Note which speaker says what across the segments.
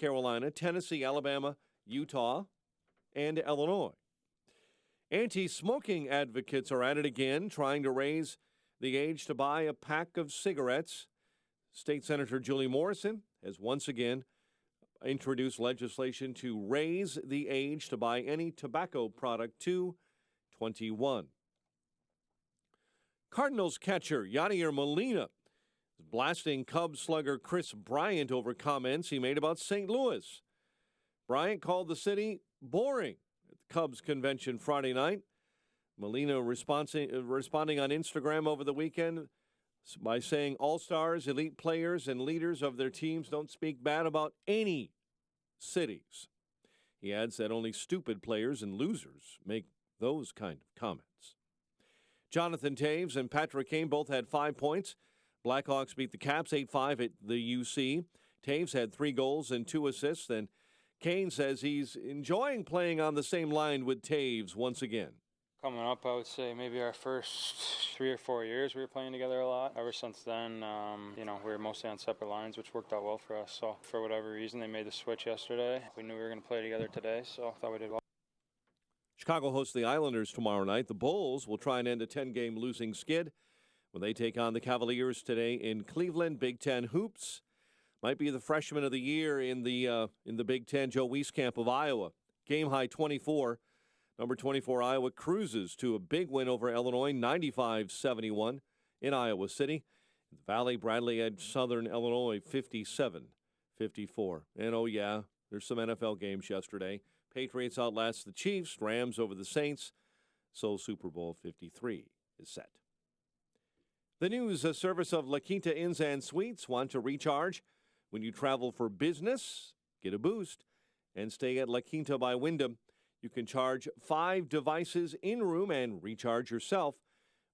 Speaker 1: Carolina, Tennessee, Alabama, Utah, and Illinois. Anti-smoking advocates are at it again, trying to raise the age to buy a pack of cigarettes. State Senator Julie Morrison has once again introduced legislation to raise the age to buy any tobacco product to 21. Cardinals catcher Yadier Molina is blasting Cubs slugger Chris Bryant over comments he made about St. Louis. Bryant called the city boring at the Cubs convention Friday night. Molina responding on Instagram over the weekend by saying all-stars, elite players, and leaders of their teams don't speak bad about any cities. He adds that only stupid players and losers make those kind of comments. Jonathan Taves and Patrick Kane both had 5 points. Blackhawks beat the Caps 8-5 at the UC. Taves had 3 goals and 2 assists, and Kane says he's enjoying playing on the same line with Taves once again.
Speaker 2: Coming up, I would say maybe our first 3 or 4 years we were playing together a lot. Ever since then, we were mostly on separate lines, which worked out well for us. So for whatever reason, they made the switch yesterday. We knew we were going to play together today, so I thought we did well.
Speaker 1: Chicago hosts the Islanders tomorrow night. The Bulls will try and end a 10-game losing skid when they take on the Cavaliers today in Cleveland. Big Ten hoops might be the freshman of the year in the Big Ten. Joe Wieskamp of Iowa. Game high 24. Number 24 Iowa cruises to a big win over Illinois, 95-71 in Iowa City. Valley Bradley edged Southern Illinois 57-54. And oh yeah, there's some NFL games yesterday. Patriots outlast the Chiefs, Rams over the Saints, so Super Bowl 53 is set. The news service of La Quinta Inns and Suites want to recharge when you travel for business, get a boost, and stay at La Quinta by Wyndham. You can charge 5 devices in-room and recharge yourself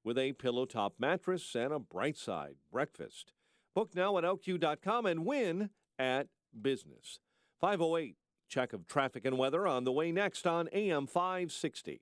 Speaker 1: with a pillow top mattress and a Bright Side breakfast. Book now at LQ.com and win at business. 508. Check of traffic and weather on the way next on AM 560.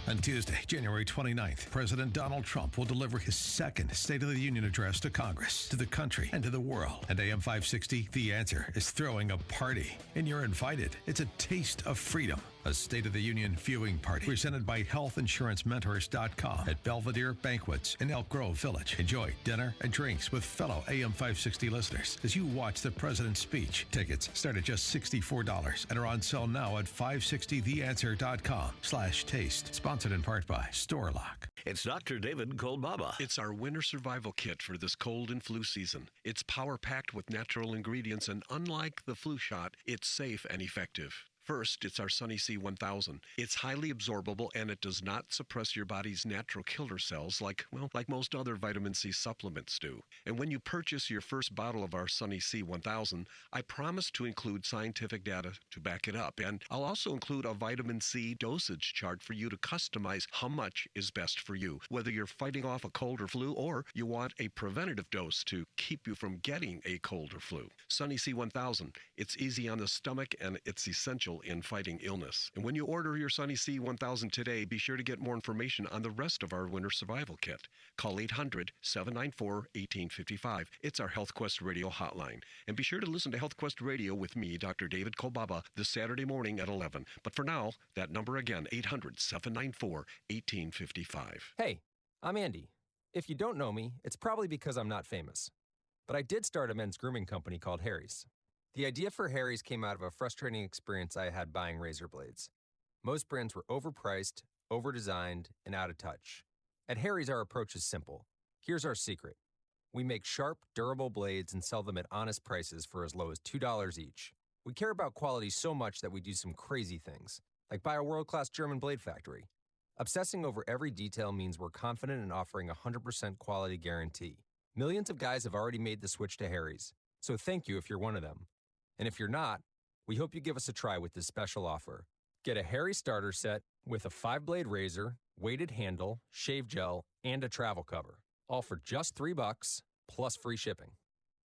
Speaker 3: On Tuesday, January 29th, President Donald Trump will deliver his second State of the Union address to Congress, to the country, and to the world. And AM 560, The Answer, is throwing a party. And you're invited. It's a taste of freedom. A State of the Union viewing party presented by healthinsurancementors.com at Belvedere Banquets in Elk Grove Village. Enjoy dinner and drinks with fellow AM 560 listeners as you watch the president's speech. Tickets start at just $64 and are on sale now at 560theanswer.com/taste. Sponsored in part by StoreLock.
Speaker 4: It's Dr. David Kolbaba.
Speaker 5: It's our winter survival kit for this cold and flu season. It's power-packed with natural ingredients, and unlike the flu shot, it's safe and effective. First, it's our Sunny C1000. It's highly absorbable, and it does not suppress your body's natural killer cells like most other vitamin C supplements do. And when you purchase your first bottle of our Sunny C1000, I promise to include scientific data to back it up. And I'll also include a vitamin C dosage chart for you to customize how much is best for you, whether you're fighting off a cold or flu or you want a preventative dose to keep you from getting a cold or flu. Sunny C1000, it's easy on the stomach and it's essential in fighting illness. And when you order your Sunny C1000 today, be sure to get more information on the rest of our winter survival kit. Call 800-794-1855. It's our Health Quest Radio hotline. And be sure to listen to Health Quest Radio with me, Dr. David Kolbaba, this Saturday morning at 11. But for now, that number again, 800-794-1855.
Speaker 6: Hey, I'm Andy. If you don't know me, it's probably because I'm not famous. But I did start a men's grooming company called Harry's. The idea for Harry's came out of a frustrating experience I had buying razor blades. Most brands were overpriced, overdesigned, and out of touch. At Harry's, our approach is simple. Here's our secret. We make sharp, durable blades and sell them at honest prices for as low as $2 each. We care about quality so much that we do some crazy things, like buy a world-class German blade factory. Obsessing over every detail means we're confident in offering a 100% quality guarantee. Millions of guys have already made the switch to Harry's, so thank you if you're one of them. And if you're not, we hope you give us a try with this special offer. Get a Harry starter set with a 5-blade razor, weighted handle, shave gel, and a travel cover. All for just $3 plus free shipping.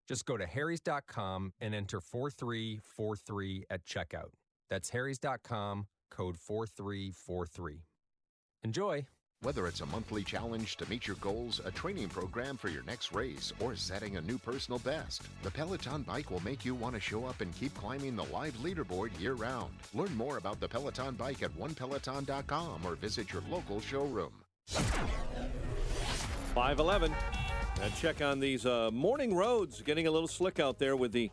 Speaker 6: Just go to harrys.com and enter 4343 at checkout. That's harrys.com, code 4343. Enjoy.
Speaker 7: Whether it's a monthly challenge to meet your goals, a training program for your next race, or setting a new personal best, the Peloton bike will make you want to show up and keep climbing the live leaderboard year-round. Learn more about the Peloton bike at onepeloton.com or visit your local showroom.
Speaker 1: 5:11. A check on these morning roads. Getting a little slick out there with the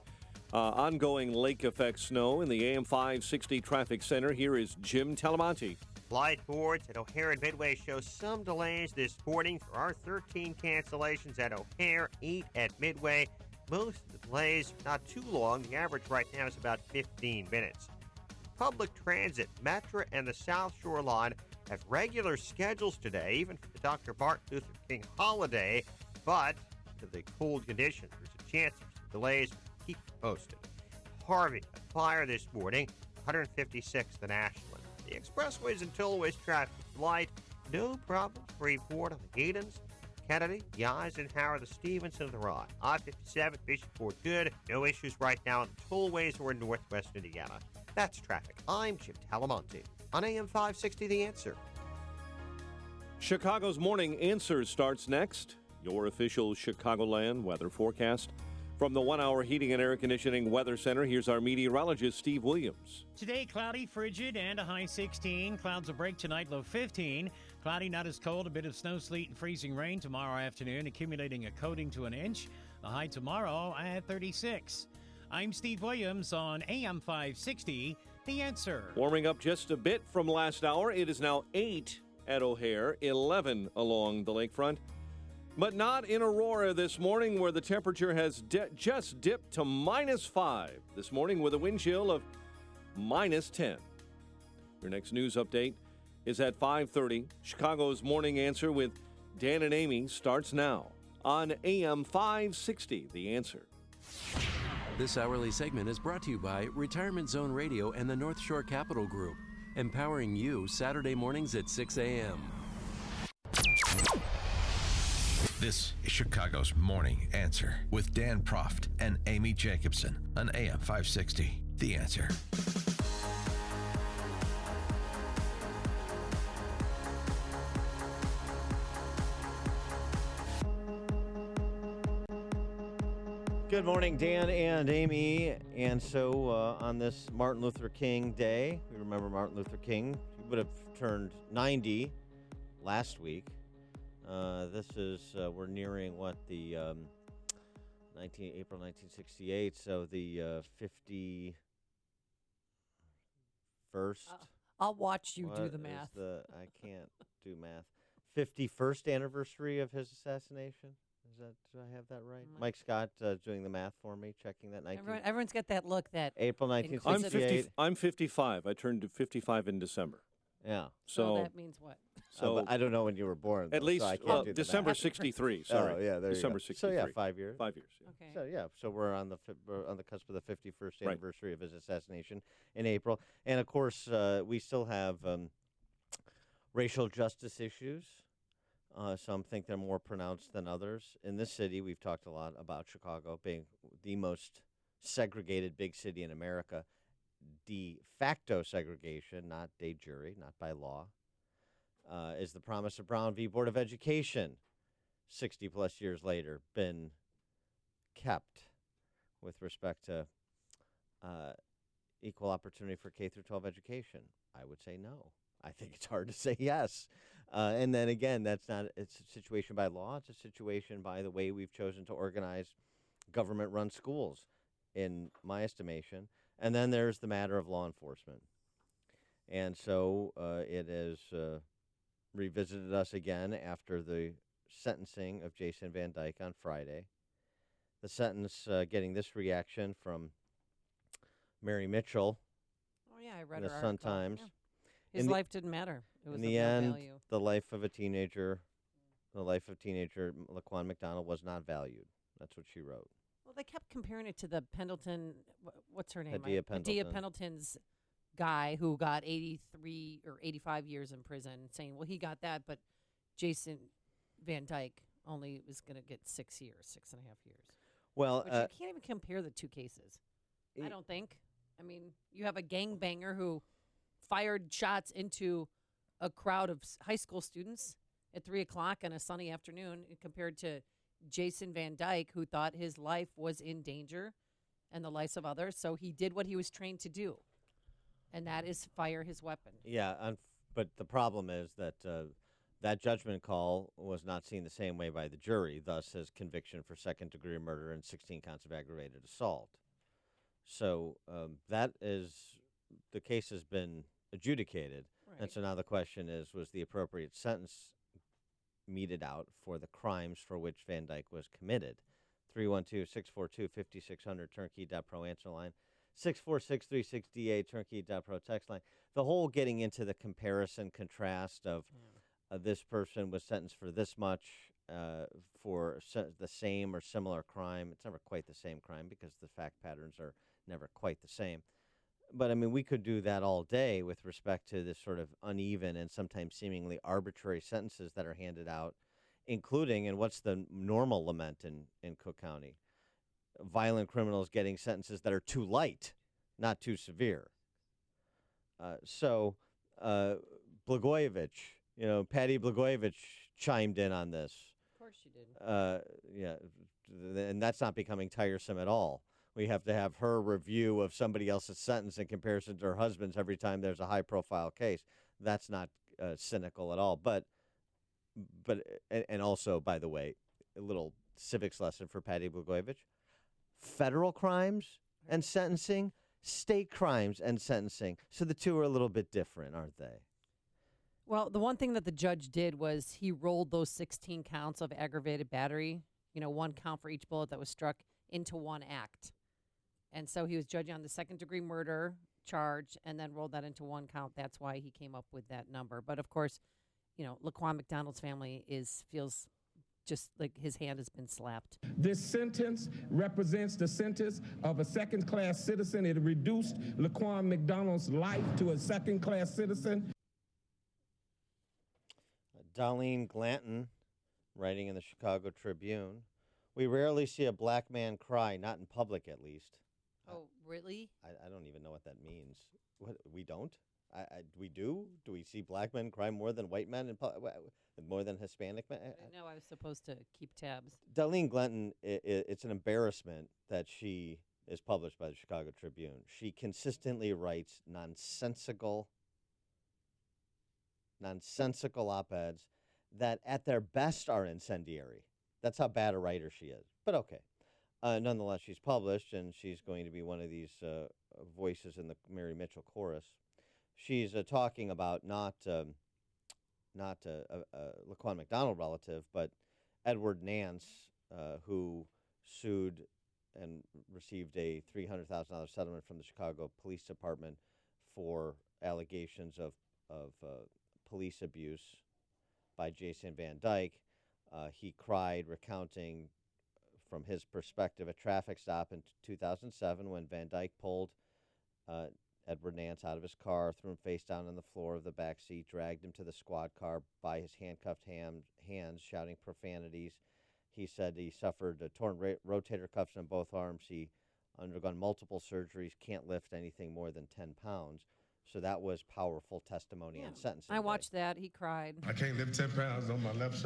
Speaker 1: ongoing lake effect snow in the AM 560 traffic center. Here is Jim Talamonte.
Speaker 8: Light boards at O'Hare and Midway show some delays this morning. There are 13 cancellations at O'Hare, 8 at Midway. Most of the delays not too long. The average right now is about 15 minutes. Public transit, Metra and the South Shore Line have regular schedules today, even for the Dr. Martin Luther King holiday. But to the cold conditions, there's a chance of some delays. Keep you posted. Harvey, a fire this morning, 156th and Ashland. The expressways and tollways traffic is light. No problems to report on the Edens, Kennedy, the Eisenhower, the Stevenson, and the Rye. I-57, Bishop Fort good. No issues right now on the tollways or in northwest Indiana. That's traffic. I'm Jim Talamonte on AM 560 The Answer.
Speaker 1: Chicago's Morning Answer starts next. Your official Chicagoland weather forecast. From the 1 Hour Heating and Air Conditioning Weather Center, here's our meteorologist, Steve Williams.
Speaker 9: Today, cloudy, frigid, and a high 16. Clouds will break tonight, low 15. Cloudy, not as cold, a bit of snow, sleet, and freezing rain tomorrow afternoon, accumulating a coating to an inch. The high tomorrow at 36. I'm Steve Williams on AM 560, The Answer.
Speaker 1: Warming up just a bit from last hour. It is now 8 at O'Hare, 11 along the lakefront. But not in Aurora this morning, where the temperature has just dipped to -5 this morning with a wind chill of -10. Your next news update is at 5:30. Chicago's Morning Answer with Dan and Amy starts now on AM 560, The Answer.
Speaker 10: This hourly segment is brought to you by Retirement Zone Radio and the North Shore Capital Group, empowering you Saturday mornings at 6 a.m.
Speaker 3: This is Chicago's Morning Answer with Dan Proft and Amy Jacobson on AM 560. The Answer.
Speaker 11: Good morning, Dan and Amy. And so on this Martin Luther King Day, we remember Martin Luther King. He would have turned 90 last week. This is, we're nearing what, the April 1968, so the 51st.
Speaker 12: I'll watch you do the math.
Speaker 11: I can't do math. 51st anniversary of his assassination. Do I have that right? Mike Scott doing the math for me, checking that.
Speaker 12: Everyone's got that look that
Speaker 11: April 1968.
Speaker 1: I'm 55. I turned 55 in December.
Speaker 11: Yeah.
Speaker 12: So that means what?
Speaker 11: So I don't know when you were born.
Speaker 1: At least
Speaker 11: so I can't do the
Speaker 1: December
Speaker 11: math.
Speaker 1: 63. Sorry.
Speaker 11: Oh yeah, there
Speaker 1: December
Speaker 11: you go.
Speaker 1: 63.
Speaker 11: So yeah, 5 years.
Speaker 1: 5 years. Yeah.
Speaker 12: Okay.
Speaker 11: So yeah, so we're on the cusp of the 51st
Speaker 1: Right.
Speaker 11: anniversary of his assassination in April, and of course we still have racial justice issues. Some think they're more pronounced than others. In this city, we've talked a lot about Chicago being the most segregated big city in America. De facto segregation, not de jure, not by law, is the promise of Braun v. Board of Education, 60-plus years later, been kept with respect to equal opportunity for K-12 education? I would say no. I think it's hard to say yes. And then again, it's a situation by law. It's a situation by the way we've chosen to organize government-run schools, in my estimation. And then there's the matter of law enforcement. And so it has revisited us again after the sentencing of Jason Van Dyke on Friday. The sentence getting this reaction from Mary Mitchell.
Speaker 12: Oh, yeah, I read
Speaker 11: in
Speaker 12: her
Speaker 11: the
Speaker 12: article.
Speaker 11: Sun-Times.
Speaker 12: Yeah. His life didn't matter. It was
Speaker 11: in the
Speaker 12: of no
Speaker 11: end,
Speaker 12: value.
Speaker 11: the life of teenager LaQuan McDonald was not valued. That's what she wrote.
Speaker 12: Well, they kept comparing it to the Pendleton, what's her name?
Speaker 11: Medea Pendleton.
Speaker 12: Pendleton's guy who got 83 or 85 years in prison, saying, well, he got that, but Jason Van Dyke only was going to get 6 years, 6.5 years.
Speaker 11: Well,
Speaker 12: Which you can't even compare the two cases. I don't think. I mean, you have a gangbanger who fired shots into a crowd of high school students, at 3 o'clock on a sunny afternoon compared to Jason Van Dyke, who thought his life was in danger and the lives of others. So he did what he was trained to do, and that is fire his weapon.
Speaker 11: Yeah, but the problem is that that judgment call was not seen the same way by the jury, thus his conviction for second-degree murder and 16 counts of aggravated assault. So that is, the case has been adjudicated.
Speaker 12: Right.
Speaker 11: And so now the question is, was the appropriate sentence meted out for the crimes for which Van Dyke was committed? 312-642-5600, turnkey.pro answer line. 646-36DA, turnkey.pro text line. The whole getting into the comparison, contrast of this person was sentenced for this much for the same or similar crime. It's never quite the same crime because the fact patterns are never quite the same. But, I mean, we could do that all day with respect to this sort of uneven and sometimes seemingly arbitrary sentences that are handed out, including, and what's the normal lament in Cook County? Violent criminals getting sentences that are too light, not too severe. Blagojevich, Patty Blagojevich chimed in on this.
Speaker 12: Of course she did.
Speaker 11: Yeah, and that's not becoming tiresome at all. We have to have her review of somebody else's sentence in comparison to her husband's every time there's a high-profile case. That's not cynical at all. But also, by the way, a little civics lesson for Patty Blagojevich. Federal crimes and sentencing, state crimes and sentencing. So the two are a little bit different, aren't they?
Speaker 12: Well, the one thing that the judge did was he rolled those 16 counts of aggravated battery, one count for each bullet that was struck, into one act. And so he was judging on the second-degree murder charge and then rolled that into one count. That's why he came up with that number. But, of course, LaQuan McDonald's family feels just like his hand has been slapped.
Speaker 13: This sentence represents the sentence of a second-class citizen. It reduced LaQuan McDonald's life to a second-class citizen.
Speaker 11: Darlene Glanton, writing in the Chicago Tribune, we rarely see a black man cry, not in public at least.
Speaker 12: Oh, really?
Speaker 11: I don't even know what that means. What, we don't? We do? Do we see black men cry more than white men, more than Hispanic men?
Speaker 12: No, I was supposed to keep tabs.
Speaker 11: Darlene Glanton, it's an embarrassment that she is published by the Chicago Tribune. She consistently writes nonsensical op-eds that at their best are incendiary. That's how bad a writer she is. But okay. Nonetheless, she's published, and she's going to be one of these voices in the Mary Mitchell chorus. She's talking about not a LaQuan McDonald relative, but Edward Nance, who sued and received a $300,000 settlement from the Chicago Police Department for allegations of police abuse by Jason Van Dyke. He cried, recounting from his perspective a traffic stop in 2007 when Van Dyke pulled Edward Nance out of his car, threw him face down on the floor of the back seat, dragged him to the squad car by his handcuffed hands, shouting profanities. He said he suffered torn rotator cuffs on both arms. He undergone multiple surgeries, can't lift anything more than 10 pounds. So that was powerful testimony and sentencing.
Speaker 12: I watched that. He cried.
Speaker 13: I can't lift 10 pounds on my left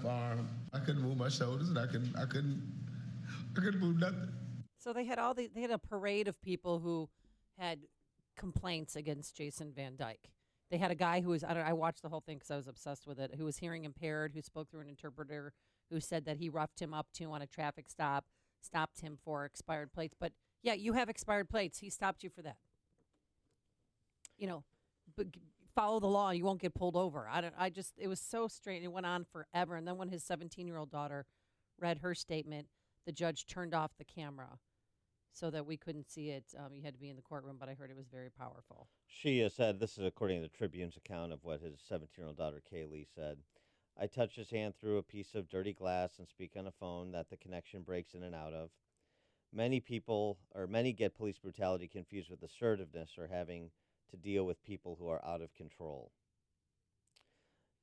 Speaker 13: arm. I couldn't move my shoulders, and I couldn't move nothing.
Speaker 12: So they had they had a parade of people who had complaints against Jason Van Dyke. They had a guy who was, I watched the whole thing because I was obsessed with it, who was hearing impaired, who spoke through an interpreter, who said that he roughed him up too on a traffic stop, stopped him for expired plates. But yeah, you have expired plates. He stopped you for that. But follow the law. You won't get pulled over. It was so strange. It went on forever. And then when his 17-year-old daughter read her statement, the judge turned off the camera so that we couldn't see it. You had to be in the courtroom, but I heard it was very powerful.
Speaker 11: She said, this is according to the Tribune's account of what his 17-year-old daughter, Kaylee, said. I touch his hand through a piece of dirty glass and speak on a phone that the connection breaks in and out of. Many get police brutality confused with assertiveness or having to deal with people who are out of control.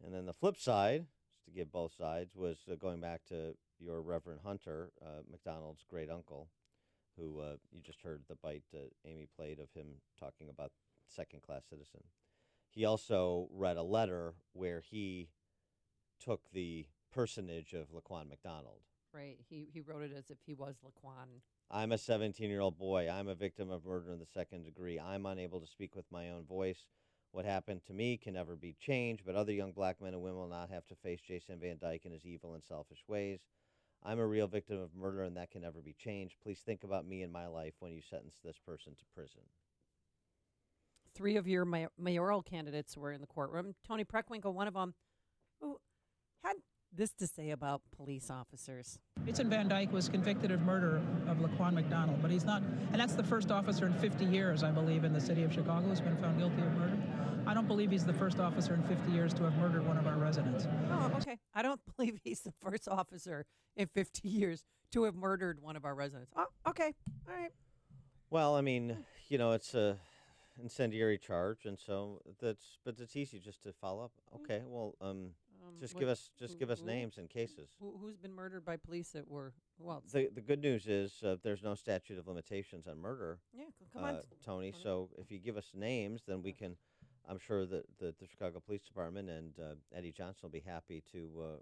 Speaker 11: And then the flip side, just to give both sides, was going back to your Reverend Hunter, McDonald's great uncle, who you just heard the bite Amy played of him talking about second-class citizen. He also read a letter where he took the personage of LaQuan McDonald.
Speaker 12: Right. He wrote it as if he was LaQuan.
Speaker 11: I'm a 17-year-old boy. I'm a victim of murder in the second degree. I'm unable to speak with my own voice. What happened to me can never be changed, but other young black men and women will not have to face Jason Van Dyke and his evil and selfish ways. I'm a real victim of murder, and that can never be changed. Please think about me and my life when you sentence this person to prison.
Speaker 12: 3 of your mayoral candidates were in the courtroom. Tony Preckwinkle, one of them, who had this to say about police officers.
Speaker 14: Jason Van Dyke was convicted of murder of LaQuan McDonald, but he's not, and that's the first officer in 50 years, I believe, in the city of Chicago who's been found guilty of murder. I don't believe he's the first officer in 50 years to have murdered one of our residents.
Speaker 12: Oh, okay. I don't believe he's the first officer in 50 years to have murdered one of our residents. Oh, okay. All right.
Speaker 11: Well, I mean, it's a incendiary charge, and so but it's easy just to follow up. Okay, well, give us names and cases.
Speaker 12: Who's been murdered by police that were who else?
Speaker 11: The good news is there's no statute of limitations on murder.
Speaker 12: Yeah, come on,
Speaker 11: Tony. So if you give us names, then we can. I'm sure that the Chicago Police Department and Eddie Johnson will be happy to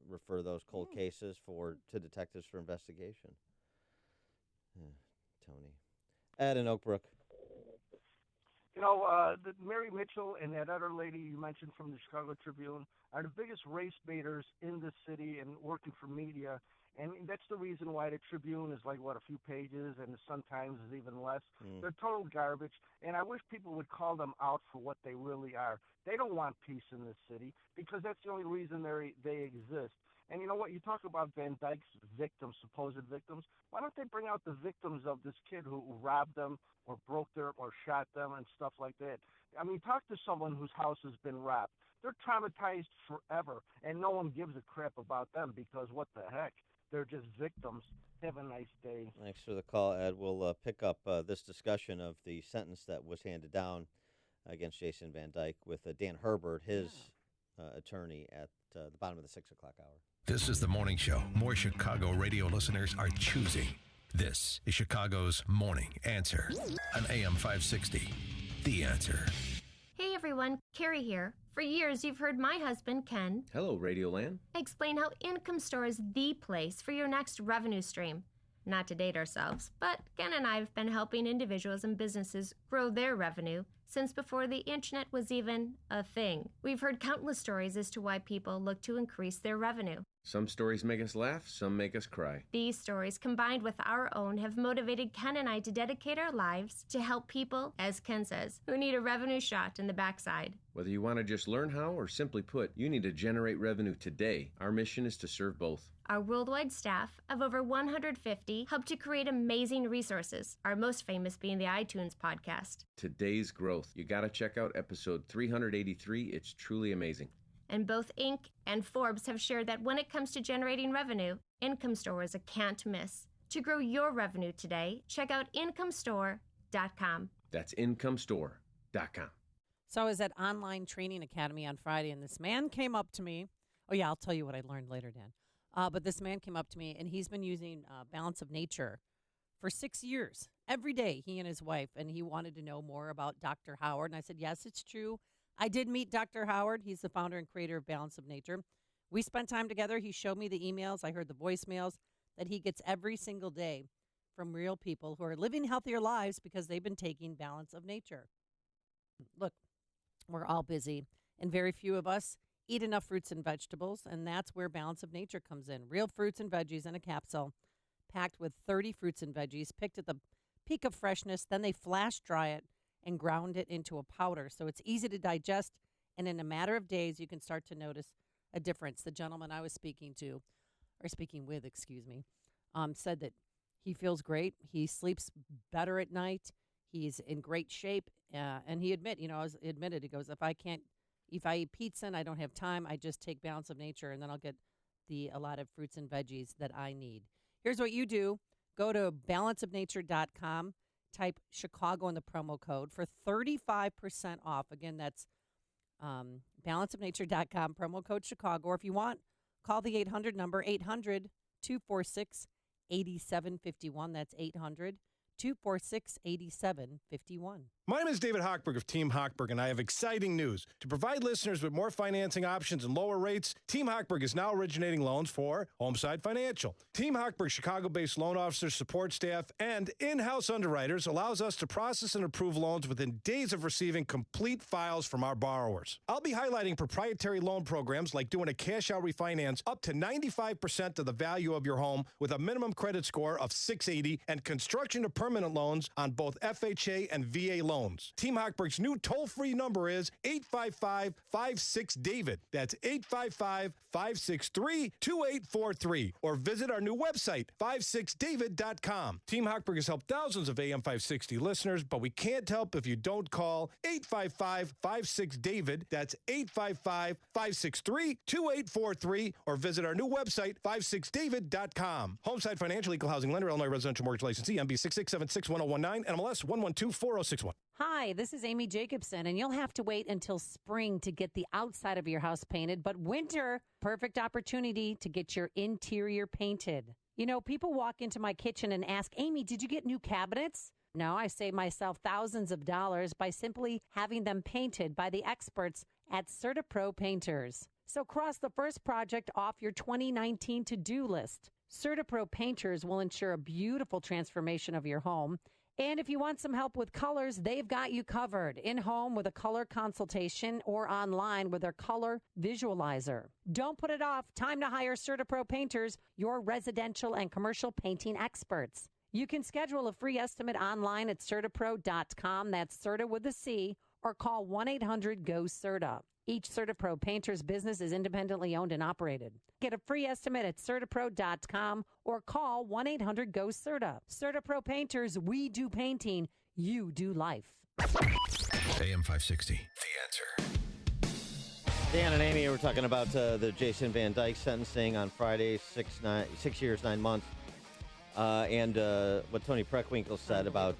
Speaker 11: refer those cold cases to detectives for investigation. Tony, Ed in Oak Brook.
Speaker 15: The Mary Mitchell and that other lady you mentioned from the Chicago Tribune are the biggest race baiters in the city and working for media. And that's the reason why the Tribune is like, a few pages, and the Sun-Times is even less. They're total garbage, and I wish people would call them out for what they really are. They don't want peace in this city because that's the only reason they exist. And you know what? You talk about Van Dyke's victims, supposed victims. Why don't they bring out the victims of this kid who robbed them or broke their or shot them and stuff like that? I mean, talk to someone whose house has been robbed. They're traumatized forever, and no one gives a crap about them because what the heck? They're just victims. Have a nice day.
Speaker 11: Thanks for the call, Ed. We'll pick up this discussion of the sentence that was handed down against Jason Van Dyke with Dan Herbert, his attorney, at the bottom of the 6 o'clock hour.
Speaker 3: This is the morning show more Chicago radio listeners are choosing. This is Chicago's Morning Answer on AM 560. The Answer.
Speaker 16: Hey everyone, Carrie here. For years, you've heard my husband, Ken,
Speaker 17: hello, Radioland,
Speaker 16: explain how Income Store is the place for your next revenue stream. Not to date ourselves, but Ken and I have been helping individuals and businesses grow their revenue since before the internet was even a thing. We've heard countless stories as to why people look to increase their revenue.
Speaker 17: Some stories make us laugh, some make us cry.
Speaker 16: These stories, combined with our own, have motivated Ken and I to dedicate our lives to help people, as Ken says, who need a revenue shot in the backside.
Speaker 17: Whether you want to just learn how or simply put, you need to generate revenue today. Our mission is to serve both.
Speaker 16: Our worldwide staff of over 150 help to create amazing resources, our most famous being the iTunes podcast.
Speaker 17: Today's growth. You got to check out episode 383. It's truly amazing.
Speaker 16: And both Inc. and Forbes have shared that when it comes to generating revenue, Income Store is a can't miss. To grow your revenue today, check out IncomeStore.com.
Speaker 17: That's IncomeStore.com.
Speaker 12: So I was at Online Training Academy on Friday, and this man came up to me. Oh, yeah, I'll tell you what I learned later, Dan. But this man came up to me, and he's been using Balance of Nature for 6 years. Every day, he and his wife, and he wanted to know more about Dr. Howard. And I said, yes, it's true. I did meet Dr. Howard. He's the founder and creator of Balance of Nature. We spent time together. He showed me the emails. I heard the voicemails that he gets every single day from real people who are living healthier lives because they've been taking Balance of Nature. Look, we're all busy, and very few of us eat enough fruits and vegetables, and that's where Balance of Nature comes in. Real fruits and veggies in a capsule, packed with 30 fruits and veggies, picked at the peak of freshness. Then they flash dry it and ground it into a powder. So it's easy to digest, and in a matter of days, you can start to notice a difference. The gentleman I was speaking with, said that he feels great. He sleeps better at night. He's in great shape. And he admitted, he goes, if I eat pizza and I don't have time, I just take Balance of Nature, and then I'll get a lot of fruits and veggies that I need. Here's what you do. Go to balanceofnature.com. Type Chicago in the promo code for 35% off. Again, that's balanceofnature.com, promo code Chicago. Or if you want, call the 800 number, 800-246-8751. That's 888-246-8751.
Speaker 18: My name is David Hochberg of Team Hochberg, and I have exciting news. To provide listeners with more financing options and lower rates, Team Hochberg is now originating loans for Homeside Financial. Team Hochberg, Chicago-based loan officers, support staff, and in-house underwriters allows us to process and approve loans within days of receiving complete files from our borrowers. I'll be highlighting proprietary loan programs like doing a cash-out refinance up to 95% of the value of your home with a minimum credit score of 680 and construction to permanent loans on both FHA and VA loans. Team Hochberg's new toll-free number is 855-56-DAVID. That's 855-563-2843. Or visit our new website, 56david.com. Team Hochberg has helped thousands of AM 560 listeners, but we can't help if you don't call 855-56-DAVID. That's 855-563-2843. Or visit our new website, 56david.com. Homeside Financial, Equal Housing Lender, Illinois Residential Mortgage Licensee, MB 66761019, NMLS 1124061.
Speaker 12: Hi, this is Amy Jacobson, and you'll have to wait until spring to get the outside of your house painted, but winter, perfect opportunity to get your interior painted. You know, people walk into my kitchen and ask, Amy, did you get new cabinets? No, I save myself thousands of dollars by simply having them painted by the experts at CertaPro Painters. So cross the first project off your 2019 to-do list. CertaPro Painters will ensure a beautiful transformation of your home. And if you want some help with colors, they've got you covered. In-home with a color consultation or online with their color visualizer. Don't put it off. Time to hire CertaPro Painters, your residential and commercial painting experts. You can schedule a free estimate online at CertaPro.com. That's Certa with a C, or call 1-800-GO-CERTA. Each CertaPro Painters business is independently owned and operated. Get a free estimate at CertaPro.com or call 1-800-GO-CERTA. CertaPro Painters, we do painting, you do life.
Speaker 3: AM 560, The Answer.
Speaker 11: Dan and Amy were talking about the Jason Van Dyke sentencing on Friday, 6 years, 9 months. And what Tony Preckwinkle said about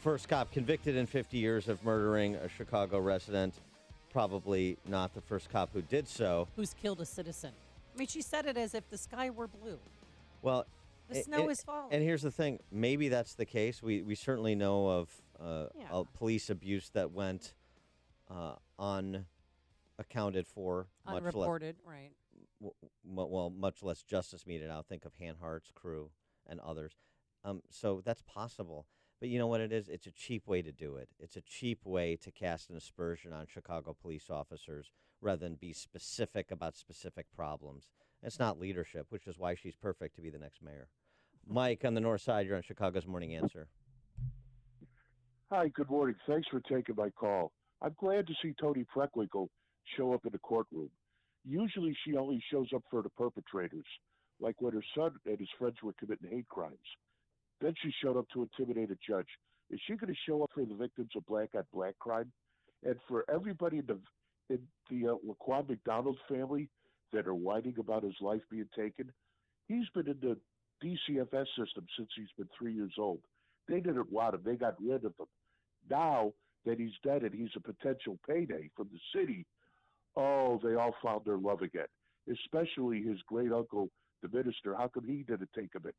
Speaker 11: first cop convicted in 50 years of murdering a Chicago resident. Probably not the first cop who did so.
Speaker 12: Who's killed a citizen. I mean, she said it as if the sky were blue.
Speaker 11: Well,
Speaker 12: the snow is falling.
Speaker 11: And here's the thing. Maybe that's the case. We certainly know of police abuse that went unaccounted for.
Speaker 12: Unreported, right.
Speaker 11: Much less justice meted out. Think of Hanhart's crew and others. So that's possible. But you know what it is? It's a cheap way to do it. It's a cheap way to cast an aspersion on Chicago police officers rather than be specific about specific problems. It's not leadership, which is why she's perfect to be the next mayor. Mike on the north side, you're on Chicago's Morning Answer.
Speaker 19: Hi, good morning. Thanks for taking my call. I'm glad to see Tony Preckwinkle show up in the courtroom. Usually she only shows up for the perpetrators, like when her son and his friends were committing hate crimes. Then she showed up to intimidate a judge. Is she going to show up for the victims of black-on-black crime? And for everybody in the LaQuan McDonald family that are whining about his life being taken, he's been in the DCFS system since he's been 3 years old. They didn't want him. They got rid of him. Now that he's dead and he's a potential payday from the city, oh, they all found their love again, especially his great-uncle, the minister. How come he didn't take him in?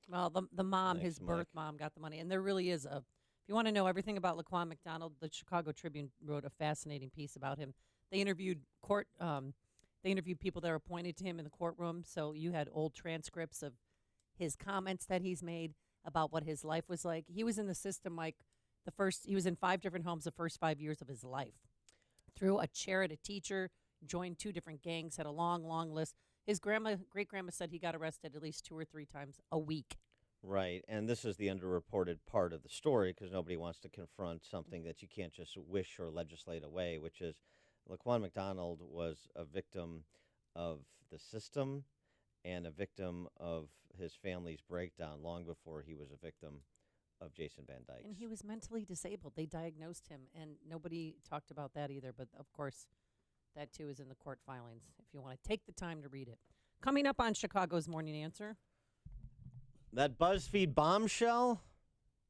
Speaker 12: Well, the mom, his birth mom, got the money. And there really is if you want to know everything about LaQuan McDonald, the Chicago Tribune wrote a fascinating piece about him. They interviewed people that were appointed to him in the courtroom. So you had old transcripts of his comments that he's made about what his life was like. He was in the system, Mike, he was in 5 different homes the first 5 years of his life. Threw a chair at a teacher, joined 2 different gangs, had a long, long list. His great-grandma said he got arrested at least 2 or 3 times a week.
Speaker 11: Right, and this is the underreported part of the story because nobody wants to confront something that you can't just wish or legislate away, which is LaQuan McDonald was a victim of the system and a victim of his family's breakdown long before he was a victim of Jason Van Dyke.
Speaker 12: And he was mentally disabled. They diagnosed him, and nobody talked about that either, but of course that, too, is in the court filings if you want to take the time to read it. Coming up on Chicago's Morning Answer.
Speaker 11: That BuzzFeed bombshell,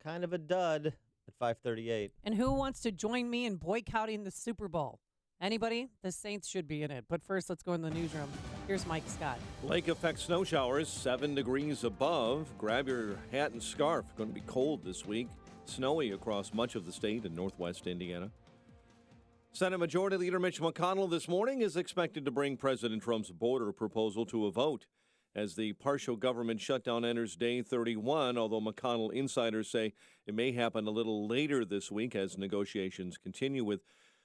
Speaker 11: kind of a dud at 5:38.
Speaker 12: And who wants to join me in boycotting the Super Bowl? Anybody? The Saints should be in it. But first, let's go in the newsroom. Here's Mike Scott.
Speaker 1: Lake effect snow showers, 7 degrees above. Grab your hat and scarf. Going to be cold this week. Snowy across much of the state in northwest Indiana. Senate Majority Leader Mitch McConnell this morning is expected to bring President Trump's border proposal to a vote as the partial government shutdown enters day 31, although McConnell insiders say it may happen a little later this week as negotiations continue with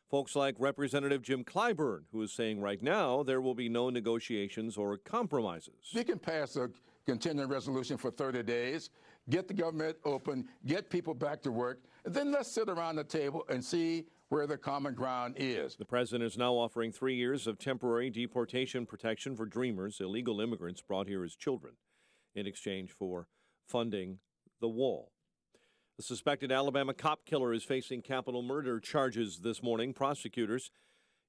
Speaker 1: folks like Representative Jim Clyburn, who is saying right now there will be no negotiations or compromises.
Speaker 20: We can pass a continuing resolution for 30 days, get the government open, get people back to work, and then let's sit around the table and see where the common ground is.
Speaker 1: The president is now offering 3 years of temporary deportation protection for Dreamers, illegal immigrants brought here as children, in exchange for funding the wall. The suspected Alabama cop killer is facing capital murder charges this morning. Prosecutors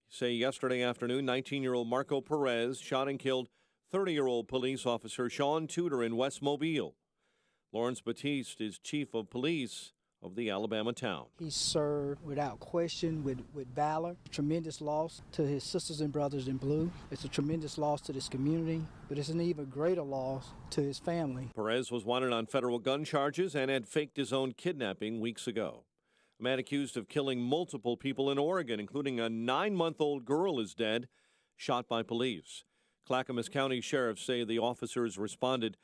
Speaker 1: say yesterday afternoon, 19-year-old Marco Perez shot and killed 30-year-old police officer Sean Tudor in West Mobile. Lawrence Batiste is chief of police of the Alabama town.
Speaker 21: He served without question with valor. Tremendous loss to his sisters and brothers in blue. It's a tremendous loss to this community, but it's an even greater loss to his family.
Speaker 1: Perez was wanted on federal gun charges and had faked his own kidnapping weeks ago. A man accused of killing multiple people in Oregon, including a 9-month-old girl, is dead, shot by police. Clackamas County sheriffs say the officers responded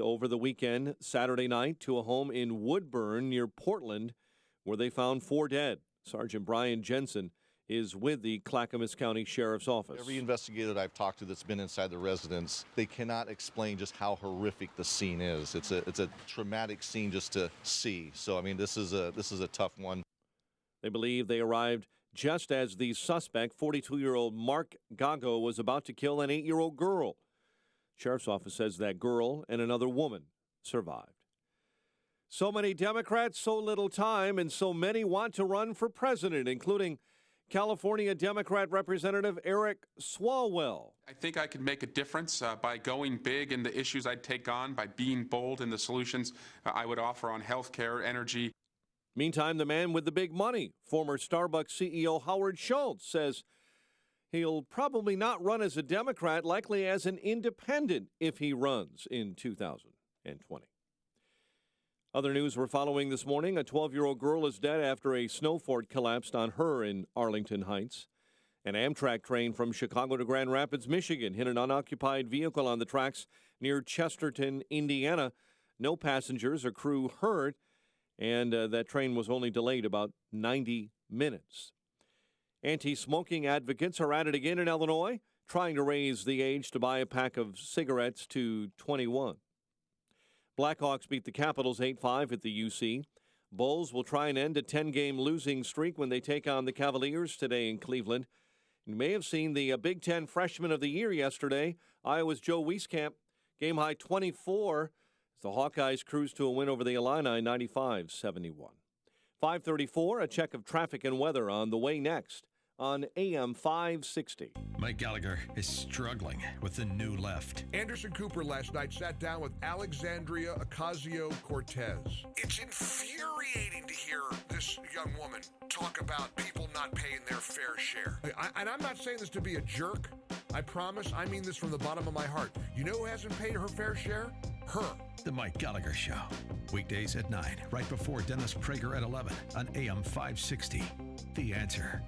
Speaker 1: over the weekend, Saturday night, to a home in Woodburn near Portland where they found 4 dead. Sergeant Brian Jensen is with the Clackamas County Sheriff's Office.
Speaker 22: Every investigator that I've talked to that's been inside the residence, they cannot explain just how horrific the scene is. It's a traumatic scene just to see. So, I mean, this is a tough one.
Speaker 1: They believe they arrived just as the suspect, 42-year-old Mark Gago, was about to kill an 8-year-old girl. Sheriff's Office says that girl and another woman survived. So many Democrats, so little time, and so many want to run for president, including California Democrat Representative Eric Swalwell.
Speaker 23: I think I could make a difference by going big in the issues I'd take on, by being bold in the solutions I would offer on health care, energy.
Speaker 1: Meantime, the man with the big money, former Starbucks CEO Howard Schultz, says he'll probably not run as a Democrat, likely as an independent if he runs in 2020. Other news we're following this morning, a 12-year-old girl is dead after a snow fort collapsed on her in Arlington Heights. An Amtrak train from Chicago to Grand Rapids, Michigan, hit an unoccupied vehicle on the tracks near Chesterton, Indiana. No passengers or crew hurt, and that train was only delayed about 90 minutes. Anti-smoking advocates are at it again in Illinois, trying to raise the age to buy a pack of cigarettes to 21. Blackhawks beat the Capitals 8-5 at the UC. Bulls will try and end a 10-game losing streak when they take on the Cavaliers today in Cleveland. You may have seen the Big Ten Freshman of the Year yesterday, Iowa's Joe Wieskamp, game-high 24 as the Hawkeyes cruise to a win over the Illini 95-71. 5:34, a check of traffic and weather on the way next on AM 560.
Speaker 3: Mike Gallagher is struggling with the new left.
Speaker 24: Anderson Cooper last night sat down with Alexandria Ocasio-Cortez. It's infuriating to hear this young woman talk about people not paying their fair share. And I'm not saying this to be a jerk. I promise I mean this from the bottom of my heart. You know who hasn't paid her fair share? Her.
Speaker 3: The Mike Gallagher Show. Weekdays at 9, right before Dennis Prager at 11 on AM 560. The Answer.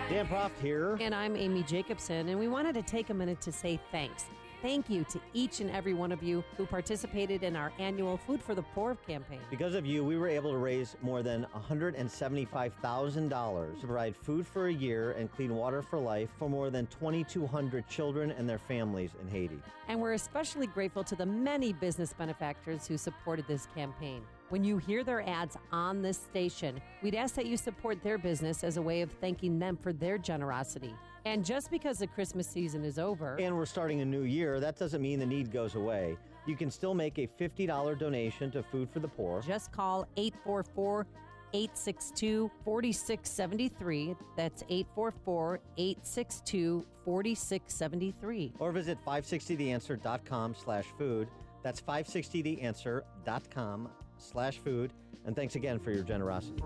Speaker 11: Dan Proft here.
Speaker 12: And I'm Amy Jacobson, and we wanted to take a minute to say thanks. Thank you to each and every one of you who participated in our annual Food for the Poor campaign.
Speaker 11: Because of you, we were able to raise more than $175,000 to provide food for a year and clean water for life for more than 2,200 children and their families in Haiti.
Speaker 12: And we're especially grateful to the many business benefactors who supported this campaign. When you hear their ads on this station, we'd ask that you support their business as a way of thanking them for their generosity. And just because the Christmas season is over
Speaker 11: and we're starting a new year, that doesn't mean the need goes away. You can still make a $50 donation to Food for the Poor.
Speaker 12: Just call 844-862-4673. That's 844-862-4673.
Speaker 11: Or visit 560theanswer.com/food. That's 560theanswer.com/food. And thanks again for your generosity.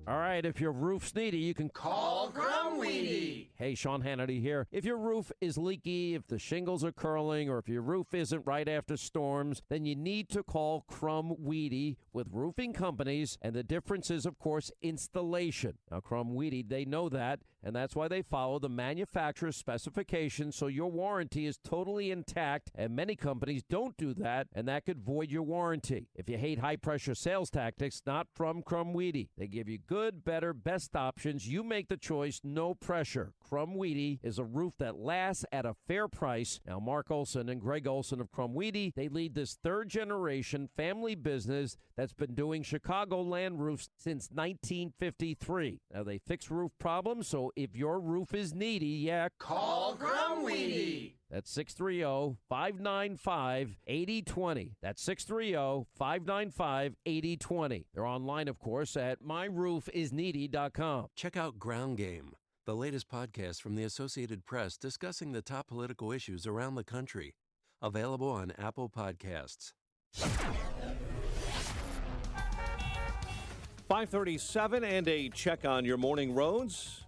Speaker 2: All right, if your roof's needy, you can
Speaker 4: Call Crumweedy.
Speaker 2: Hey, Sean Hannity here. If your roof is leaky, if the shingles are curling, or if your roof isn't right after storms, then you need to call Crumweedy with roofing companies, and the difference is, of course, installation. Now, Crumweedy, they know that, and that's why they follow the manufacturer's specifications, so your warranty is totally intact, and many companies don't do that, and that could void your warranty. If you hate high-pressure sales tactics, not from Crumweedy. They give you good, better, best options. You make the choice, no pressure. Crumweedy is a roof that lasts at a fair price. Now, Mark Olson and Greg Olson of Crumweedy, they lead this third-generation family business that's been doing Chicagoland roofs since 1953. Now, they fix roof problems, so if your roof is needy,
Speaker 4: Call Crumweedy.
Speaker 2: That's 630-595-8020. That's 630-595-8020. They're online, of course, at myroofisneedy.com.
Speaker 10: Check out Ground Game, the latest podcast from the Associated Press discussing the top political issues around the country. Available on Apple Podcasts.
Speaker 1: 5:37 and a check on your morning roads.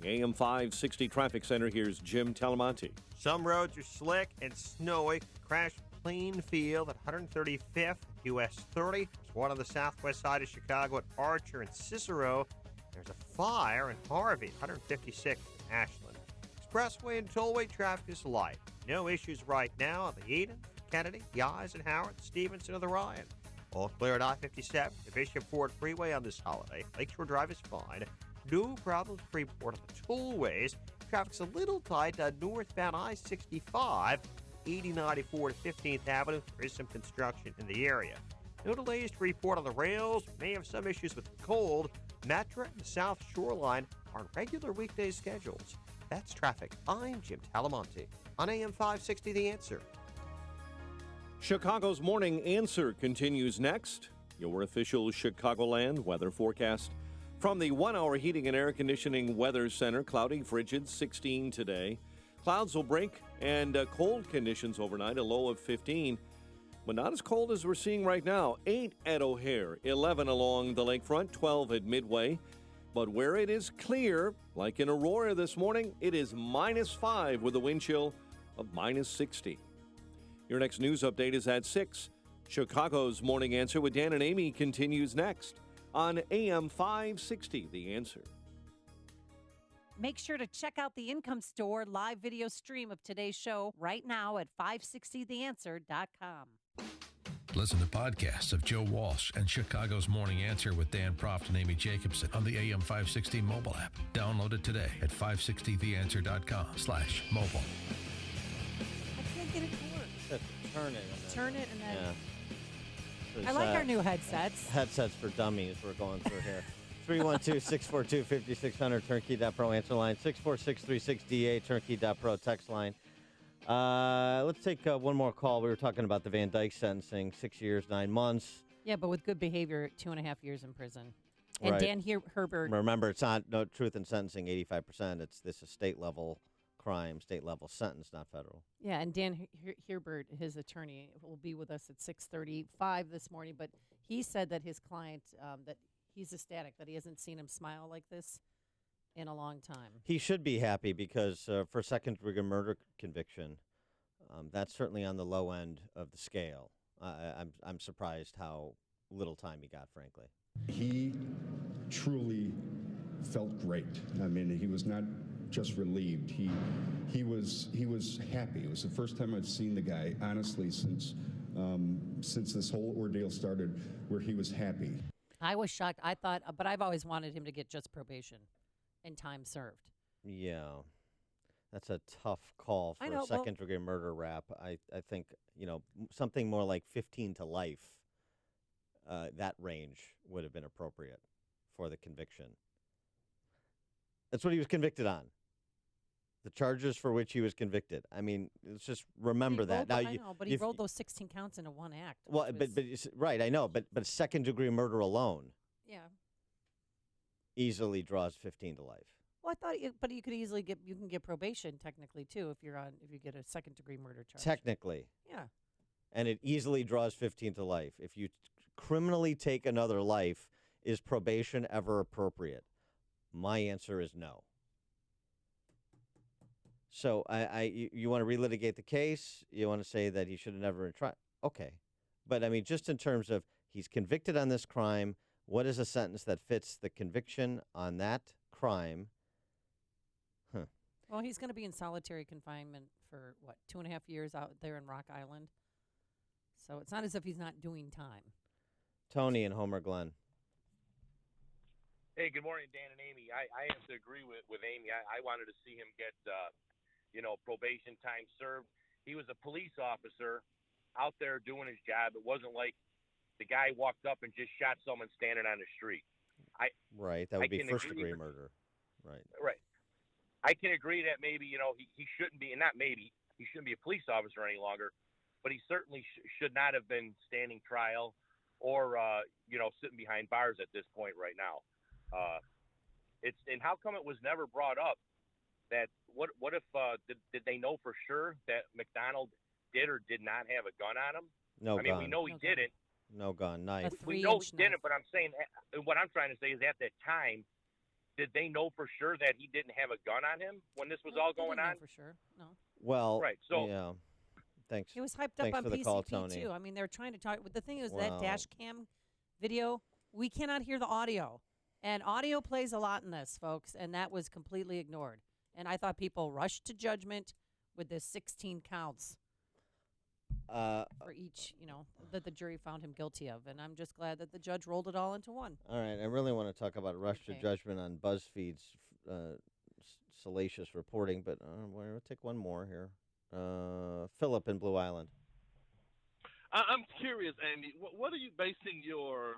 Speaker 1: The AM 560 Traffic Center, here's Jim Talamonte.
Speaker 8: Some roads are slick and snowy. Crash Plainfield at 135th US 30. There's one on the southwest side of Chicago at Archer and Cicero. There's a fire in Harvey, 156th in Ashland. Expressway and tollway traffic is light. No issues right now on the Eden, Kennedy, the Eisenhower, the Stevenson, and the Ryan. All clear at I-57, the Bishop Ford Freeway on this holiday. Lakeshore Drive is fine. No problems Freeport on the tollways. Traffic's a little tight on northbound I-65, 8094 to 15th Avenue. There is some construction in the area. No delays to report on the rails. May have some issues with the cold. Metra and the South Shoreline are on regular weekday schedules. That's traffic. I'm Jim Talamonte on AM 560 The Answer.
Speaker 1: Chicago's Morning Answer continues next. Your official Chicagoland weather forecast. From the 1-hour heating and air conditioning weather center, cloudy, frigid, 16 today. Clouds will break and cold conditions overnight, a low of 15. But not as cold as we're seeing right now. 8 at O'Hare, 11 along the lakefront, 12 at Midway. But where it is clear, like in Aurora this morning, it is -5 with a wind chill of -60. Your next news update is at 6. Chicago's Morning Answer with Dan and Amy continues next on AM 560, The Answer.
Speaker 12: Make sure to check out the Income Store live video stream of today's show right now at 560theanswer.com.
Speaker 3: Listen to podcasts of Joe Walsh and Chicago's Morning Answer with Dan Proft and Amy Jacobson on the AM 560 mobile app. Download it today at 560theanswer.com/mobile.
Speaker 12: I can't get it to work.
Speaker 11: Turn it.
Speaker 12: Turn it and then...
Speaker 11: Yeah.
Speaker 12: I like our new headsets.
Speaker 11: Headsets for dummies we're going through here. 312-642-5600, turnkey.pro answer line. 64636DA, turnkey.pro text line. Let's take one more call. We were talking about the Van Dyke sentencing, 6 years, 9 months.
Speaker 12: Yeah, but with good behavior, 2.5 years in prison. And
Speaker 11: Right.
Speaker 12: Dan Herbert.
Speaker 11: Remember, it's not no truth in sentencing, 85%. This is state-level crime, state-level sentence, not federal.
Speaker 12: Yeah, and Dan Herbert, his attorney, will be with us at 6:35 this morning. But he said that his client, that he's ecstatic, that he hasn't seen him smile like this in a long time.
Speaker 11: He should be happy because for second-degree murder conviction, that's certainly on the low end of the scale. I'm surprised how little time he got, frankly.
Speaker 5: He truly felt great. I mean, he was not just relieved. He was happy. It was the first time I've seen the guy, honestly, since this whole ordeal started, where he was happy.
Speaker 12: I was shocked. I thought, but I've always wanted him to get just probation and time served.
Speaker 11: Yeah. That's a tough call for a second-degree murder rap. I think, something more like 15 to life, that range would have been appropriate for the conviction. That's what he was convicted on. The charges for which he was convicted. I mean, let's just remember that.
Speaker 12: Now, but he rolled those 16 counts into one act.
Speaker 11: Well, right, I know, but second-degree murder alone, easily draws 15 to life.
Speaker 12: Well, I thought, but you could easily get probation technically too if you get a second-degree murder charge.
Speaker 11: Technically,
Speaker 12: yeah.
Speaker 11: And it easily draws 15 to life. If you criminally take another life Is probation ever appropriate? My answer is no. So you want to relitigate the case? You want to say that he should have never been tried? Okay. But, I mean, just in terms of he's convicted on this crime, what is a sentence that fits the conviction on that crime?
Speaker 12: Well, he's going to be in solitary confinement for, 2.5 years out there in Rock Island. So it's not as if he's not doing time.
Speaker 11: Tony and Homer Glen.
Speaker 6: Hey, good morning, Dan and Amy. I have to agree with Amy. I wanted to see him get, probation time served. He was a police officer out there doing his job. It wasn't like the guy walked up and just shot someone standing on the street.
Speaker 11: Right, that would be first-degree murder. Right.
Speaker 6: Right. I can agree that maybe, he shouldn't be, and not maybe, he shouldn't be a police officer any longer, but he certainly should not have been standing trial or, sitting behind bars at this point right now. And how come it was never brought up that what if did they know for sure that McDonald did or did not have a gun on him?
Speaker 11: No gun.
Speaker 6: I mean, we know he didn't.
Speaker 11: No gun, knife.
Speaker 6: We know he didn't, but I'm saying, what I'm trying to say is at that time, did they know for sure that he didn't have a gun on him when this was all going on?
Speaker 12: For sure, no.
Speaker 11: Well,
Speaker 6: right. So
Speaker 11: yeah. Thanks.
Speaker 12: He was hyped up
Speaker 11: Thanks
Speaker 12: on
Speaker 11: for the
Speaker 12: PCP
Speaker 11: call, Tony.
Speaker 12: too. I mean, they're trying to talk. But the thing is, that
Speaker 11: Wow.
Speaker 12: dash cam video, we cannot hear the audio, and audio plays a lot in this, folks. And that was completely ignored. And I thought people rushed to judgment with this 16 counts for each, that the jury found him guilty of. And I'm just glad that the judge rolled it all into one.
Speaker 11: All right, I really want to talk about rush to judgment on BuzzFeed's salacious reporting, but we'll take one more here. Philip in Blue Island.
Speaker 7: I'm curious, Andy. What are you basing your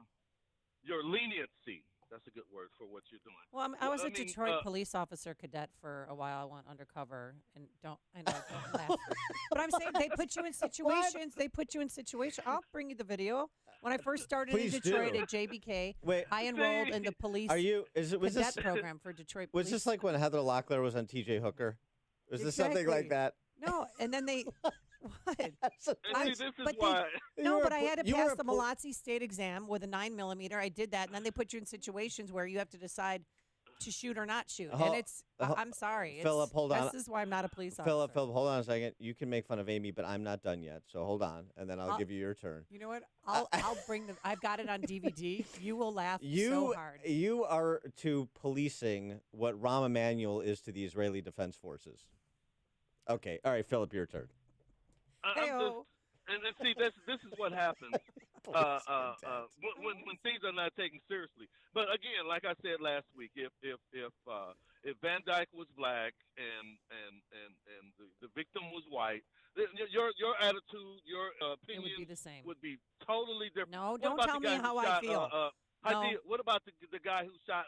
Speaker 7: leniency? That's a good word for what you're doing.
Speaker 12: Well, I was a Detroit police officer cadet for a while. I went undercover, and don't laugh. But I'm saying they put you in situations. They put you in situations. I'll bring you the video. When I first started in Detroit at JBK, I enrolled in the police cadet program for Detroit police.
Speaker 11: Was this like when Heather Locklear was on TJ Hooker? Was this something like that?
Speaker 12: No, and then they... What?
Speaker 7: No,
Speaker 12: but I had to pass the Malazzi state exam with a 9mm. I did that, and then they put you in situations where you have to decide to shoot or not shoot. And it's, I'm sorry.
Speaker 11: Philip, hold on.
Speaker 12: This is why I'm not a police officer.
Speaker 11: Philip, hold on a second. You can make fun of Amy, but I'm not done yet. So hold on, and then I'll give you your turn.
Speaker 12: You know what? I'll bring I've got it on DVD. You will laugh so hard.
Speaker 11: You are to policing what Rahm Emanuel is to the Israeli Defense Forces. Okay. All right, Philip, your turn.
Speaker 7: And see, this is what happens when things are not taken seriously. But again, like I said last week, if Van Dyke was black and the victim was white, your attitude, your opinion
Speaker 12: would be the same.
Speaker 7: Would be totally different.
Speaker 12: No, don't tell me how I feel.
Speaker 7: What about the guy who shot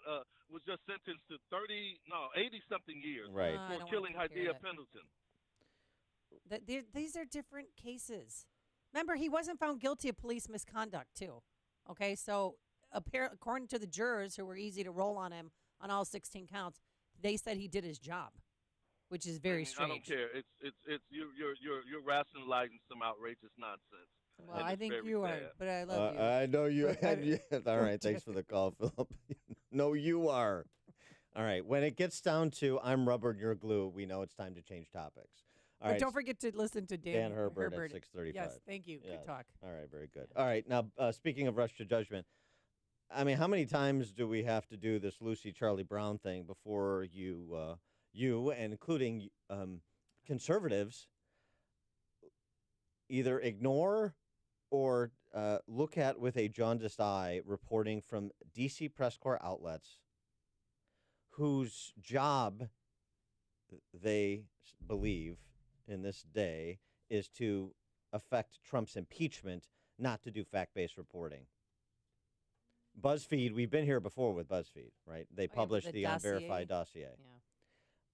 Speaker 7: was just sentenced to 80-something years for killing Hadiya Pendleton?
Speaker 12: These are different cases. Remember, he wasn't found guilty of police misconduct, too. Okay, so according to the jurors who were easy to roll on him on all 16 counts, they said he did his job, which is very strange.
Speaker 7: I don't care. It's you're rationalizing some outrageous nonsense.
Speaker 12: Well, I think you are, but I love you.
Speaker 11: I know you. All right, thanks for the call, Philip. No, you are. All right, when it gets down to I'm rubber and you're glue, we know it's time to change topics. All right.
Speaker 12: Don't forget to listen to Dan
Speaker 11: Herbert at 6:35.
Speaker 12: Yes, thank you.
Speaker 11: Yes.
Speaker 12: Good talk.
Speaker 11: All right, very good. All right, now speaking of rush to judgment, I mean, how many times do we have to do this Lucy Charlie Brown thing before you and including conservatives either ignore or look at with a jaundiced eye reporting from DC press corps outlets whose job they believe in this day is to affect Trump's impeachment, not to do fact-based reporting. BuzzFeed, we've been here before with BuzzFeed, right? They published the Unverified Dossier.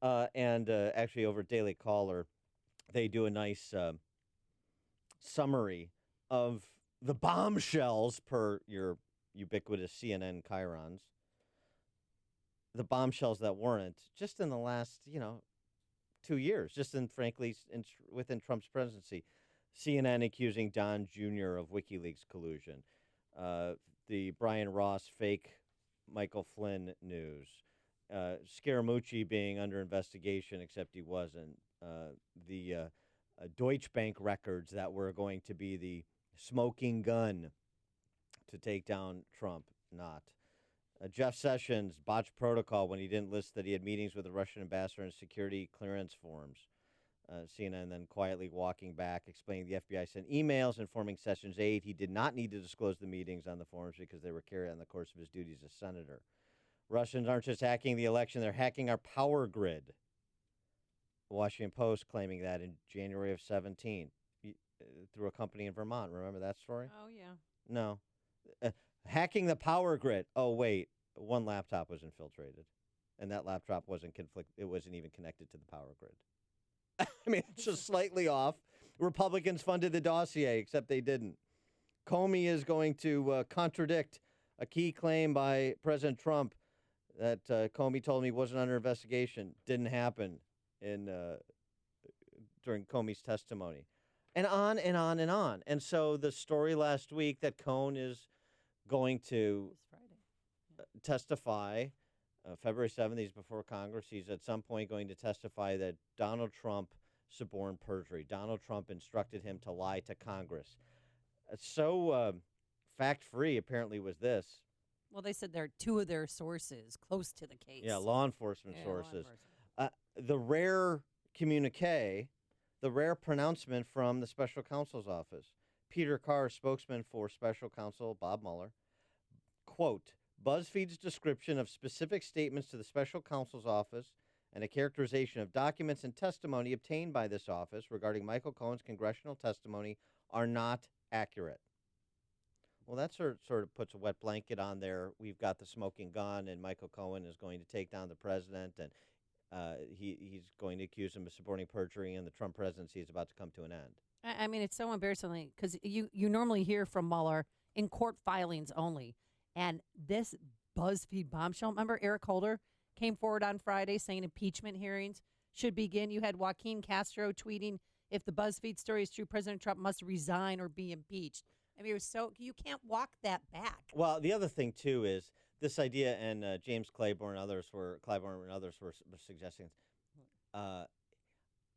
Speaker 12: Yeah.
Speaker 11: And actually over Daily Caller, they do a nice summary of the bombshells per your ubiquitous CNN chyrons. The bombshells that weren't, just in the last, 2 years, just within Trump's presidency. CNN accusing Don Jr. of WikiLeaks collusion. the Brian Ross fake Michael Flynn news. Scaramucci being under investigation, except he wasn't. The Deutsche Bank records that were going to be the smoking gun to take down Trump, not. Jeff Sessions botched protocol when he didn't list that he had meetings with the Russian ambassador and security clearance forms. CNN then quietly walking back, explaining the FBI sent emails informing Sessions' aide he did not need to disclose the meetings on the forms because they were carried out in the course of his duties as senator. Russians aren't just hacking the election, they're hacking our power grid. Washington Post claiming that in January of 17 through a company in Vermont. Remember that story?
Speaker 12: Oh, yeah.
Speaker 11: No. Hacking the power grid. Oh, wait. One laptop was infiltrated, and that laptop wasn't even connected to the power grid. I mean, it's just slightly off. Republicans funded the dossier, except they didn't. Comey is going to contradict a key claim by President Trump that Comey told me wasn't under investigation. Didn't happen during Comey's testimony. And on and on and on. And so the story last week that Cohn is going to testify February 7th, he's before Congress. He's at some point going to testify that Donald Trump suborned perjury. Donald Trump instructed him to lie to Congress. So fact-free, apparently, was this.
Speaker 12: Well, they said they're two of their sources close to the case.
Speaker 11: Yeah, law enforcement sources. The rare communique, the rare pronouncement from the special counsel's office. Peter Carr, spokesman for special counsel Bob Mueller, quote, BuzzFeed's description of specific statements to the special counsel's office and a characterization of documents and testimony obtained by this office regarding Michael Cohen's congressional testimony are not accurate. Well, that sort of puts a wet blanket on there. We've got the smoking gun, and Michael Cohen is going to take down the president, and he's going to accuse him of suborning perjury, and the Trump presidency is about to come to an end.
Speaker 12: I mean, it's so embarrassing because you normally hear from Mueller in court filings only. And this BuzzFeed bombshell, remember Eric Holder came forward on Friday saying impeachment hearings should begin. You had Joaquin Castro tweeting, if the BuzzFeed story is true, President Trump must resign or be impeached. I mean, it was so you can't walk that back.
Speaker 11: Well, the other thing, too, is this idea, and James Clyburn and others were suggesting,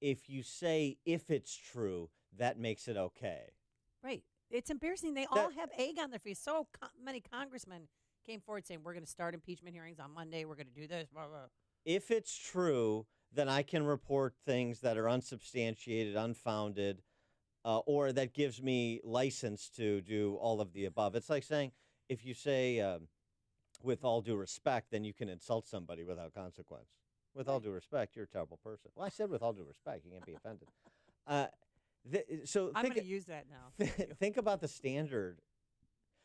Speaker 11: if you say if it's true, that makes it okay.
Speaker 12: Right. It's embarrassing. They all have egg on their face. So many congressmen came forward saying, we're going to start impeachment hearings on Monday. We're going to do this. Blah, blah.
Speaker 11: If it's true, then I can report things that are unsubstantiated, unfounded, or that gives me license to do all of the above. It's like saying, if you say, with all due respect, then you can insult somebody without consequence. With all due respect, you're a terrible person. Well, I said with all due respect. You can't be offended. So
Speaker 12: I'm going to use that now.
Speaker 11: Think about the standard.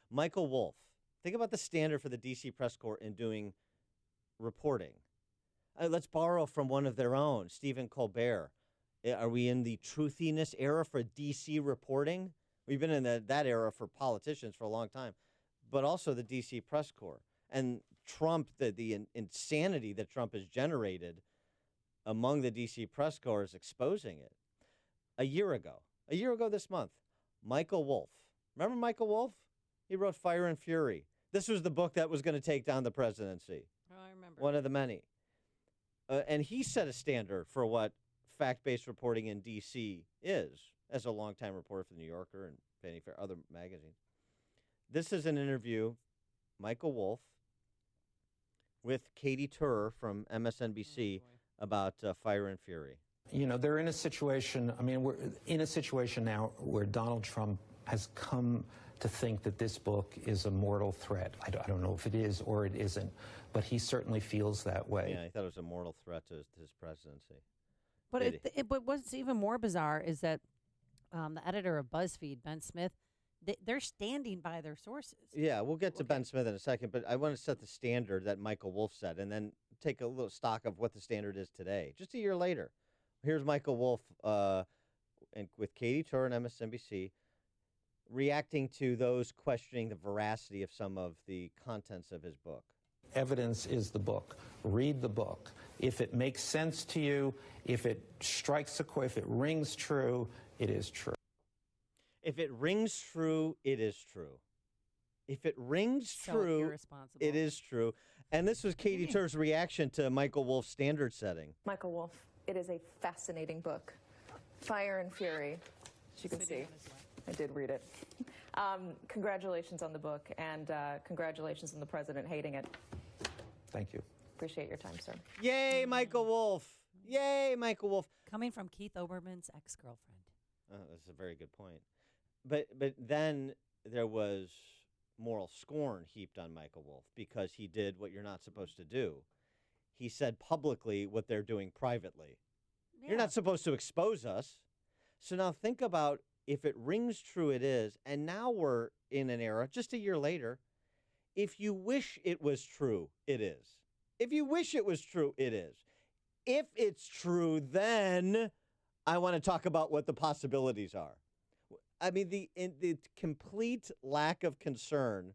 Speaker 11: Michael Wolff. Think about the standard for the D.C. press corps in doing reporting. Let's borrow from one of their own, Stephen Colbert. Are we in the truthiness era for D.C. reporting? We've been in that era for politicians for a long time, but also the D.C. press corps. And Trump, the insanity that Trump has generated among the D.C. press corps is exposing it. A year ago this month, Michael Wolff. Remember Michael Wolff? He wrote Fire and Fury. This was the book that was going to take down the presidency.
Speaker 12: Oh, I remember.
Speaker 11: One of the many. And he set a standard for what fact-based reporting in D.C. is, as a longtime reporter for The New Yorker and Vanity Fair, other magazines. This is an interview, Michael Wolff, with Katie Tur from MSNBC about Fire and Fury.
Speaker 9: You know, they're in a situation, we're in a situation now where Donald Trump has come to think that this book is a mortal threat. I don't know if it is or it isn't, but he certainly feels that way.
Speaker 11: Yeah, he thought it was a mortal threat to his presidency.
Speaker 12: But what's even more bizarre is that the editor of BuzzFeed, Ben Smith, they're standing by their sources.
Speaker 11: Yeah, we'll get to Ben Smith in a second, but I want to set the standard that Michael Wolff set and then take a little stock of what the standard is today, just a year later. Here's Michael Wolff and with Katie Tur and MSNBC reacting to those questioning the veracity of some of the contents of his book.
Speaker 9: Evidence is the book. Read the book. If it makes sense to you, if it strikes a chord, if it rings true, it is true.
Speaker 11: If it rings true, it is true. If it rings
Speaker 12: So
Speaker 11: true,
Speaker 12: irresponsible.
Speaker 11: it is true. And this was Katie Tur's reaction to Michael Wolff's standard setting.
Speaker 13: Michael Wolff, it is a fascinating book. Fire and Fury, as you can see. I did read it. Congratulations on the book, and congratulations on the president hating it.
Speaker 9: Thank you.
Speaker 13: Appreciate your time, sir.
Speaker 11: Yay, Michael Wolff. Yay, Michael Wolff.
Speaker 12: Coming from Keith Olbermann's ex-girlfriend.
Speaker 11: That's a very good point. But then there was moral scorn heaped on Michael Wolff because he did what you're not supposed to do. He said publicly what they're doing privately.
Speaker 12: Yeah.
Speaker 11: You're not supposed to expose us. So now think about if it rings true, it is. And now we're in an era, just a year later, if you wish it was true, it is. If you wish it was true, it is. If it's true, then I want to talk about what the possibilities are. I mean, the complete lack of concern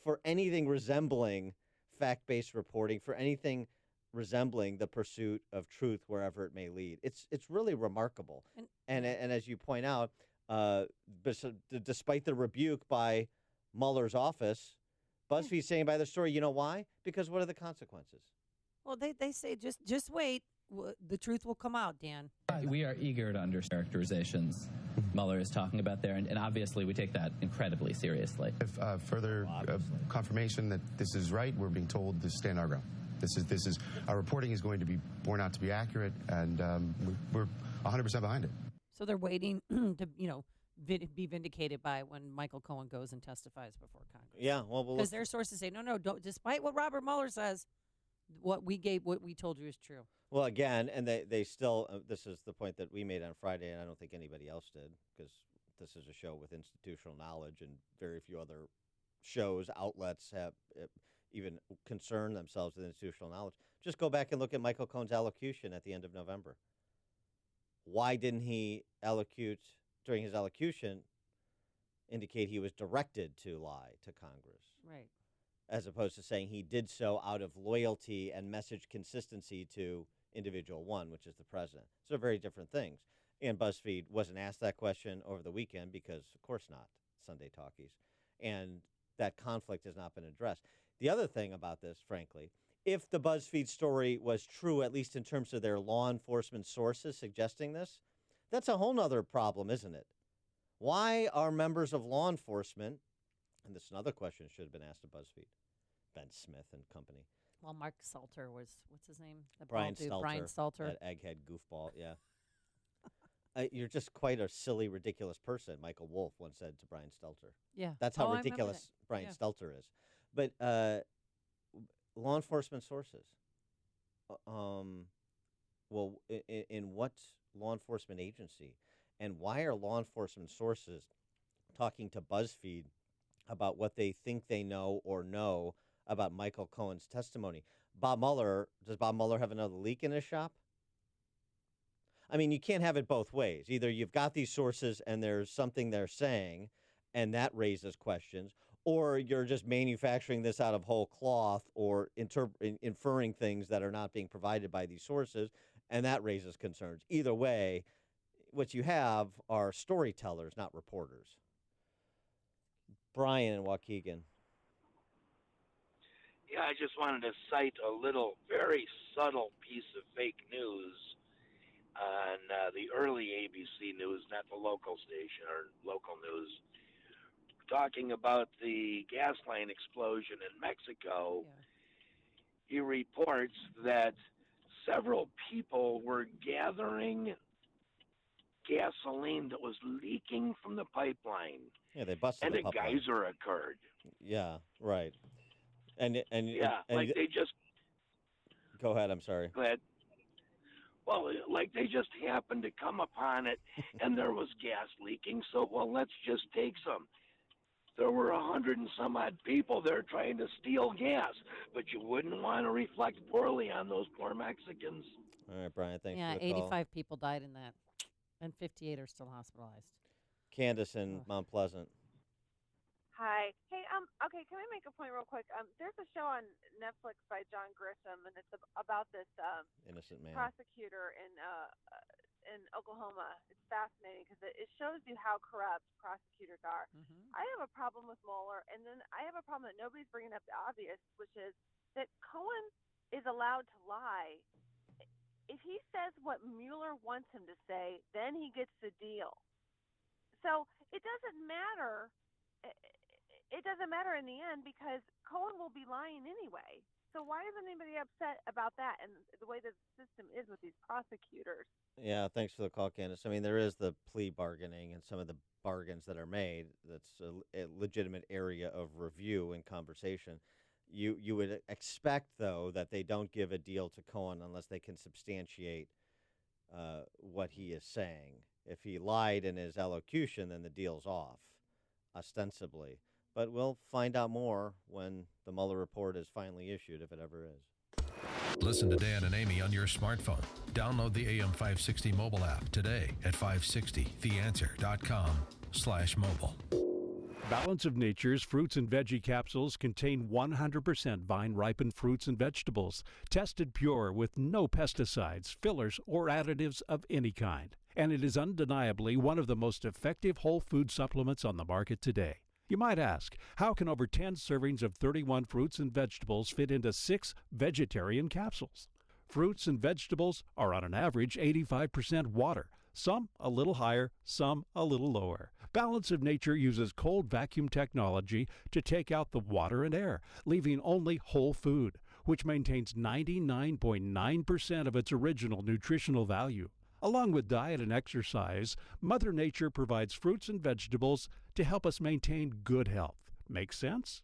Speaker 11: for anything resembling fact-based reporting, for anything resembling the pursuit of truth wherever it may lead. It's really remarkable. And as you point out, despite the rebuke by Mueller's office, BuzzFeed's saying by the story, you know why? Because what are the consequences?
Speaker 12: Well, they say just wait. The truth will come out, Dan.
Speaker 14: We are eager to understand characterizations Mueller is talking about there, and obviously we take that incredibly seriously.
Speaker 15: If further confirmation that this is right, we're being told to stand our ground. This is our reporting is going to be borne out to be accurate, and we're 100% behind it.
Speaker 12: So they're waiting to be vindicated by when Michael Cohen goes and testifies before Congress.
Speaker 11: Yeah, well,
Speaker 12: because their sources say no, don't. Despite what Robert Mueller says, what we told you is true.
Speaker 11: Well, again, and they still, this is the point that we made on Friday, and I don't think anybody else did, because this is a show with institutional knowledge, and very few other shows, outlets have even concerned themselves with institutional knowledge. Just go back and look at Michael Cohen's allocution at the end of November. Why didn't he during his allocution, indicate he was directed to lie to Congress?
Speaker 12: Right.
Speaker 11: As opposed to saying he did so out of loyalty and message consistency to individual one, which is the president. So very different things. And BuzzFeed wasn't asked that question over the weekend because, of course not, Sunday talkies. And that conflict has not been addressed. The other thing about this, frankly, if the BuzzFeed story was true, at least in terms of their law enforcement sources suggesting this, that's a whole nother problem, isn't it? Why are members of law enforcement, and this is another question should have been asked of BuzzFeed, Ben Smith and company.
Speaker 12: Well, Mark Salter was, what's his name?
Speaker 11: Brian
Speaker 12: Stelter.
Speaker 11: That egghead goofball, yeah. You're just quite a silly, ridiculous person, Michael Wolff once said to Brian Stelter.
Speaker 12: Yeah.
Speaker 11: That's how ridiculous Brian Stelter is. But law enforcement sources. Well, in what law enforcement agency? And why are law enforcement sources talking to BuzzFeed about what they think they know or know about Michael Cohen's testimony? Does Bob Mueller have another leak in his shop? I mean, you can't have it both ways. Either you've got these sources and there's something they're saying, and that raises questions, or you're just manufacturing this out of whole cloth or inferring things that are not being provided by these sources, and that raises concerns. Either way, what you have are storytellers, not reporters. Brian and Waukegan.
Speaker 16: Yeah, I just wanted to cite a little, very subtle piece of fake news on the early ABC News, not the local station or local news, talking about the gas line explosion in Mexico. Yeah. He reports that several people were gathering gasoline that was leaking from the pipeline.
Speaker 11: Yeah, they busted
Speaker 16: and
Speaker 11: the pipeline.
Speaker 16: And a geyser occurred.
Speaker 11: Yeah, right. And
Speaker 16: they just.
Speaker 11: Go ahead. I'm sorry.
Speaker 16: Go ahead. Well, like they just happened to come upon it, and there was gas leaking. So, let's just take some. There were 100 and some odd people there trying to steal gas, but you wouldn't want to reflect poorly on those poor Mexicans.
Speaker 11: All right, Brian. Thanks for the
Speaker 12: call.
Speaker 11: call.
Speaker 12: 85 people died in that, and 58 are still hospitalized.
Speaker 11: Candace in Mount Pleasant.
Speaker 25: Hi. Hey, okay, can I make a point real quick? There's a show on Netflix by John Grisham, and it's about this
Speaker 11: innocent man
Speaker 25: prosecutor in in Oklahoma. It's fascinating because it shows you how corrupt prosecutors are. I have a problem with Mueller, and then I have a problem that nobody's bringing up the obvious, which is that Cohen is allowed to lie. If he says what Mueller wants him to say, then he gets the deal. So it doesn't matter. It doesn't matter in the end because Cohen will be lying anyway. So why isn't anybody upset about that and the way the system is with these prosecutors?
Speaker 11: Yeah, thanks for the call, Candace. I mean, there is the plea bargaining and some of the bargains that are made. That's a legitimate area of review and conversation. You would expect, though, that they don't give a deal to Cohen unless they can substantiate what he is saying. If he lied in his elocution, then the deal's off, ostensibly. But we'll find out more when the Mueller report is finally issued, if it ever is.
Speaker 3: Listen to Dan and Amy on your smartphone. Download the AM560 mobile app today at 560theanswer.com/mobile.
Speaker 17: Balance of Nature's fruits and veggie capsules contain 100% vine-ripened fruits and vegetables, tested pure with no pesticides, fillers, or additives of any kind. And it is undeniably one of the most effective whole food supplements on the market today. You might ask, how can over 10 servings of 31 fruits and vegetables fit into 6 vegetarian capsules? Fruits and vegetables are on an average 85% water, some a little higher, some a little lower. Balance of Nature uses cold vacuum technology to take out the water and air, leaving only whole food, which maintains 99.9% of its original nutritional value. Along with diet and exercise, Mother Nature provides fruits and vegetables to help us maintain good health. Make sense?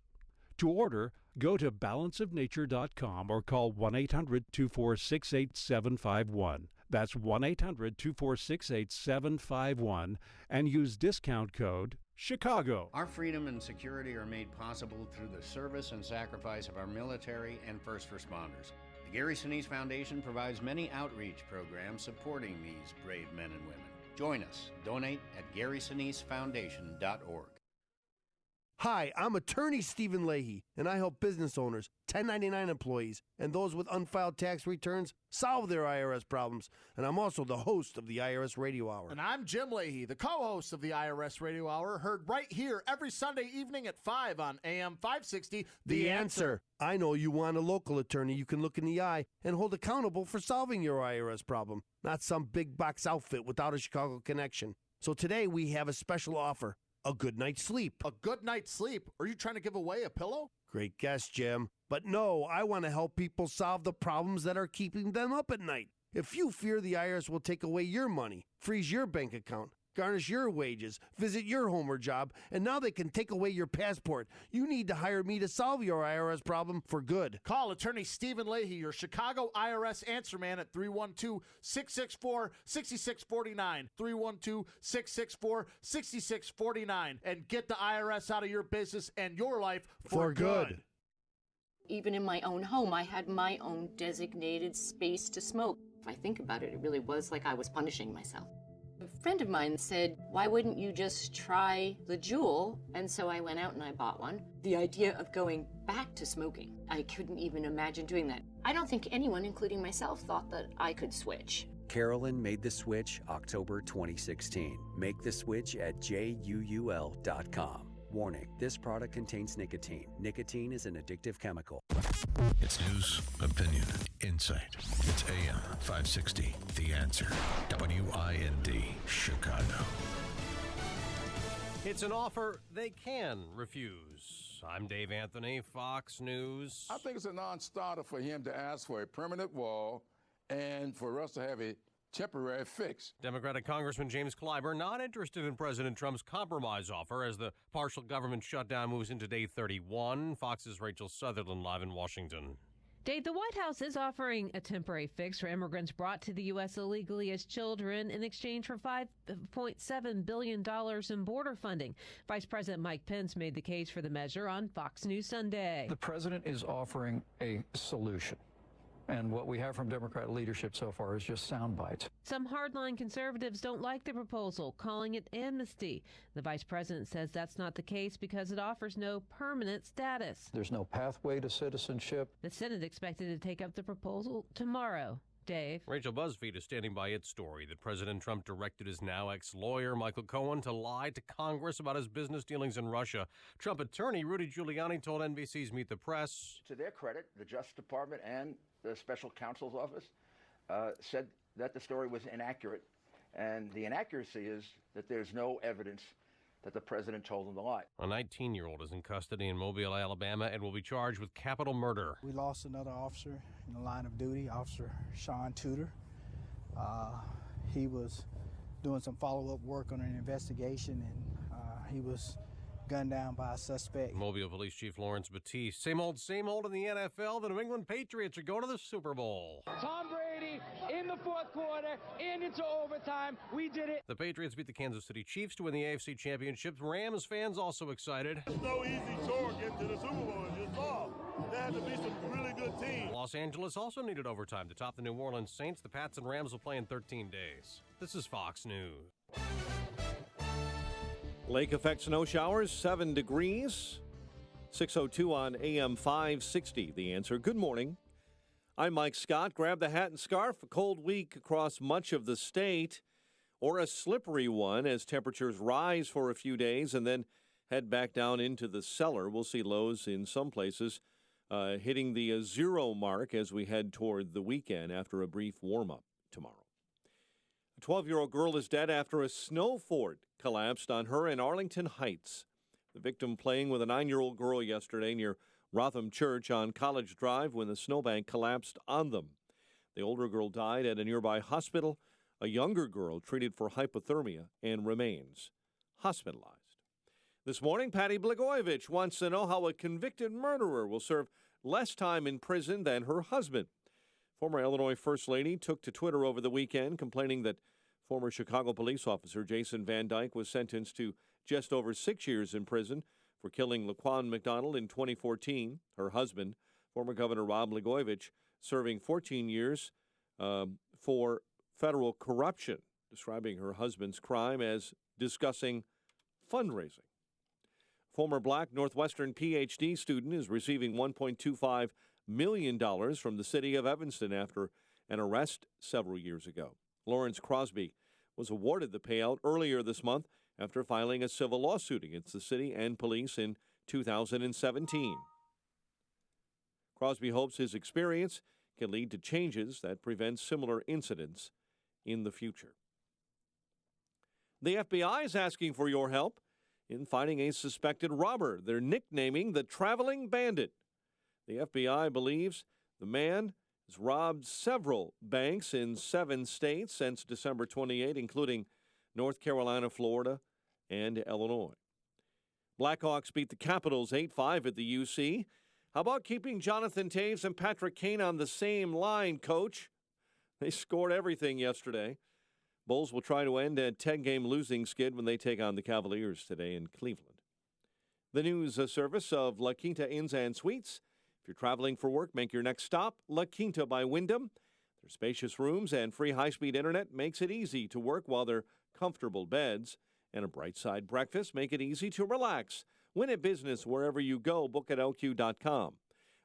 Speaker 17: To order, go to balanceofnature.com or call 1-800-246-8751. That's 1-800-246-8751 and use discount code Chicago.
Speaker 18: Our freedom and security are made possible through the service and sacrifice of our military and first responders. The Gary Sinise Foundation provides many outreach programs supporting these brave men and women. Join us. Donate at GarySiniseFoundation.org.
Speaker 19: Hi, I'm attorney Stephen Leahy, and I help business owners, 1099 employees, and those with unfiled tax returns solve their IRS problems. And I'm also the host of the IRS Radio Hour.
Speaker 20: And I'm Jim Leahy, the co-host of the IRS Radio Hour, heard right here every Sunday evening at 5 on AM 560.
Speaker 19: The Answer. I know you want a local attorney you can look in the eye and hold accountable for solving your IRS problem, not some big box outfit without a Chicago connection. So today we have a special offer. A good night's sleep.
Speaker 20: A good night's sleep? Are you trying to give away a pillow?
Speaker 19: Great guess, Jim. But no, I want to help people solve the problems that are keeping them up at night. If you fear the IRS will take away your money, freeze your bank account, garnish your wages, visit your home or job, and now they can take away your passport, you need to hire me to solve your IRS problem for good.
Speaker 20: Call attorney Stephen Leahy, your Chicago IRS answer man at 312-664-6649, 312-664-6649, and get the IRS out of your business and your life for good.
Speaker 21: Even in my own home, I had my own designated space to smoke. If I think about it, it really was like I was punishing myself. A friend of mine said, why wouldn't you just try the Juul? And so I went out and I bought one. The idea of going back to smoking, I couldn't even imagine doing that. I don't think anyone, including myself, thought that I could switch.
Speaker 26: Carolyn made the switch October 2016. Make the switch at JUUL.com. Warning, this product contains nicotine. Nicotine is an addictive chemical.
Speaker 3: It's news, opinion, insight. It's AM 560, The Answer. WIND, Chicago.
Speaker 27: It's an offer they can refuse. I'm Dave Anthony, Fox News.
Speaker 28: I think it's a non-starter for him to ask for a permanent wall and for us to have a temporary fix.
Speaker 27: Democratic Congressman James Clyburn not interested in President Trump's compromise offer as the partial government shutdown moves into day 31. Fox's Rachel Sutherland live in Washington.
Speaker 29: Dave, the White House is offering a temporary fix for immigrants brought to the U.S. illegally as children in exchange for $5.7 billion in border funding. Vice President Mike Pence made the case for the measure on Fox News Sunday.
Speaker 30: The president is offering a solution. And what we have from Democrat leadership so far is just sound bites.
Speaker 29: Some hardline conservatives don't like the proposal, calling it amnesty. The vice president says that's not the case because it offers no permanent status.
Speaker 30: There's no pathway to citizenship.
Speaker 29: The Senate expected to take up the proposal tomorrow. Dave.
Speaker 27: Rachel BuzzFeed is standing by its story that President Trump directed his now ex-lawyer, Michael Cohen, to lie to Congress about his business dealings in Russia. Trump attorney Rudy Giuliani told NBC's Meet the Press.
Speaker 1: To their credit, the Justice Department and the special counsel's office said that the story was inaccurate. And the inaccuracy is that there's no evidence that the president told him to lie.
Speaker 27: A 19-year-old is in custody in Mobile, Alabama, and will be charged with capital murder.
Speaker 2: We lost another officer in the line of duty, Officer Sean Tudor. He was doing some follow-up work on an investigation, and he was gunned down by a suspect.
Speaker 27: Mobile Police Chief Lawrence Batiste. Same old in the NFL. The New England Patriots are going to the Super Bowl.
Speaker 4: Tom Brady in the fourth quarter and into overtime. We did it.
Speaker 27: The Patriots beat the Kansas City Chiefs to win the AFC Championship. Rams fans also excited.
Speaker 5: It's no easy chore getting to the Super Bowl. It's all. There had to be some really good teams.
Speaker 27: Los Angeles also needed overtime to top the New Orleans Saints. The Pats and Rams will play in 13 days. This is Fox News.
Speaker 6: Lake effect snow showers, 7 degrees. 6:02 on AM 560. The Answer. Good morning. I'm Mike Scott. Grab the hat and scarf. A cold week across much of the state, or a slippery one as temperatures rise for a few days and then head back down into the cellar. We'll see lows in some places hitting the 0 mark as we head toward the weekend after a brief warm-up tomorrow. A 12-year-old girl is dead after a snow fort collapsed on her in Arlington Heights. The victim playing with a 9-year-old girl yesterday near Rotham Church on College Drive when the snowbank collapsed on them. The older girl died at a nearby hospital. A younger girl treated for hypothermia and remains hospitalized. This morning, Patty Blagojevich wants to know how a convicted murderer will serve less time in prison than her husband. Former Illinois First Lady took to Twitter over the weekend complaining that former Chicago police officer Jason Van Dyke was sentenced to just over 6 years in prison for killing LaQuan McDonald in 2014. Her husband, former Governor Rod Blagojevich, serving 14 years for federal corruption, describing her husband's crime as discussing fundraising. Former Black Northwestern PhD student is receiving $1.25 million from the city of Evanston after an arrest several years ago. Lawrence Crosby was awarded the payout earlier this month after filing a civil lawsuit against the city and police in 2017. Crosby hopes his experience can lead to changes that prevent similar incidents in the future. The FBI is asking for your help in finding a suspected robber they're nicknaming the Traveling Bandit. The FBI believes the man has robbed several banks in 7 states since December 28, including North Carolina, Florida, and Illinois. Blackhawks beat the Capitals 8-5 at the UC. How about keeping Jonathan Taves and Patrick Kane on the same line, Coach? They scored everything yesterday. Bulls will try to end a 10-game losing skid when they take on the Cavaliers today in Cleveland. The news service of La Quinta Inns and Suites. If you're traveling for work, make your next stop La Quinta by Wyndham. Their spacious rooms and free high-speed internet makes it easy to work while their comfortable beds and a bright side breakfast make it easy to relax. Win at business wherever you go. Book at LQ.com.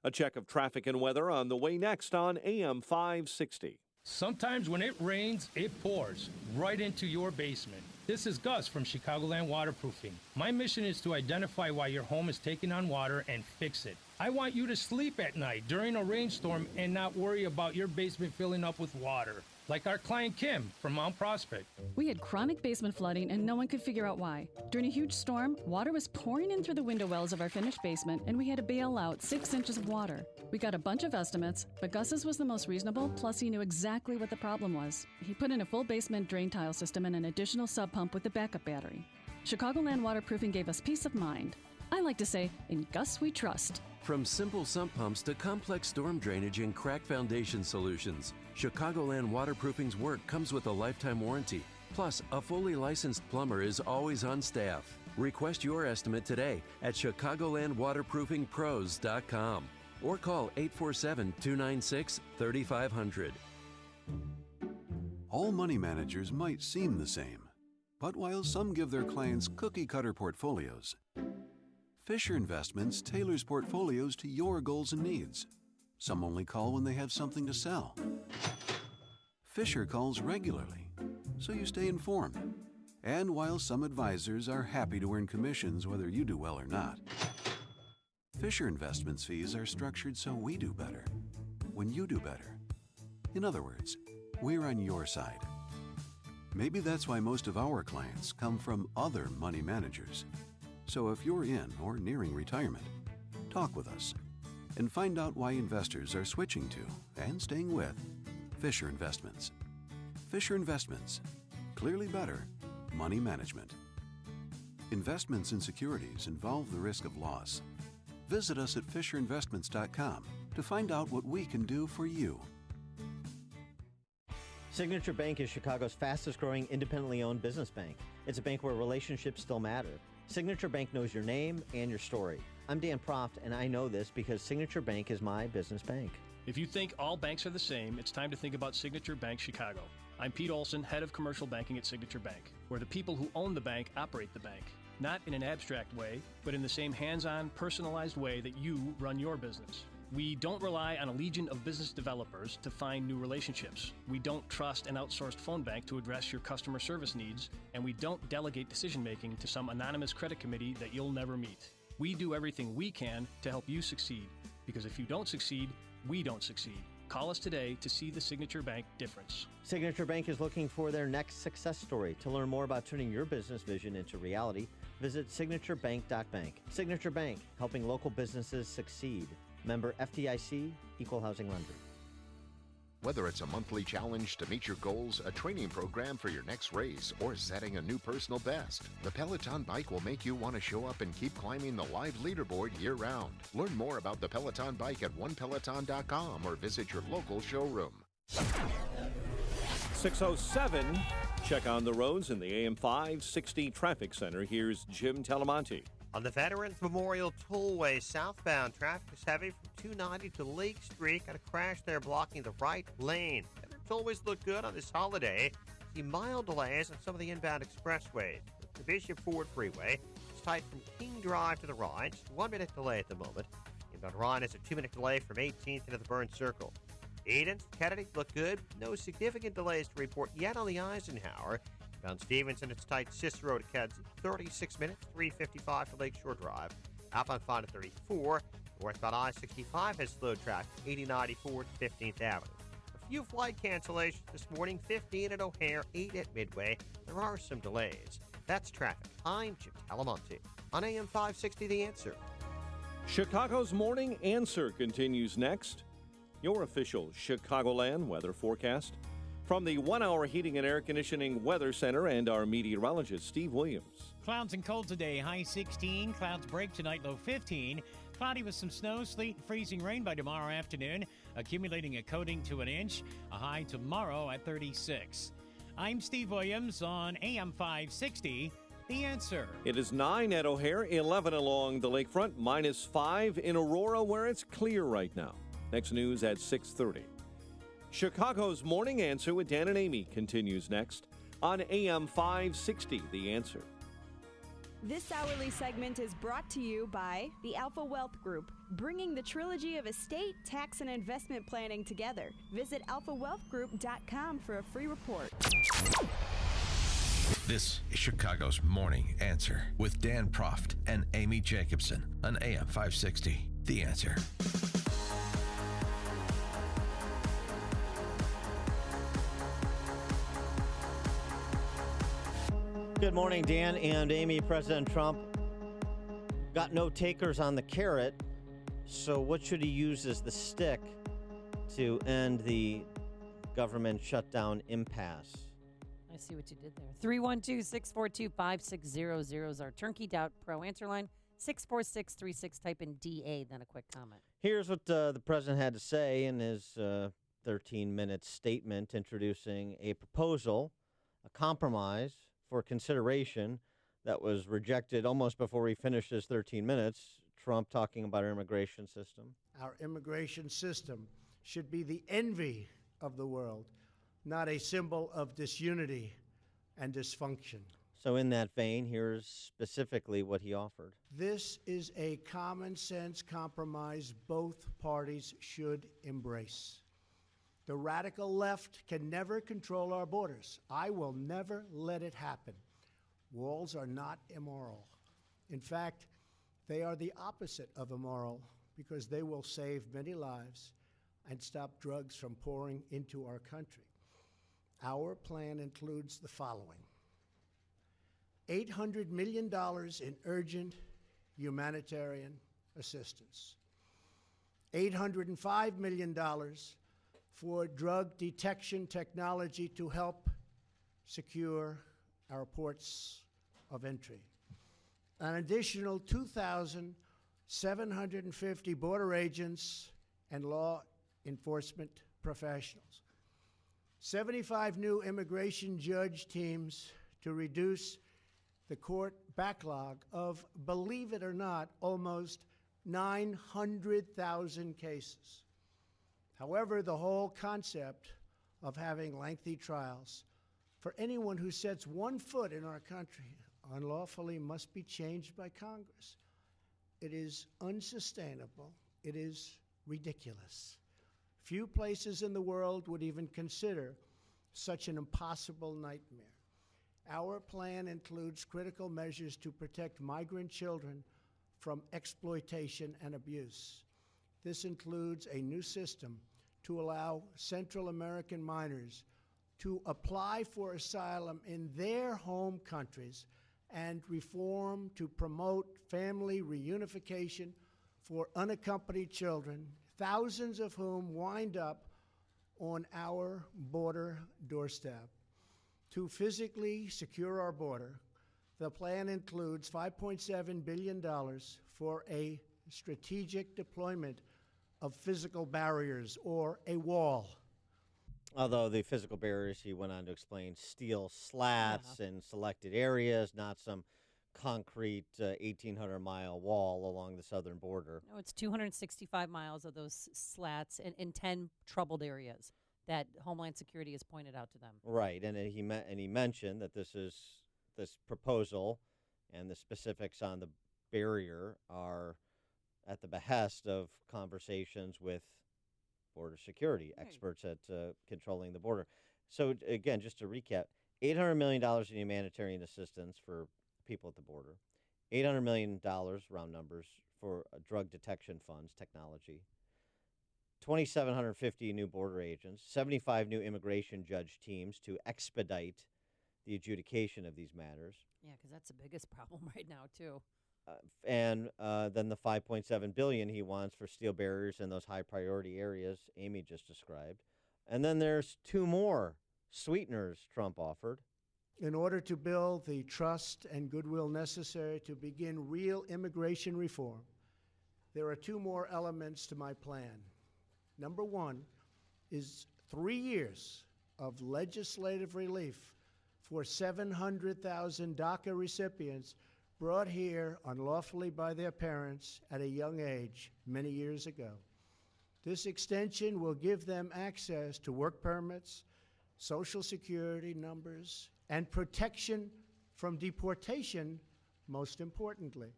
Speaker 6: A check of traffic and weather on the way next on AM 560.
Speaker 4: Sometimes when it rains, it pours right into your basement. This is Gus from Chicagoland Waterproofing. My mission is to identify why your home is taking on water and fix it. I want you to sleep at night during a rainstorm and not worry about your basement filling up with water. Like our client Kim from Mount Prospect.
Speaker 8: We had chronic basement flooding and no one could figure out why. During a huge storm, water was pouring in through the window wells of our finished basement and we had to bail out 6 inches of water. We got a bunch of estimates, but Gus's was the most reasonable, plus he knew exactly what the problem was. He put in a full basement drain tile system and an additional sub pump with a backup battery. Chicagoland Waterproofing gave us peace of mind. I like to say, in Gus we trust.
Speaker 10: From simple sump pumps to complex storm drainage and crack foundation solutions, Chicagoland Waterproofing's work comes with a lifetime warranty. Plus, a fully licensed plumber is always on staff. Request your estimate today at ChicagolandWaterproofingPros.com or call 847-296-3500.
Speaker 22: All money managers might seem the same, but while some give their clients cookie-cutter portfolios, Fisher Investments tailors portfolios to your goals and needs. Some only call when they have something to sell. Fisher calls regularly, so you stay informed. And while some advisors are happy to earn commissions whether you do well or not, Fisher Investments fees are structured so we do better when you do better. In other words, we're on your side. Maybe that's why most of our clients come from other money managers. So if you're in or nearing retirement, talk with us and find out why investors are switching to and staying with Fisher Investments. Fisher Investments, clearly better money management. Investments in securities involve the risk of loss. Visit us at FisherInvestments.com to find out what we can do for you.
Speaker 11: Signature Bank is Chicago's fastest growing independently owned business bank. It's a bank where relationships still matter. Signature Bank knows your name and your story. I'm Dan Proft, and I know this because Signature Bank is my business bank.
Speaker 7: If you think all banks are the same, it's time to think about Signature Bank Chicago. I'm Pete Olson, head of commercial banking at Signature Bank, where the people who own the bank operate the bank. Not in an abstract way, but in the same hands-on, personalized way that you run your business. We don't rely on a legion of business developers to find new relationships. We don't trust an outsourced phone bank to address your customer service needs, and we don't delegate decision-making to some anonymous credit committee that you'll never meet. We do everything we can to help you succeed, because if you don't succeed, we don't succeed. Call us today to see the Signature Bank difference.
Speaker 11: Signature Bank is looking for their next success story. To learn more about turning your business vision into reality, visit signaturebank.bank. Signature Bank, helping local businesses succeed. Member FDIC, Equal Housing Lender.
Speaker 9: Whether it's a monthly challenge to meet your goals, a training program for your next race, or setting a new personal best, the Peloton bike will make you want to show up and keep climbing the live leaderboard year-round. Learn more about the Peloton bike at onepeloton.com or visit your local showroom.
Speaker 6: 6:07. Check on the roads in the AM 560 Traffic Center. Here's Jim Talamonte.
Speaker 12: On the Veterans Memorial Tollway southbound, traffic is heavy from 290 to Lake Street. Got a crash there blocking the right lane. Veterans Tollways look good on this holiday. See mild delays on some of the inbound expressways. The Bishop Ford Freeway is tight from King Drive to the Rhine. Just 1 minute delay at the moment. Inbound Rhine has a 2-minute delay from 18th into the Burn Circle. Eden, Kennedy look good. No significant delays to report yet on the Eisenhower. Down Stevenson, it's tight Cicero to Kedzie, 36 minutes, 3:55 to Lakeshore Drive. Outbound 5 to 34. Northbound I-65 has slowed traffic, 80-94 to 15th Avenue. A few flight cancellations this morning, 15 at O'Hare, 8 at Midway. There are some delays. That's traffic. I'm Jim Talamonte on AM 560 The Answer.
Speaker 6: Chicago's Morning Answer continues next. Your official Chicagoland weather forecast from the 1 Hour Heating and Air Conditioning Weather Center and our meteorologist, Steve Williams.
Speaker 13: Clouds and cold today, high 16. Clouds break tonight, low 15. Cloudy with some snow, sleet, and freezing rain by tomorrow afternoon, accumulating a coating to an inch. A high tomorrow at 36. I'm Steve Williams on AM 560, The Answer.
Speaker 6: It is 9 at O'Hare, 11 along the lakefront, -5 in Aurora, where it's clear right now. Next news at 6:30. Chicago's Morning Answer with Dan and Amy continues next on AM 560, The Answer.
Speaker 14: This hourly segment is brought to you by the Alpha Wealth Group, bringing the trilogy of estate, tax, and investment planning together. Visit alphawealthgroup.com for a free report.
Speaker 3: This is Chicago's Morning Answer with Dan Proft and Amy Jacobson on AM 560, The Answer.
Speaker 11: Good morning, Dan and Amy. President Trump got no takers on the carrot, so what should he use as the stick to end the government shutdown impasse?
Speaker 15: I see what you did there. 312-642-5600 is our Turnkey Doubt Pro answer line. 64636, type in DA, then a quick comment.
Speaker 11: Here's what the president had to say in his 13-minute statement introducing a proposal, a compromise for consideration that was rejected almost before he finished his 13 minutes. Trump talking about our immigration system.
Speaker 16: Our immigration system should be the envy of the world, not a symbol of disunity and dysfunction.
Speaker 11: So in that vein, here's specifically what he offered.
Speaker 16: This is a common sense compromise both parties should embrace. The radical left can never control our borders. I will never let it happen. Walls are not immoral. In fact, they are the opposite of immoral because they will save many lives and stop drugs from pouring into our country. Our plan includes the following: $800 million in urgent humanitarian assistance, $805 million for drug detection technology to help secure our ports of entry, an additional 2,750 border agents and law enforcement professionals, 75 new immigration judge teams to reduce the court backlog of, believe it or not, almost 900,000 cases. However, the whole concept of having lengthy trials for anyone who sets one foot in our country unlawfully must be changed by Congress. It is unsustainable. It is ridiculous. Few places in the world would even consider such an impossible nightmare. Our plan includes critical measures to protect migrant children from exploitation and abuse. This includes a new system to allow Central American minors to apply for asylum in their home countries and reform to promote family reunification for unaccompanied children, thousands of whom wind up on our border doorstep. To physically secure our border, the plan includes $5.7 billion for a strategic deployment of physical barriers, or a wall.
Speaker 11: Although the physical barriers, he went on to explain, steel slats in selected areas, not some concrete 1,800-mile wall along the southern border.
Speaker 15: No, it's 265 miles of those slats in 10 troubled areas that Homeland Security has pointed out to them.
Speaker 11: Right, and he mentioned that this proposal and the specifics on the barrier are at the behest of conversations with border security experts at controlling the border. So again, just to recap, $800 million in humanitarian assistance for people at the border, $800 million, round numbers, for drug detection funds, technology, 2,750 new border agents, 75 new immigration judge teams to expedite the adjudication of these matters.
Speaker 15: Yeah, because that's the biggest problem right now, too.
Speaker 11: And then the $5.7 billion he wants for steel barriers in those high priority areas Amy just described. And then there's two more sweeteners Trump offered.
Speaker 16: In order to build the trust and goodwill necessary to begin real immigration reform, there are two more elements to my plan. Number one is 3 years of legislative relief for 700,000 DACA recipients brought here unlawfully by their parents at a young age many years ago. This extension will give them access to work permits, Social Security numbers, and protection from deportation, most importantly.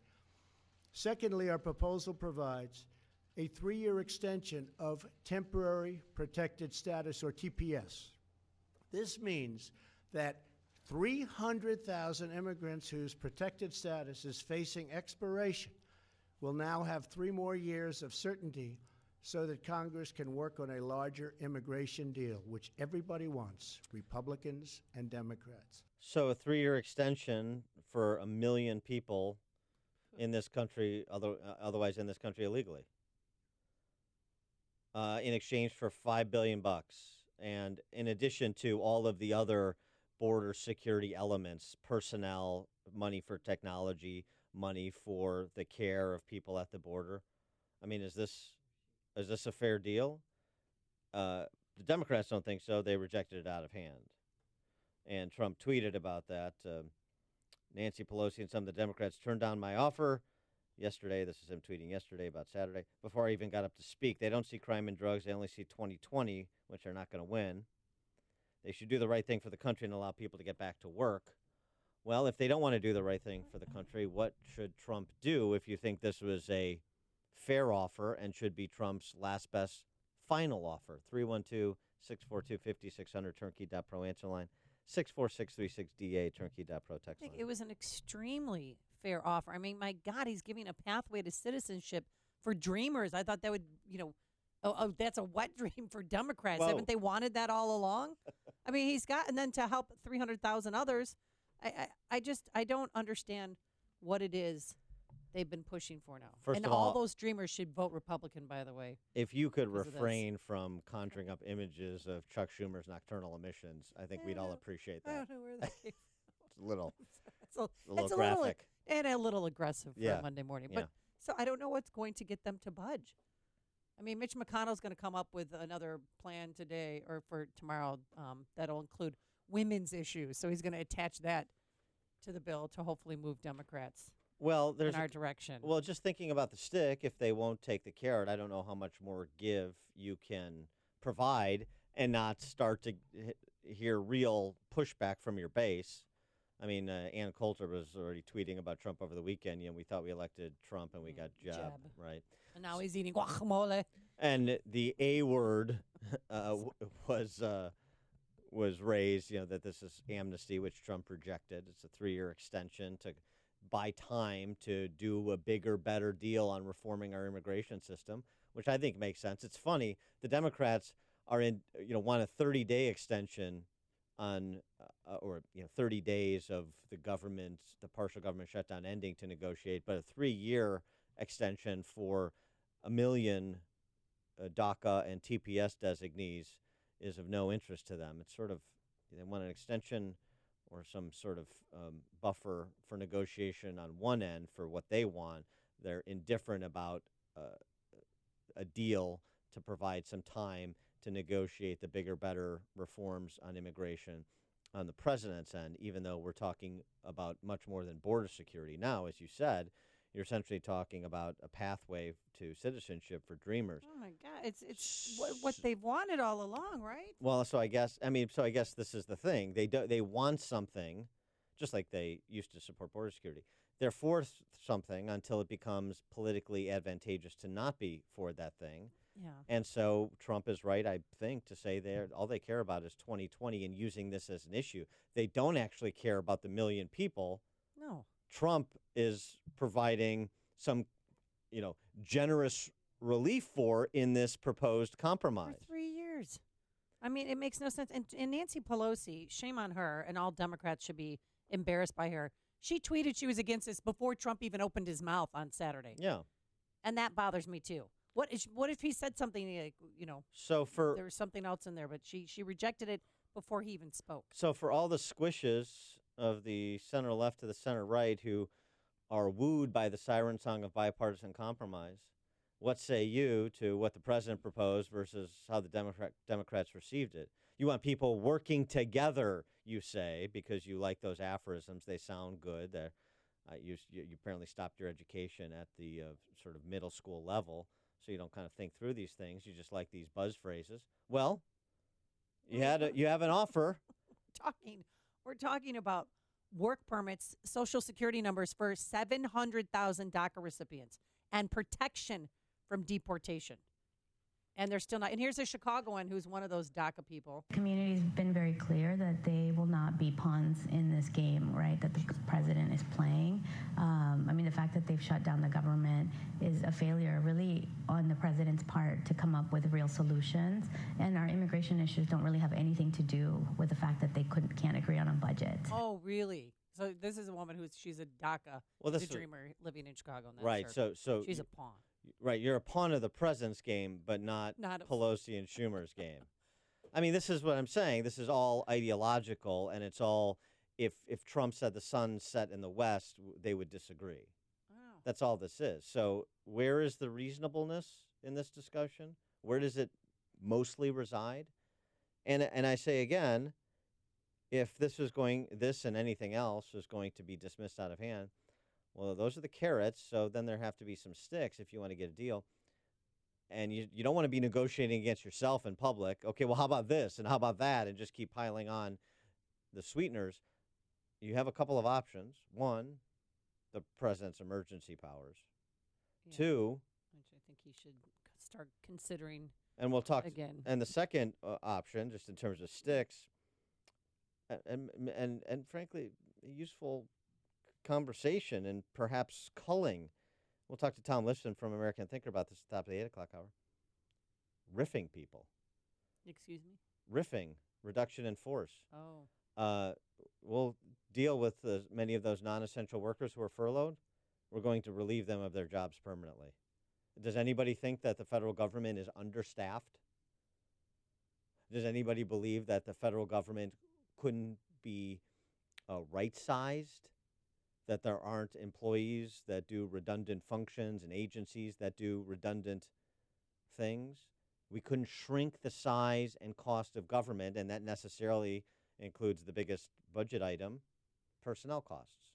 Speaker 16: Secondly, our proposal provides a 3-year extension of temporary protected status, or TPS. This means that 300,000 immigrants whose protected status is facing expiration will now have 3 more years of certainty so that Congress can work on a larger immigration deal, which everybody wants, Republicans and Democrats.
Speaker 11: So a 3-year extension for 1 million people in this country, otherwise in this country illegally, in exchange for $5 billion. And in addition to all of the other border security elements, personnel, money for technology, money for the care of people at the border. I mean, is this a fair deal? The Democrats don't think so. They rejected it out of hand. And Trump tweeted about that. Nancy Pelosi and some of the Democrats turned down my offer yesterday. This is him tweeting yesterday about Saturday. Before I even got up to speak, they don't see crime and drugs. They only see 2020, which they're not going to win. They should do the right thing for the country and allow people to get back to work. Well, if they don't want to do the right thing for the country, what should Trump do if you think this was a fair offer and should be Trump's last best final offer? 642-5600, turnkey.pro answer line. 64636DA, turnkey.pro text
Speaker 15: I think
Speaker 11: line.
Speaker 15: it was an extremely fair offer. I mean, my God, he's giving a pathway to citizenship for dreamers. I thought that would, that's a wet dream for Democrats.
Speaker 11: Whoa.
Speaker 15: Haven't they wanted that all along? I mean, and then to help 300,000 others. I don't understand what it is they've been pushing for now.
Speaker 11: First
Speaker 15: and
Speaker 11: of
Speaker 15: all
Speaker 11: all,
Speaker 15: those dreamers should vote Republican, by the way.
Speaker 11: If you could
Speaker 15: because of this.
Speaker 11: refrain from conjuring up images of Chuck Schumer's nocturnal emissions, I think we'd all appreciate that.
Speaker 15: I don't know where that came from.
Speaker 11: It's a little,
Speaker 15: It's a
Speaker 11: little graphic.
Speaker 15: And a little aggressive for
Speaker 11: Yeah.
Speaker 15: a Monday morning.
Speaker 11: Yeah.
Speaker 15: But so I don't know what's going to get them to budge. I mean, Mitch McConnell's going to come up with another plan today or for tomorrow that'll include women's issues. So he's going to attach that to the bill to hopefully move Democrats
Speaker 11: There's
Speaker 15: in our direction.
Speaker 11: Well, just thinking about the stick, if they won't take the carrot, I don't know how much more give you can provide and not start to hear real pushback from your base. I mean, Ann Coulter was already tweeting about Trump over the weekend. We thought we elected Trump and we got Jeb, right?
Speaker 15: And now he's eating guacamole.
Speaker 11: And the A word was raised, that this is amnesty, which Trump rejected. It's a 3-year extension to buy time to do a bigger, better deal on reforming our immigration system, which I think makes sense. It's funny. The Democrats are want a 30-day extension on, 30 days of the partial government shutdown ending to negotiate, but a 3-year extension for 1 million DACA and TPS designees is of no interest to them. It's sort of, they want an extension or some sort of buffer for negotiation on one end for what they want. They're indifferent about a deal to provide some time to negotiate the bigger, better reforms on immigration on the president's end, even though we're talking about much more than border security. Now, as you said, you're essentially talking about a pathway to citizenship for dreamers.
Speaker 15: Oh my God, it's what they've wanted all along, right?
Speaker 11: Well, so I guess this is the thing. They want something, just like they used to support border security. They're for something until it becomes politically advantageous to not be for that thing.
Speaker 15: Yeah.
Speaker 11: And so Trump is right, I think, to say all they care about is 2020 and using this as an issue. They don't actually care about the million people.
Speaker 15: No.
Speaker 11: Trump is providing some, generous relief for in this proposed compromise.
Speaker 15: For 3 years. I mean, it makes no sense. And Nancy Pelosi, shame on her, and all Democrats should be embarrassed by her. She tweeted she was against this before Trump even opened his mouth on Saturday.
Speaker 11: Yeah.
Speaker 15: And that bothers me, too. What if he said something like,
Speaker 11: So
Speaker 15: there was something else in there, but she rejected it before he even spoke.
Speaker 11: So for all the squishes of the center left to the center right who are wooed by the siren song of bipartisan compromise, what say you to what the president proposed versus how the Democrats received it? You want people working together, you say, because you like those aphorisms. They sound good. You apparently stopped your education at the sort of middle school level, so you don't kind of think through these things. You just like these buzz phrases. Well, you have an offer.
Speaker 15: We're talking about work permits, Social Security numbers for 700,000 DACA recipients, and protection from deportation. And they're still not. And here's a Chicagoan who's one of those DACA people.
Speaker 17: The community's been very clear that they will not be pawns in this game, right, that the president is playing. The fact that they've shut down the government is a failure really on the president's part to come up with real solutions. And our immigration issues don't really have anything to do with the fact that they can't agree on a budget.
Speaker 15: Oh, really? So this is a woman she's a DACA, she's a dreamer living in Chicago.
Speaker 11: Right, so
Speaker 15: she's a pawn.
Speaker 11: Right, you're a pawn of the president's game, but not Pelosi and Schumer's game. I mean, this is what I'm saying. This is all ideological, and it's all, if Trump said the sun set in the west, they would disagree. Oh. That's all this is. So where is the reasonableness in this discussion? Where does it mostly reside? And I say again, if this and anything else is going to be dismissed out of hand, well, those are the carrots, so then there have to be some sticks if you want to get a deal. And you don't want to be negotiating against yourself in public. Okay, well, how about this and how about that, and just keep piling on the sweeteners. You have a couple of options. One, the president's emergency powers. Yeah. Two,
Speaker 15: which I think he should start considering
Speaker 11: And we'll talk
Speaker 15: again.
Speaker 11: And the second option, just in terms of sticks, and frankly, useful conversation and perhaps culling. We'll talk to Tom Lifson from American Thinker about this at the top of the 8 o'clock hour. Riffing people.
Speaker 15: Excuse me?
Speaker 11: Riffing, reduction in force.
Speaker 15: Oh.
Speaker 11: We'll deal with many of those non-essential workers who are furloughed. We're going to relieve them of their jobs permanently. Does anybody think that the federal government is understaffed? Does anybody believe that the federal government couldn't be right-sized? That there aren't employees that do redundant functions and agencies that do redundant things? We couldn't shrink the size and cost of government, and that necessarily includes the biggest budget item, personnel costs.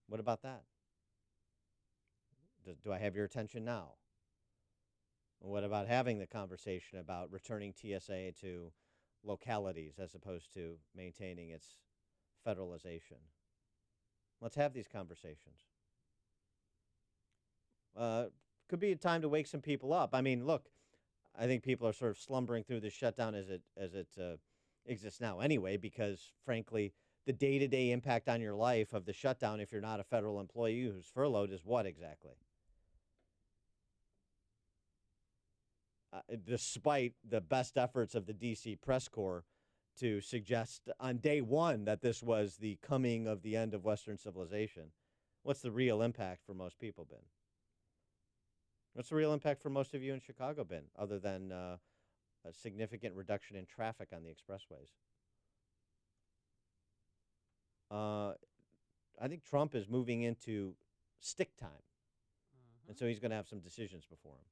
Speaker 11: What about that? Do I have your attention now? What about having the conversation about returning TSA to localities as opposed to maintaining its federalization? Let's have these conversations. Could be a time to wake some people up. I mean, look, I think people are sort of slumbering through this shutdown as it exists now anyway, because frankly, the day-to-day impact on your life of the shutdown, if you're not a federal employee who's furloughed, is what exactly? Despite the best efforts of the D.C. press corps to suggest on day one that this was the coming of the end of Western civilization, what's the real impact for most people been? What's the real impact for most of you in Chicago been, other than a significant reduction in traffic on the expressways? I think Trump is moving into stick time, and so he's going to have some decisions before him.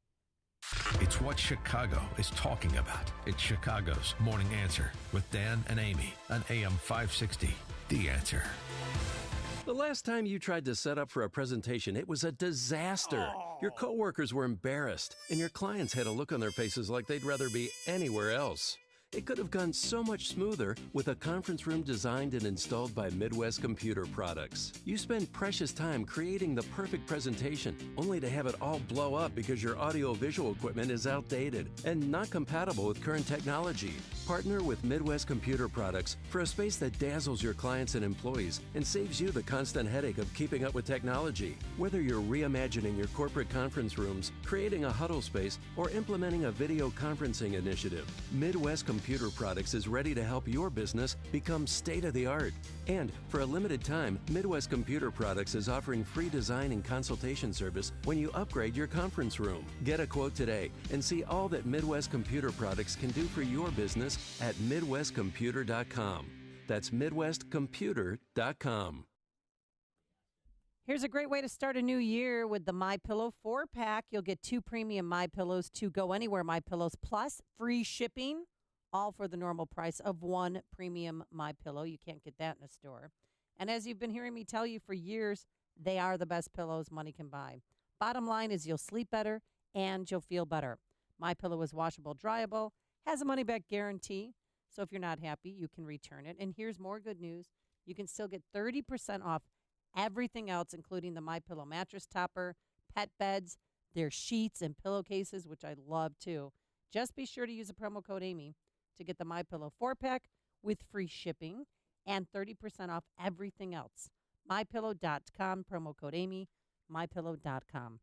Speaker 3: It's what Chicago is talking about. It's Chicago's Morning Answer with Dan and Amy on AM 560. The Answer.
Speaker 10: The last time you tried to set up for a presentation, it was a disaster. Your coworkers were embarrassed, and your clients had a look on their faces like they'd rather be anywhere else. It could have gone so much smoother with a conference room designed and installed by Midwest Computer Products. You spend precious time creating the perfect presentation, only to have it all blow up because your audio-visual equipment is outdated and not compatible with current technology. Partner with Midwest Computer Products for a space that dazzles your clients and employees and saves you the constant headache of keeping up with technology. Whether you're reimagining your corporate conference rooms, creating a huddle space, or implementing a video conferencing initiative, Midwest Computer Products is ready to help your business become state-of-the-art. And for a limited time, Midwest Computer Products is offering free design and consultation service when you upgrade your conference room. Get a quote today and see all that Midwest Computer Products can do for your business at MidwestComputer.com. That's MidwestComputer.com.
Speaker 15: Here's a great way to start a new year with the MyPillow 4-pack. You'll get 2 premium MyPillows, 2 Go Anywhere MyPillows, plus free shipping, all for the normal price of 1 premium MyPillow. You can't get that in a store. And as you've been hearing me tell you for years, they are the best pillows money can buy. Bottom line is you'll sleep better and you'll feel better. MyPillow is washable, dryable, has a money-back guarantee. So if you're not happy, you can return it. And here's more good news. You can still get 30% off everything else, including the MyPillow mattress topper, pet beds, their sheets and pillowcases, which I love too. Just be sure to use the promo code Amy to get the MyPillow 4-pack with free shipping and 30% off everything else. MyPillow.com, promo code Amy, MyPillow.com.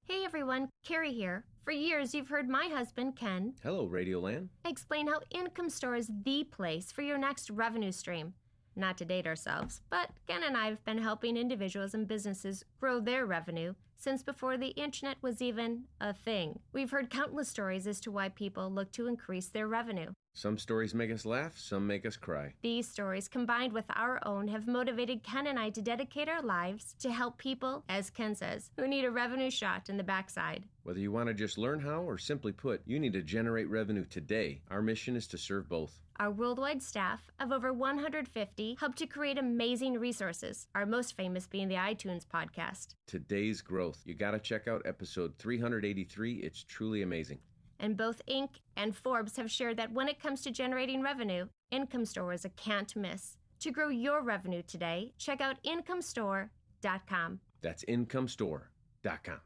Speaker 18: Hey everyone, Carrie here. For years, you've heard my husband, Ken,
Speaker 19: Hello, Radioland.
Speaker 18: explain how Income Store is the place for your next revenue stream. Not to date ourselves, but Ken and I have been helping individuals and businesses grow their revenue since before the internet was even a thing. We've heard countless stories as to why people look to increase their revenue.
Speaker 19: Some stories make us laugh, some make us cry.
Speaker 18: These stories, combined with our own, have motivated Ken and I to dedicate our lives to help people, as Ken says, who need a revenue shot in the backside.
Speaker 19: Whether you want to just learn how or simply put, you need to generate revenue today. Our mission is to serve both.
Speaker 18: Our worldwide staff of over 150 help to create amazing resources, our most famous being the iTunes podcast.
Speaker 19: Today's growth. You got to check out episode 383. It's truly amazing.
Speaker 18: And both Inc. and Forbes have shared that when it comes to generating revenue, Income Store is a can't miss. To grow your revenue today, check out IncomeStore.com.
Speaker 19: That's IncomeStore.com.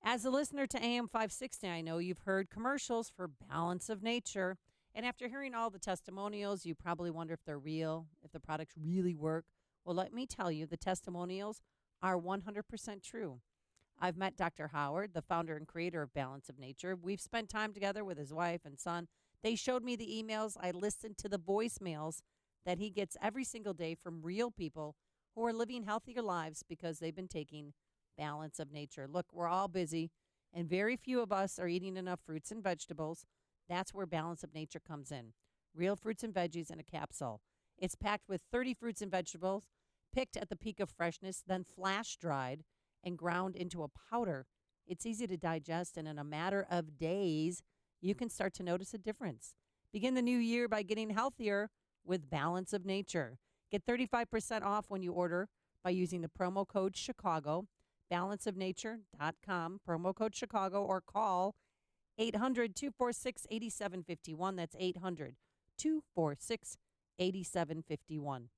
Speaker 15: As a listener to AM 560, I know you've heard commercials for Balance of Nature. And after hearing all the testimonials, you probably wonder if they're real, if the products really work. Well, let me tell you, the testimonials are 100% true. I've met Dr. Howard, the founder and creator of Balance of Nature. We've spent time together with his wife and son. They showed me the emails. I listened to the voicemails that he gets every single day from real people who are living healthier lives because they've been taking Balance of Nature. Look, we're all busy, and very few of us are eating enough fruits and vegetables. That's where Balance of Nature comes in. Real fruits and veggies in a capsule. It's packed with 30 fruits and vegetables, picked at the peak of freshness, then flash dried and ground into a powder. It's easy to digest, and in a matter of days, you can start to notice a difference. Begin the new year by getting healthier with Balance of Nature. Get 35% off when you order by using the promo code Chicago, balanceofnature.com, promo code Chicago, or call 800-246-8751. That's 800-246-8751.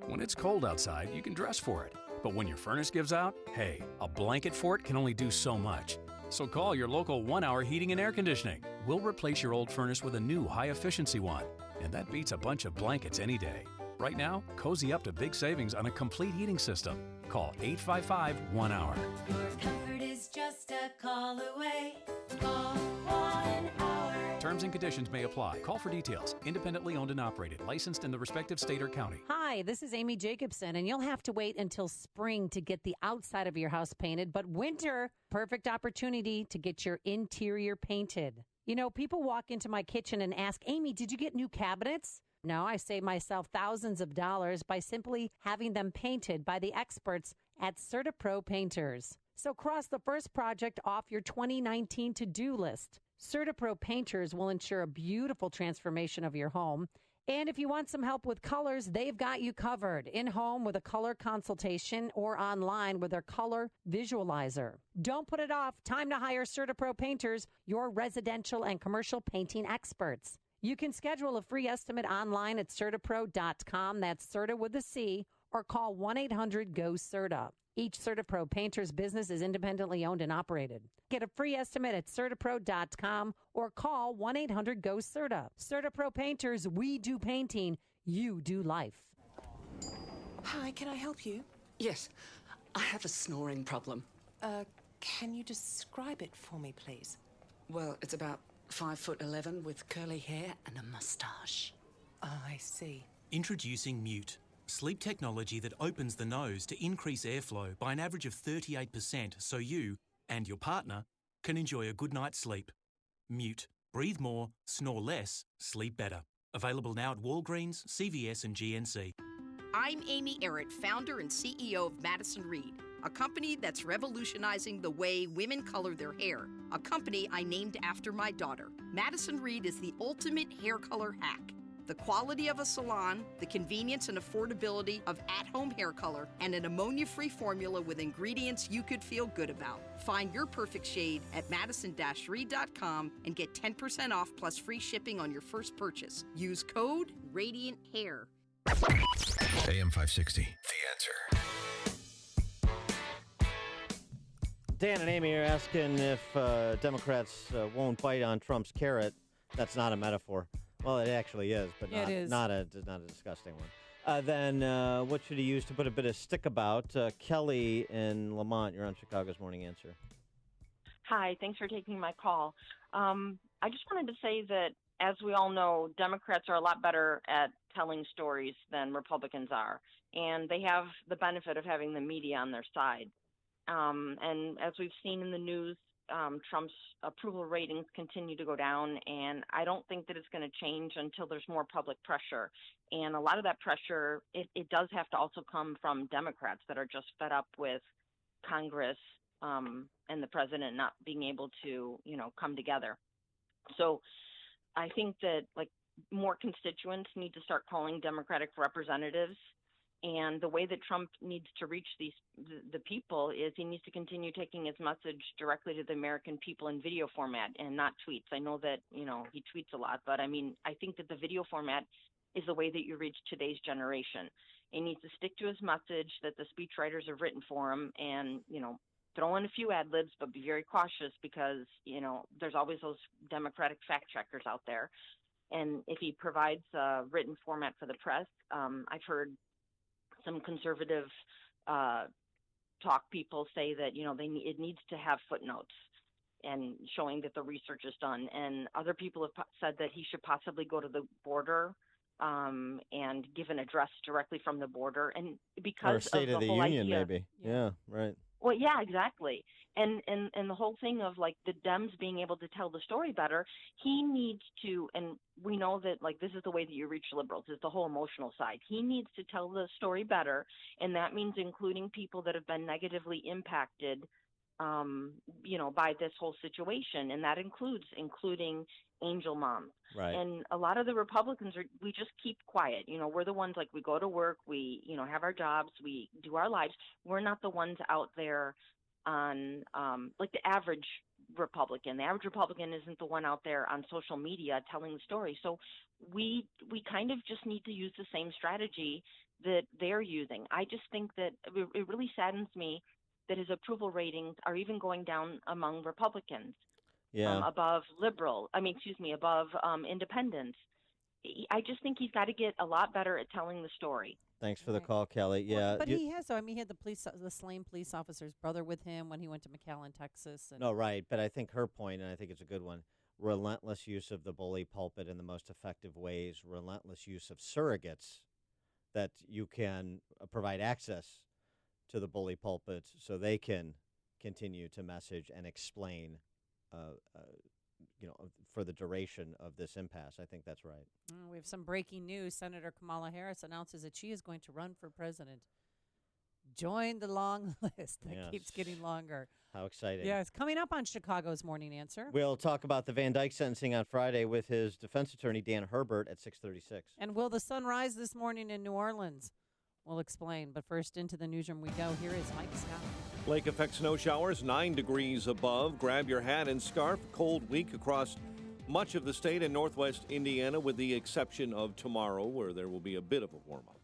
Speaker 1: When it's cold outside, you can dress for it. But when your furnace gives out, hey, a blanket fort can only do so much. So call your local 1-Hour Heating and Air Conditioning. We'll replace your old furnace with a new high-efficiency one. And that beats a bunch of blankets any day. Right now, cozy up to big savings on a complete heating system. Call 855-1-HOUR.
Speaker 20: Your comfort is just a call away. Call 1-HOUR.
Speaker 1: Terms and conditions may apply. Call for details. Independently owned and operated. Licensed in the respective state or county.
Speaker 15: Hi, this is Amy Jacobson, and you'll have to wait until spring to get the outside of your house painted, but winter, perfect opportunity to get your interior painted. You know, people walk into my kitchen and ask, Amy, did you get new cabinets? No, I save myself thousands of dollars by simply having them painted by the experts at CertaPro Painters. So cross the first project off your 2019 to-do list. CertaPro Painters will ensure a beautiful transformation of your home. And if you want some help with colors, they've got you covered. In-home with a color consultation or online with their color visualizer. Don't put it off. Time to hire CertaPro Painters, your residential and commercial painting experts. You can schedule a free estimate online at CertaPro.com. That's Certa with a C, or call 1-800-GO-CERTA. Each CertaPro Painters business is independently owned and operated. Get a free estimate at CertaPro.com or call 1-800-GO-CERTA. CertaPro Painters, we do painting, you do life.
Speaker 21: Hi, can I help you?
Speaker 23: Yes, I have a snoring problem.
Speaker 21: Can you describe it for me, please?
Speaker 23: Well, it's about 5'11" with curly hair and a mustache.
Speaker 21: I see.
Speaker 24: Introducing Mute, sleep technology that opens the nose to increase airflow by an average of 38% so you and your partner can enjoy a good night's sleep. Mute. Breathe more, snore less, sleep better. Available now at Walgreens, CVS and GNC.
Speaker 25: I'm Amy Errett, founder and CEO of Madison Reed, a company that's revolutionizing the way women color their hair, a company I named after my daughter. Madison Reed is the ultimate hair color hack. The quality of a salon, the convenience and affordability of at-home hair color, and an ammonia-free formula with ingredients you could feel good about. Find your perfect shade at madison-reed.com and get 10% off plus free shipping on your first purchase. Use code RADIANTHAIR.
Speaker 3: AM 560, The Answer.
Speaker 11: Dan and Amy are asking if Democrats won't bite on Trump's carrot. That's not a metaphor. Well, it actually is, but not a disgusting one. Then what should he use to put a bit of stick about? Kelly in Lamont, you're on Chicago's Morning Answer.
Speaker 26: Hi, thanks for taking my call. I just wanted to say that, as we all know, Democrats are a lot better at telling stories than Republicans are, and they have the benefit of having the media on their side. And as we've seen in the news, Trump's approval ratings continue to go down, and I don't think that it's going to change until there's more public pressure. And a lot of that pressure, it does have to also come from Democrats that are just fed up with Congress and the president not being able to, come together. So I think that, more constituents need to start calling Democratic representatives. And the way that Trump needs to reach the people is he needs to continue taking his message directly to the American people in video format and not tweets. I know that, he tweets a lot, but I think that the video format is the way that you reach today's generation. He needs to stick to his message that the speechwriters have written for him and, throw in a few ad libs, but be very cautious because, there's always those Democratic fact checkers out there. And if he provides a written format for the press, I've heard some conservative talk people say that, it needs to have footnotes and showing that the research is done. And other people have said that he should possibly go to the border and give an address directly from the border. And because
Speaker 11: or State
Speaker 26: of
Speaker 11: the
Speaker 26: whole
Speaker 11: Union,
Speaker 26: idea,
Speaker 11: maybe. Yeah, right.
Speaker 26: Well, yeah, exactly. And the whole thing of like the Dems being able to tell the story better, he needs to, and we know that like this is the way that you reach liberals, is the whole emotional side. He needs to tell the story better, and that means including people that have been negatively impacted by this whole situation, and that including angel moms.
Speaker 11: Right.
Speaker 26: And a lot of the Republicans we just keep quiet. We're the ones like we go to work, we have our jobs, we do our lives. We're not the ones out there on like the average Republican. The average Republican isn't the one out there on social media telling the story. So we kind of just need to use the same strategy that they're using. I just think that it really saddens me that his approval ratings are even going down among Republicans, above independents. I just think he's got to get a lot better at telling the story.
Speaker 11: Thanks for the call, Kelly. Yeah,
Speaker 15: but he has. He had the slain police officer's brother with him when he went to McAllen, Texas.
Speaker 11: No, right. But I think her point, and I think it's a good one, relentless use of the bully pulpit in the most effective ways, relentless use of surrogates that you can provide access to the bully pulpit so they can continue to message and explain, for the duration of this impasse. I think that's right.
Speaker 15: We have some breaking news. Senator Kamala Harris announces that she is going to run for president. Join the long list that keeps getting longer.
Speaker 11: How exciting.
Speaker 15: Yeah, it's coming up on Chicago's Morning Answer.
Speaker 11: We'll talk about the Van Dyke sentencing on Friday with his defense attorney, Dan Herbert, at 6:36.
Speaker 15: And will the sun rise this morning in New Orleans? We'll explain. But first, into the newsroom we go. Here is Mike Scott.
Speaker 6: Lake effect snow showers 9 degrees above. Grab your hat and scarf. Cold week across much of the state and northwest Indiana, with the exception of tomorrow, where there will be a bit of a warm-up.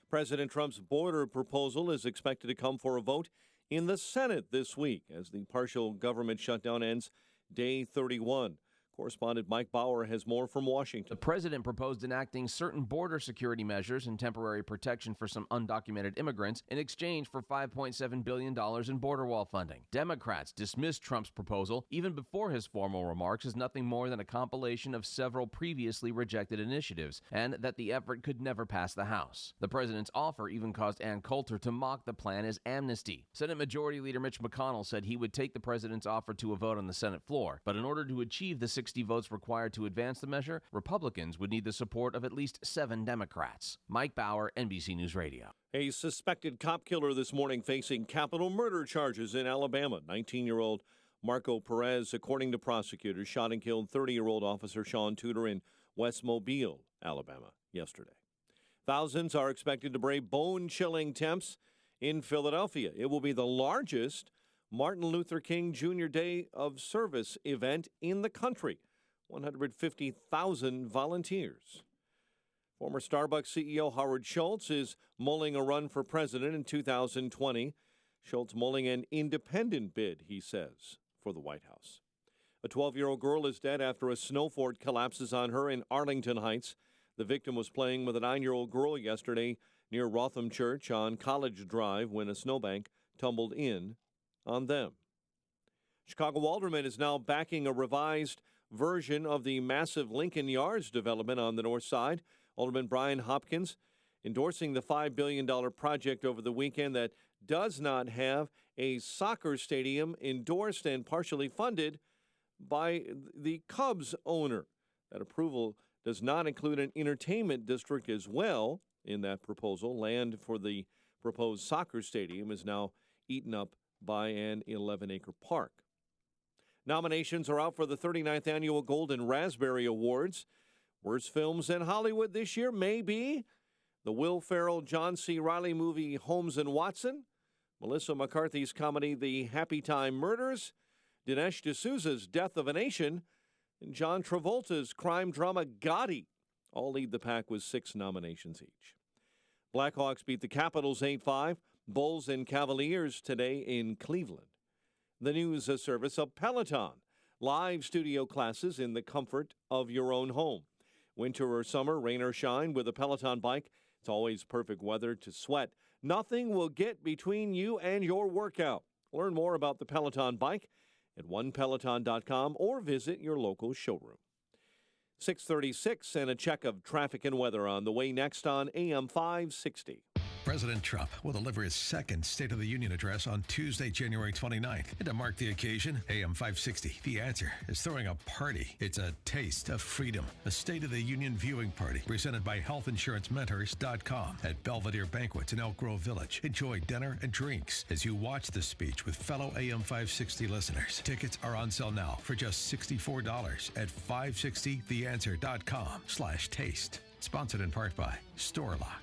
Speaker 6: President Trump's border proposal is expected to come for a vote in the Senate this week as the partial government shutdown ends day 31. Correspondent Mike Bauer has more from Washington.
Speaker 2: The president proposed enacting certain border security measures and temporary protection for some undocumented immigrants in exchange for $5.7 billion in border wall funding. Democrats dismissed Trump's proposal even before his formal remarks as nothing more than a compilation of several previously rejected initiatives, and that the effort could never pass the House. The president's offer even caused Ann Coulter to mock the plan as amnesty. Senate Majority Leader Mitch McConnell said he would take the president's offer to a vote on the Senate floor, but in order to achieve the 60 votes required to advance the measure, Republicans would need the support of at least 7 Democrats. Mike Bauer, NBC News Radio.
Speaker 6: A suspected cop killer this morning facing capital murder charges in Alabama. 19-year-old Marco Perez, according to prosecutors, shot and killed 30-year-old officer Sean Tudor in West Mobile, Alabama, yesterday. Thousands are expected to brave bone-chilling temps in Philadelphia. It will be the largest Martin Luther King Jr. Day of Service event in the country. 150,000 volunteers. Former Starbucks CEO Howard Schultz is mulling a run for president in 2020. Schultz mulling an independent bid, he says, for the White House. A 12-year-old girl is dead after a snow fort collapses on her in Arlington Heights. The victim was playing with a 9-year-old girl yesterday near Rotham Church on College Drive when a snowbank tumbled in on them. Chicago Alderman is now backing a revised version of the massive Lincoln Yards development on the north side. Alderman Brian Hopkins endorsing the $5 billion project over the weekend that does not have a soccer stadium endorsed and partially funded by the Cubs owner. That approval does not include an entertainment district as well in that proposal. Land for the proposed soccer stadium is now eaten up by an 11-acre park. Nominations are out for the 39th Annual Golden Raspberry Awards. Worst films in Hollywood this year may be the Will Ferrell, John C. Reilly movie Holmes and Watson, Melissa McCarthy's comedy The Happy Time Murders, Dinesh D'Souza's Death of a Nation, and John Travolta's crime drama Gotti. All lead the pack with 6 nominations each. Blackhawks beat the Capitals 8-5. Bulls and Cavaliers today in Cleveland. the news service of Peloton. Live studio classes in the comfort of your own home. Winter or summer, rain or shine, with a Peloton bike, it's always perfect weather to sweat. Nothing will get between you and your workout. Learn more about the Peloton bike at onepeloton.com or visit your local showroom. 6:36 and a check of traffic and weather on the way next on AM 560.
Speaker 3: President Trump will deliver his second State of the Union address on Tuesday, January 29th. And to mark the occasion, AM 560, The Answer, is throwing a party. It's a taste of freedom, a State of the Union viewing party presented by healthinsurancementors.com at Belvedere Banquets in Elk Grove Village. Enjoy dinner and drinks as you watch the speech with fellow AM 560 listeners. Tickets are on sale now for just $64 at 560theanswer.com/taste. Sponsored in part by StoreLock.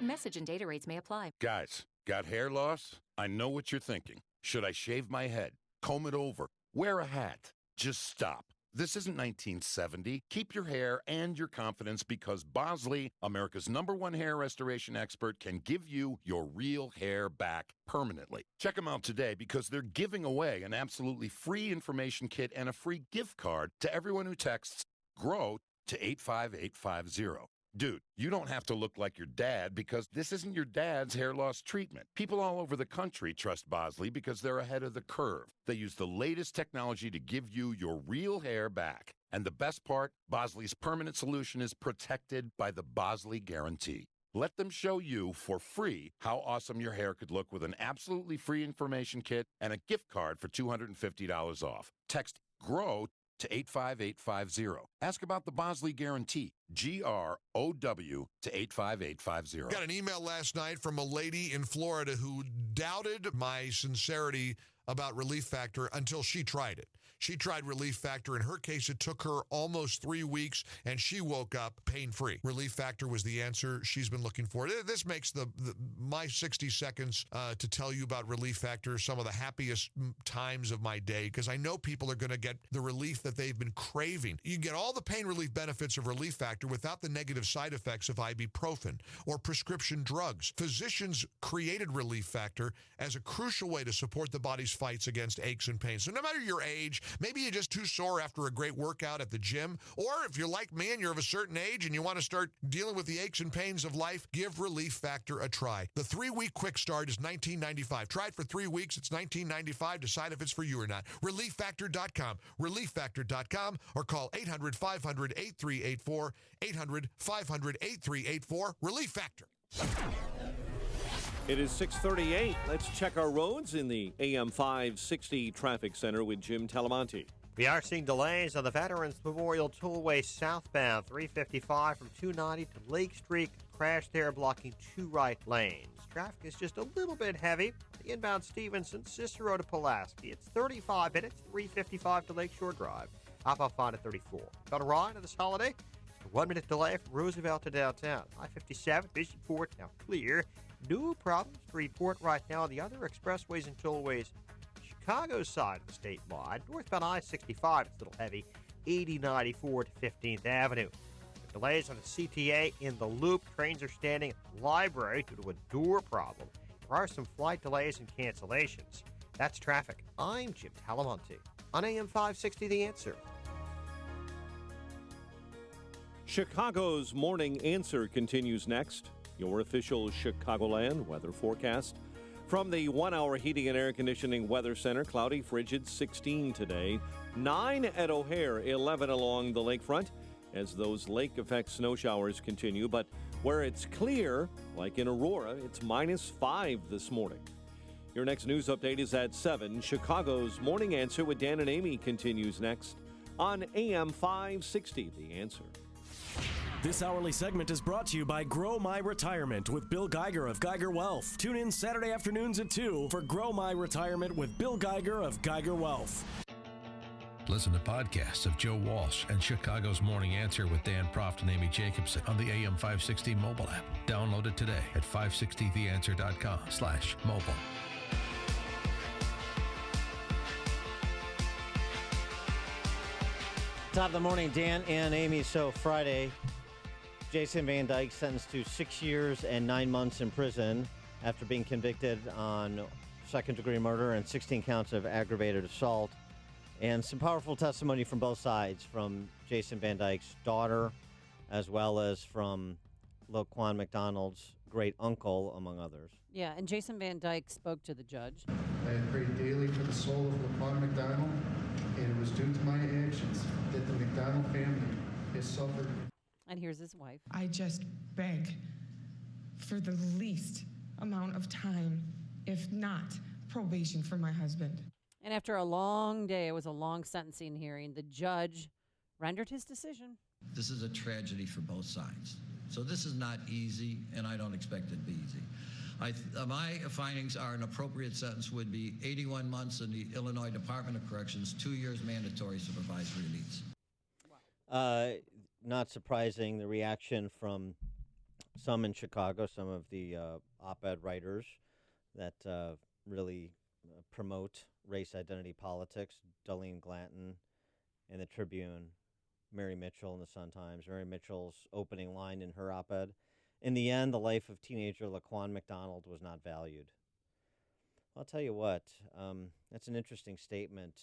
Speaker 4: Message and data rates may apply.
Speaker 5: Guys, got hair loss? I know what you're thinking. Should I shave my head? Comb it over? Wear a hat? Just stop. This isn't 1970. Keep your hair and your confidence because Bosley, America's #1 hair restoration expert, can give you your real hair back permanently. Check them out today because they're giving away an absolutely free information kit and a free gift card to everyone who texts GROW to 85850. Dude, you don't have to look like your dad because this isn't your dad's hair loss treatment. People all over the country trust Bosley because they're ahead of the curve. They use the latest technology to give you your real hair back. And the best part, Bosley's permanent solution is protected by the Bosley Guarantee. Let them show you for free how awesome your hair could look with an absolutely free information kit and a gift card for $250 off. Text GROW to 85850. Ask about the Bosley Guarantee, GROW to 85850.
Speaker 7: Got an email last night from a lady in Florida who doubted my sincerity about Relief Factor until she tried it. She tried Relief Factor. In her case, it took her almost 3 weeks, and she woke up pain-free. Relief Factor was the answer she's been looking for. This makes my 60 seconds to tell you about Relief Factor some of the happiest times of my day, because I know people are going to get the relief that they've been craving. You can get all the pain relief benefits of Relief Factor without the negative side effects of ibuprofen or prescription drugs. Physicians created Relief Factor as a crucial way to support the body's fights against aches and pains. So no matter your age, maybe you're just too sore after a great workout at the gym, or if you're like me and you're of a certain age and you want to start dealing with the aches and pains of life, give Relief Factor a try. The 3-week quick start is $19.95. Try it for 3 weeks. It's $19.95. Decide if it's for you or not. ReliefFactor.com. ReliefFactor.com, or call 800-500-8384. 800-500-8384. Relief Factor.
Speaker 6: It is 6:38. Let's check our roads in the AM 560 Traffic Center with Jim Talamonte.
Speaker 12: We are seeing delays on the Veterans Memorial Tollway southbound, 355 from 290 to Lake Street. Crash there blocking 2 right lanes. Traffic is just a little bit heavy. The inbound Stevenson, Cicero to Pulaski. It's 35 minutes, 355 to Lakeshore Drive. Hop-off on at 34. Got a ride on this holiday? A 1-minute delay from Roosevelt to downtown. I-57, Bishopport, now clear. No problems to report right now on the other expressways and tollways. Chicago side of the state line, northbound I-65, it's a little heavy, 80-94 to 15th Avenue. Delays on the CTA in the Loop. Trains are standing at the library due to a door problem. There are some flight delays and cancellations. That's traffic. I'm Jim Talamonte on AM 560 The Answer.
Speaker 6: Chicago's Morning Answer continues next. Your official Chicagoland weather forecast. From the 1-hour heating and air conditioning weather center, cloudy, frigid, 16 today. 9 at O'Hare, 11 along the lakefront as those lake effect snow showers continue. But where it's clear, like in Aurora, it's -5 this morning. Your next news update is at 7. Chicago's Morning Answer with Dan and Amy continues next on AM 560, The Answer.
Speaker 8: This hourly segment is brought to you by Grow My Retirement with Bill Geiger of Geiger Wealth. Tune in Saturday afternoons at 2 for Grow My Retirement with Bill Geiger of Geiger Wealth.
Speaker 3: Listen to podcasts of Joe Walsh and Chicago's Morning Answer with Dan Proft and Amy Jacobson on the AM 560 mobile app. Download it today at 560theanswer.com/mobile.
Speaker 11: Top of the morning, Dan and Amy. So Friday, Jason Van Dyke sentenced to 6 years and 9 months in prison after being convicted on second-degree murder and 16 counts of aggravated assault. And some powerful testimony from both sides, from Jason Van Dyke's daughter, as well as from LaQuan McDonald's great uncle, among others.
Speaker 15: Yeah, and Jason Van Dyke spoke to the judge.
Speaker 9: I have prayed daily for the soul of LaQuan McDonald, and it was due to my actions that the McDonald family has suffered.
Speaker 15: And here's his wife.
Speaker 13: I just beg for the least amount of time, if not probation, for my husband.
Speaker 15: And after a long day, it was a long sentencing hearing, the judge rendered his decision.
Speaker 14: This is a tragedy for both sides. So this is not easy, and I don't expect it to be easy. My findings are an appropriate sentence would be 81 months in the Illinois Department of Corrections, 2 years mandatory supervisory release.
Speaker 11: Not surprising, the reaction from some in Chicago, some of the op-ed writers that really promote race identity politics, Darlene Glanton in the Tribune, Mary Mitchell in the Sun-Times, Mary Mitchell's opening line in her op-ed. In the end, the life of teenager LaQuan McDonald was not valued. I'll tell you what, that's an interesting statement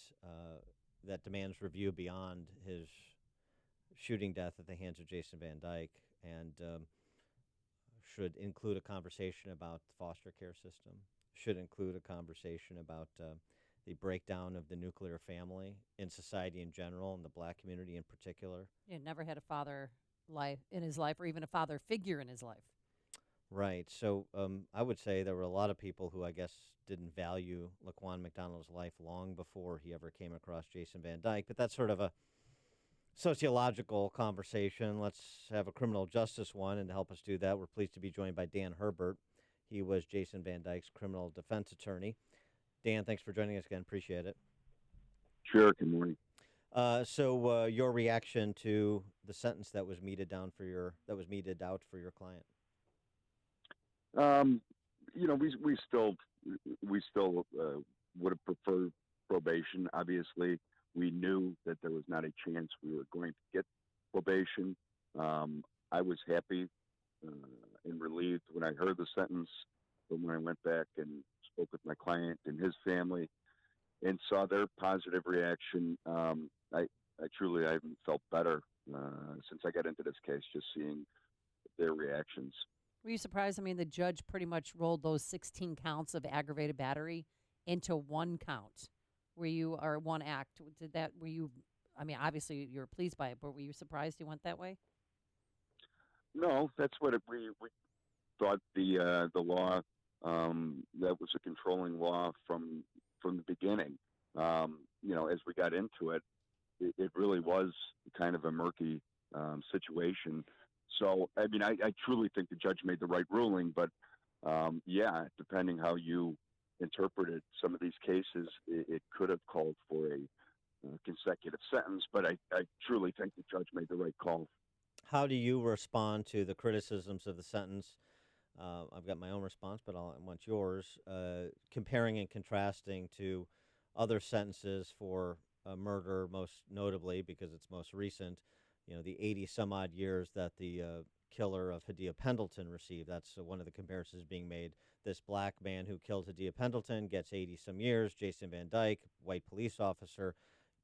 Speaker 11: that demands review beyond his shooting death at the hands of Jason Van Dyke, and should include a conversation about the foster care system, should include a conversation about the breakdown of the nuclear family in society in general, and the black community in particular.
Speaker 15: Yeah, never had a father in his life, or even a father figure in his life.
Speaker 11: Right. So I would say there were a lot of people who I guess didn't value LaQuan McDonald's life long before he ever came across Jason Van Dyke. But that's sort of a sociological conversation. Let's have a criminal justice one. And to help us do that, we're pleased to be joined by Dan Herbert. He was Jason Van Dyke's criminal defense attorney. Dan, thanks for joining us again. Appreciate it.
Speaker 16: Sure. Good morning.
Speaker 11: So your reaction to the sentence that was meted out for your client?
Speaker 16: We still would have preferred probation. Obviously, we knew that there was not a chance we were going to get probation. I was happy and relieved when I heard the sentence, but when I went back and spoke with my client and his family and saw their positive reaction, I truly haven't felt better since I got into this case, just seeing their reactions.
Speaker 15: Were you surprised? I mean, the judge pretty much rolled those 16 counts of aggravated battery into one count. Or one act. Obviously you were pleased by it, but were you surprised he went that way?
Speaker 16: No, that's what we thought the law, that was a controlling law from the beginning. As we got into it, it really was kind of a murky situation. So, I truly think the judge made the right ruling, but depending how you interpreted some of these cases, it could have called for a consecutive sentence, but I truly think the judge made the right call.
Speaker 11: How do you respond to the criticisms of the sentence? I've got my own response, but I want yours. Comparing and contrasting to other sentences for murder, most notably because it's most recent, the 80-some-odd years that the killer of Hadia Pendleton received. That's one of the comparisons being made. This black man who killed Hadia Pendleton gets 80-some years. Jason Van Dyke, white police officer,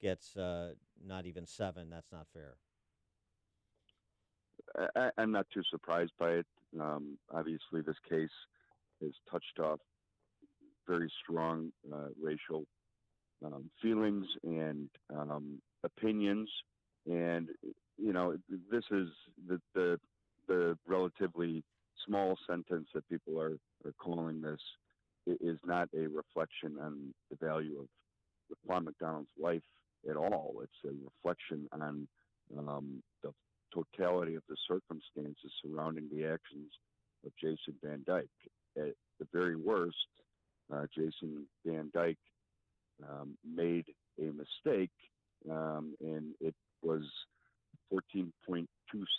Speaker 11: gets not even 7. That's not fair.
Speaker 16: I'm not too surprised by it. Obviously, this case has touched off very strong racial feelings and opinions. And, this is the relatively small sentence that people are calling this is not a reflection on the value of LaQuan McDonald's life at all. It's a reflection on the totality of the circumstances surrounding the actions of Jason Van Dyke. At the very worst, Jason Van Dyke made a mistake, and it was 14.2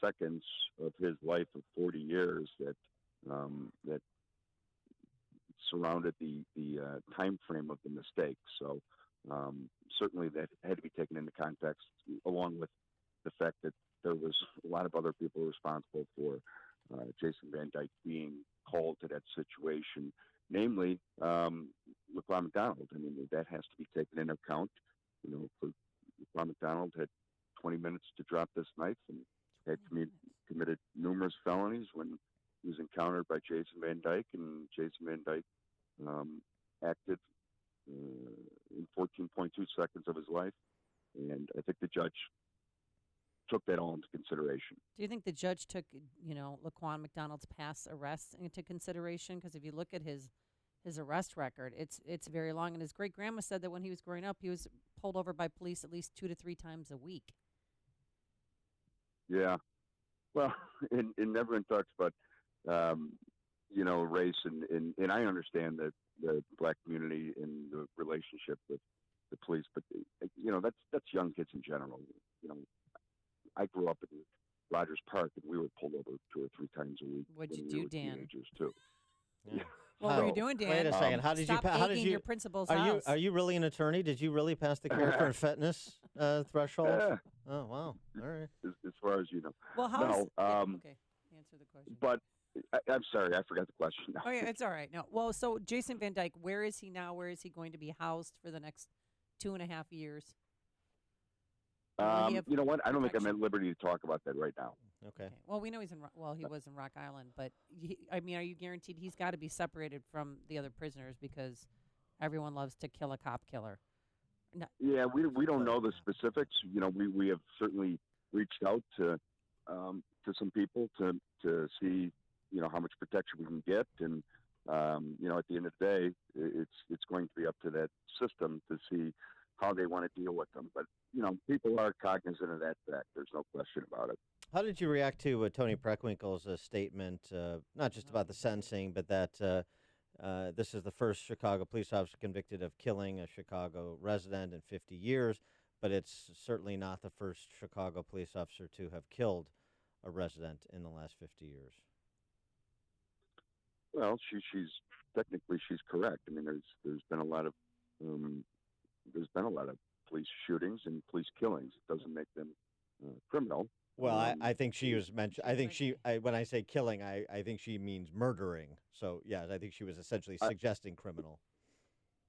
Speaker 16: seconds of his life of 40 years that surrounded the time frame of the mistake. So certainly that had to be taken into context, along with the fact that there was a lot of other people responsible for Jason Van Dyke being called to that situation namely LaQuan McDonald. I mean, that has to be taken into account. For LaQuan McDonald had 20 minutes to drop this knife and had committed numerous felonies when he was encountered by Jason Van Dyke, and Jason Van Dyke acted in 14.2 seconds of his life, and I think the judge took that all into consideration.
Speaker 15: Do you think the judge took, LaQuan McDonald's past arrests into consideration? Because if you look at his arrest record, it's very long. And his great-grandma said that when he was growing up, he was pulled over by police at least 2 to 3 times a week.
Speaker 16: Yeah. Well, and everyone talks about, race, and I understand that the black community and the relationship with the police, but, that's young kids in general. I grew up in Rogers Park, and we were pulled over 2 or 3 times a week.
Speaker 15: What'd you
Speaker 16: when
Speaker 15: do,
Speaker 16: we were
Speaker 15: Dan?
Speaker 16: Teenagers, too.
Speaker 11: Yeah.
Speaker 15: What were you doing, Dan?
Speaker 11: Wait a second. How did
Speaker 15: Stop
Speaker 11: you? How did
Speaker 15: egging
Speaker 11: you?
Speaker 15: your principal's house.
Speaker 11: Are you really an attorney? Did you really pass the character and fitness threshold?
Speaker 16: Yeah.
Speaker 11: Oh wow! All right.
Speaker 16: As far as you know.
Speaker 15: Well, how is okay? Answer the question.
Speaker 16: But I'm sorry, I forgot the question now.
Speaker 15: Oh yeah, it's all right. No, well, so Jason Van Dyke, where is he now? Where is he going to be housed for the next 2.5 years?
Speaker 16: You know what? I don't think I'm at liberty to talk about that right now.
Speaker 11: Okay.
Speaker 15: Well, we know he's in. Well, he was in Rock Island, but are you guaranteed he's got to be separated from the other prisoners because everyone loves to kill a cop killer? No.
Speaker 16: Yeah, we don't know the specifics. We have certainly reached out to some people to see how much protection we can get, and at the end of the day, it's going to be up to that system to see how they want to deal with them. But people are cognizant of that fact. There's no question about it.
Speaker 11: How did you react to Tony Preckwinkle's statement, not just about the sentencing, but that this is the first Chicago police officer convicted of killing a Chicago resident in 50 years, but it's certainly not the first Chicago police officer to have killed a resident in the last 50 years?
Speaker 16: Well, she's technically correct. I mean, there's been a lot of police shootings and police killings. It doesn't make them criminal.
Speaker 11: Well, I think she was mentioned. I think when I say killing, I think she means murdering. So, yeah, I think she was essentially suggesting criminal.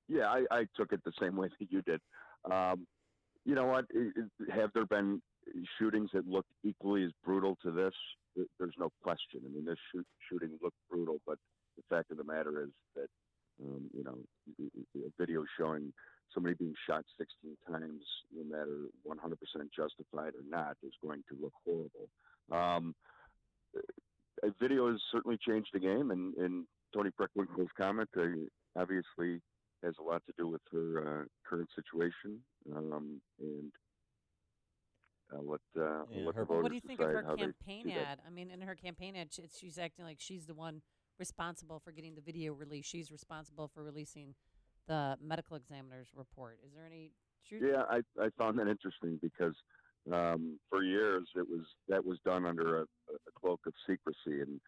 Speaker 16: Yeah, I took it the same way that you did. You know what? Have there been shootings that look equally as brutal to this? There's no question. I mean, this shooting looked brutal, but the fact of the matter is that, a video showing somebody being shot 16 times, no matter 100% justified or not, is going to look horrible. A video has certainly changed the game, and Tony Preckwinkle's comment obviously has a lot to do with her current situation. And I'll let the voters
Speaker 15: what do you think of her
Speaker 16: decide how they
Speaker 15: campaign
Speaker 16: do that.
Speaker 15: ad? I mean, in her campaign ad, she's acting like she's the one responsible for getting the video released. She's responsible for releasing the medical examiner's report. Is there any truth?
Speaker 16: Yeah, I found that interesting because for years that was done under a cloak of secrecy, and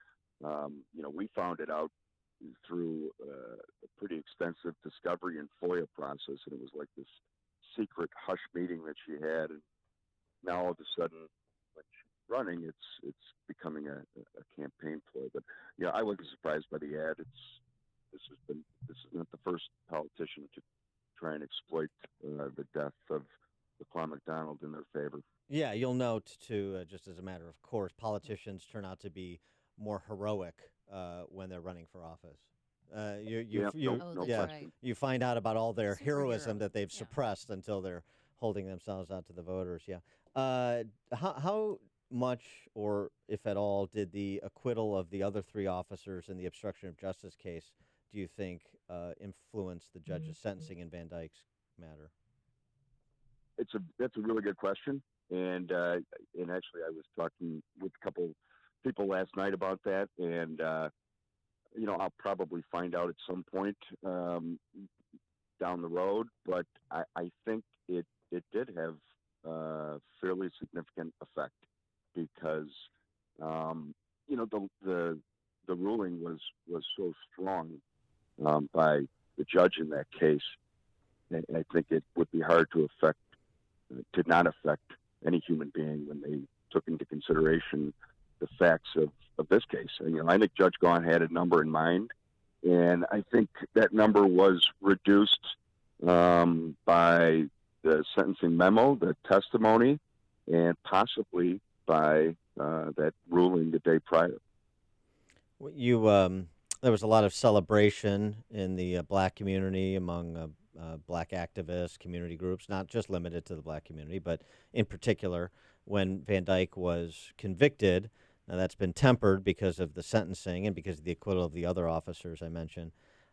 Speaker 16: we found it out through a pretty extensive discovery and FOIA process, and it was like this secret hush meeting that she had, and now all of a sudden when she's running, it's becoming a campaign ploy. But I wasn't surprised by the ad. This is not the first politician to try and exploit the death of LaQuan McDonald in their favor.
Speaker 11: Yeah, you'll note too, just as a matter of course, politicians turn out to be more heroic when they're running for office. You find out about all their heroism that they've suppressed until they're holding themselves out to the voters. Yeah. How much, or if at all, did the acquittal of the other 3 officers in the obstruction of justice case, do you think, influence the judge's sentencing in Van Dyke's matter?
Speaker 16: That's a really good question, and actually I was talking with a couple people last night about that, and I'll probably find out at some point down the road, but I think it did have a fairly significant effect because the ruling was so strong by the judge in that case. I think it would be hard to not affect any human being when they took into consideration the facts of this case. I think Judge Gaughan had a number in mind, And I think that number was reduced by the sentencing memo, the testimony, and possibly by that ruling the day prior.
Speaker 11: There was a lot of celebration in the black community among black activists, community groups, not just limited to the black community, but in particular when Van Dyke was convicted. Now, that's been tempered because of the sentencing and because of the acquittal of the other officers I mentioned.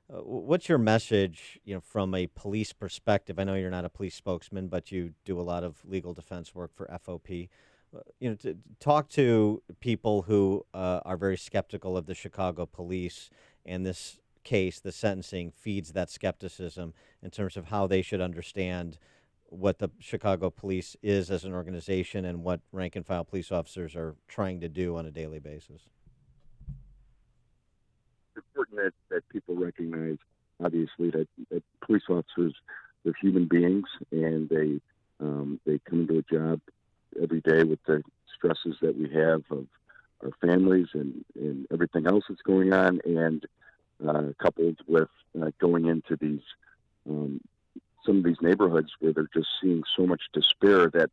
Speaker 11: What's your message, from a police perspective? I know you're not a police spokesman, but you do a lot of legal defense work for FOP. To talk to people who are very skeptical of the Chicago police, and this case, the sentencing, feeds that skepticism in terms of how they should understand what the Chicago police is as an organization and what rank-and-file police officers are trying to do on a daily basis.
Speaker 16: It's important that people recognize, obviously, that police officers are human beings, and they come into a job every day with the stresses that we have of our families and everything else that's going on, and coupled with going into these some of these neighborhoods where they're just seeing so much despair that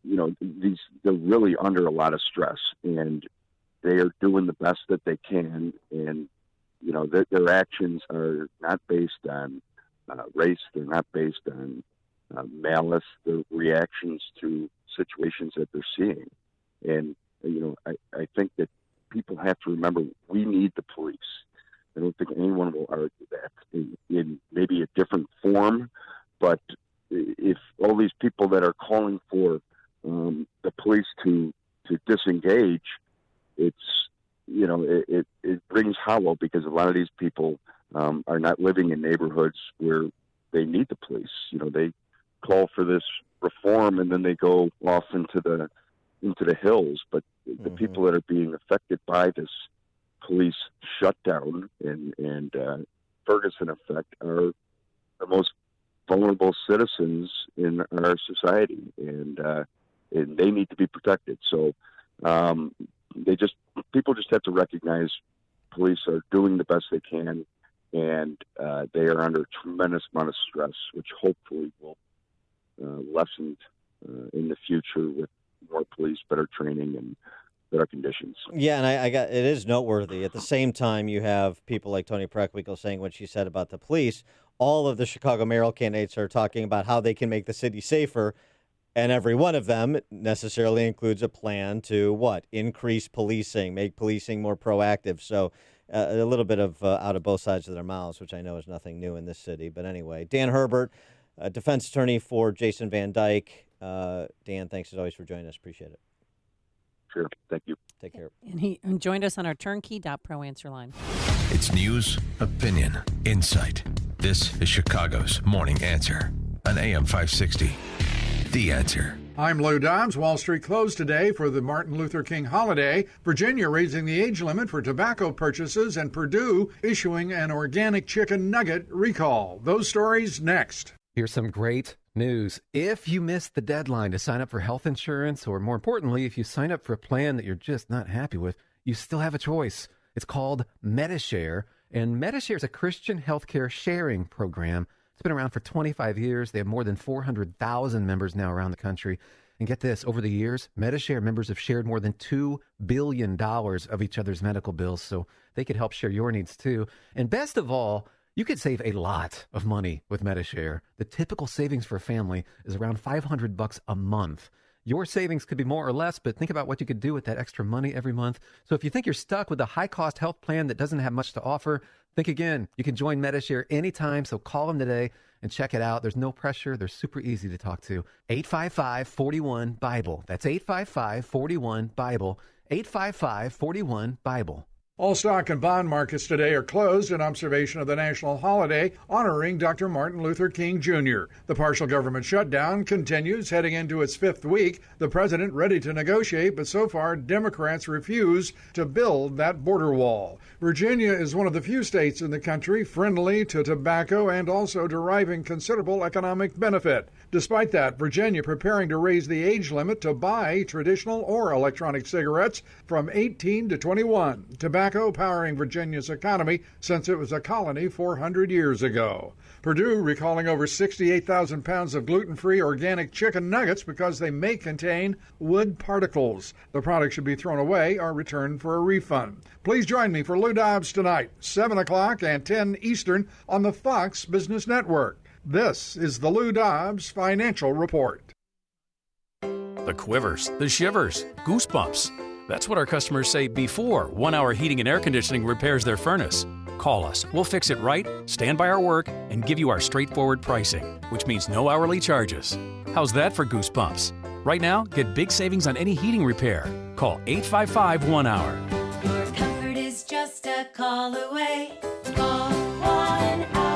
Speaker 16: they're really under a lot of stress, and they are doing the best that they can, and their actions are not based on race, they're not based on malice, they're reactions to situations that they're seeing. And I think that people have to remember we need the police. I don't think anyone will argue that in maybe a different form, but if all these people that are calling for the police to disengage, it rings hollow, because a lot of these people are not living in neighborhoods where they need the police. They call for this reform and then they go off into the hills, but the people that are being affected by this police shutdown and Ferguson effect are the most vulnerable citizens in our society, and they need to be protected. So people just have to recognize police are doing the best they can, and they are under a tremendous amount of stress, which hopefully will lessen in the future with more police, better training, and better conditions.
Speaker 11: Yeah, and it is noteworthy. At the same time, you have people like Toni Preckwinkle saying what she said about the police. All of the Chicago mayoral candidates are talking about how they can make the city safer, and every one of them necessarily includes a plan to, increase policing, make policing more proactive. So a little bit of out of both sides of their mouths, which I know is nothing new in this city. But anyway, Dan Herbert, defense attorney for Jason Van Dyke. Dan, thanks as always for joining us. Appreciate it.
Speaker 16: Sure. Thank you.
Speaker 11: Take care.
Speaker 15: And he joined us on our turnkey.pro answer line.
Speaker 3: It's news, opinion, insight. This is Chicago's Morning Answer on AM 560. The Answer.
Speaker 10: I'm Lou Dobbs. Wall Street closed today for the Martin Luther King holiday. Virginia raising the age limit for tobacco purchases, and Purdue issuing an organic chicken nugget recall. Those stories next.
Speaker 17: Here's some great news. If you missed the deadline to sign up for health insurance, or more importantly, if you sign up for a plan that you're just not happy with, you still have a choice. It's called MediShare, and MediShare is a Christian healthcare sharing program. It's been around for 25 years. They have more than 400,000 members now around the country. And get this, over the years, MediShare members have shared more than $2 billion of each other's medical bills, so they could help share your needs too. And best of all, you could save a lot of money with MediShare. The typical savings for a family is around $500 a month. Your savings could be more or less, but think about what you could do with that extra money every month. So if you think you're stuck with a high-cost health plan that doesn't have much to offer, think again. You can join MediShare anytime, so call them today and check it out. There's no pressure. They're super easy to talk to. 855-41-BIBLE. That's 855-41-BIBLE. 855-41-BIBLE.
Speaker 10: All stock and bond markets today are closed in observation of the national holiday honoring Dr. Martin Luther King Jr. The partial government shutdown continues, heading into its fifth week. The president ready to negotiate, but so far Democrats refuse to build that border wall. Virginia is one of the few states in the country friendly to tobacco and also deriving considerable economic benefit. Despite that, Virginia preparing to raise the age limit to buy traditional or electronic cigarettes from 18 to 21. Tobacco tobacco powering Virginia's economy since it was a colony 400 years ago. Purdue recalling over 68,000 pounds of gluten-free organic chicken nuggets because they may contain wood particles. The product should be thrown away or returned for a refund. Please join me for Lou Dobbs tonight, 7 o'clock and 10 Eastern on the Fox Business Network. This is the Lou Dobbs Financial Report.
Speaker 1: The quivers, the shivers, goosebumps. That's what our customers say before 1 Hour Heating and Air Conditioning repairs their furnace. Call us. We'll fix it right, stand by our work, and give you our straightforward pricing, which means no hourly charges. How's that for goosebumps? Right now, get big savings on any heating repair. Call 855-1-HOUR.
Speaker 18: Your comfort is just a call away. Call 1 Hour.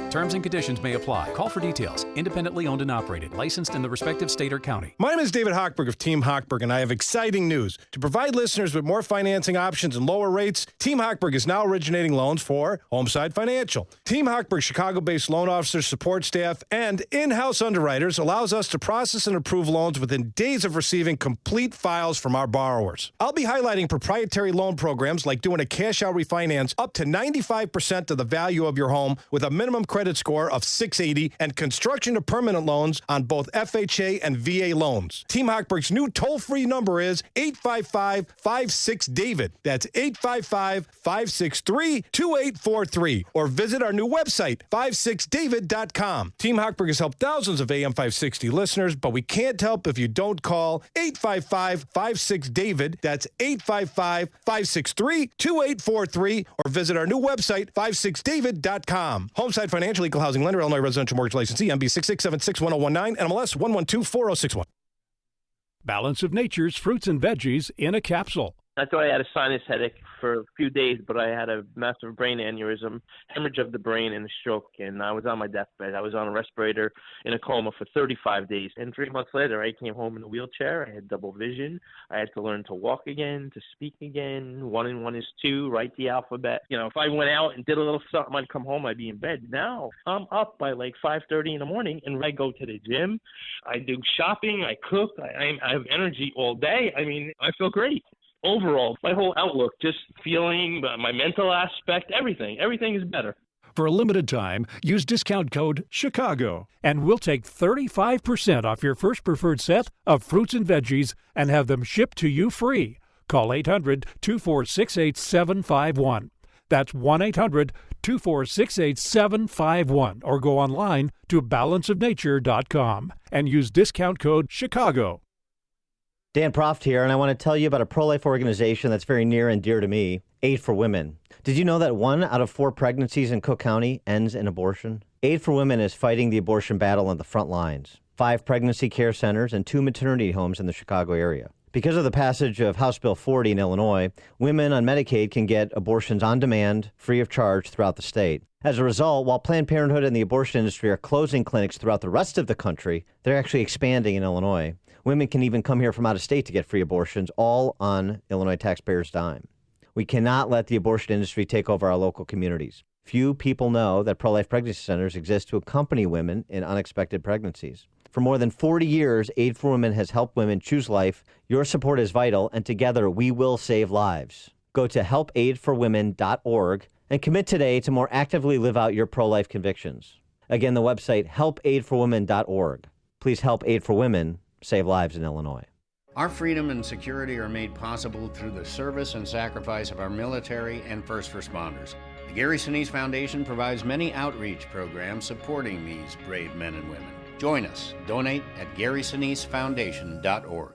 Speaker 1: Terms and conditions may apply. Call for details. Independently owned and operated. Licensed in the respective state or county.
Speaker 19: My name is David Hochberg of Team Hochberg, and I have exciting news. To provide listeners with more financing options and lower rates, Team Hochberg is now originating loans for Homeside Financial. Team Hochberg, Chicago-based loan officers, support staff, and in-house underwriters allows us to process and approve loans within days of receiving complete files from our borrowers. I'll be highlighting proprietary loan programs like doing a cash-out refinance up to 95% of the value of your home with a minimum credit score of 680 and construction to permanent loans on both FHA and VA loans. Team Hochberg's new toll-free number is 855-56-DAVID. That's 855-563-2843. Or visit our new website, 56david.com. Team Hochberg has helped thousands of AM 560 listeners, but we can't help if you don't call 855-56-DAVID. That's 855-563-2843. Or visit our new website, 56david.com. Homeside Financial Equal Housing Lender, Illinois Residential Mortgage Licensee, MB 66761019, NMLS 1124061.
Speaker 20: Balance of Nature's fruits and veggies in a capsule.
Speaker 22: I thought I had a sinus headache for a few days, but I had a massive brain aneurysm, hemorrhage of the brain, and a stroke, and I was on my deathbed. I was on a respirator in a coma for 35 days, and 3 months later, I came home in a wheelchair. I had double vision. I had to learn to walk again, to speak again. 1 and 1 is 2, write the alphabet. You know, if I went out and did a little something, I'd come home, I'd be in bed. Now, I'm up by like 5:30 in the morning, and I go to the gym. I do shopping. I cook. I have energy all day. I mean, I feel great. Overall, my whole outlook, just feeling, my mental aspect, everything is better.
Speaker 20: For a limited time, use discount code CHICAGO, and we'll take 35% off your first preferred set of fruits and veggies and have them shipped to you free. Call 800-246-8751. That's 1-800-246-8751, or go online to balanceofnature.com and use discount code CHICAGO.
Speaker 11: Dan Proft here, and I want to tell you about a pro-life organization that's very near and dear to me, Aid for Women. Did you know that 1 out of 4 pregnancies in Cook County ends in abortion? Aid for Women is fighting the abortion battle on the front lines. 5 pregnancy care centers and 2 maternity homes in the Chicago area. Because of the passage of House Bill 40 in Illinois, women on Medicaid can get abortions on demand, free of charge throughout the state. As a result, while Planned Parenthood and the abortion industry are closing clinics throughout the rest of the country, they're actually expanding in Illinois. Women can even come here from out of state to get free abortions, all on Illinois taxpayers' dime. We cannot let the abortion industry take over our local communities. Few people know that pro-life pregnancy centers exist to accompany women in unexpected pregnancies. For more than 40 years, Aid for Women has helped women choose life. Your support is vital, and together we will save lives. Go to helpaidforwomen.org and commit today to more actively live out your pro-life convictions. Again, the website, helpaidforwomen.org. Please help Aid for Women save lives in Illinois.
Speaker 23: Our freedom and security are made possible through the service and sacrifice of our military and first responders. The Gary Sinise Foundation provides many outreach programs supporting these brave men and women. Join us. Donate at GarySiniseFoundation.org.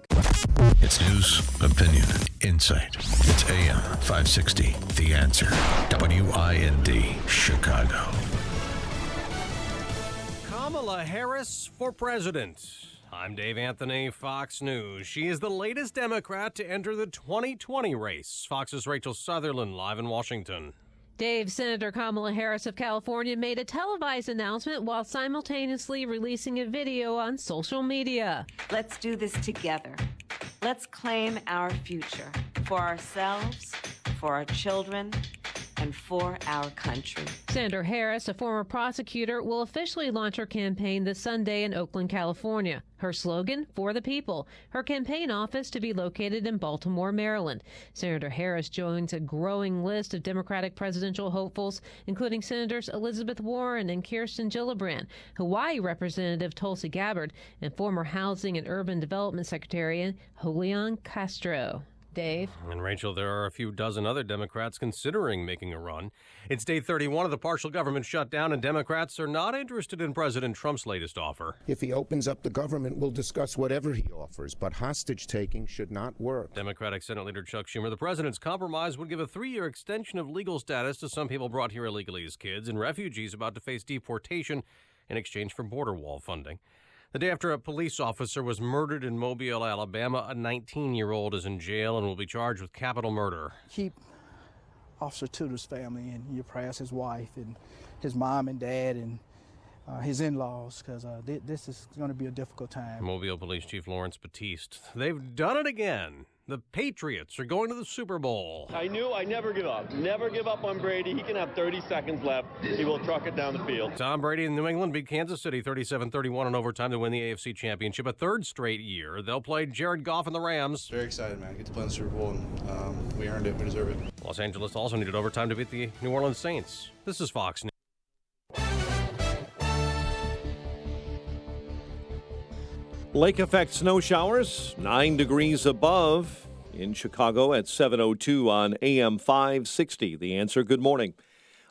Speaker 3: It's news, opinion, insight. It's AM 560, The Answer. WIND, Chicago.
Speaker 27: Kamala Harris for president. I'm Dave Anthony, Fox News. She is the latest Democrat to enter the 2020 race. Fox's Rachel Sutherland, live in Washington.
Speaker 28: Dave, Senator Kamala Harris of California made a televised announcement while simultaneously releasing a video on social media.
Speaker 21: Let's do this together. Let's claim our future for ourselves, for our children, and for our country.
Speaker 28: Senator Harris, a former prosecutor, will officially launch her campaign this Sunday in Oakland, California. Her slogan, For the People. Her campaign office to be located in Baltimore, Maryland. Senator Harris joins a growing list of Democratic presidential hopefuls, including Senators Elizabeth Warren and Kirsten Gillibrand, Hawaii Representative Tulsi Gabbard, and former Housing and Urban Development Secretary Julian Castro. Dave?
Speaker 27: And Rachel, there are a few dozen other Democrats considering making a run. It's day 31 of the partial government shutdown, and Democrats are not interested in President Trump's latest offer.
Speaker 2: If he opens up the government, we'll discuss whatever he offers, but hostage-taking should not work.
Speaker 27: Democratic Senate Leader Chuck Schumer, the president's compromise would give a 3-year extension of legal status to some people brought here illegally as kids and refugees about to face deportation in exchange for border wall funding. The day after a police officer was murdered in Mobile, Alabama, a 19-year-old is in jail and will be charged with capital murder.
Speaker 4: Keep Officer Tudor's family and your prayers, his wife and his mom and dad and his in-laws, because this is going to be a difficult time.
Speaker 27: Mobile Police Chief Lawrence Batiste. They've done it again. The Patriots are going to the Super Bowl.
Speaker 5: I knew I never give up. Never give up on Brady. He can have 30 seconds left. He will truck it down the field.
Speaker 27: Tom Brady and New England beat Kansas City 37-31 in overtime to win the AFC Championship. A third straight year, they'll play Jared Goff and the Rams.
Speaker 7: Very excited, man. Get to play in the Super Bowl, and we earned it. We deserve it.
Speaker 27: Los Angeles also needed overtime to beat the New Orleans Saints. This is Fox News.
Speaker 6: Lake effect snow showers, 9 degrees above in Chicago at 7:02 on AM 560. The Answer. Good morning.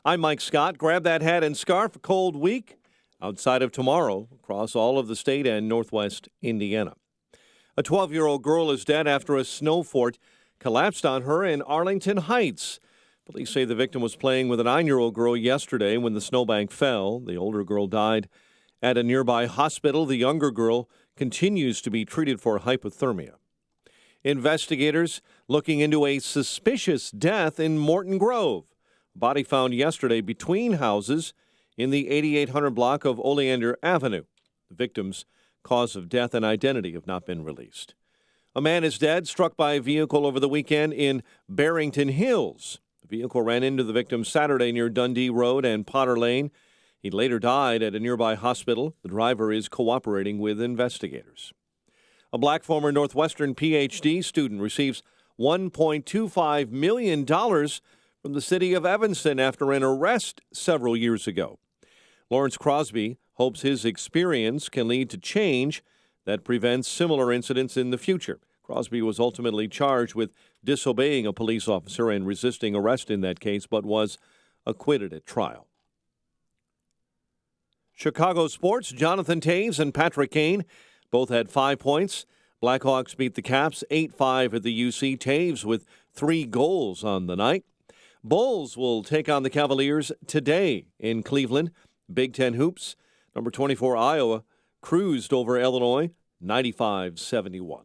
Speaker 6: I'm Mike Scott. Grab that hat and scarf. A cold week outside of tomorrow across all of the state and northwest Indiana. A 12-year-old girl is dead after a snow fort collapsed on her in Arlington Heights. Police say the victim was playing with a 9-year-old girl yesterday when the snowbank fell. The older girl died at a nearby hospital. The younger girl continues to be treated for hypothermia. Investigators looking into a suspicious death in Morton Grove. Body found yesterday between houses in the 8800 block of Oleander Avenue. The victim's cause of death and identity have not been released. A man is dead, struck by a vehicle over the weekend in Barrington Hills. The vehicle ran into the victim Saturday near Dundee Road and Potter Lane. He later died at a nearby hospital. The driver is cooperating with investigators. A black former Northwestern PhD student receives $1.25 million from the city of Evanston after an arrest several years ago. Lawrence Crosby hopes his experience can lead to change that prevents similar incidents in the future. Crosby was ultimately charged with disobeying a police officer and resisting arrest in that case, but was acquitted at trial. Chicago sports, Jonathan Taves and Patrick Kane both had 5 points. Blackhawks beat the Caps 8-5 at the UC. Taves with 3 goals on the night. Bulls will take on the Cavaliers today in Cleveland. Big Ten hoops. Number 24 Iowa cruised over Illinois 95-71.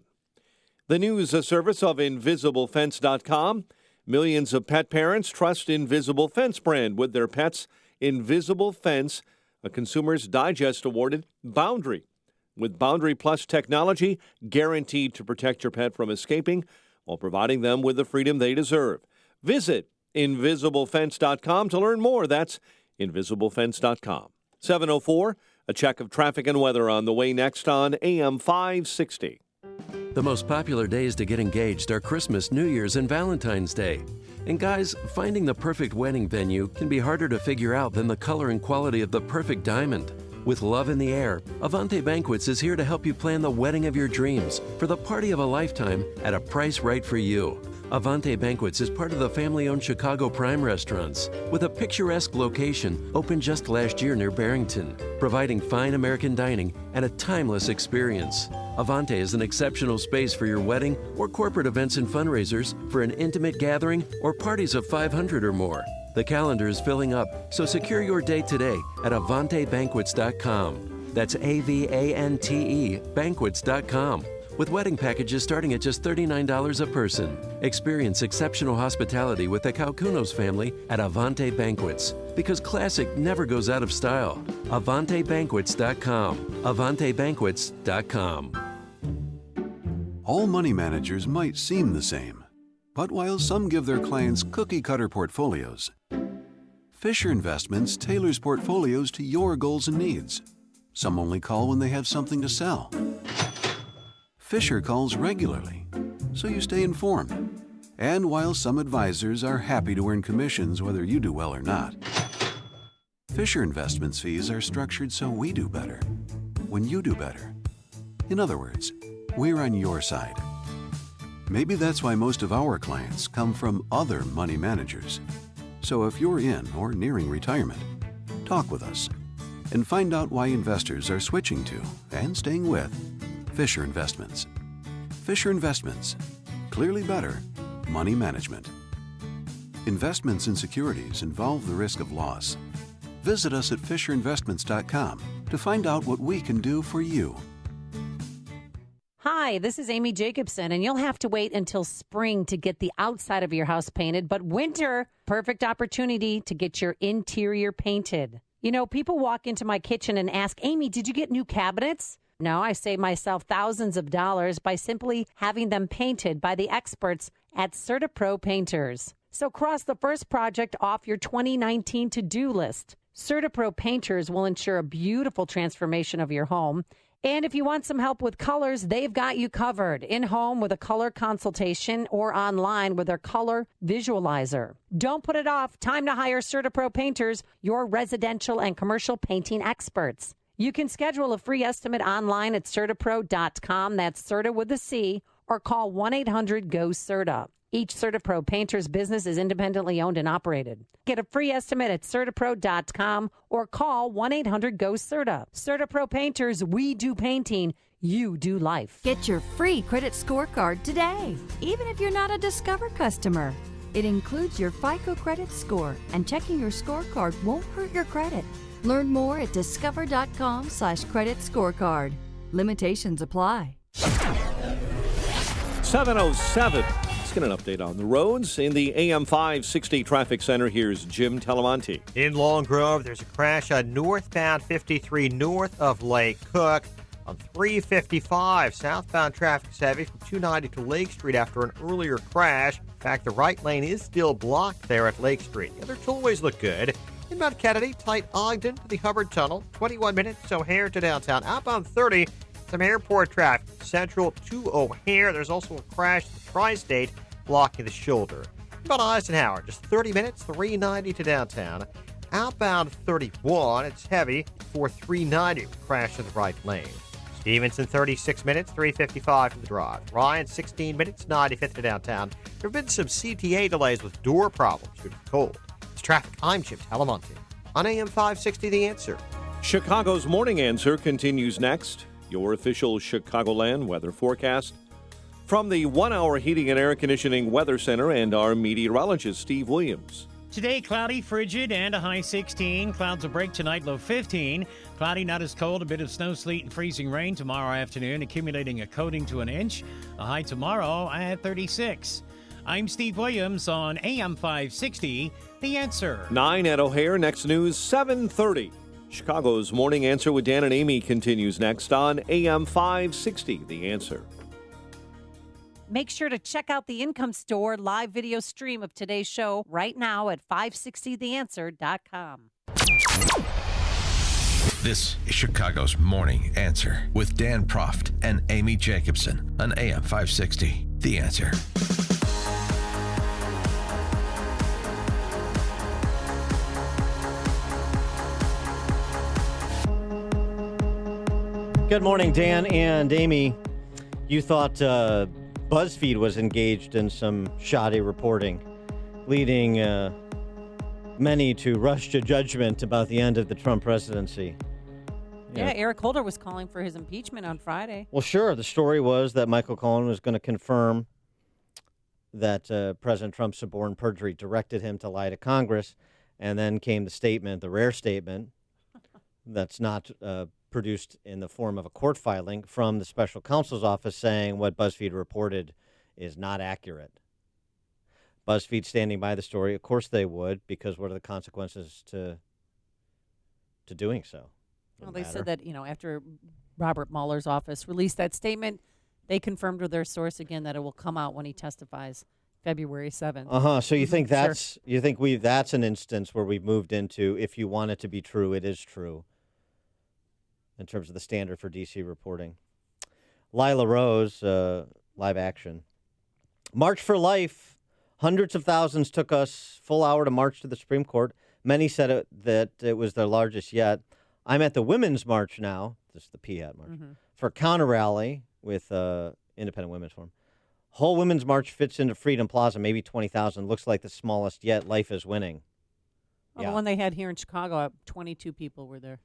Speaker 6: The news service of InvisibleFence.com. Millions of pet parents trust Invisible Fence brand with their pets. Invisible Fence, a Consumer's Digest awarded Boundary. With Boundary Plus technology, guaranteed to protect your pet from escaping while providing them with the freedom they deserve. Visit InvisibleFence.com to learn more. That's InvisibleFence.com. 7:04, a check of traffic and weather on the way next on AM 560.
Speaker 12: The most popular days to get engaged are Christmas, New Year's, and Valentine's Day. And guys, finding the perfect wedding venue can be harder to figure out than the color and quality of the perfect diamond. With love in the air, Avante Banquets is here to help you plan the wedding of your dreams for the party of a lifetime at a price right for you. Avante Banquets is part of the family-owned Chicago Prime Restaurants, with a picturesque location opened just last year near Barrington, providing fine American dining and a timeless experience. Avante is an exceptional space for your wedding or corporate events and fundraisers, for an intimate gathering or parties of 500 or more. The calendar is filling up, so secure your date today at AvanteBanquets.com. That's AVANTE Banquets.com. With wedding packages starting at just $39 a person. Experience exceptional hospitality with the Calcunos family at Avante Banquets, because classic never goes out of style. AvanteBanquets.com. AvanteBanquets.com.
Speaker 24: All money managers might seem the same, but while some give their clients cookie-cutter portfolios, Fisher Investments tailors portfolios to your goals and needs. Some only call when they have something to sell. Fisher calls regularly, so you stay informed. And while some advisors are happy to earn commissions whether you do well or not, Fisher Investments fees are structured so we do better when you do better. In other words, we're on your side. Maybe that's why most of our clients come from other money managers. So if you're in or nearing retirement, talk with us and find out why investors are switching to and staying with Fisher Investments. Fisher Investments. Clearly better money management. Investments in securities involve the risk of loss. Visit us at FisherInvestments.com to find out what we can do for you.
Speaker 8: Hi, this is Amy Jacobson, and you'll have to wait until spring to get the outside of your house painted, but winter, perfect opportunity to get your interior painted. You know, people walk into my kitchen and ask, Amy, did you get new cabinets? No, I save myself thousands of dollars by simply having them painted by the experts at CertaPro Painters. So cross the first project off your 2019 to-do list. CertaPro Painters will ensure a beautiful transformation of your home. And if you want some help with colors, they've got you covered. In-home with a color consultation or online with their color visualizer. Don't put it off. Time to hire CertaPro Painters, your residential and commercial painting experts. You can schedule a free estimate online at CertaPro.com. That's Certa with a C, or call 1-800-GO-CERTA. Each CertaPro Painters business is independently owned and operated. Get a free estimate at CertaPro.com or call 1-800-GO-CERTA. CertaPro Painters, we do painting, you do life.
Speaker 9: Get your free credit scorecard today, even if you're not a Discover customer. It includes your FICO credit score, and checking your scorecard won't hurt your credit. Learn more at discover.com/credit scorecard. Limitations apply.
Speaker 6: 7:07. Let's get an update on the roads. In the AM 560 traffic center, here's Jim Talamonte.
Speaker 13: In Long Grove, there's a crash on northbound 53 north of Lake Cook. On 355, southbound traffic is heavy from 290 to Lake Street after an earlier crash. In fact, the right lane is still blocked there at Lake Street. The other tollways look good. Inbound Kennedy, tight Ogden to the Hubbard Tunnel, 21 minutes O'Hare to downtown. Outbound 30, some airport traffic. Central to O'Hare, there's also a crash at the Tri-State blocking the shoulder. Inbound Eisenhower, just 30 minutes, 390 to downtown. Outbound 31, it's heavy for 390, crash in the right lane. Stevenson, 36 minutes, 355 to the drive. Ryan, 16 minutes, 95th to downtown. There have been some CTA delays with door problems due to the cold. It's traffic. I'm Jim Talamonte on AM 560 The Answer.
Speaker 6: Chicago's Morning Answer continues next. Your official Chicagoland weather forecast from the 1-hour heating and air conditioning weather center and our meteorologist, Steve Williams.
Speaker 14: Today, cloudy, frigid, and a high 16. Clouds will break tonight, low 15. Cloudy, not as cold, a bit of snow, sleet, and freezing rain tomorrow afternoon, accumulating a coating to an inch. A high tomorrow at 36. I'm Steve Williams on AM 560, The Answer.
Speaker 6: 9 at O'Hare, next news, 7:30. Chicago's Morning Answer with Dan and Amy continues next on AM 560, The Answer.
Speaker 8: Make sure to check out the Income Store live video stream of today's show right now at 560theanswer.com.
Speaker 3: This is Chicago's Morning Answer with Dan Proft and Amy Jacobson on AM 560, The Answer.
Speaker 11: Good morning, Dan and Amy. You thought BuzzFeed was engaged in some shoddy reporting, leading many to rush to judgment about the end of the Trump presidency.
Speaker 8: Yeah, Eric Holder was calling for his impeachment on Friday.
Speaker 11: Well, sure. The story was that Michael Cohen was going to confirm that President Trump's suborned perjury directed him to lie to Congress. And then came the statement, the rare statement, that's not produced in the form of a court filing from the special counsel's office saying what BuzzFeed reported is not accurate. BuzzFeed standing by the story, of course they would, because what are the consequences to doing so?
Speaker 8: Well, they said that, after Robert Mueller's office released that statement, they confirmed with their source again that it will come out when he testifies February 7th.
Speaker 11: So you think
Speaker 8: Sure.
Speaker 11: that's an instance where we've moved into, if you want it to be true, it is true, in terms of the standard for D.C. reporting. Lila Rose, live action. March for Life. Hundreds of thousands took us full hour to march to the Supreme Court. Many said that it was their largest yet. I'm at the Women's March now. This is the PHAT March. For counter rally with Independent Women's Forum. Whole Women's March fits into Freedom Plaza, maybe 20,000. Looks like the smallest yet. Life is winning.
Speaker 8: Well, the one they had here in Chicago, 22 people were there.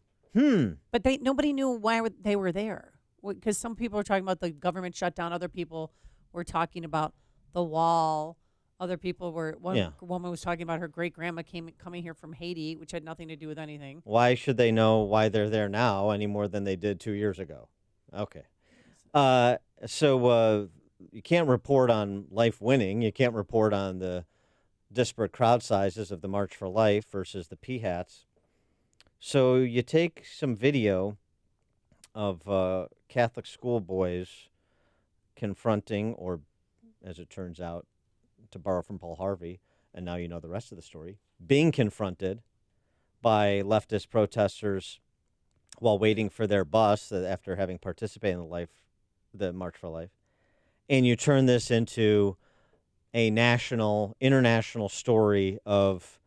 Speaker 11: But
Speaker 8: nobody knew why they were there. Because some people were talking about the government shutdown. Other people were talking about the wall. Other people were, one woman was talking about her great-grandma coming here from Haiti, which had nothing to do with anything.
Speaker 11: Why should they know why they're there now any more than they did 2 years ago? Okay. So you can't report on life winning. You can't report on the disparate crowd sizes of the March for Life versus the PHATs. So you take some video of Catholic schoolboys confronting, or as it turns out, to borrow from Paul Harvey, and now you know the rest of the story, being confronted by leftist protesters while waiting for their bus after having participated in the March for Life. And you turn this into a international story of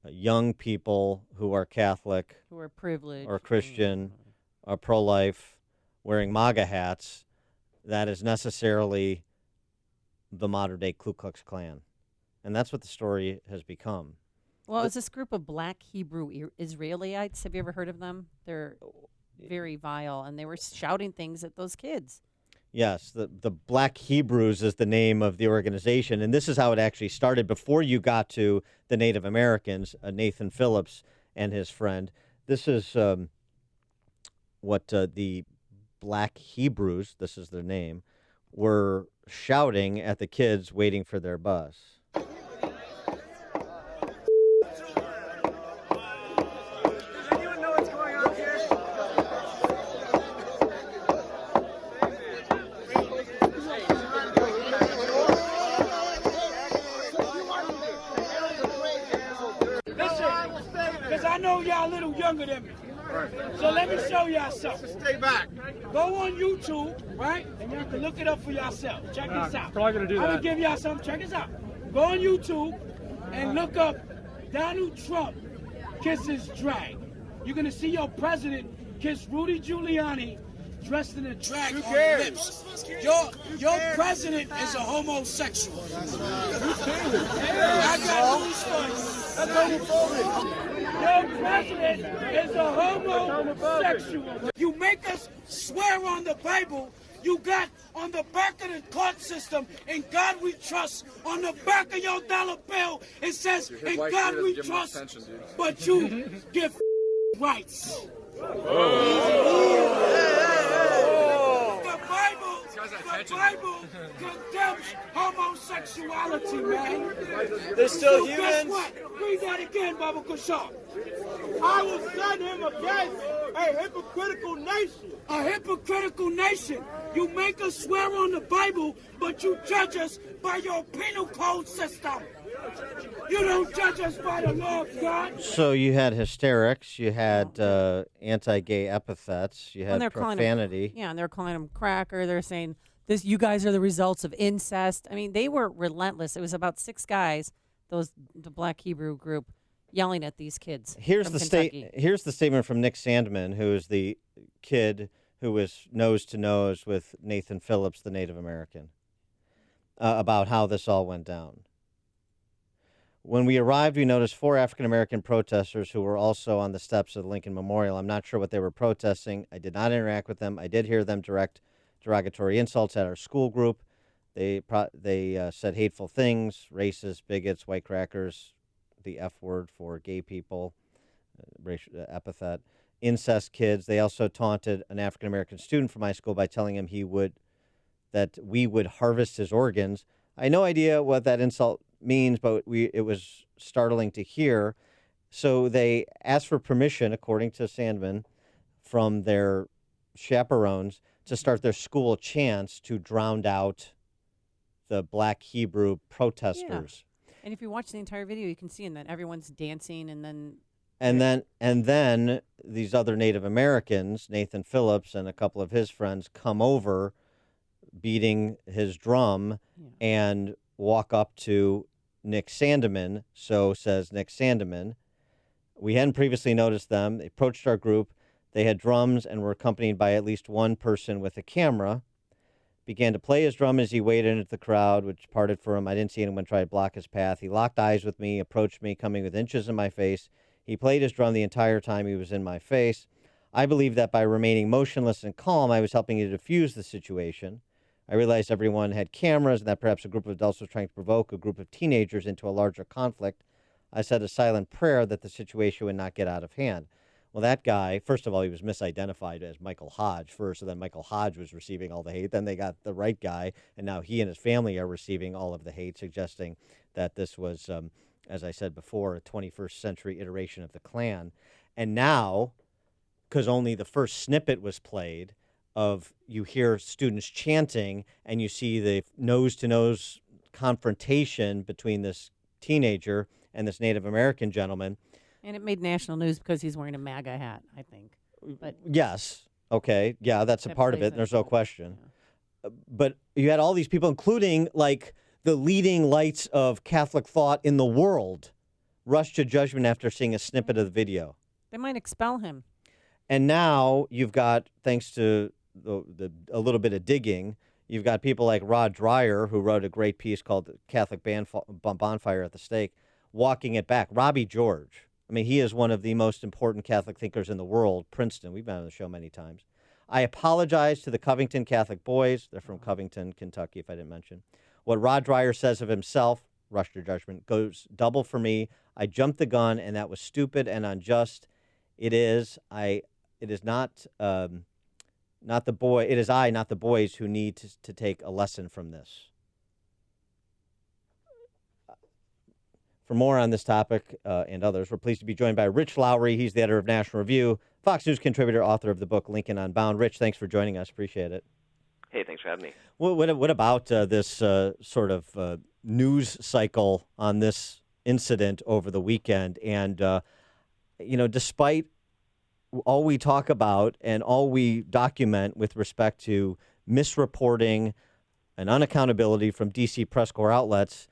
Speaker 11: young people who are Catholic,
Speaker 8: who are privileged,
Speaker 11: or Christian, or pro-life, wearing MAGA hats. That is necessarily the modern-day Ku Klux Klan. And that's what the story has become.
Speaker 8: Well, it's this group of Black Hebrew Israelites. Have you ever heard of them? They're very vile, and they were shouting things at those kids.
Speaker 11: Yes, the Black Hebrews is the name of the organization, and this is how it actually started before you got to the Native Americans, Nathan Phillips and his friend. This is what the Black Hebrews, this is their name, were shouting at the kids waiting for their bus.
Speaker 1: Because I know y'all a little younger than me. So let me show y'all something. Stay back. Go on YouTube, right? And y'all can look it up for yourself. Check this out.
Speaker 10: Probably gonna do that.
Speaker 1: I'm gonna give y'all something. Check this out. Go on YouTube and look up Donald Trump kisses drag. You're gonna see your president kiss Rudy Giuliani dressed in a drag on the lips. Your president is a homosexual. I got news for you. That's homophobic. Your president is a homosexual. You make us swear on the Bible. You got on the back of the court system, "In God we trust." On the back of your dollar bill, it says, "In God we trust." But you give rights. The Bible condemns homosexuality, man. They're still So guess humans. what? Read that again, Baba Kushar. I will set him against a hypocritical nation. A hypocritical nation. You make us swear on the Bible, but you judge us by your penal code system. You don't judge us by the law of God.
Speaker 11: So you had hysterics, you had anti-gay epithets, you had profanity.
Speaker 8: And they're calling them cracker. They're saying, you guys are the results of incest. I mean, they were relentless. It was about 6 guys, the Black Hebrew group, yelling at these kids.
Speaker 11: Here's
Speaker 8: from
Speaker 11: the
Speaker 8: Kentucky.
Speaker 11: Here's the statement from Nick Sandman, who is the kid who was nose to nose with Nathan Phillips, the Native American, about how this all went down. When we arrived, we noticed 4 African-American protesters who were also on the steps of the Lincoln Memorial. I'm not sure what they were protesting. I did not interact with them. I did hear them direct derogatory insults at our school group. They said hateful things, racist, bigots, white crackers, the F word for gay people, racial epithet, incest kids. They also taunted an African-American student from my school by telling him that we would harvest his organs. I had no idea what that insult means, but it was startling to hear. So they asked for permission, according to Sandman, from their chaperones to start their school chants to drown out the Black Hebrew protesters.
Speaker 10: And if you watch the entire video, you can see in that everyone's dancing, and then
Speaker 11: And then these other Native Americans, Nathan Phillips and a couple of his friends, come over, beating his drum, and walk up to Nick Sandeman. So says Nick Sandeman. We hadn't previously noticed them. They approached our group. They had drums and were accompanied by at least one person with a camera. Began to play his drum as he waded into the crowd, which parted for him. I didn't see anyone try to block his path. He locked eyes with me, approached me, coming with inches in my face. He played his drum the entire time he was in my face. I believe that by remaining motionless and calm, I was helping to diffuse the situation. I realized everyone had cameras and that perhaps a group of adults was trying to provoke a group of teenagers into a larger conflict. I said a silent prayer that the situation would not get out of hand. Well, that guy, first of all, he was misidentified as Michael Hodge first, and then Michael Hodge was receiving all the hate. Then they got the right guy, and now he and his family are receiving all of the hate, suggesting that this was, as I said before, a 21st century iteration of the Klan. And now, because only the first snippet was played of, you hear students chanting, and you see the nose-to-nose confrontation between this teenager and this Native American gentleman.
Speaker 10: And it made national news because he's wearing a MAGA hat, I think. But
Speaker 11: Yes. Okay. Yeah, that's a
Speaker 10: That
Speaker 11: part of
Speaker 10: plays
Speaker 11: it. There's no question. But you had all these people, including like the leading lights of Catholic thought in the world, rush to judgment after seeing a snippet of the video.
Speaker 10: they might expel him.
Speaker 11: And now you've got, thanks to a little bit of digging, you've got people like Rod Dreyer, who wrote a great piece called Catholic Bonfire at the Stake, walking it back. Robbie George. I mean, he is one of the most important Catholic thinkers in the world. Princeton. We've been on the show many times. I apologize to the Covington Catholic boys. They're from Covington, Kentucky, if I didn't mention. What Rod Dreyer says of himself, rush to judgment, goes double for me. I jumped the gun, and that was stupid and unjust. It is. It is not the boy. It is I, not the boys, who need to take a lesson from this. For more on this topic and others, we're pleased to be joined by Rich Lowry. He's the editor of National Review, Fox News contributor, author of the book Lincoln Unbound. Rich, thanks for joining us. Appreciate it.
Speaker 15: Hey, thanks for having me.
Speaker 11: What about this sort of news cycle on this incident over the weekend? And, despite all we talk about and all we document with respect to misreporting and unaccountability from D.C. press corps outlets,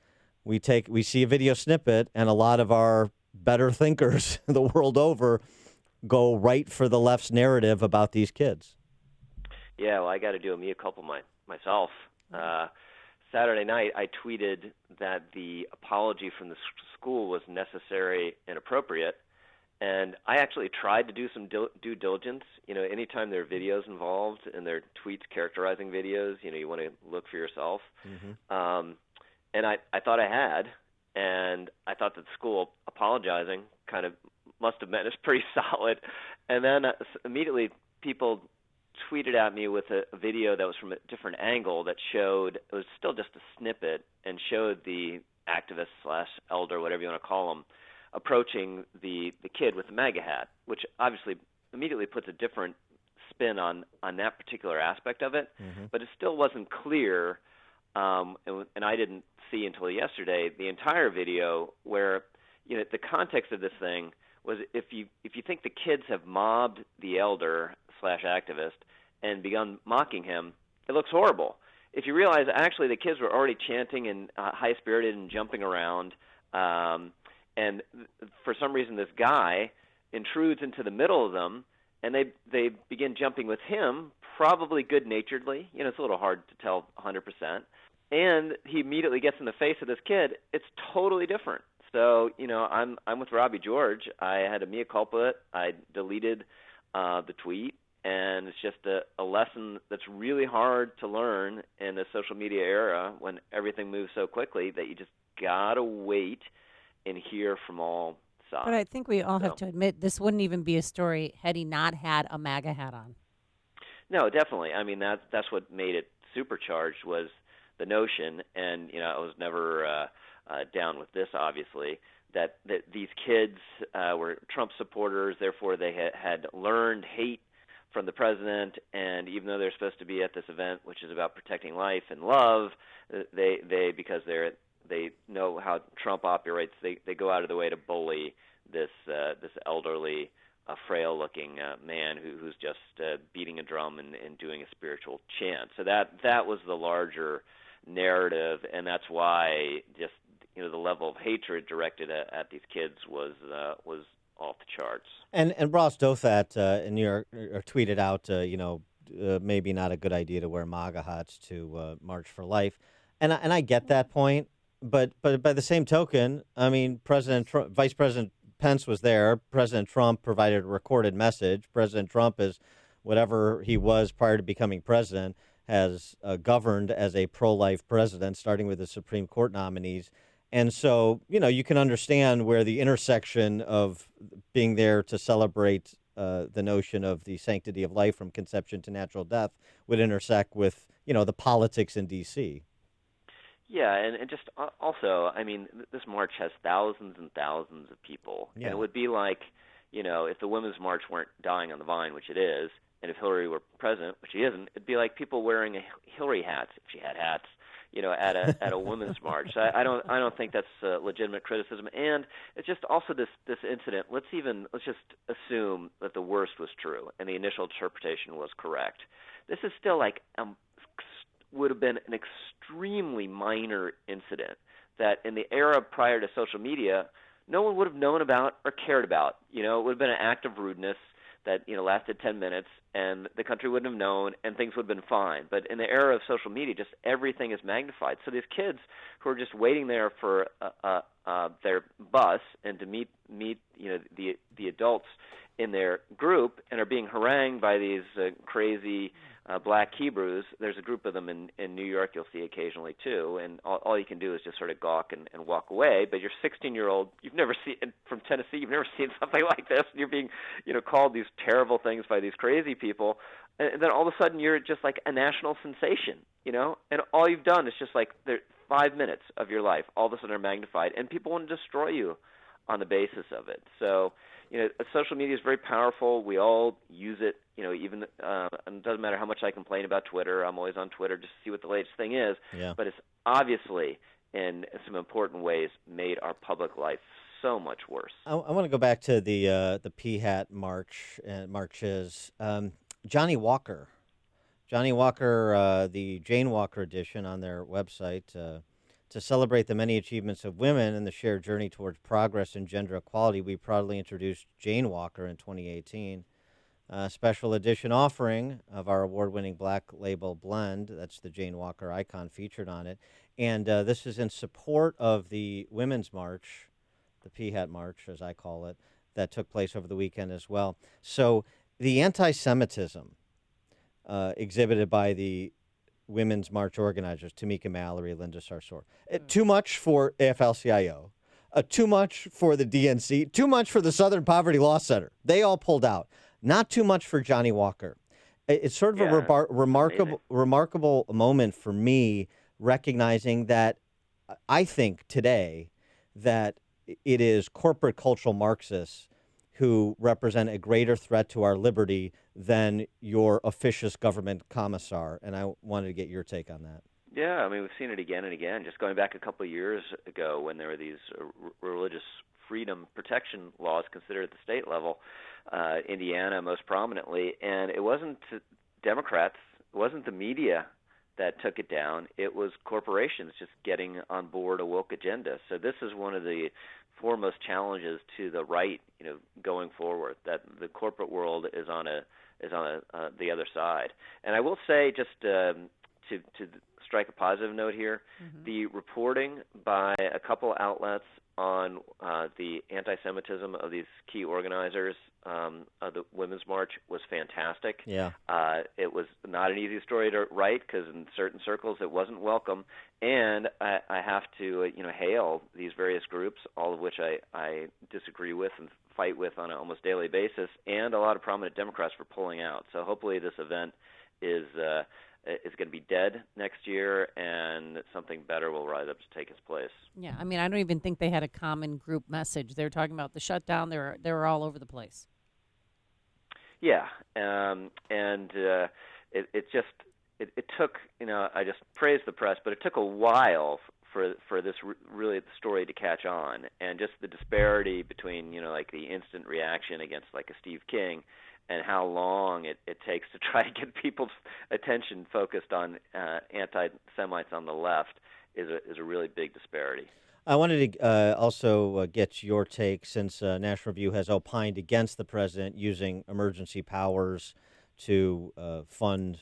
Speaker 11: we see a video snippet, and a lot of our better thinkers the world over go right for the left's narrative about these kids.
Speaker 15: Yeah, well, I got to do a mea culpa myself. Saturday night, I tweeted that the apology from the school was necessary and appropriate, and I actually tried to do some due diligence. Anytime there are videos involved and there are tweets characterizing videos, you want to look for yourself. Mm-hmm. And I thought I had, and I thought that the school apologizing kind of must have meant it's pretty solid. And then immediately people tweeted at me with a video that was from a different angle that showed, it was still just a snippet, and showed the activist / elder, whatever you want to call him, approaching the kid with the MAGA hat, which obviously immediately puts a different spin on that particular aspect of it. Mm-hmm. But it still wasn't clear, and I didn't see until yesterday the entire video, where the context of this thing was, if you think the kids have mobbed the elder / activist and begun mocking him, it looks horrible. If you realize actually the kids were already chanting and high-spirited and jumping around, and for some reason this guy intrudes into the middle of them, and they begin jumping with him, probably good-naturedly. It's a little hard to tell 100%. And he immediately gets in the face of this kid. It's totally different. So, I'm with Robbie George. I had a mea culpa. I deleted the tweet, and it's just a lesson that's really hard to learn in the social media era when everything moves so quickly that you just gotta wait and hear from all sides.
Speaker 10: But I think we all have to admit this wouldn't even be a story had he not had a MAGA hat on.
Speaker 15: No, definitely. I mean, that's what made it supercharged, was the notion, and I was never down with this, obviously, that these kids were Trump supporters, therefore they had learned hate from the president, and even though they're supposed to be at this event, which is about protecting life and love, because they know how Trump operates, they go out of the way to bully this elderly, frail-looking man who's just beating a drum and doing a spiritual chant. So that was the larger narrative, and that's why just the level of hatred directed at these kids was off the charts.
Speaker 11: And Ross Douthat in New York tweeted out, maybe not a good idea to wear MAGA hats to March for Life, and I get that point, but by the same token, I mean, Vice President Pence was there. President Trump provided a recorded message. President Trump is whatever he was prior to becoming president, has governed as a pro-life president, starting with the Supreme Court nominees. And so, you can understand where the intersection of being there to celebrate the notion of the sanctity of life from conception to natural death would intersect with, the politics in D.C.
Speaker 15: Yeah, and just also, I mean, this march has thousands and thousands of people.
Speaker 11: Yeah.
Speaker 15: And it would be like, if the Women's March weren't dying on the vine, which it is, and if Hillary were president, which she isn't, it'd be like people wearing Hillary hats, if she had hats, at a women's march. So I don't think that's legitimate criticism. And it's just also this incident. Let's just assume that the worst was true and the initial interpretation was correct. This is still would have been an extremely minor incident that in the era prior to social media, no one would have known about or cared about. It would have been an act of rudeness that lasted 10 minutes, and the country wouldn't have known, and things would have been fine. But in the era of social media, just everything is magnified. So these kids who are just waiting there for their bus and to meet the adults in their group and are being harangued by these crazy black Hebrews. There's a group of them in New York you'll see occasionally too, and all you can do is just sort of gawk and walk away. But you're 16-year-old, you've never seen, from Tennessee, you've never seen something like this, and you're being called these terrible things by these crazy people, and then all of a sudden you're just like a national sensation, and all you've done is just like 5 minutes of your life all of a sudden are magnified, and people want to destroy you on the basis of it. So social media is very powerful. We all use it. Even and it doesn't matter how much I complain about Twitter. I'm always on Twitter just to see what the latest thing is.
Speaker 11: Yeah.
Speaker 15: But it's obviously, in some important ways, made our public life so much worse.
Speaker 11: I want to go back to the P-Hat marches. Johnny Walker, the Jane Walker edition on their website. To celebrate the many achievements of women and the shared journey towards progress and gender equality, we proudly introduced Jane Walker in 2018. A special edition offering of our award-winning Black Label blend. That's the Jane Walker icon featured on it. And this is in support of the Women's March, the P-Hat March, as I call it, that took place over the weekend as well. So the anti-Semitism exhibited by the Women's March organizers, Tamika Mallory, Linda Sarsour. Too much for AFL-CIO, too much for the DNC, too much for the Southern Poverty Law Center. They all pulled out. Not too much for Johnny Walker. It's sort of a remarkable moment for me, recognizing that I think today that it is corporate cultural Marxists who represent a greater threat to our liberty than your officious government commissar. And I wanted to get your take on that.
Speaker 15: Yeah, I mean, we've seen it again and again. Just going back a couple of years ago when there were these religious freedom protection laws considered at the state level, Indiana most prominently, and it wasn't Democrats, it wasn't the media that took it down, it was corporations just getting on board a woke agenda. So this is one of the foremost challenges to the right, going forward, that the corporate world is on the other side. And I will say, just to strike a positive note here, the reporting by a couple outlets on the anti-Semitism of these key organizers of the Women's March was fantastic.
Speaker 11: Yeah.
Speaker 15: It was not an easy story to write because in certain circles it wasn't welcome. And I have to hail these various groups, all of which I disagree with and fight with on an almost daily basis, and a lot of prominent Democrats for pulling out. So hopefully this event is going to be dead next year, and something better will rise up to take its place.
Speaker 10: Yeah, I mean, I don't even think they had a common group message. They were talking about the shutdown. They were all over the place.
Speaker 15: Yeah, it took, I just praise the press, but it took a while for this really the story to catch on, and just the disparity between like the instant reaction against like a Steve King, and how long it takes to try to get people's attention focused on anti-Semites on the left is a really big disparity.
Speaker 11: I wanted to also get your take, since National Review has opined against the president using emergency powers to fund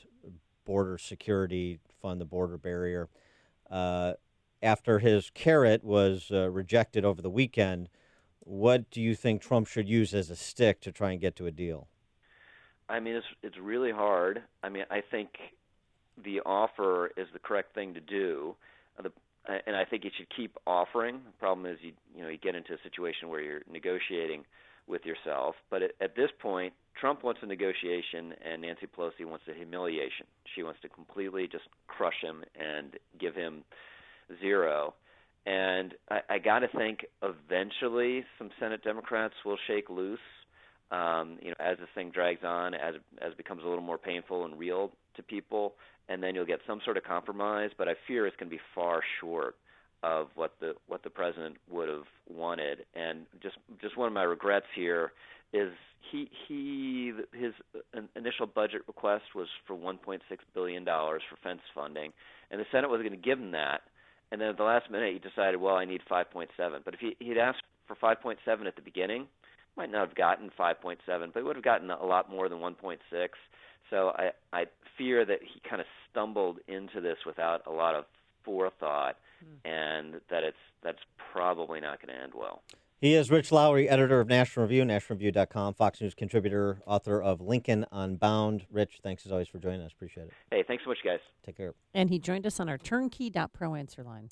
Speaker 11: border security, fund the border barrier. After his carrot was rejected over the weekend, what do you think Trump should use as a stick to try and get to a deal?
Speaker 15: I mean, it's really hard. I mean, I think the offer is the correct thing to do. And I think you should keep offering. The problem is you get into a situation where you're negotiating with yourself. But at this point, Trump wants a negotiation, and Nancy Pelosi wants a humiliation. She wants to completely just crush him and give him zero. And I got to think eventually some Senate Democrats will shake loose. As this thing drags on, as it becomes a little more painful and real to people, and then you'll get some sort of compromise. But I fear it's going to be far short of what the president would have wanted. And just one of my regrets here is his initial budget request was for $1.6 billion for fence funding, and the Senate was going to give him that. And then at the last minute, he decided, well, I need 5.7. But if he'd asked for 5.7 at the beginning, might not have gotten 5.7, but he would have gotten a lot more than 1.6. So I fear that he kind of stumbled into this without a lot of forethought, and that that's probably not going to end well.
Speaker 11: He is Rich Lowry, editor of National Review, nationalreview.com, Fox News contributor, author of Lincoln Unbound. Rich, thanks as always for joining us. Appreciate it.
Speaker 15: Hey, thanks so much, guys.
Speaker 11: Take care.
Speaker 8: And he joined us on our turnkey.pro answer line.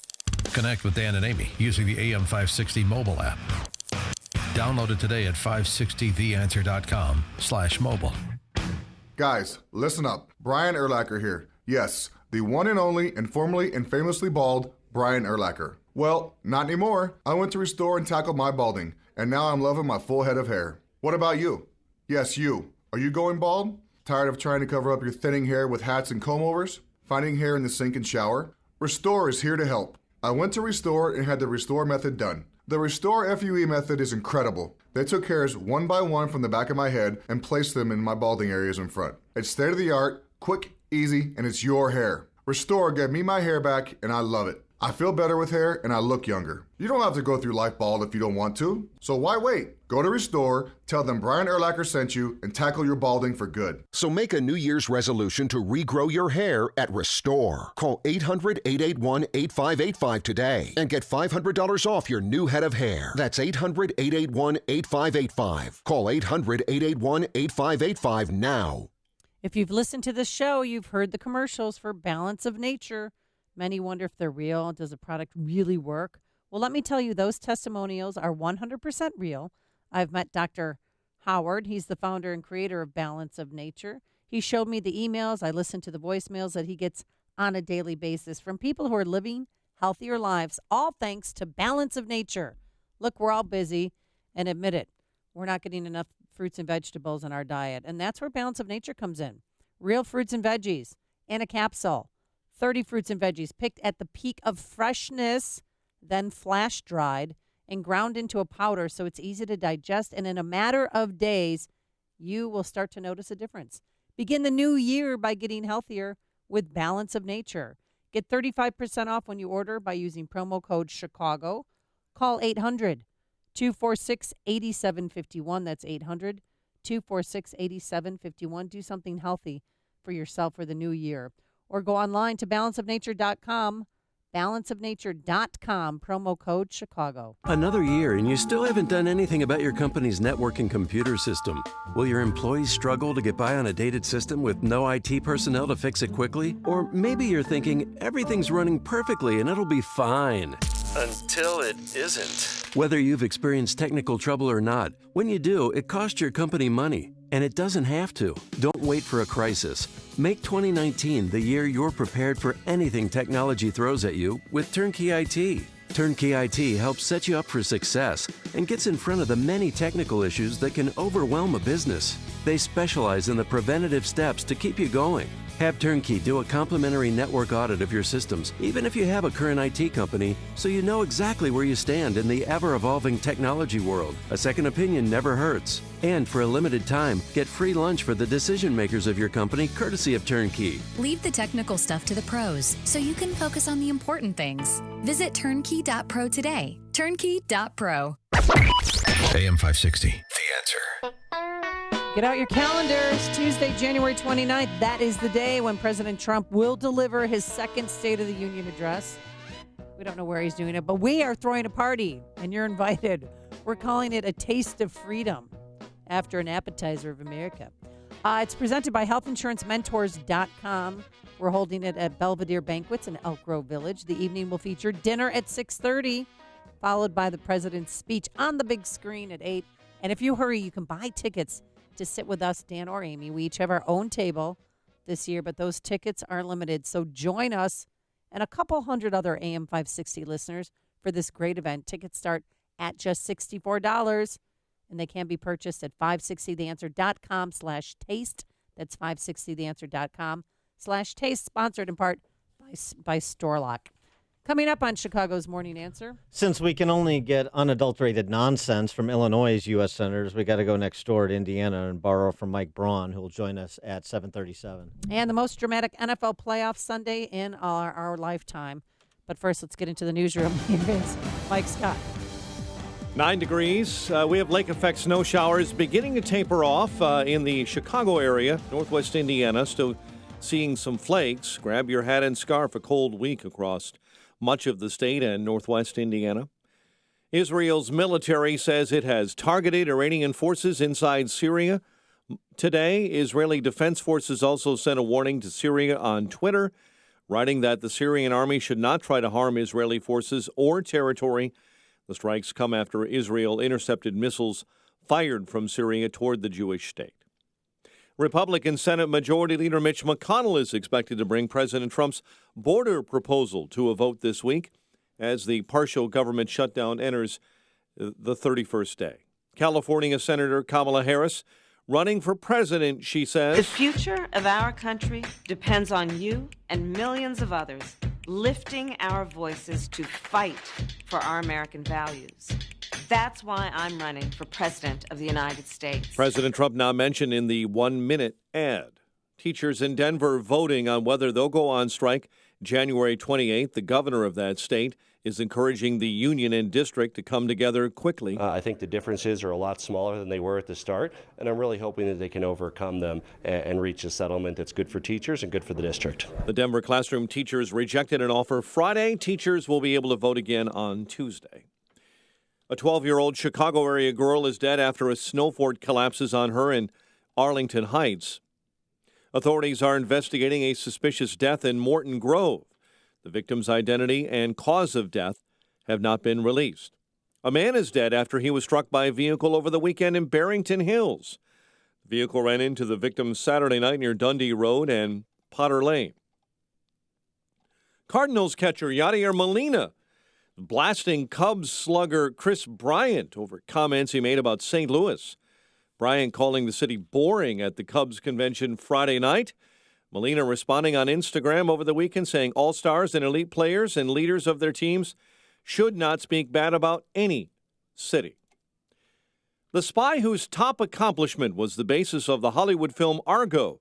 Speaker 3: Connect with Dan and Amy using the AM560 mobile app. Download it today at 560theanswer.com/mobile.
Speaker 16: Guys, listen up. Brian Urlacher here. Yes, the one and only and formerly and famously bald Brian Urlacher. Well, not anymore. I went to restore and tackle my balding, and now I'm loving my full head of hair. What about you? Yes, you. Are you going bald? Tired of trying to cover up your thinning hair with hats and comb-overs? Finding hair in the sink and shower? Restore is here to help. I went to Restore and had the Restore method done. The Restore FUE method is incredible. They took hairs one by one from the back of my head and placed them in my balding areas in front. It's state-of-the-art, quick, easy, and it's your hair. Restore gave me my hair back, and I love it. I feel better with hair, and I look younger. You don't have to go through life bald if you don't want to. So why wait? Go to Restore, tell them Brian Urlacher sent you, and tackle your balding for good.
Speaker 2: So make a New Year's resolution to regrow your hair at Restore. Call 800-881-8585 today and get $500 off your new head of hair. That's 800-881-8585. Call 800-881-8585 now.
Speaker 8: If you've listened to this show, you've heard the commercials for Balance of Nature. Many wonder if they're real. Does the product really work? Well, let me tell you, those testimonials are 100% real. I've met Dr. Howard. He's the founder and creator of Balance of Nature. He showed me the emails. I listened to the voicemails that he gets on a daily basis from people who are living healthier lives, all thanks to Balance of Nature. Look, we're all busy, and admit it, we're not getting enough fruits and vegetables in our diet, and that's where Balance of Nature comes in. Real fruits and veggies in a capsule. 30 fruits and veggies picked at the peak of freshness, then flash dried and ground into a powder so it's easy to digest. And in a matter of days, you will start to notice a difference. Begin the new year by getting healthier with Balance of Nature. Get 35% off when you order by using promo code Chicago. Call 800-246-8751. That's 800-246-8751. Do something healthy for yourself for the new year. Or go online to balanceofnature.com, balanceofnature.com, promo code Chicago.
Speaker 12: Another year and you still haven't done anything about your company's network and computer system. Will your employees struggle to get by on a dated system with no IT personnel to fix it quickly? Or maybe you're thinking everything's running perfectly and it'll be fine. Until it isn't. Whether you've experienced technical trouble or not, when you do, it costs your company money. And it doesn't have to. Don't wait for a crisis. Make 2019 the year you're prepared for anything technology throws at you with Turnkey IT. Turnkey IT helps set you up for success and gets in front of the many technical issues that can overwhelm a business. They specialize in the preventative steps to keep you going. Have Turnkey do a complimentary network audit of your systems, even if you have a current IT company, so you know exactly where you stand in the ever-evolving technology world. A second opinion never hurts. And for a limited time, get free lunch for the decision makers of your company, courtesy of Turnkey.
Speaker 17: Leave the technical stuff to the pros, so you can focus on the important things. Visit turnkey.pro today. Turnkey.pro.
Speaker 3: AM 560, The Answer.
Speaker 10: Get out your calendars. Tuesday, January 29th. That is the day when President Trump will deliver his second State of the Union address. We don't know where he's doing it, but we are throwing a party, and you're invited. We're calling it a Taste of Freedom, after an appetizer of America. It's presented by healthinsurancementors.com. We're holding it at Belvedere Banquets in Elk Grove Village. The evening will feature dinner at 6:30, followed by the president's speech on the big screen at 8. And if you hurry, you can buy tickets to sit with us, Dan or Amy. We each have our own table this year, but those tickets are limited. So join us and a couple hundred other AM 560 listeners for this great event. Tickets start at just $64, and they can be purchased at 560theanswer.com/taste. That's 560theanswer.com/taste, sponsored in part by Storelock. Coming up on Chicago's Morning Answer.
Speaker 11: Since we can only get unadulterated nonsense from Illinois' U.S. senators, we got to go next door to Indiana and borrow from Mike Braun, who will join us at 7:37.
Speaker 10: And the most dramatic NFL playoff Sunday in our lifetime. But first, let's get into the newsroom. Here is Mike Scott.
Speaker 6: 9 degrees. We have lake effect snow showers beginning to taper off in the Chicago area, northwest Indiana. Still seeing some flakes. Grab your hat and scarf. A cold week across much of the state and northwest Indiana. Israel's military says it has targeted Iranian forces inside Syria. Today, Israeli Defense Forces also sent a warning to Syria on Twitter, writing that the Syrian army should not try to harm Israeli forces or territory. The strikes come after Israel intercepted missiles fired from Syria toward the Jewish state. Republican Senate Majority Leader Mitch McConnell is expected to bring President Trump's border proposal to a vote this week as the partial government shutdown enters the 31st day. California Senator Kamala Harris running for president, she says.
Speaker 18: The future of our country depends on you and millions of others lifting our voices to fight for our American values. That's why I'm running for President of the United States.
Speaker 6: President Trump now mentioned in the 1-minute ad. Teachers in Denver voting on whether they'll go on strike January 28th. The governor of that state is encouraging the union and district to come together quickly.
Speaker 19: I think the differences are a lot smaller than they were at the start, and I'm really hoping that they can overcome them and reach a settlement that's good for teachers and good for the district.
Speaker 6: The Denver classroom teachers rejected an offer Friday. Teachers will be able to vote again on Tuesday. A 12-year-old Chicago area girl is dead after a snow fort collapses on her in Arlington Heights. Authorities are investigating a suspicious death in Morton Grove. The victim's identity and cause of death have not been released. A man is dead after he was struck by a vehicle over the weekend in Barrington Hills. The vehicle ran into the victim Saturday night near Dundee Road and Potter Lane. Cardinals catcher Yadier Molina blasting Cubs slugger Chris Bryant over comments he made about St. Louis. Bryant calling the city boring at the Cubs convention Friday night. Molina responding on Instagram over the weekend saying all-stars and elite players and leaders of their teams should not speak bad about any city. The spy whose top accomplishment was the basis of the Hollywood film Argo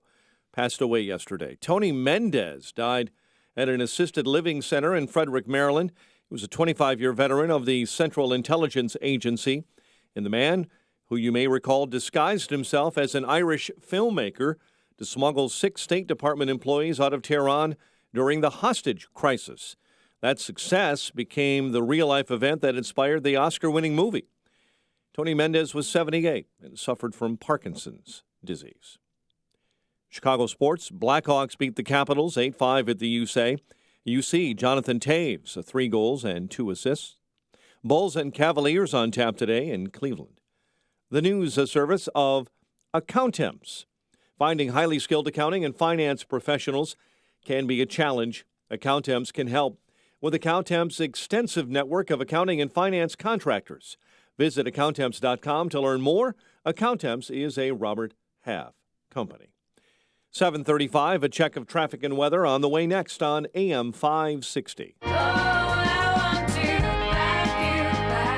Speaker 6: passed away yesterday. Tony Mendez died at an assisted living center in Frederick, Maryland. He was a 25-year veteran of the Central Intelligence Agency, and the man, who you may recall disguised himself as an Irish filmmaker to smuggle 6 State Department employees out of Tehran during the hostage crisis. That success became the real-life event that inspired the Oscar-winning movie. Tony Mendez was 78 and suffered from Parkinson's disease. Chicago sports, Blackhawks beat the Capitals 8-5 at the UC. Jonathan Taves, 3 goals and 2 assists. Bulls and Cavaliers on tap today in Cleveland. The news service of Accountemps. Finding highly skilled accounting and finance professionals can be a challenge. Accountemps can help with Accountemps' extensive network of accounting and finance contractors. Visit Accountemps.com to learn more. Accountemps is a Robert Half company. 7:35, a check of traffic and weather on the way next on AM 560.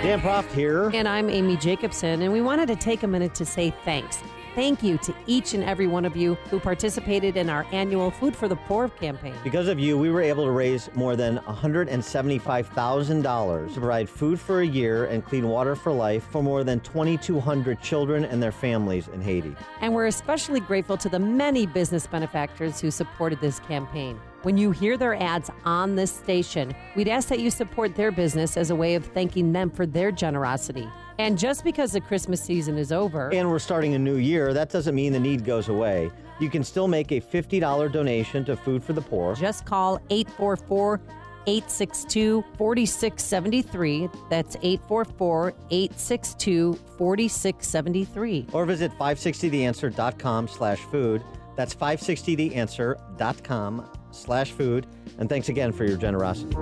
Speaker 11: Dan Proft here.
Speaker 8: And I'm Amy Jacobson, and we wanted to take a minute to say thanks. Thank you to each and every one of you who participated in our annual Food for the Poor campaign.
Speaker 11: Because of you, we were able to raise more than $175,000 to provide food for a year and clean water for life for more than 2,200 children and their families in Haiti.
Speaker 8: And we're especially grateful to the many business benefactors who supported this campaign. When you hear their ads on this station, we'd ask that you support their business as a way of thanking them for their generosity. And just because the Christmas season is over
Speaker 11: and we're starting a new year, that doesn't mean the need goes away. You can still make a $50 donation to Food for the Poor.
Speaker 8: Just call 844-862-4673. That's 844-862-4673.
Speaker 11: Or visit 560theanswer.com/food. That's 560theanswer.com/food. And thanks again for your generosity.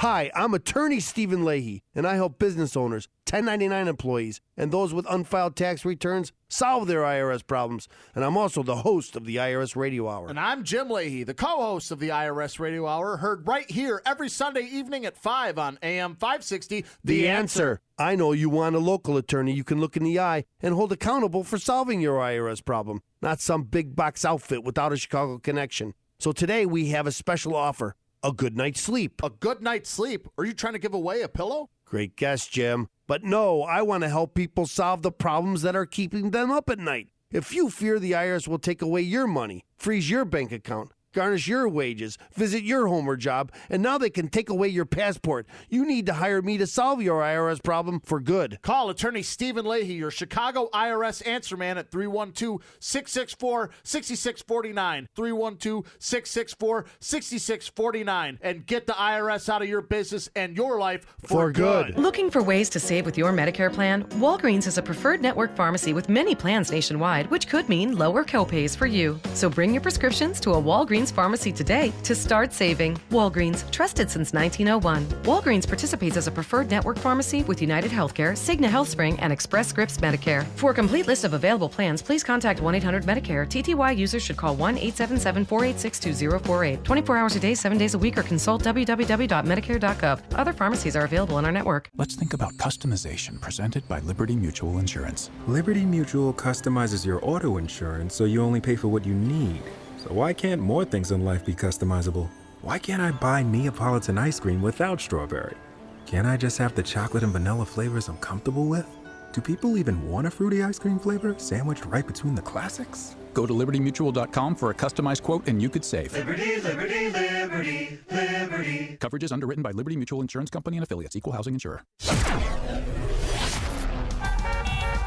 Speaker 4: Hi, I'm attorney Stephen Leahy, and I help business owners, 1099 employees, and those with unfiled tax returns solve their IRS problems. And I'm also the host of the IRS Radio Hour.
Speaker 20: And I'm Jim Leahy, the co-host of the IRS Radio Hour, heard right here every Sunday evening at 5 on AM 560.
Speaker 4: The Answer. I know you want a local attorney you can look in the eye and hold accountable for solving your IRS problem, not some big box outfit without a Chicago connection. So today we have a special offer. A good night's sleep.
Speaker 20: A good night's sleep? Are you trying to give away a pillow?
Speaker 4: Great guess, Jim. But no, I want to help people solve the problems that are keeping them up at night. If you fear the IRS will take away your money, freeze your bank account, garnish your wages, visit your home or job, and now they can take away your passport, you need to hire me to solve your IRS problem for good.
Speaker 20: Call attorney Stephen Leahy, your Chicago IRS answer man at 312-664-6649, 312-664-6649, and get the IRS out of your business and your life for good.
Speaker 21: Looking for ways to save with your Medicare plan? Walgreens is a preferred network pharmacy with many plans nationwide, which could mean lower copays for you. So bring your prescriptions to a Walgreens pharmacy today to start saving. Walgreens, trusted since 1901. Walgreens participates as a preferred network pharmacy with United Healthcare, Cigna HealthSpring, and Express Scripts Medicare. For a complete list of available plans, please contact 1-800-MEDICARE. TTY users should call 1-877-486-2048. 24 hours a day, 7 days a week, or consult www.medicare.gov. Other pharmacies are available in our network.
Speaker 22: Let's think about customization presented by Liberty Mutual Insurance. Liberty Mutual customizes your auto insurance so you only pay for what you need. So why can't more things in life be customizable? Why can't I buy Neapolitan ice cream without strawberry? Can't I just have the chocolate and vanilla flavors I'm comfortable with? Do people even want a fruity ice cream flavor sandwiched right between the classics? Go to libertymutual.com for a customized quote and you could save.
Speaker 23: Liberty, liberty, liberty, liberty.
Speaker 22: Coverage is underwritten by Liberty Mutual Insurance Company and affiliates. Equal housing insurer.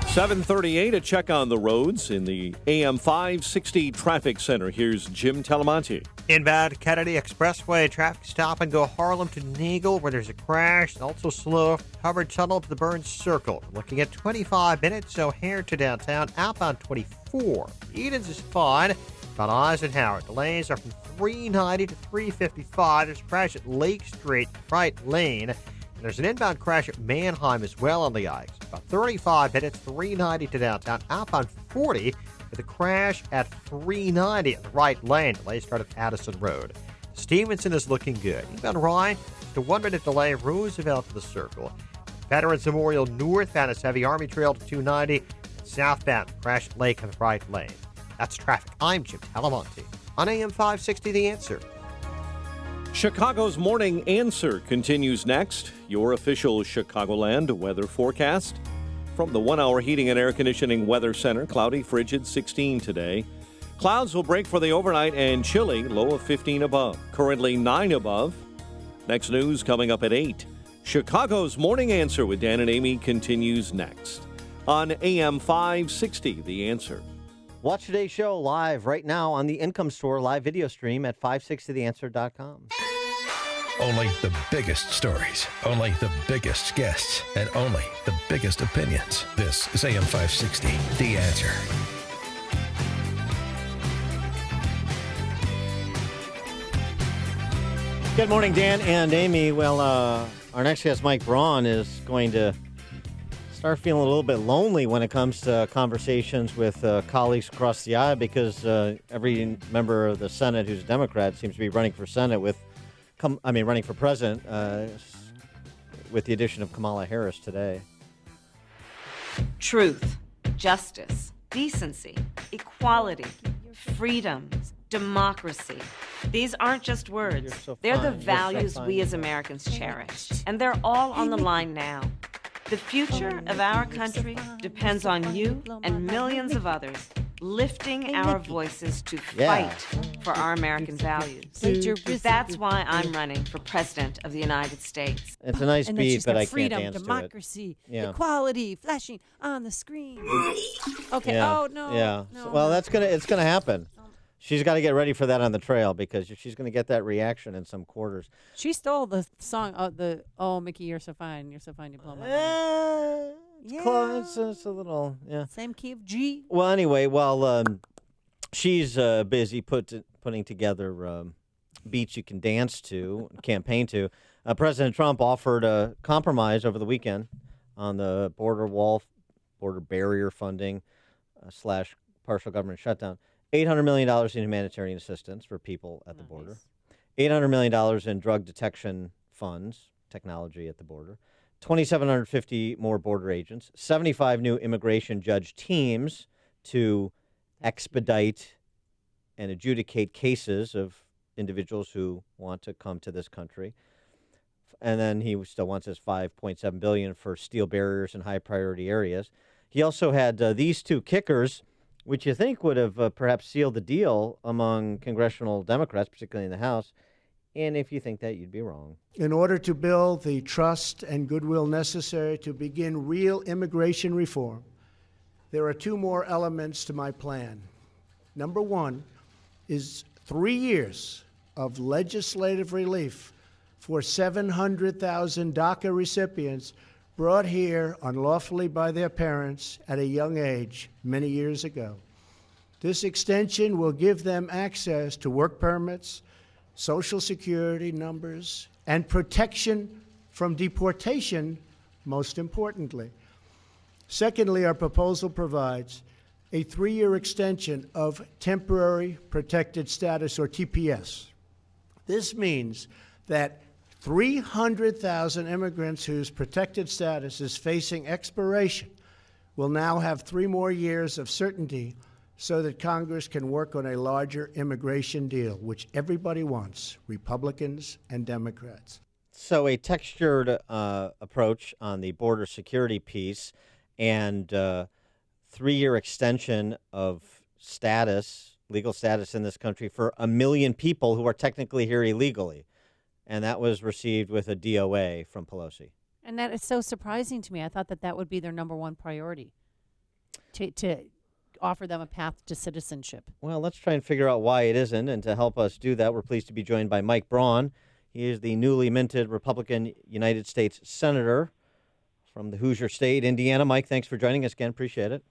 Speaker 6: 7:38, a check on the roads in the AM 560 Traffic Center. Here's Jim Talamonte.
Speaker 13: Inbound Kennedy Expressway, traffic stop and go Harlem to Nagle, where there's a crash, and also slow. Hubbard Tunnel to the Burns Circle. Looking at 25 minutes, O'Hare to downtown, outbound 24. Edens is fine. On Eisenhower, delays are from 390 to 355. There's a crash at Lake Street, right lane. And there's an inbound crash at Mannheim as well on the ice. About 35 minutes, 390 to downtown, outbound 40 with a crash at 390 at the right lane. Delay start at Addison Road. Stevenson is looking good. Inbound Rye, just a 1 minute delay, Roosevelt to the Circle. Veterans Memorial northbound is heavy, Army Trail to 290. Southbound, crash at Lake on the right lane. That's traffic. I'm Jim Talamonte on AM 560 The Answer.
Speaker 6: Chicago's Morning Answer continues next. Your official Chicagoland weather forecast. From the 1 hour heating and air conditioning weather center, cloudy, frigid, 16 today. Clouds will break for the overnight and chilly, low of 15 above. Currently 9 above. Next news coming up at 8. Chicago's Morning Answer with Dan and Amy continues next on AM 560 The Answer.
Speaker 11: Watch today's show live right now on the Income Store live video stream at 560theanswer.com.
Speaker 3: Only the biggest stories, only the biggest guests, and only the biggest opinions. This is AM 560, The Answer.
Speaker 11: Good morning, Dan and Amy. Well, our next guest, Mike Braun, is going to start feeling a little bit lonely when it comes to conversations with colleagues across the aisle because every member of the Senate who's a Democrat seems to be running for Senate running for president with the addition of Kamala Harris today.
Speaker 18: Truth, justice, decency, equality, freedoms, democracy. These aren't just words. They're the values we as Americans cherish. And they're all on the line now. The future of our country depends on you and millions of others lifting our voices to fight for our American values. That's why I'm running for President of the United States.
Speaker 11: It's a nice beat, but I can't
Speaker 10: freedom,
Speaker 11: dance
Speaker 10: democracy,
Speaker 11: to it.
Speaker 10: equality, flashing on the screen. Okay.
Speaker 11: Yeah.
Speaker 10: Oh no.
Speaker 11: Yeah.
Speaker 10: No,
Speaker 11: Well,
Speaker 10: no.
Speaker 11: it's gonna happen. She's got to get ready for that on the trail because she's going to get that reaction in some quarters.
Speaker 10: She stole the song. Mickey, you're so fine. You're so fine. You blow my mind.
Speaker 11: It's close. It's a little,
Speaker 10: Same key of G.
Speaker 11: Well, anyway, while she's busy putting together beats you can dance to, campaign to, President Trump offered a compromise over the weekend on the border barrier funding / partial government shutdown. $800 million in humanitarian assistance for people at the border. $800 million in drug detection funds, technology at the border. 2,750 more border agents. 75 new immigration judge teams to expedite and adjudicate cases of individuals who want to come to this country. And then he still wants his $5.7 billion for steel barriers in high priority areas. He also had these two kickers, which you think would have perhaps sealed the deal among congressional Democrats, particularly in the House. And if you think that, you'd be wrong.
Speaker 5: In order to build the trust and goodwill necessary to begin real immigration reform, there are two more elements to my plan. Number one is 3 years of legislative relief for 700,000 DACA recipients brought here unlawfully by their parents at a young age many years ago. This extension will give them access to work permits, Social Security numbers, and protection from deportation, most importantly. Secondly, our proposal provides a 3-year extension of temporary protected status, or TPS. This means that 300,000 immigrants whose protected status is facing expiration will now have 3 more years of certainty so that Congress can work on a larger immigration deal, which everybody wants, Republicans and Democrats.
Speaker 11: So a textured approach on the border security piece and 3-year extension of legal status in this country for 1 million people who are technically here illegally. And that was received with a DOA from Pelosi.
Speaker 10: And that is so surprising to me. I thought that would be their number one priority, to offer them a path to citizenship.
Speaker 11: Well, let's try and figure out why it isn't. And to help us do that, we're pleased to be joined by Mike Braun. He is the newly minted Republican United States Senator from the Hoosier State, Indiana. Mike, thanks for joining us again. Appreciate it.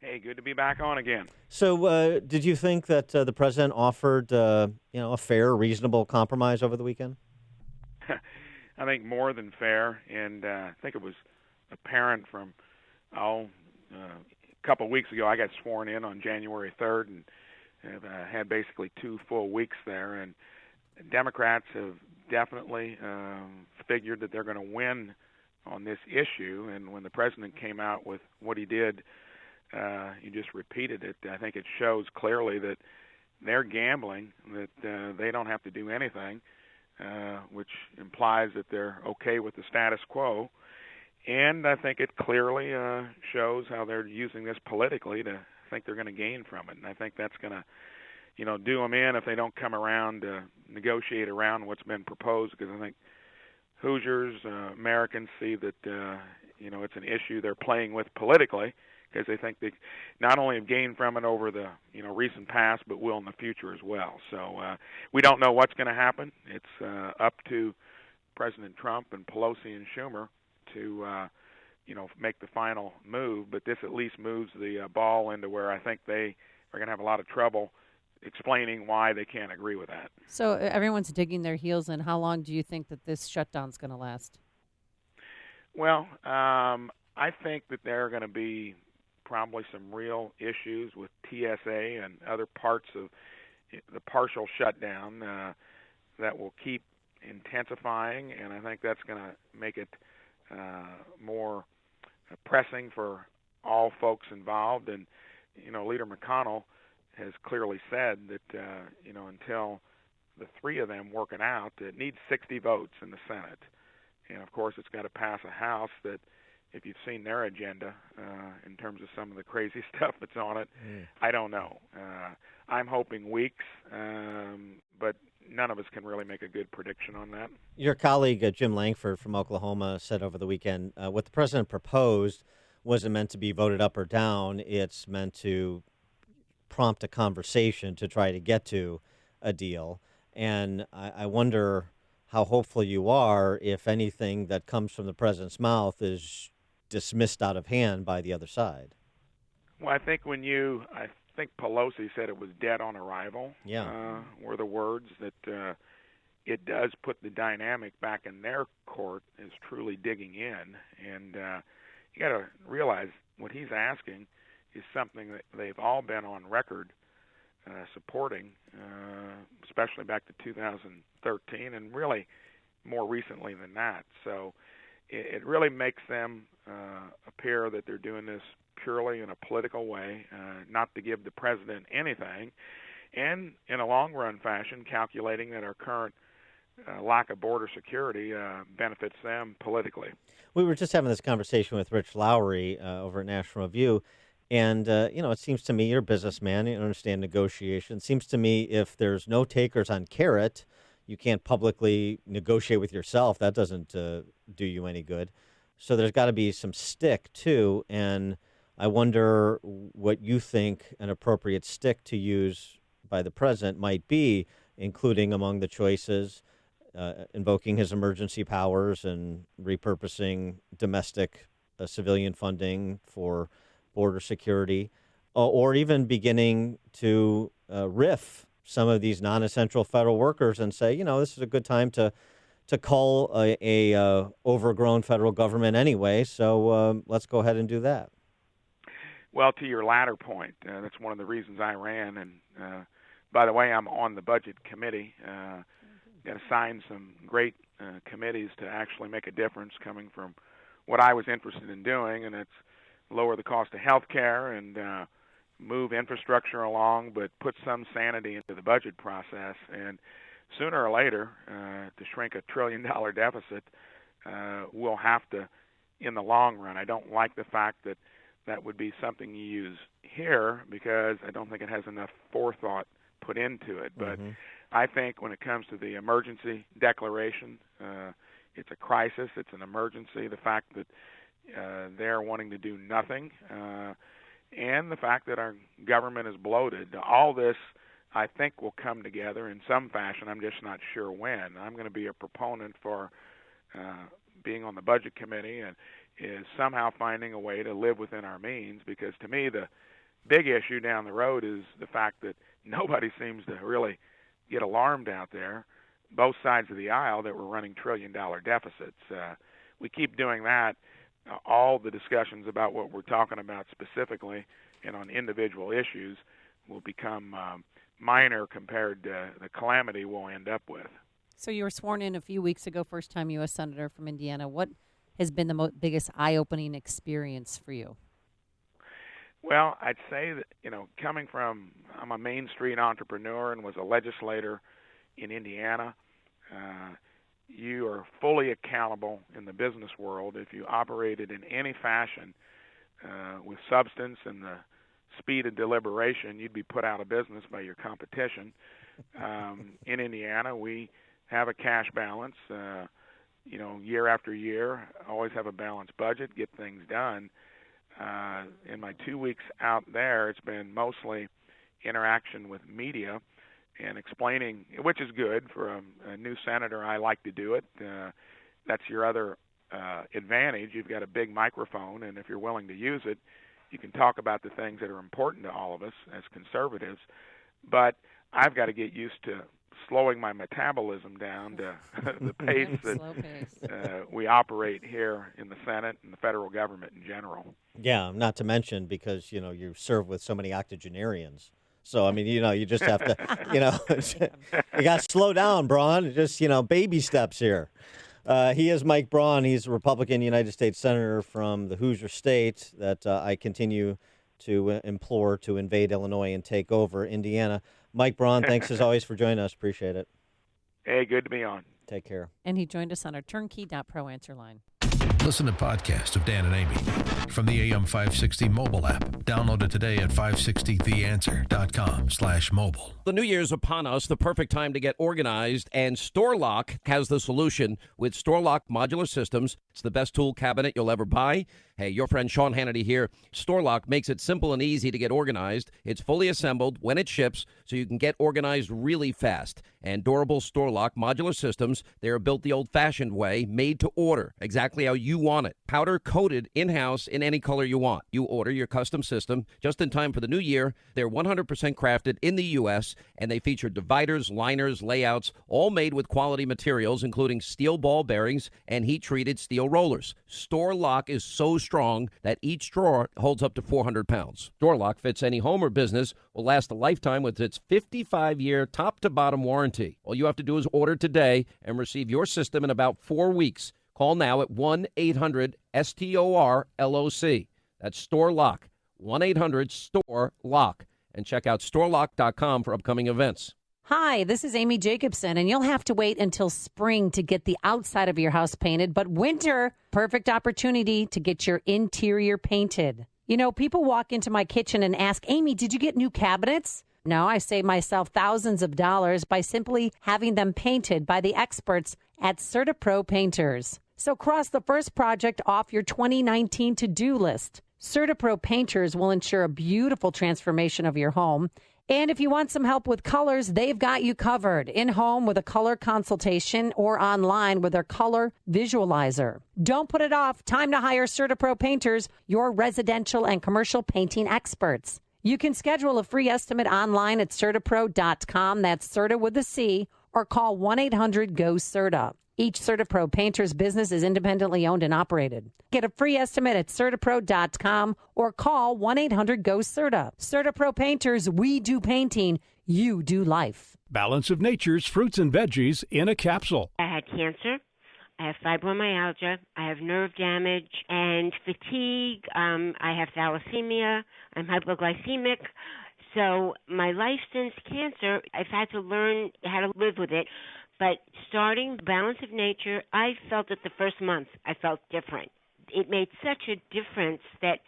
Speaker 7: Hey, good to be back on again.
Speaker 11: So did you think that the president offered a fair, reasonable compromise over the weekend?
Speaker 7: I think more than fair, and I think it was apparent from, a couple of weeks ago, I got sworn in on January 3rd and have had basically 2 full weeks there, and Democrats have definitely figured that they're going to win on this issue, and when the president came out with what he did, you just repeated it. I think it shows clearly that they're gambling, that they don't have to do anything, which implies that they're okay with the status quo. And I think it clearly shows how they're using this politically to think they're going to gain from it. And I think that's going to, do them in if they don't come around to negotiate around what's been proposed, because I think Hoosiers, Americans see that, it's an issue they're playing with politically, because they think they not only have gained from it over the recent past, but will in the future as well. So we don't know what's going to happen. It's up to President Trump and Pelosi and Schumer to make the final move. But this at least moves the ball into where I think they are going to have a lot of trouble explaining why they can't agree with that.
Speaker 10: So everyone's digging their heels in. How long do you think that this shutdown's going to last?
Speaker 7: Well, I think that there are going to be probably some real issues with TSA and other parts of the partial shutdown that will keep intensifying, and I think that's going to make it more pressing for all folks involved. And, Leader McConnell has clearly said that, until the three of them work it out, it needs 60 votes in the Senate. And, of course, it's got to pass a House that, if you've seen their agenda in terms of some of the crazy stuff that's on it, I don't know. I'm hoping weeks, but none of us can really make a good prediction on that.
Speaker 11: Your colleague, Jim Langford from Oklahoma, said over the weekend, what the president proposed wasn't meant to be voted up or down. It's meant to prompt a conversation to try to get to a deal. And I wonder how hopeful you are if anything that comes from the president's mouth is dismissed out of hand by the other side.
Speaker 7: Well, I think Pelosi said it was dead on arrival.
Speaker 11: Yeah.
Speaker 7: Were the words that it does put the dynamic back in their court as truly digging in. And you got to realize what he's asking is something that they've all been on record supporting, especially back to 2013 and really more recently than that. So it really makes them appear that they're doing this purely in a political way, not to give the president anything, and in a long-run fashion, calculating that our current lack of border security benefits them politically.
Speaker 11: We were just having this conversation with Rich Lowry over at National Review, and, it seems to me, you're a businessman, you understand negotiation. It seems to me if there's no takers on carrot, you can't publicly negotiate with yourself. That doesn't do you any good. So there's got to be some stick, too, and I wonder what you think an appropriate stick to use by the president might be, including among the choices, invoking his emergency powers and repurposing domestic civilian funding for border security, or even beginning to riff some of these non-essential federal workers and say, this is a good time to cull a overgrown federal government anyway, so let's go ahead and do that.
Speaker 7: Well, to your latter point, that's one of the reasons I ran. And by the way, I'm on the budget committee. Got assigned some great committees to actually make a difference coming from what I was interested in doing, and it's lower the cost of health care and move infrastructure along, but put some sanity into the budget process. And sooner or later, to shrink $1 trillion deficit, we'll have to, in the long run. I don't like the fact that that would be something you use here because I don't think it has enough forethought put into it. But I think when it comes to the emergency declaration, it's a crisis, it's an emergency. The fact that they're wanting to do nothing, and the fact that our government is bloated, all this I think will come together in some fashion. I'm just not sure when. I'm going to be a proponent for being on the budget committee and is somehow finding a way to live within our means, because to me the big issue down the road is the fact that nobody seems to really get alarmed out there, both sides of the aisle, that we're running $1 trillion deficits. We keep doing that. All the discussions about what we're talking about specifically and on individual issues will become minor compared to the calamity we'll end up with.
Speaker 10: So you were sworn in a few weeks ago, first-time U.S. Senator from Indiana. What has been the biggest eye-opening experience for you?
Speaker 7: Well, I'd say that, coming from, I'm a Main Street entrepreneur and was a legislator in Indiana. You are fully accountable in the business world if you operated in any fashion with substance and the speed of deliberation. You'd be put out of business by your competition. In Indiana, we have a cash balance. Year after year, always have a balanced budget, get things done. In my 2 weeks out there, it's been mostly interaction with media and explaining, which is good for a new senator. I like to do it. That's your other advantage. You've got a big microphone, and if you're willing to use it, you can talk about the things that are important to all of us as conservatives. but I've got to get used to slowing my metabolism down to the pace that we operate here in the Senate and the federal government in general.
Speaker 11: Yeah, not to mention because, you serve with so many octogenarians. So, I mean, you just have to, you got to slow down, Braun. Just, baby steps here. He is Mike Braun. He's a Republican United States Senator from the Hoosier State that I continue to implore to invade Illinois and take over Indiana. Mike Braun, thanks as always for joining us. Appreciate it.
Speaker 7: Hey, good to be on.
Speaker 11: Take care.
Speaker 10: And he joined us on our turnkey.pro answer line.
Speaker 3: Listen to podcasts of Dan and Amy from the AM 560 mobile app. Download it today at 560theanswer.com/mobile.
Speaker 1: The new year's upon us, the perfect time to get organized, and StoreLock has the solution with StoreLock modular systems. It's the best tool cabinet you'll ever buy. Hey, your friend Sean Hannity here. StoreLock makes it simple and easy to get organized. It's fully assembled when it ships, so you can get organized really fast. And durable StoreLock modular systems, they are built the old-fashioned way, made to order, exactly how you want it. Powder-coated in-house in any color you want. You order your custom system just in time for the new year. They're 100% crafted in the U.S., and they feature dividers, liners, layouts, all made with quality materials, including steel ball bearings and heat-treated steel rollers. StoreLock is so strong that each drawer holds up to 400 pounds. StoreLock fits any home or business, will last a lifetime with its 55-year top-to-bottom warranty. All you have to do is order today and receive your system in about 4 weeks. Call now at 1-800-STOR-LOC. That's StoreLock, 1-800-STORE-LOCK. And check out StoreLock.com for upcoming events.
Speaker 8: Hi, this is Amy Jacobson, and you'll have to wait until spring to get the outside of your house painted, but winter, perfect opportunity to get your interior painted. People walk into my kitchen and ask, Amy, did you get new cabinets? No, I save myself thousands of dollars by simply having them painted by the experts at CertaPro Painters. So cross the first project off your 2019 to-do list. CertaPro Painters will ensure a beautiful transformation of your home. And if you want some help with colors, they've got you covered. In-home with a color consultation or online with their color visualizer. Don't put it off. Time to hire CertaPro Painters, your residential and commercial painting experts. You can schedule a free estimate online at CertaPro.com. That's Certa with a C, or call 1-800-GO-CERTA. Each CertaPro Painters business is independently owned and operated. Get a free estimate at CertaPro.com or call 1-800-GO-CERTA. CertaPro Painters, we do painting, you do life.
Speaker 9: Balance of Nature's fruits and veggies in a capsule.
Speaker 14: I had cancer. I have fibromyalgia. I have nerve damage and fatigue. I have thalassemia. I'm hypoglycemic. So my life since cancer, I've had to learn how to live with it. But starting Balance of Nature, I felt that the first month I felt different. It made such a difference that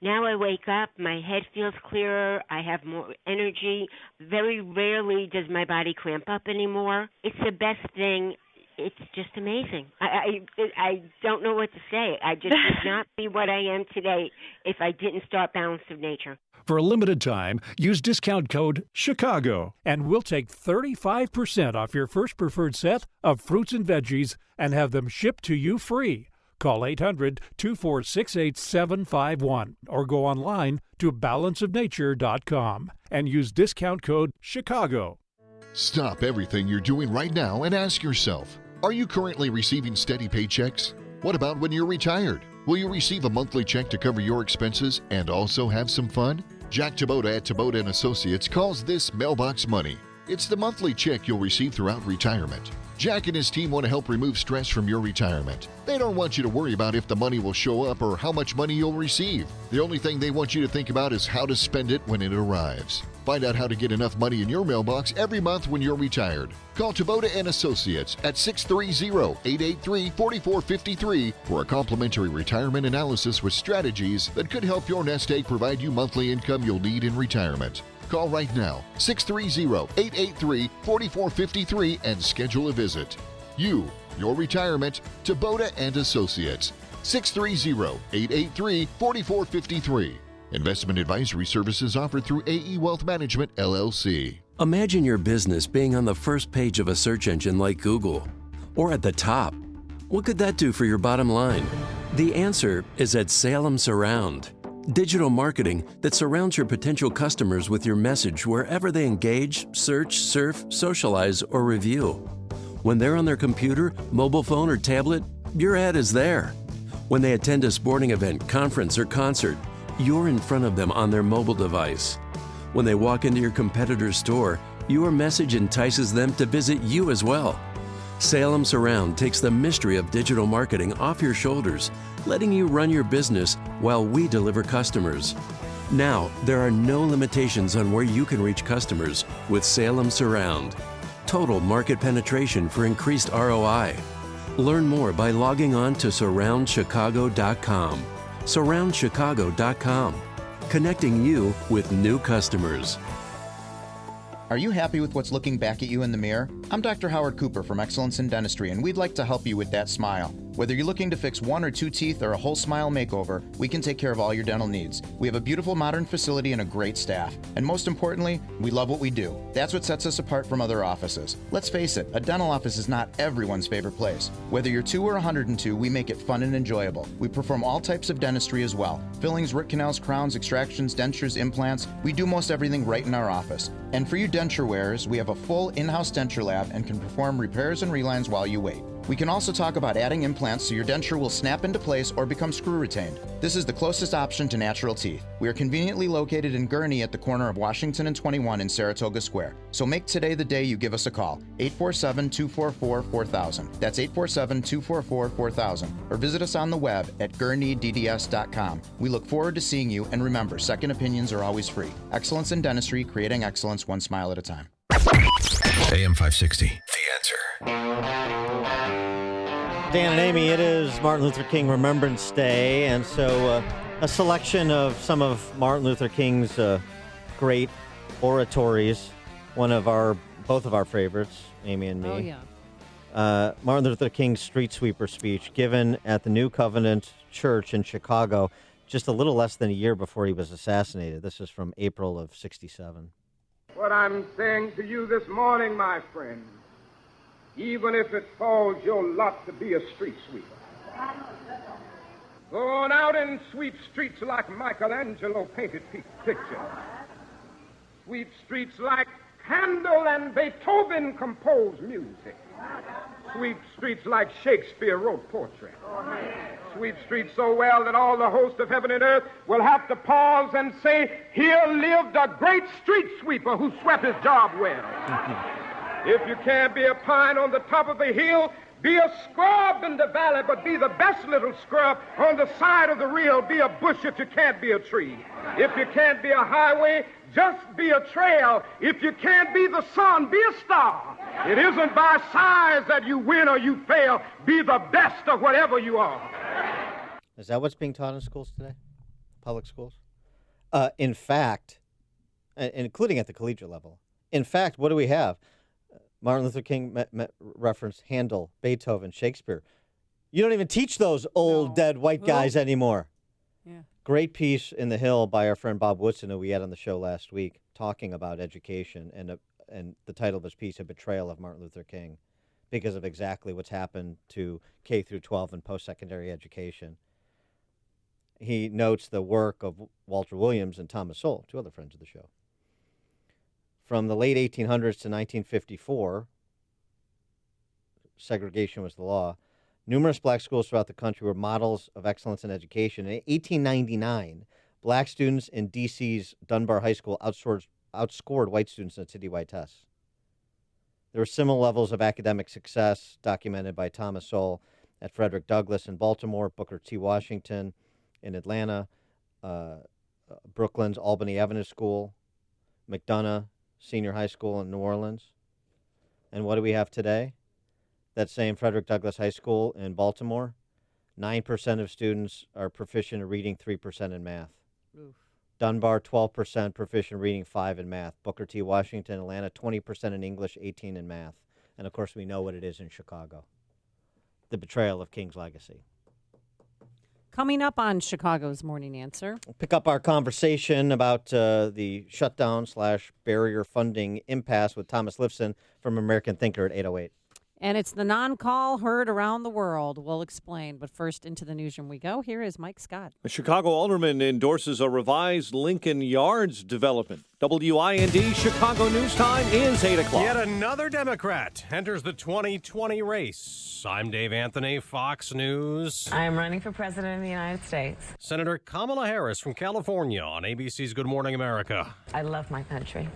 Speaker 14: now I wake up, my head feels clearer, I have more energy. Very rarely does my body cramp up anymore. It's the best thing. It's just amazing. I don't know what to say. I just would not be what I am today if I didn't start Balance of Nature.
Speaker 9: For a limited time, use discount code CHICAGO, and we'll take 35% off your first preferred set of fruits and veggies and have them shipped to you free. Call 800-246-8751 or go online to balanceofnature.com and use discount code CHICAGO.
Speaker 24: Stop everything you're doing right now and ask yourself, are you currently receiving steady paychecks? What about when you're retired? Will you receive a monthly check to cover your expenses and also have some fun? Jack Taboda at Taboda & Associates calls this mailbox money. It's the monthly check you'll receive throughout retirement. Jack and his team want to help remove stress from your retirement. They don't want you to worry about if the money will show up or how much money you'll receive. The only thing they want you to think about is how to spend it when it arrives. Find out how to get enough money in your mailbox every month when you're retired. Call Taboda & Associates at 630-883-4453 for a complimentary retirement analysis with strategies that could help your nest egg provide you monthly income you'll need in retirement. Call right now, 630-883-4453 and schedule a visit. You, your retirement, Taboda & Associates, 630-883-4453. Investment advisory services offered through AE Wealth Management, LLC.
Speaker 12: Imagine your business being on the first page of a search engine like Google, or at the top. What could that do for your bottom line? The answer is at Salem Surround. Digital marketing that surrounds your potential customers with your message wherever they engage, search, surf, socialize, or review. When they're on their computer, mobile phone, or tablet, your ad is there. When they attend a sporting event, conference, or concert, you're in front of them on their mobile device. When they walk into your competitor's store, your message entices them to visit you as well. Salem Surround takes the mystery of digital marketing off your shoulders, letting you run your business while we deliver customers. Now, there are no limitations on where you can reach customers with Salem Surround. Total market penetration for increased ROI. Learn more by logging on to surroundchicago.com. Surroundchicago.com. Connecting you with new customers.
Speaker 2: Are you happy with what's looking back at you in the mirror? I'm Dr. Howard Cooper from Excellence in Dentistry, and we'd like to help you with that smile. Whether you're looking to fix 1 or 2 teeth or a whole smile makeover, we can take care of all your dental needs. We have a beautiful modern facility and a great staff. And most importantly, we love what we do. That's what sets us apart from other offices. Let's face it, a dental office is not everyone's favorite place. Whether you're 2 or 102, we make it fun and enjoyable. We perform all types of dentistry as well. Fillings, root canals, crowns, extractions, dentures, implants. We do most everything right in our office. And for you denture wearers, we have a full in-house denture lab and can perform repairs and relines while you wait. We can also talk about adding implants so your denture will snap into place or become screw retained. This is the closest option to natural teeth. We are conveniently located in Gurnee at the corner of Washington and 21 in Saratoga Square. So make today the day you give us a call. 847-244-4000. That's 847-244-4000. Or visit us on the web at gurneedds.com. We look forward to seeing you, and remember, second opinions are always free. Excellence in dentistry, creating excellence one smile at a time.
Speaker 3: AM 560, The Answer.
Speaker 11: Dan and Amy, it is Martin Luther King Remembrance Day, and so a selection of some of Martin Luther King's great oratories, both of our favorites, Amy and me.
Speaker 10: Oh, yeah.
Speaker 11: Martin Luther King's street sweeper speech given at the New Covenant Church in Chicago just a little less than a year before he was assassinated. This is from April of '67.
Speaker 15: What I'm saying to you this morning, my friend, even if it falls your lot to be a street sweeper, go on out and sweep streets like Michelangelo painted pictures. Sweep streets like Handel and Beethoven composed music. Sweep streets like Shakespeare wrote poetry. Sweep streets so well that all the host of heaven and earth will have to pause and say, here lived a great street sweeper who swept his job well. If you can't be a pine on the top of the hill, be a scrub in the valley, but be the best little scrub on the side of the rill. Be a bush if you can't be a tree. If you can't be a highway, just be a trail. If you can't be the sun, be a star. It isn't by size that you win or you fail. Be the best of whatever you are.
Speaker 11: Is that what's being taught in schools today? Public schools? In fact, including at the collegiate level, in fact, what do we have? Martin Luther King referenced Handel, Beethoven, Shakespeare. You don't even teach those old, dead white guys anymore.
Speaker 10: Yeah.
Speaker 11: Great piece in The Hill by our friend Bob Woodson, who we had on the show last week, talking about education, and the title of his piece, A Betrayal of Martin Luther King, because of exactly what's happened to K through 12 and post-secondary education. He notes the work of Walter Williams and Thomas Sowell, two other friends of the show. From the late 1800s to 1954, segregation was the law. Numerous black schools throughout the country were models of excellence in education. In 1899, black students in D.C.'s Dunbar High School outscored white students in citywide tests. There were similar levels of academic success documented by Thomas Sowell at Frederick Douglass in Baltimore, Booker T. Washington in Atlanta, Brooklyn's Albany Avenue School, McDonough Senior High School in New Orleans. And what do we have today? That same Frederick Douglass High School in Baltimore, 9% of students are proficient in reading, 3% in math.
Speaker 10: Oof.
Speaker 11: Dunbar, 12% proficient in reading, 5% in math. Booker T. Washington, Atlanta, 20% in English, 18% in math. And, of course, we know what it is in Chicago. The betrayal of King's legacy.
Speaker 10: Coming up on Chicago's Morning Answer.
Speaker 11: We'll pick up our conversation about the shutdown / barrier funding impasse with Thomas Lifson from American Thinker at 8:08.
Speaker 10: And it's the non-call heard around the world. We'll explain. But first, into the newsroom we go. Here is Mike Scott.
Speaker 6: A Chicago alderman endorses a revised Lincoln Yards development. WIND Chicago News Time is 8 o'clock.
Speaker 4: Yet another Democrat enters the 2020 race. I'm Dave Anthony, Fox News.
Speaker 16: I am running for president of the United States.
Speaker 4: Senator Kamala Harris from California on ABC's Good Morning America.
Speaker 16: I love my country.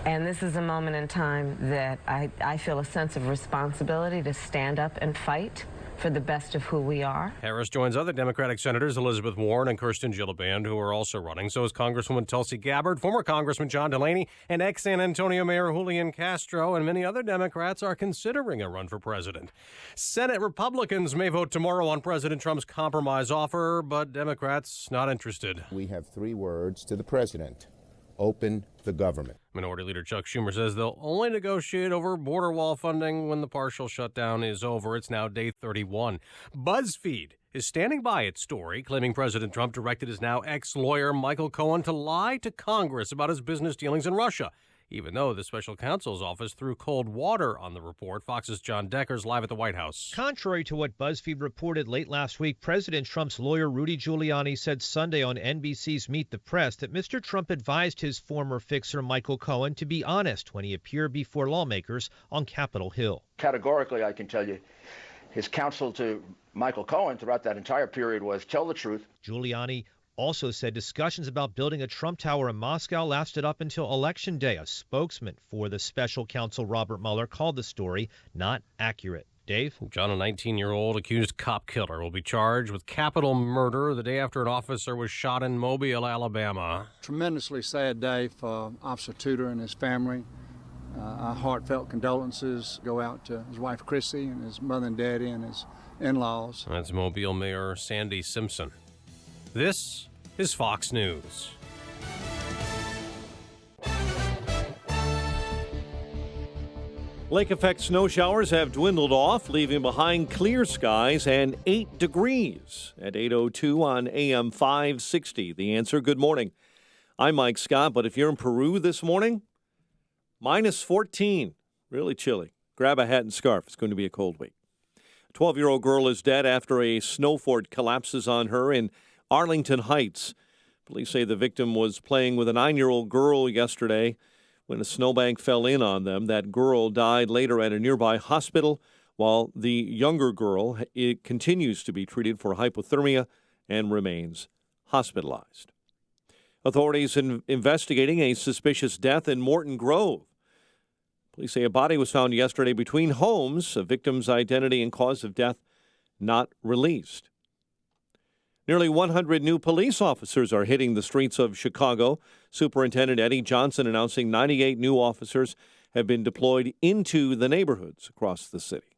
Speaker 16: And this is a moment in time that I feel a sense of responsibility to stand up and fight for the best of who we are.
Speaker 4: Harris joins other Democratic senators Elizabeth Warren and Kirsten Gillibrand, who are also running. So is Congresswoman Tulsi Gabbard, former Congressman John Delaney, and ex-San Antonio Mayor Julian Castro, and many other Democrats are considering a run for president. Senate Republicans may vote tomorrow on President Trump's compromise offer, but Democrats not interested.
Speaker 17: We have 3 words to the president: open the government.
Speaker 4: Minority Leader Chuck Schumer says they'll only negotiate over border wall funding when the partial shutdown is over. It's now day 31. BuzzFeed is standing by its story, claiming President Trump directed his now ex-lawyer Michael Cohen to lie to Congress about his business dealings in Russia, even though the special counsel's office threw cold water on the report. Fox's John Decker's live at the White House.
Speaker 19: Contrary to what BuzzFeed reported late last week, President Trump's lawyer Rudy Giuliani said Sunday on NBC's Meet the Press that Mr. Trump advised his former fixer Michael Cohen to be honest when he appeared before lawmakers on Capitol Hill.
Speaker 25: Categorically, I can tell you, his counsel to Michael Cohen throughout that entire period was tell the truth.
Speaker 19: Giuliani also said discussions about building a Trump Tower in Moscow lasted up until Election Day. A spokesman for the special counsel, Robert Mueller, called the story not accurate. Dave?
Speaker 4: John, a 19-year-old accused cop killer, will be charged with capital murder the day after an officer was shot in Mobile, Alabama.
Speaker 26: Tremendously sad day for Officer Tudor and his family. Our heartfelt condolences go out to his wife, Chrissy, and his mother and daddy and his in-laws.
Speaker 4: That's Mobile Mayor Sandy Simpson. This is Fox News.
Speaker 6: Lake effect snow showers have dwindled off, leaving behind clear skies and 8 degrees at 8:02 on AM 560. The Answer. Good morning. I'm Mike Scott, but if you're in Peru this morning, minus 14. Really chilly. Grab a hat and scarf. It's going to be a cold week. A 12-year-old girl is dead after a snow fort collapses on her in Arlington Heights. Police say the victim was playing with a 9-year-old girl yesterday when a snowbank fell in on them. That girl died later at a nearby hospital, while the younger girl continues to be treated for hypothermia and remains hospitalized. Authorities investigating a suspicious death in Morton Grove. Police say a body was found yesterday between homes, a victim's identity and cause of death not released. Nearly 100 new police officers are hitting the streets of Chicago. Superintendent Eddie Johnson announcing 98 new officers have been deployed into the neighborhoods across the city.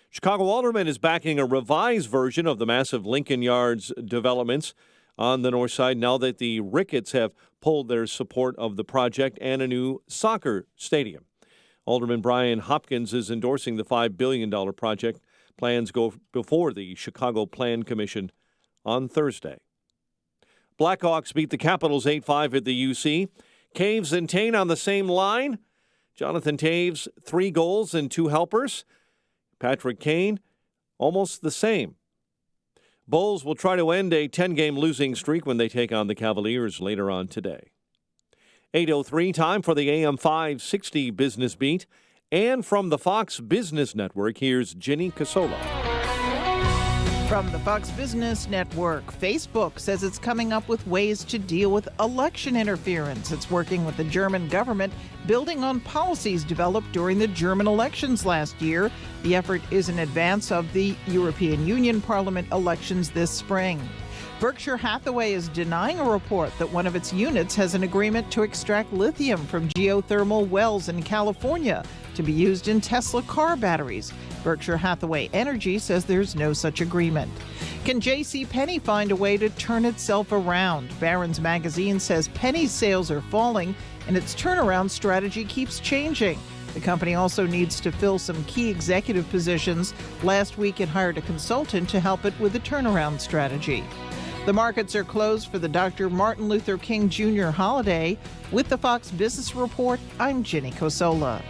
Speaker 6: Chicago Alderman is backing a revised version of the massive Lincoln Yards developments on the north side now that the Ricketts have pulled their support of the project and a new soccer stadium. Alderman Brian Hopkins is endorsing the $5 billion project. Plans go before the Chicago Plan Commission on Thursday. Blackhawks beat the Capitals 8-5 at the UC. Caves and Tane on the same line. Jonathan Taves, 3 goals and 2 helpers. Patrick Kane, almost the same. Bulls will try to end a 10-game losing streak when they take on the Cavaliers later on today. 8:03, time for the AM 560 Business Beat. And from the Fox Business Network, here's Ginny Casola.
Speaker 27: From the Fox Business Network, Facebook says it's coming up with ways to deal with election interference. It's working with the German government, building on policies developed during the German elections last year. The effort is in advance of the European Union Parliament elections this spring. Berkshire Hathaway is denying a report that one of its units has an agreement to extract lithium from geothermal wells in California to be used in Tesla car batteries. Berkshire Hathaway Energy says there's no such agreement. Can JCPenney find a way to turn itself around? Barron's magazine says Penney's sales are falling and its turnaround strategy keeps changing. The company also needs to fill some key executive positions. Last week it hired a consultant to help it with the turnaround strategy. The markets are closed for the Dr. Martin Luther King Jr. holiday. With the Fox Business Report, I'm Ginny Cosola.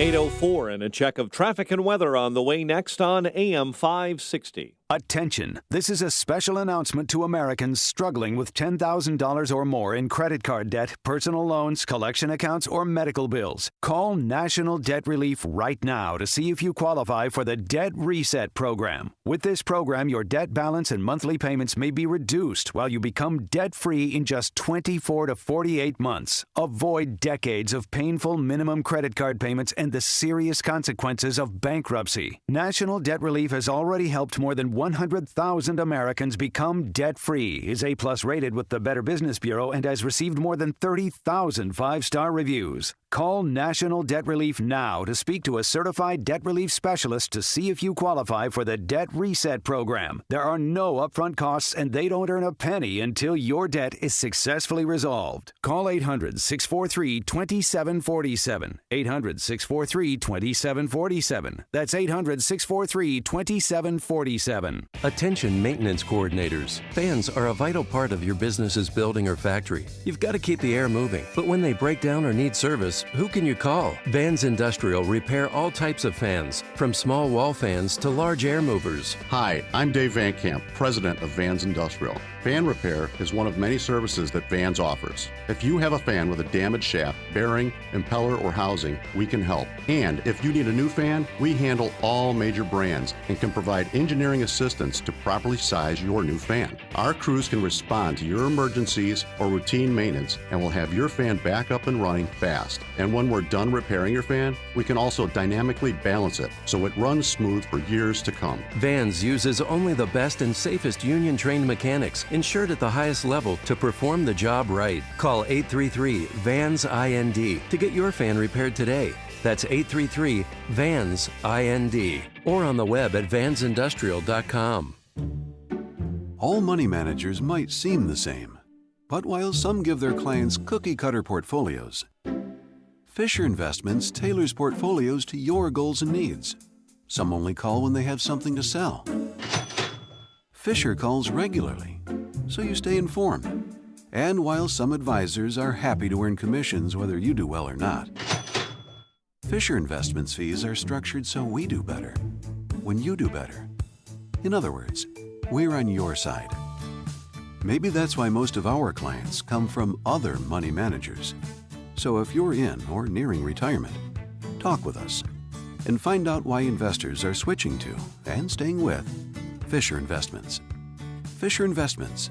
Speaker 6: 8:04 and a check of traffic and weather on the way next on AM 560.
Speaker 5: Attention! This is a special announcement to Americans struggling with $10,000 or more in credit card debt, personal loans, collection accounts, or medical bills. Call National Debt Relief right now to see if you qualify for the Debt Reset Program. With this program, your debt balance and monthly payments may be reduced while you become debt-free in just 24 to 48 months. Avoid decades of painful minimum credit card payments and the serious consequences of bankruptcy. National Debt Relief has already helped more than 100,000 Americans become debt-free, is A+ rated with the Better Business Bureau, and has received more than 30,000 five-star reviews. Call National Debt Relief now to speak to a certified debt relief specialist to see if you qualify for the Debt Reset Program. There are no upfront costs, and they don't earn a penny until your debt is successfully resolved. Call 800-643-2747. 800-643-2747. That's 800-643-2747.
Speaker 12: Attention maintenance coordinators. Fans are a vital part of your business's building or factory. You've got to keep the air moving, but when they break down or need service, who can you call? Vans Industrial repair all types of fans, from small wall fans to large air movers.
Speaker 13: Hi, I'm Dave Van Camp, president of Vans Industrial. Fan repair is one of many services that Vans offers. If you have a fan with a damaged shaft, bearing, impeller, or housing, we can help. And if you need a new fan, we handle all major brands and can provide engineering assistance to properly size your new fan. Our crews can respond to your emergencies or routine maintenance and will have your fan back up and running fast. And when we're done repairing your fan, we can also dynamically balance it so it runs smooth for years to come.
Speaker 12: Vans uses only the best and safest union-trained mechanics, insured at the highest level, to perform the job right. Call 833-VANS-IND to get your fan repaired today. That's 833-VANS-IND. Or on the web at vansindustrial.com.
Speaker 18: All money managers might seem the same, but while some give their clients cookie-cutter portfolios, Fisher Investments tailors portfolios to your goals and needs. Some only call when they have something to sell. Fisher calls regularly, so you stay informed. And while some advisors are happy to earn commissions whether you do well or not, Fisher Investments fees are structured so we do better when you do better. In other words, we're on your side. Maybe that's why most of our clients come from other money managers. So if you're in or nearing retirement, talk with us and find out why investors are switching to and staying with Fisher Investments. Fisher Investments.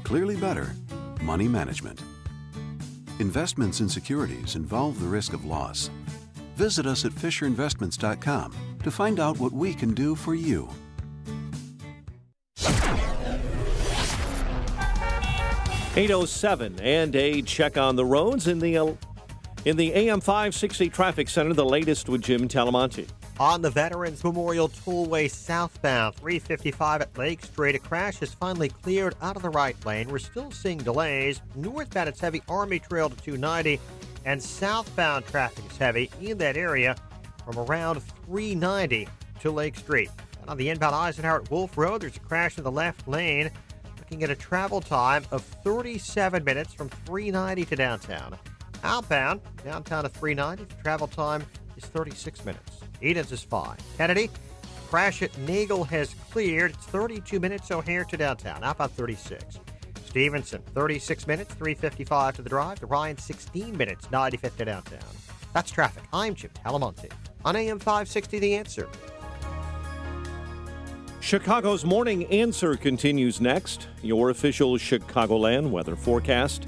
Speaker 18: Clearly better money management. Investments in securities involve the risk of loss. Visit us at FisherInvestments.com to find out what we can do for you.
Speaker 6: .807 and a check on the roads in the AM 560 Traffic Center, the latest with Jim Talamonte.
Speaker 20: On the Veterans Memorial Tollway southbound, 355 at Lake Street, a crash is finally cleared out of the right lane. We're still seeing delays. Northbound, it's heavy Army Trail to 290, and southbound traffic is heavy in that area from around 390 to Lake Street. And on the inbound Eisenhower at Wolf Road, there's a crash in the left lane. Looking at a travel time of 37 minutes from 390 to downtown. Outbound, downtown to 390, the travel time is 36 minutes. Edens is fine. Kennedy, crash at Nagel has cleared. It's 32 minutes O'Hare to downtown. Outbound 36. Stevenson, 36 minutes, 355 to the drive. The Ryan, 16 minutes, 95th to downtown. That's traffic. I'm Jim Talamonte on AM 560 The Answer.
Speaker 6: Chicago's Morning Answer continues next. Your official Chicagoland weather forecast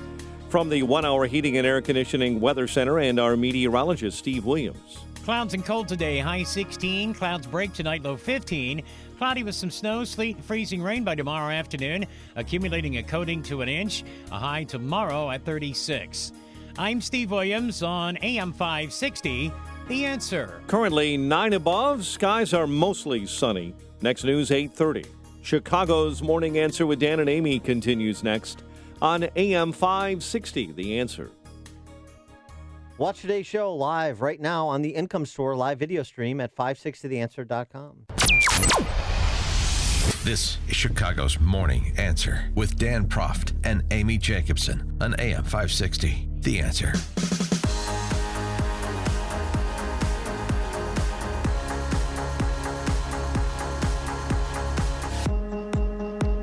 Speaker 6: from the 1 Hour Heating and Air Conditioning Weather Center and our meteorologist, Steve Williams.
Speaker 21: Clouds and cold today, high 16. Clouds break tonight, low 15. Cloudy with some snow, sleet, freezing rain by tomorrow afternoon, accumulating a coating to an inch. A high tomorrow at 36. I'm Steve Williams on AM 560, The Answer.
Speaker 6: Currently 9 above. Skies are mostly sunny. Next news, 8:30. Chicago's Morning Answer with Dan and Amy continues next on AM 560, The Answer.
Speaker 11: Watch today's show live right now on the Income Store live video stream at 560theanswer.com.
Speaker 3: This is Chicago's Morning Answer with Dan Proft and Amy Jacobson on AM 560, The Answer.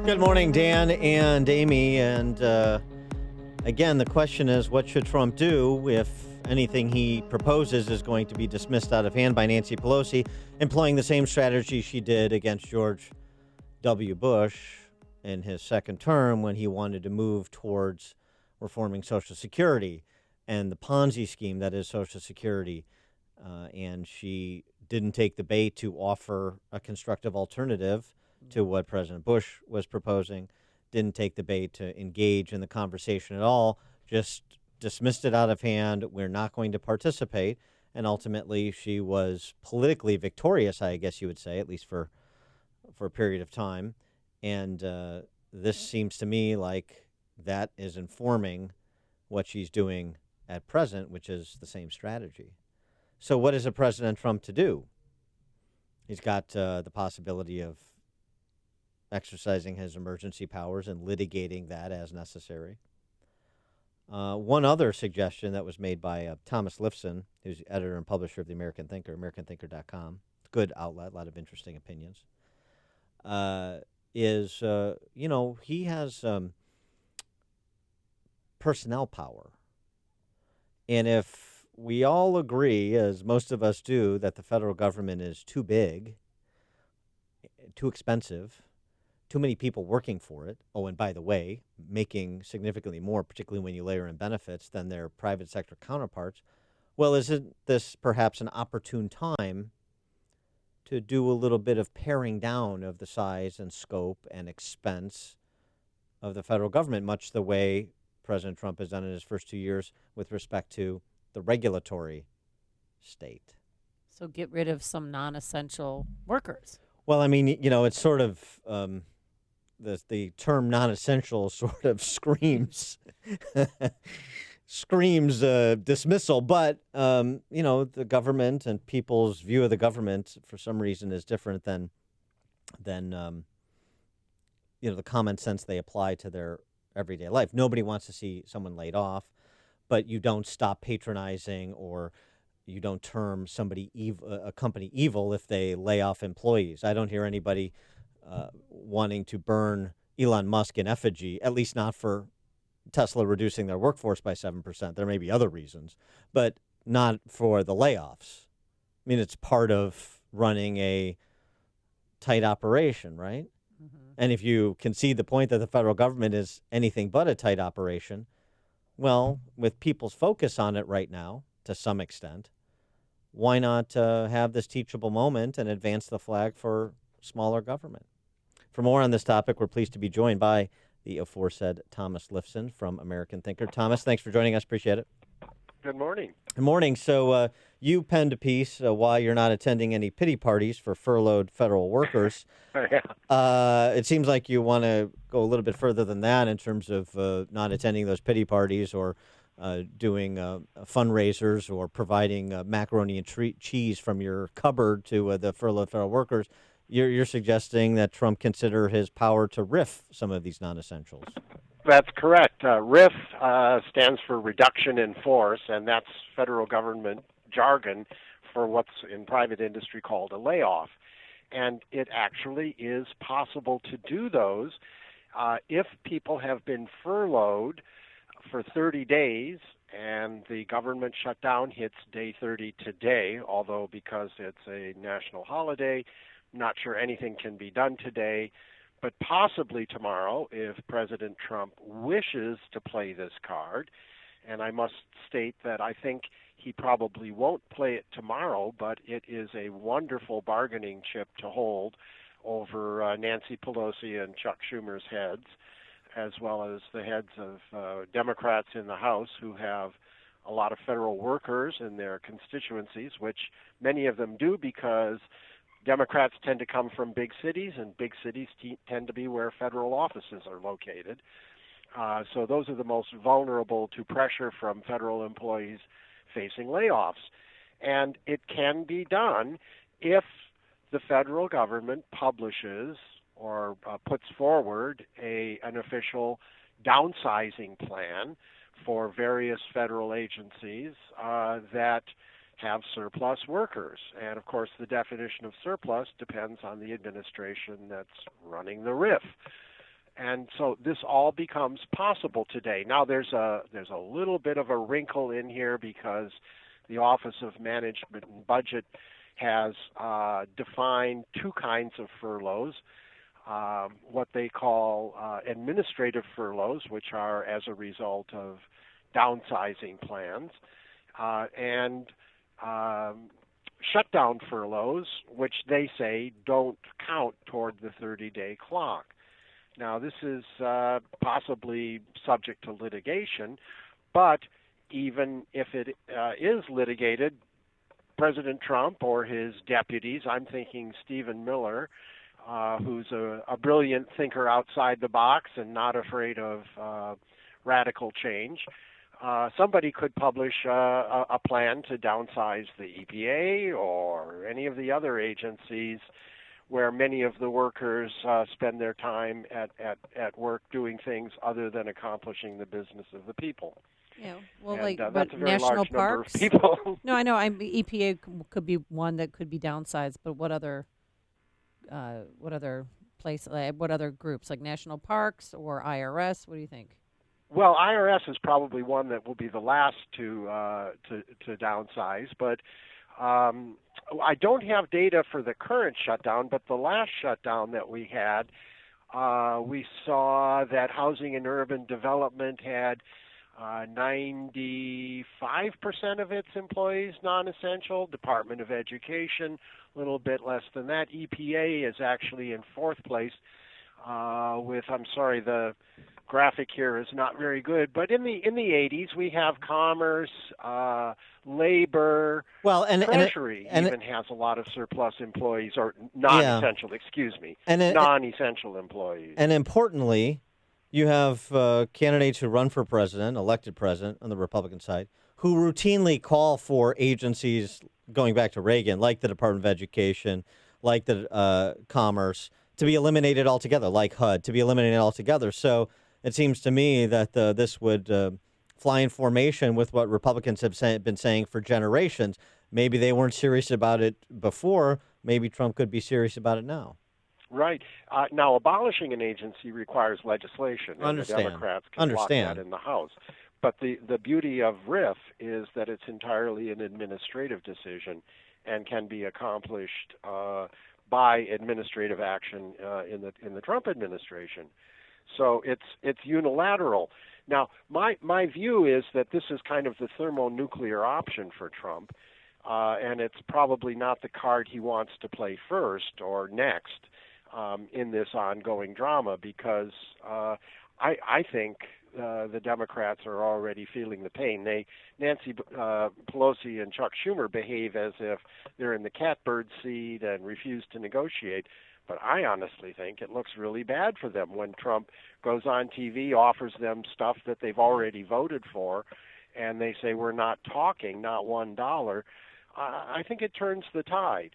Speaker 11: Good morning, Dan and Amy. And again, the question is, what should Trump do if anything he proposes is going to be dismissed out of hand by Nancy Pelosi, employing the same strategy she did against George W. Bush in his second term when he wanted to move towards reforming Social Security and the Ponzi scheme that is Social Security. And she didn't take the bait to offer a constructive alternative to what President Bush was proposing, didn't take the bait to engage in the conversation at all, just dismissed it out of hand. We're not going to participate. And ultimately, she was politically victorious, I guess you would say, at least for a period of time. And this seems to me like that is informing what she's doing at present, which is the same strategy. So what is a President Trump to do? He's got the possibility of exercising his emergency powers and litigating that as necessary. One other suggestion that was made by Thomas Lifson, who's editor and publisher of the American Thinker, AmericanThinker.com, good outlet, a lot of interesting opinions, is, he has personnel power. And if we all agree, as most of us do, that the federal government is too big, too expensive, too many people working for it, oh, and by the way, making significantly more, particularly when you layer in benefits, than their private sector counterparts, well, isn't this perhaps an opportune time to do a little bit of paring down of the size and scope and expense of the federal government, much the way President Trump has done in his first 2 years with respect to the regulatory state?
Speaker 10: So get rid of some non-essential workers.
Speaker 11: Well, I mean, it's sort of the term non-essential sort of screams dismissal, but the government and people's view of the government for some reason is different than the common sense they apply to their everyday life. Nobody wants to see someone laid off, but you don't stop patronizing or you don't term somebody a company evil if they lay off employees. I don't hear anybody wanting to burn Elon Musk in effigy, at least not for Tesla reducing their workforce by 7%. There may be other reasons, but not for the layoffs. I mean, it's part of running a tight operation, right? Mm-hmm. And if you concede the point that the federal government is anything but a tight operation, well, with people's focus on it right now, to some extent, why not have this teachable moment and advance the flag for smaller government? For more on this topic, we're pleased to be joined by the aforesaid Thomas Lifson from American Thinker. Thomas, thanks for joining us. Appreciate it.
Speaker 1: Good morning.
Speaker 11: Good morning. So you penned a piece why you're not attending any pity parties for furloughed federal workers.
Speaker 1: Yeah.
Speaker 11: It seems like you want to go a little bit further than that in terms of not attending those pity parties or doing fundraisers or providing macaroni and cheese from your cupboard to the furloughed federal workers. You're suggesting that Trump consider his power to RIF some of these non-essentials.
Speaker 1: That's correct. RIF stands for reduction in force, and that's federal government jargon for what's in private industry called a layoff. And it actually is possible to do those if people have been furloughed for 30 days and the government shutdown hits day 30 today, although because it's a national holiday, not sure anything can be done today, but possibly tomorrow if President Trump wishes to play this card. And I must state that I think he probably won't play it tomorrow, but it is a wonderful bargaining chip to hold over Nancy Pelosi and Chuck Schumer's heads, as well as the heads of Democrats in the House who have a lot of federal workers in their constituencies, which many of them do because Democrats tend to come from big cities, and big cities tend to be where federal offices are located. So those are the most vulnerable to pressure from federal employees facing layoffs. And it can be done if the federal government publishes or puts forward an official downsizing plan for various federal agencies that have surplus workers. And, of course, the definition of surplus depends on the administration that's running the RIF. And so this all becomes possible today. Now there's a little bit of a wrinkle in here because the Office of Management and Budget has defined two kinds of furloughs, what they call administrative furloughs, which are as a result of downsizing plans, and shutdown furloughs, which they say don't count toward the 30-day clock. Now, this is possibly subject to litigation, but even if it is litigated, President Trump or his deputies, I'm thinking Stephen Miller, who's a brilliant thinker outside the box and not afraid of radical change, somebody could publish a plan to downsize the EPA or any of the other agencies where many of the workers spend their time at work doing things other than accomplishing the business of the people.
Speaker 10: Yeah, well,
Speaker 1: and,
Speaker 10: like
Speaker 1: that's a very
Speaker 10: national
Speaker 1: large
Speaker 10: parks.
Speaker 1: number of people.
Speaker 10: No, I know. EPA could be one that could be downsized, but what other place? What other groups like national parks or IRS? What do you think?
Speaker 1: Well, IRS is probably one that will be the last to downsize, but I don't have data for the current shutdown. But the last shutdown that we had, we saw that housing and urban development had 95% of its employees non-essential. Department of Education, a little bit less than that. EPA is actually in fourth place with, I'm sorry, the graphic here is not very good, but in the 80s we have commerce, labor, Treasury even has a lot of surplus employees or non-essential, non-essential employees.
Speaker 11: And importantly, you have candidates who run for president, elected president on the Republican side, who routinely call for agencies going back to Reagan, like the Department of Education, like the Commerce, to be eliminated altogether, like HUD, to be eliminated altogether. So it seems to me that this would fly in formation with what Republicans have been saying for generations. Maybe they weren't serious about it before. Maybe Trump could be serious about it now.
Speaker 1: Right. Now, abolishing an agency requires legislation, and the Democrats can block that in the House. But the beauty of RIF is that it's entirely an administrative decision and can be accomplished by administrative action in the Trump administration. So it's unilateral. Now, my view is that this is kind of the thermonuclear option for Trump, and it's probably not the card he wants to play first or next in this ongoing drama, because I think the Democrats are already feeling the pain. Nancy Pelosi and Chuck Schumer behave as if they're in the catbird seat and refuse to negotiate. But I honestly think it looks really bad for them when Trump goes on TV, offers them stuff that they've already voted for, and they say, we're not talking, not $1. I think it turns the tide.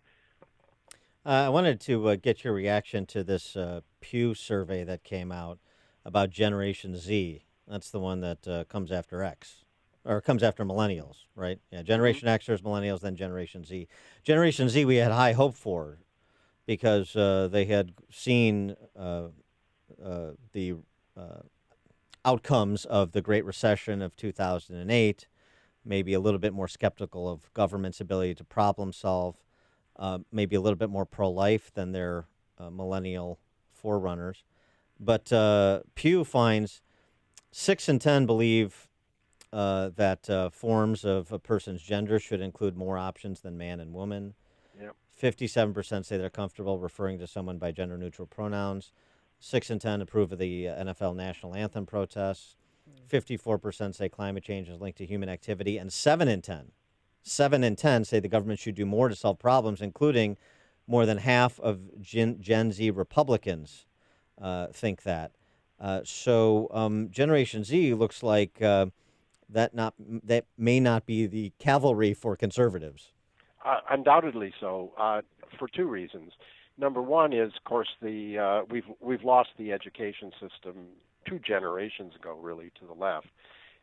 Speaker 11: I wanted to get your reaction to this Pew survey that came out about Generation Z. That's the one that comes after X, or comes after millennials, right? Yeah, Generation Xers, millennials, then Generation Z. Generation Z we had high hope for because they had seen the outcomes of the Great Recession of 2008, maybe a little bit more skeptical of government's ability to problem solve, maybe a little bit more pro-life than their millennial forerunners. But Pew finds 6 in 10 believe that forms of a person's gender should include more options than man and woman.
Speaker 1: Yep.
Speaker 11: 57% say they're comfortable referring to someone by gender-neutral pronouns. 6 in 10 approve of the NFL national anthem protests. 54% say climate change is linked to human activity. And 7 in 10 say the government should do more to solve problems, including more than half of Gen Z Republicans think that. So Generation Z looks like that may not be the cavalry for conservatives.
Speaker 1: Undoubtedly so, for two reasons. Number one is, of course, we've lost the education system 2 generations ago, really, to the left,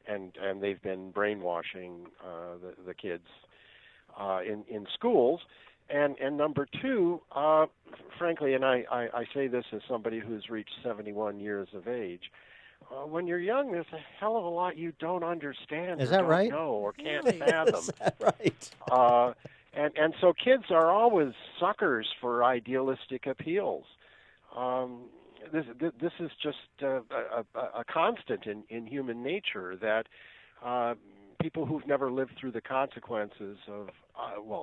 Speaker 1: and they've been brainwashing the kids in schools. And number two, frankly, and I say this as somebody who's reached 71 years of age, when you're young, there's a hell of a lot you don't understand
Speaker 11: Is
Speaker 1: or
Speaker 11: that
Speaker 1: don't
Speaker 11: right?
Speaker 1: know or can't
Speaker 11: Really?
Speaker 1: fathom.
Speaker 11: Is that right?
Speaker 1: And so kids are always suckers for idealistic appeals. This is just a constant in human nature that people who've never lived through the consequences of,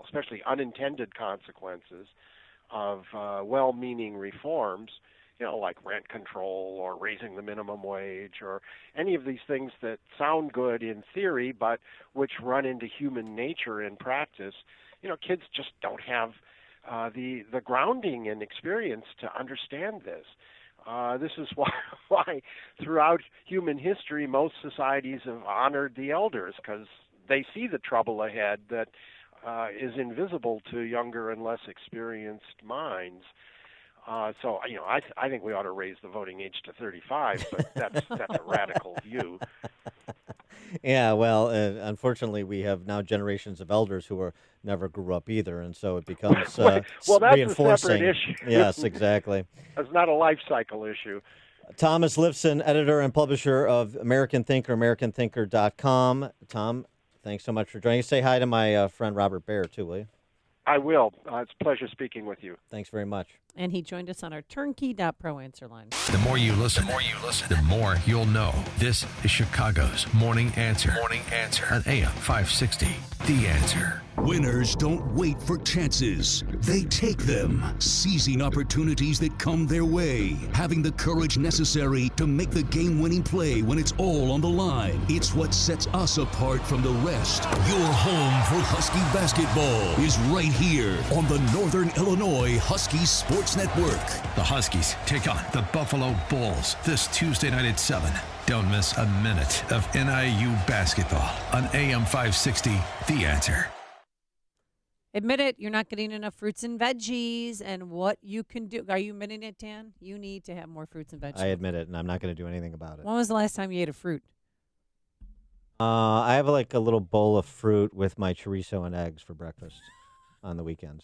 Speaker 1: especially unintended consequences of well-meaning reforms, like rent control or raising the minimum wage or any of these things that sound good in theory but which run into human nature in practice, kids just don't have the grounding and experience to understand this. This is why throughout human history most societies have honored the elders, because they see the trouble ahead that is invisible to younger and less experienced minds. So I think we ought to raise the voting age to 35, but that's a radical view.
Speaker 11: Yeah, well, unfortunately, we have now generations of elders who never grew up either, and so it becomes
Speaker 1: that's
Speaker 11: reinforcing.
Speaker 1: A separate issue.
Speaker 11: Yes, exactly.
Speaker 1: It's not a life cycle issue.
Speaker 11: Thomas Lifson, editor and publisher of American Thinker, AmericanThinker.com. Tom, thanks so much for joining us. Say hi to my friend Robert Baer, too, will you?
Speaker 1: I will. It's a pleasure speaking with you.
Speaker 11: Thanks very much.
Speaker 10: And he joined us on our turnkey.pro answer line.
Speaker 3: The more you listen, the more you'll know. This is Chicago's Morning Answer. Morning Answer on AM 560. The Answer.
Speaker 7: Winners don't wait for chances. They take them, seizing opportunities that come their way, having the courage necessary to make the game-winning play when it's all on the line. It's what sets us apart from the rest. Your home for Husky basketball is right here on the Northern Illinois Husky Sports Network.
Speaker 3: The Huskies take on the Buffalo Bulls this Tuesday night at 7. Don't miss a minute of NIU basketball on AM 560, The Answer.
Speaker 10: Admit it, you're not getting enough fruits and veggies, and what you can do. Are you admitting it, Dan? You need to have more fruits and vegetables.
Speaker 11: I admit it, and I'm not going to do anything about it.
Speaker 10: When was the last time you ate a fruit?
Speaker 11: I have a little bowl of fruit with my chorizo and eggs for breakfast on the weekends.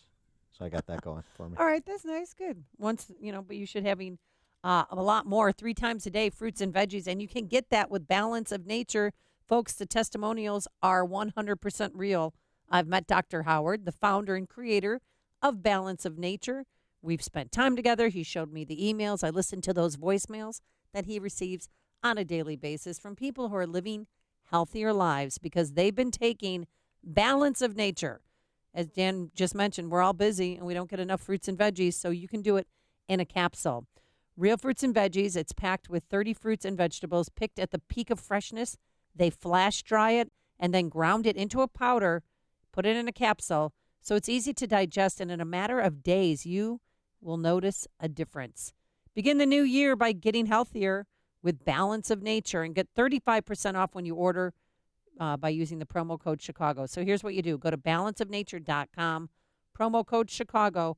Speaker 11: So I got that going for me.
Speaker 10: All right, that's nice. Good. But you should having a lot more, 3 times a day, fruits and veggies, and you can get that with Balance of Nature. Folks, the testimonials are 100% real. I've met Dr. Howard, the founder and creator of Balance of Nature. We've spent time together. He showed me the emails. I listened to those voicemails that he receives on a daily basis from people who are living healthier lives because they've been taking Balance of Nature. As Dan just mentioned, we're all busy and we don't get enough fruits and veggies, so you can do it in a capsule. Real fruits and veggies. It's packed with 30 fruits and vegetables picked at the peak of freshness. They flash dry it and then ground it into a powder, put it in a capsule, so it's easy to digest, and in a matter of days, you will notice a difference. Begin the new year by getting healthier with Balance of Nature and get 35% off when you order by using the promo code Chicago. So here's what you do. Go to balanceofnature.com, promo code Chicago,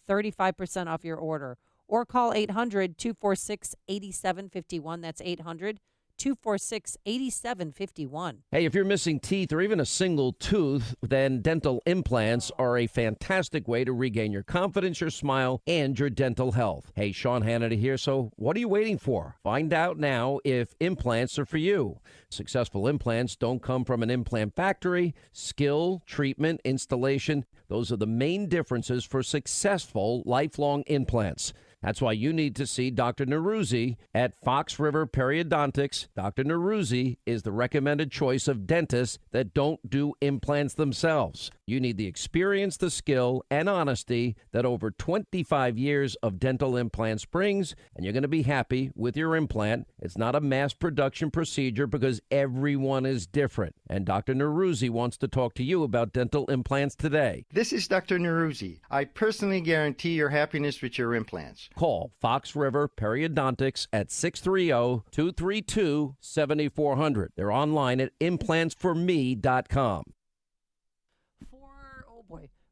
Speaker 10: 35% off your order. Or call 800-246-8751. That's 800-246-8751.
Speaker 8: Hey, if you're missing teeth or even a single tooth, then dental implants are a fantastic way to regain your confidence, your smile, and your dental health. Hey, Sean Hannity here. So what are you waiting for? Find out now if implants are for you. Successful implants don't come from an implant factory. Skill, treatment, installation, those are the main differences for successful lifelong implants. That's why you need to see Dr. Neruzzi at Fox River Periodontics. Dr. Neruzzi is the recommended choice of dentists that don't do implants themselves. You need the experience, the skill, and honesty that over 25 years of dental implants brings, and you're going to be happy with your implant. It's not a mass production procedure because everyone is different. And Dr. Neruzzi wants to talk to you about dental implants today.
Speaker 9: This is Dr. Neruzzi. I personally guarantee your happiness with your implants.
Speaker 8: Call Fox River Periodontics at 630-232-7400. They're online at implantsforme.com.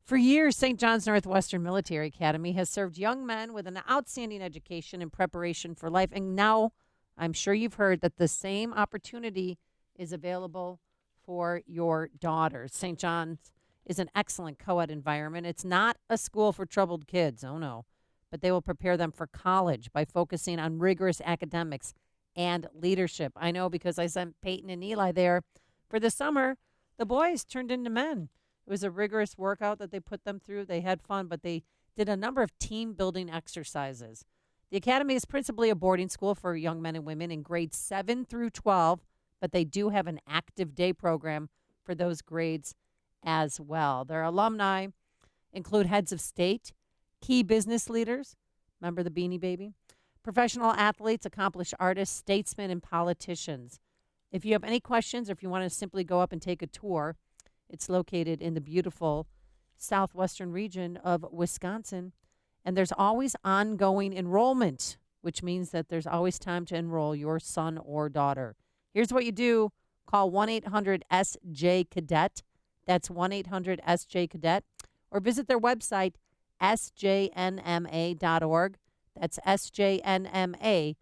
Speaker 10: For years, St. John's Northwestern Military Academy has served young men with an outstanding education and preparation for life. And now I'm sure you've heard that the same opportunity is available for your daughters. St. John's is an excellent co-ed environment. It's not a school for troubled kids, oh no, but they will prepare them for college by focusing on rigorous academics and leadership. I know because I sent Peyton and Eli there for the summer. The boys turned into men. It was a rigorous workout that they put them through. They had fun, but they did a number of team-building exercises. The academy is principally a boarding school for young men and women in grades 7 through 12, but they do have an active day program for those grades as well. Their alumni include heads of state, key business leaders, remember the Beanie Baby, professional athletes, accomplished artists, statesmen, and politicians. If you have any questions or if you want to simply go up and take a tour, it's located in the beautiful southwestern region of Wisconsin. And there's always ongoing enrollment, which means that there's always time to enroll your son or daughter. Here's what you do. Call 1-800-SJ-CADET. That's 1-800-SJ-CADET. Or visit their website, sjnma.org. That's sjnma.org.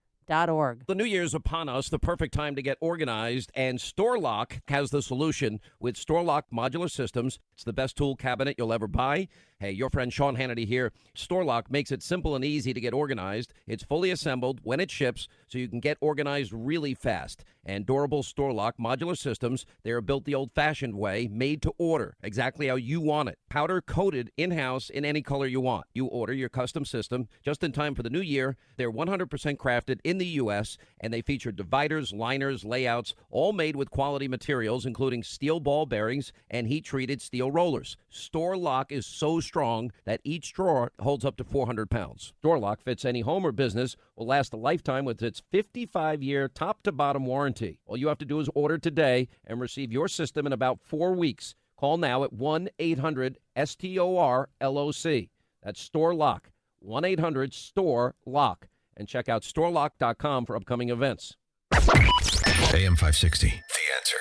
Speaker 8: The new year's upon us, the perfect time to get organized, and StoreLock has the solution with StoreLock modular systems. It's the best tool cabinet you'll ever buy. Hey, your friend Sean Hannity here. StoreLock makes it simple and easy to get organized. It's fully assembled when it ships, so you can get organized really fast. And durable StoreLock modular systems, they are built the old-fashioned way, made to order, exactly how you want it. Powder-coated in-house in any color you want. You order your custom system just in time for the new year. They're 100% crafted in the U.S., and they feature dividers, liners, layouts, all made with quality materials, including steel ball bearings and heat-treated steel rollers. StoreLock is so strong that each drawer holds up to 400 pounds. StoreLock fits any home or business, will last a lifetime with its 55-year top-to-bottom warranty. All you have to do is order today and receive your system in about 4 weeks. Call now at 1-800-STOR-LOC. That's StoreLock, 1-800-STORE-LOCK. And check out storelock.com for upcoming events.
Speaker 3: AM 560, The Answer.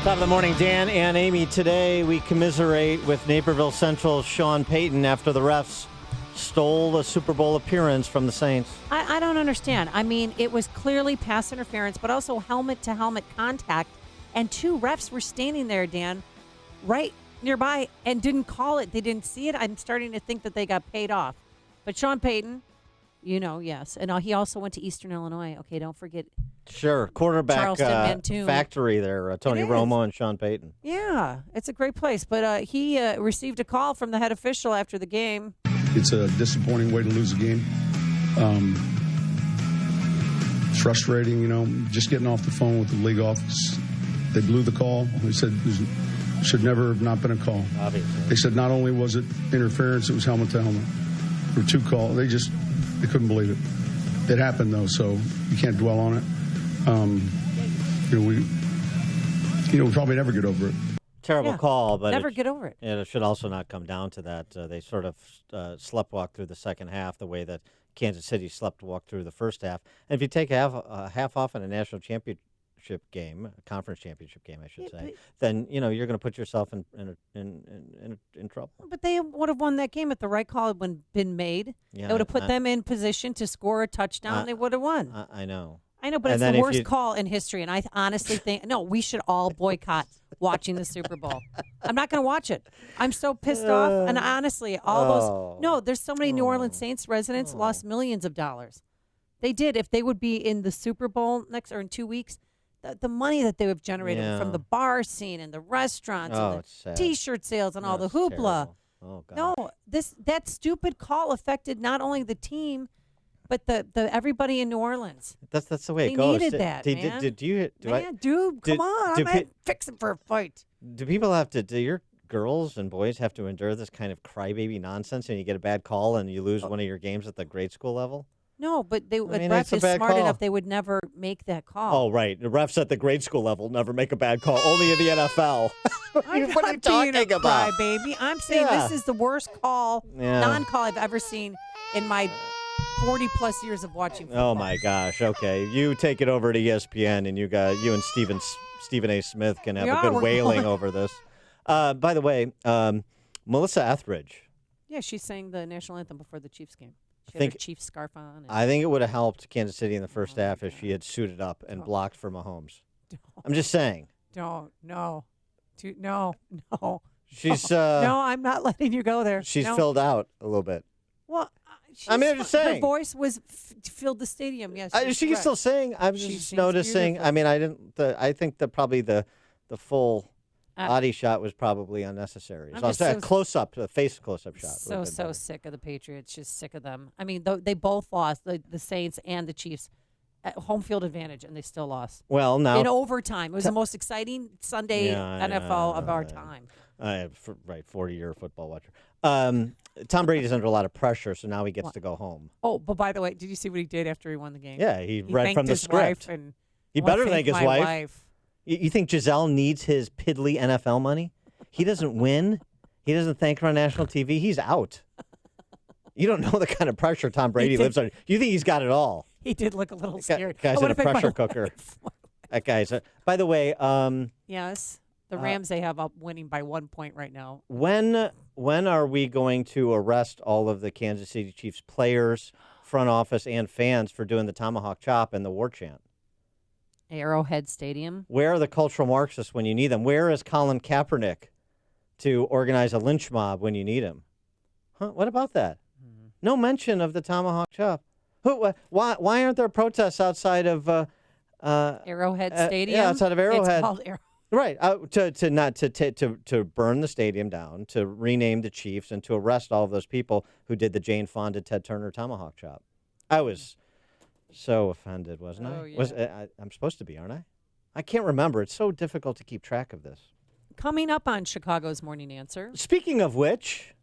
Speaker 20: Top of the morning, Dan and Amy. Today we commiserate with Naperville Central's Sean Payton after the refs stole the Super Bowl appearance from the Saints.
Speaker 10: I don't understand. I mean, it was clearly pass interference, but also helmet-to-helmet contact, and two refs were standing there, Dan, right nearby, and didn't call it. They didn't see it. I'm starting to think that they got paid off. But Sean Payton, you know, yes. And he also went to Eastern Illinois. Okay, don't forget.
Speaker 20: Sure, quarterback factory there, Tony Romo and Sean Payton.
Speaker 10: Yeah, it's a great place. But he received a call from the head official after the game.
Speaker 2: It's a disappointing way to lose a game. It's frustrating, you know, just getting off the phone with the league office. They blew the call. They said it should never have not been a call.
Speaker 20: Obviously.
Speaker 2: They said not only was it interference, it was helmet to helmet. There were two calls. They couldn't believe it. It happened, though, so you can't dwell on it. We probably never get over it.
Speaker 20: Terrible call, but
Speaker 10: never get over it.
Speaker 20: It should also not come down to that. They sort of sleptwalked through the second half the way that Kansas City sleptwalked through the first half. And if you take half off in a national championship game, a conference championship game, I should say, then you're going to put yourself in trouble.
Speaker 10: But they would have won that game if the right call had been made.
Speaker 20: Yeah,
Speaker 10: it would have put them in position to score a touchdown. They would have won.
Speaker 20: I know.
Speaker 10: But it's the worst call in history, and I honestly think we should all boycott watching the Super Bowl. I'm not going to watch it. I'm so pissed off, and honestly, there's so many New Orleans Saints residents lost millions of dollars. They did. If they would be in the Super Bowl next or in 2 weeks, the money that they have generated from the bar scene and the restaurants and the T-shirt sales and all the hoopla.
Speaker 20: Oh, God.
Speaker 10: No, that stupid call affected not only the team, but the everybody in New Orleans.
Speaker 20: That's the way
Speaker 10: they
Speaker 20: it goes.
Speaker 10: Needed that, man. Come on, I'm not fixing for a fight.
Speaker 20: Do people have to? Do your girls and boys have to endure this kind of crybaby nonsense, and you get a bad call and you lose one of your games at the grade school level?
Speaker 10: No, but the ref is smart enough; they would never make that call.
Speaker 20: Oh, right. The refs at the grade school level never make a bad call. Only in the NFL.
Speaker 10: What are you talking about, baby? I'm saying this is the worst non-call I've ever seen in my 40-plus years of watching football.
Speaker 20: Oh, my gosh. Okay. You take it over to ESPN, and you and Stephen A. Smith can have a good wailing over this. By the way, Melissa Etheridge.
Speaker 10: Yeah, she sang the national anthem before the Chiefs game. She had her Chiefs scarf on.
Speaker 20: I think it would have helped Kansas City in the first half if she had suited up and blocked for Mahomes. I'm just saying.
Speaker 10: Don't. No. No.
Speaker 11: She's
Speaker 10: no, I'm not letting you go there.
Speaker 11: She's
Speaker 10: no.
Speaker 11: filled out a little bit.
Speaker 10: Well,
Speaker 11: I'm just saying.
Speaker 10: Her voice was filled the stadium. Yes,
Speaker 11: she's still saying. I'm just noticing.
Speaker 10: Beautiful.
Speaker 11: I mean, I didn't. I think that probably the full body shot was probably unnecessary. So a close up, a face close up shot.
Speaker 10: So sick of the Patriots. Just sick of them. I mean, they both lost, the Saints and the Chiefs, at home field advantage, and they still lost.
Speaker 11: Well, now
Speaker 10: in overtime, it was the most exciting Sunday NFL of our time.
Speaker 11: 40-year football watcher. Tom Brady's under a lot of pressure, so now he gets to go home.
Speaker 10: Oh, but by the way, did you see what he did after he won the game?
Speaker 11: Yeah, he read from the script.
Speaker 10: And
Speaker 11: he better thank his wife. You think Giselle needs his piddly NFL money? He doesn't win. He doesn't thank her on national TV. He's out. You don't know the kind of pressure Tom Brady lives under. You think he's got it all?
Speaker 10: He did look a little scared.
Speaker 11: Guy's in a pressure cooker. That guy's. By the way,
Speaker 10: yes, the Rams they have up winning by 1 point right now.
Speaker 11: When are we going to arrest all of the Kansas City Chiefs players, front office, and fans for doing the tomahawk chop and the war chant?
Speaker 10: Arrowhead Stadium.
Speaker 11: Where are the cultural Marxists when you need them? Where is Colin Kaepernick to organize a lynch mob when you need him? Huh? What about that? No mention of the tomahawk chop. Why aren't there protests outside of
Speaker 10: Arrowhead Stadium?
Speaker 11: Yeah, outside of Arrowhead.
Speaker 10: It's called Arrowhead.
Speaker 11: Right, to burn the stadium down, to rename the Chiefs, and to arrest all of those people who did the Jane Fonda, Ted Turner tomahawk chop. I was so offended, wasn't I?
Speaker 10: Yeah.
Speaker 11: I'm supposed to be, aren't I? I can't remember. It's so difficult to keep track of this.
Speaker 10: Coming up on Chicago's Morning Answer.
Speaker 11: Speaking of which,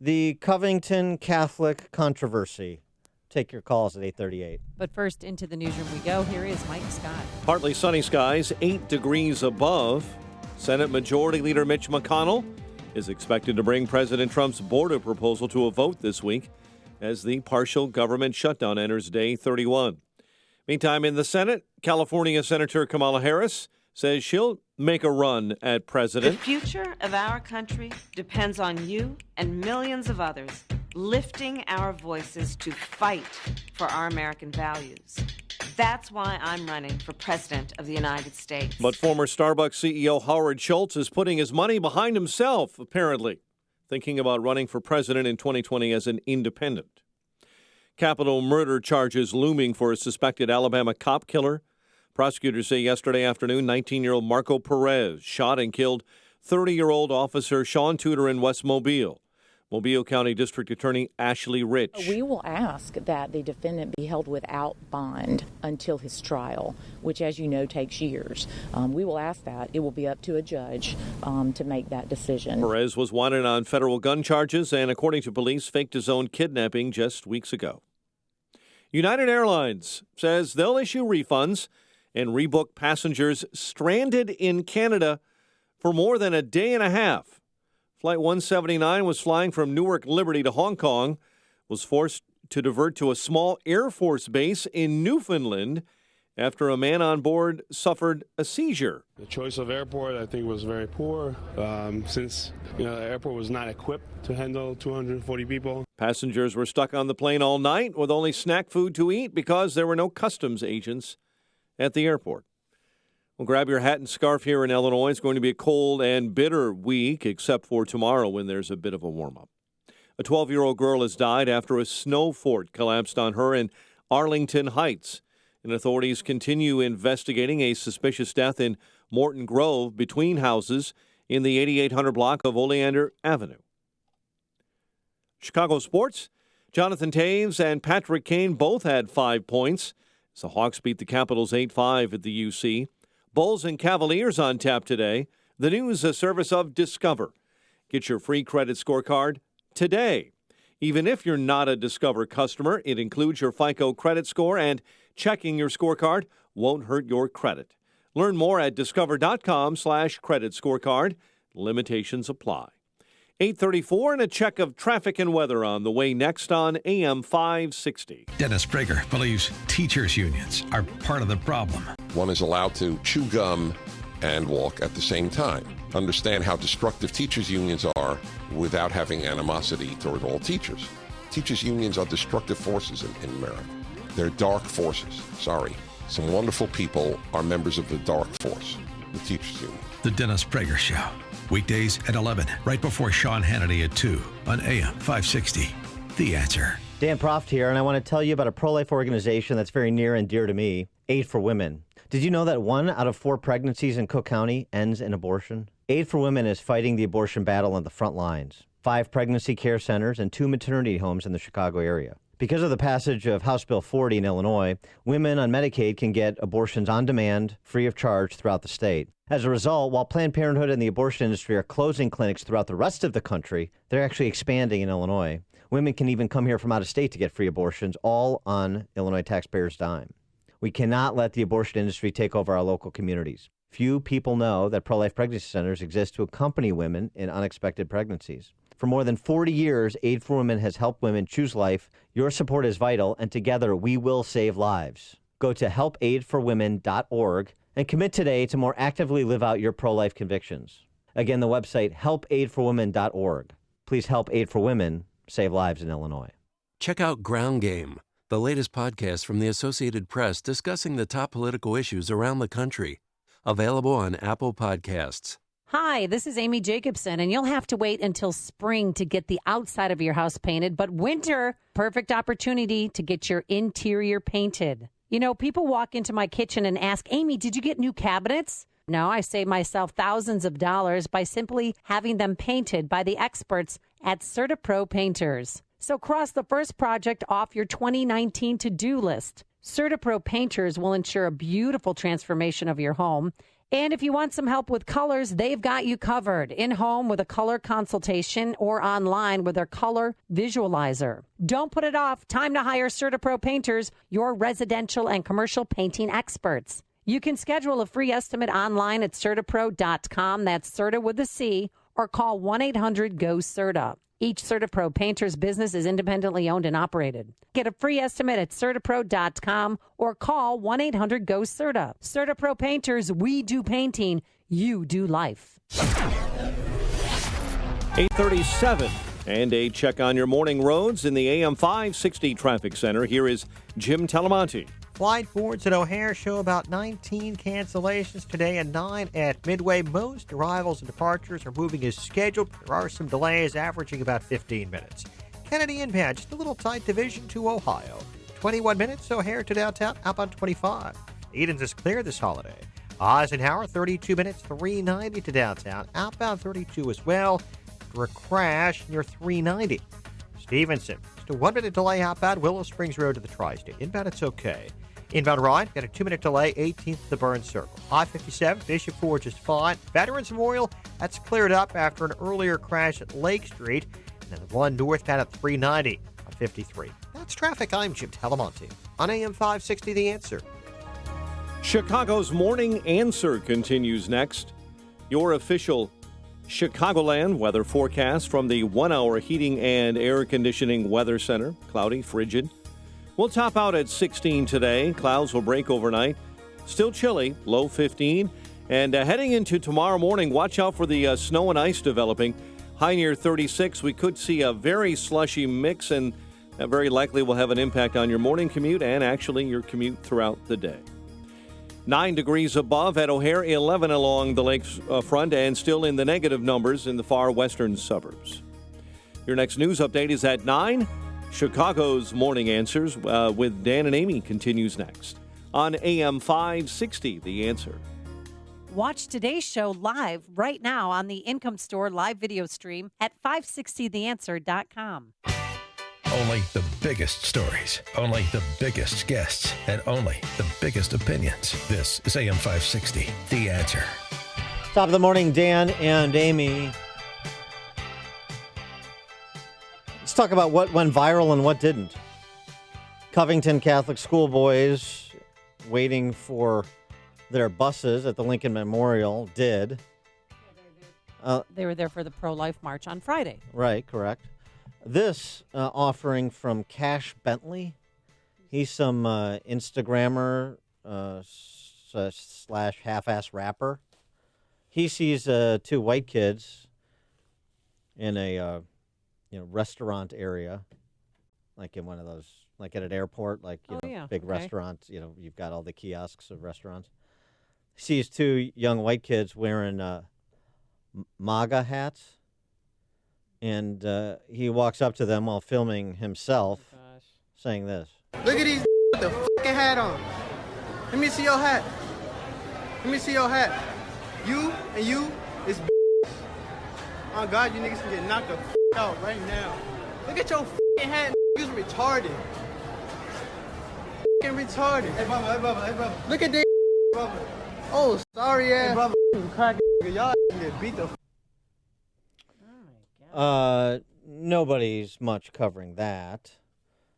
Speaker 11: the Covington Catholic controversy. Take your calls at 8:38.
Speaker 10: But first, into the newsroom we go. Here is Mike Scott.
Speaker 6: Partly sunny skies, 8 degrees above. Senate Majority Leader Mitch McConnell is expected to bring President Trump's border proposal to a vote this week as the partial government shutdown enters day 31. Meantime, in the Senate, California Senator Kamala Harris says she'll make a run at president.
Speaker 14: The future of our country depends on you and millions of others lifting our voices to fight for our American values. That's why I'm running for president of the United States.
Speaker 6: But former Starbucks CEO Howard Schultz is putting his money behind himself, apparently, thinking about running for president in 2020 as an independent. Capital murder charges looming for a suspected Alabama cop killer. Prosecutors say yesterday afternoon, 19-year-old Marco Perez shot and killed 30-year-old officer Sean Tudor in West Mobile. Mobile County District Attorney Ashley Rich.
Speaker 15: We will ask that the defendant be held without bond until his trial, which, as you know, takes years. We will ask that. It will be up to a judge to make that decision.
Speaker 6: Perez was wanted on federal gun charges and, according to police, faked his own kidnapping just weeks ago. United Airlines says they'll issue refunds and rebook passengers stranded in Canada for more than a day and a half. Flight 179 was flying from Newark Liberty to Hong Kong, was forced to divert to a small Air Force base in Newfoundland after a man on board suffered a seizure.
Speaker 16: The choice of airport, I think, was very poor since the airport was not equipped to handle 240 people.
Speaker 6: Passengers were stuck on the plane all night with only snack food to eat because there were no customs agents at the airport. Well, grab your hat and scarf here in Illinois. It's going to be a cold and bitter week, except for tomorrow when there's a bit of a warm-up. A 12-year-old girl has died after a snow fort collapsed on her in Arlington Heights. And authorities continue investigating a suspicious death in Morton Grove between houses in the 8800 block of Oleander Avenue. Chicago sports. Jonathan Taves and Patrick Kane both had 5 points. So the Hawks beat the Capitals 8-5 at the UC. Bulls and Cavaliers on tap today. The news, a service of Discover. Get your free credit scorecard today. Even if you're not a Discover customer, it includes your FICO credit score, and checking your scorecard won't hurt your credit. Learn more at discover.com/credit scorecard. Limitations apply. 8:34 and a check of traffic and weather on the way next on AM 560.
Speaker 3: Dennis Prager believes teachers' unions are part of the problem.
Speaker 17: One is allowed to chew gum and walk at the same time. Understand how destructive teachers' unions are without having animosity toward all teachers. Teachers' unions are destructive forces in America. They're dark forces. Sorry. Some wonderful people are members of the dark force. the teachers union.
Speaker 3: The Dennis Prager Show. Weekdays at 11, right before Sean Hannity at 2 on AM 560. The Answer.
Speaker 11: Dan Proft here, and I want to tell you about a pro-life organization that's very near and dear to me, Aid for Women. Did you know that 1 out of 4 pregnancies in Cook County ends in abortion? Aid for Women is fighting the abortion battle on the front lines. 5 pregnancy care centers and 2 maternity homes in the Chicago area. Because of the passage of House Bill 40 in Illinois, women on Medicaid can get abortions on demand, free of charge throughout the state. As a result, while Planned Parenthood and the abortion industry are closing clinics throughout the rest of the country, they're actually expanding in Illinois. Women can even come here from out of state to get free abortions, all on Illinois taxpayers' dime. We cannot let the abortion industry take over our local communities. Few people know that pro-life pregnancy centers exist to accompany women in unexpected pregnancies. For more than 40 years, Aid for Women has helped women choose life. Your support is vital, and together we will save lives. Go to helpaidforwomen.org and commit today to more actively live out your pro-life convictions. Again, the website helpaidforwomen.org. Please help Aid for Women save lives in Illinois.
Speaker 12: Check out Ground Game, the latest podcast from the Associated Press discussing the top political issues around the country. Available on Apple Podcasts.
Speaker 10: Hi, this is Amy Jacobson, and you'll have to wait until spring to get the outside of your house painted, but winter, perfect opportunity to get your interior painted. You know, people walk into my kitchen and ask, Amy, did you get new cabinets? No, I save myself thousands of dollars by simply having them painted by the experts at CertaPro Painters. So cross the first project off your 2019 to-do list. CertaPro Painters will ensure a beautiful transformation of your home. And if you want some help with colors, they've got you covered. In-home with a color consultation or online with their color visualizer. Don't put it off. Time to hire CertaPro Painters, your residential and commercial painting experts. You can schedule a free estimate online at CertaPro.com. That's Certa with a C, or call 1-800-GO-CERTA. Each CertaPro Painters business is independently owned and operated. Get a free estimate at CertaPro.com or call 1-800-GO-CERTA. CertaPro Painters, we do painting, you do life.
Speaker 6: 8:37, and a check on your morning roads in the AM 560 traffic center. Here is Jim Talamonte.
Speaker 20: Flight boards at O'Hare show about 19 cancellations today and 9 at Midway. Most arrivals and departures are moving as scheduled. There are some delays averaging about 15 minutes. Kennedy inbound, just a little tight division to Ohio. 21 minutes, O'Hare to downtown, outbound 25. Edens is clear this holiday. Eisenhower, 32 minutes, 390 to downtown, outbound 32 as well. For a crash near 390. Stevenson, just a 1 minute delay outbound Willow Springs Road to the Tri-State. Inbound, it's okay. Inbound Ryan, got a 2 minute delay, 18th to the Burns Circle. I-57, Bishop Forge is fine. Veterans Memorial, that's cleared up after an earlier crash at Lake Street. And then the one northbound at 390 on 53. That's traffic. I'm Jim Talamonte on AM 560, The Answer.
Speaker 6: Chicago's Morning Answer continues next. Your official Chicagoland weather forecast from the 1 Hour Heating and Air Conditioning Weather Center. Cloudy, frigid. We'll top out at 16 today. Clouds will break overnight. Still chilly, low 15. And heading into tomorrow morning, watch out for the snow and ice developing. High near 36. We could see a very slushy mix, and that very likely will have an impact on your morning commute and actually your commute throughout the day. 9 degrees above at O'Hare, 11 along the lakes front, and still in the negative numbers in the far western suburbs. Your next news update is at 9. Chicago's Morning Answers with Dan and Amy continues next on AM 560, The Answer.
Speaker 10: Watch today's show live right now on the Income Store live video stream at 560theanswer.com.
Speaker 3: Only the biggest stories, only the biggest guests, and only the biggest opinions. This is AM 560, The Answer.
Speaker 11: Top of the morning, Dan and Amy. Let's talk about what went viral and what didn't. Covington Catholic schoolboys waiting for their buses at the Lincoln Memorial did.
Speaker 10: They were there for the pro-life march on Friday.
Speaker 11: Right, correct. This offering from Cash Bentley. He's some Instagrammer slash half-ass rapper. He sees 2 white kids in a restaurant area, like in one of those, like at an airport, like big restaurants. You've got all the kiosks of restaurants. sees two young white kids wearing MAGA hats, and he walks up to them while filming himself, saying this.
Speaker 4: Look at these with the fucking hat on. Let me see your hat. Let me see your hat. You and you is oh God, you niggas can get knocked the fuck out right now. Look at your fucking hat. You's retarded. Fucking retarded. Hey, brother, hey, brother, hey, brother. Look at this, brother. Oh, sorry, ass. Hey, brother, crack, y'all get beat the
Speaker 11: Nobody's much covering that.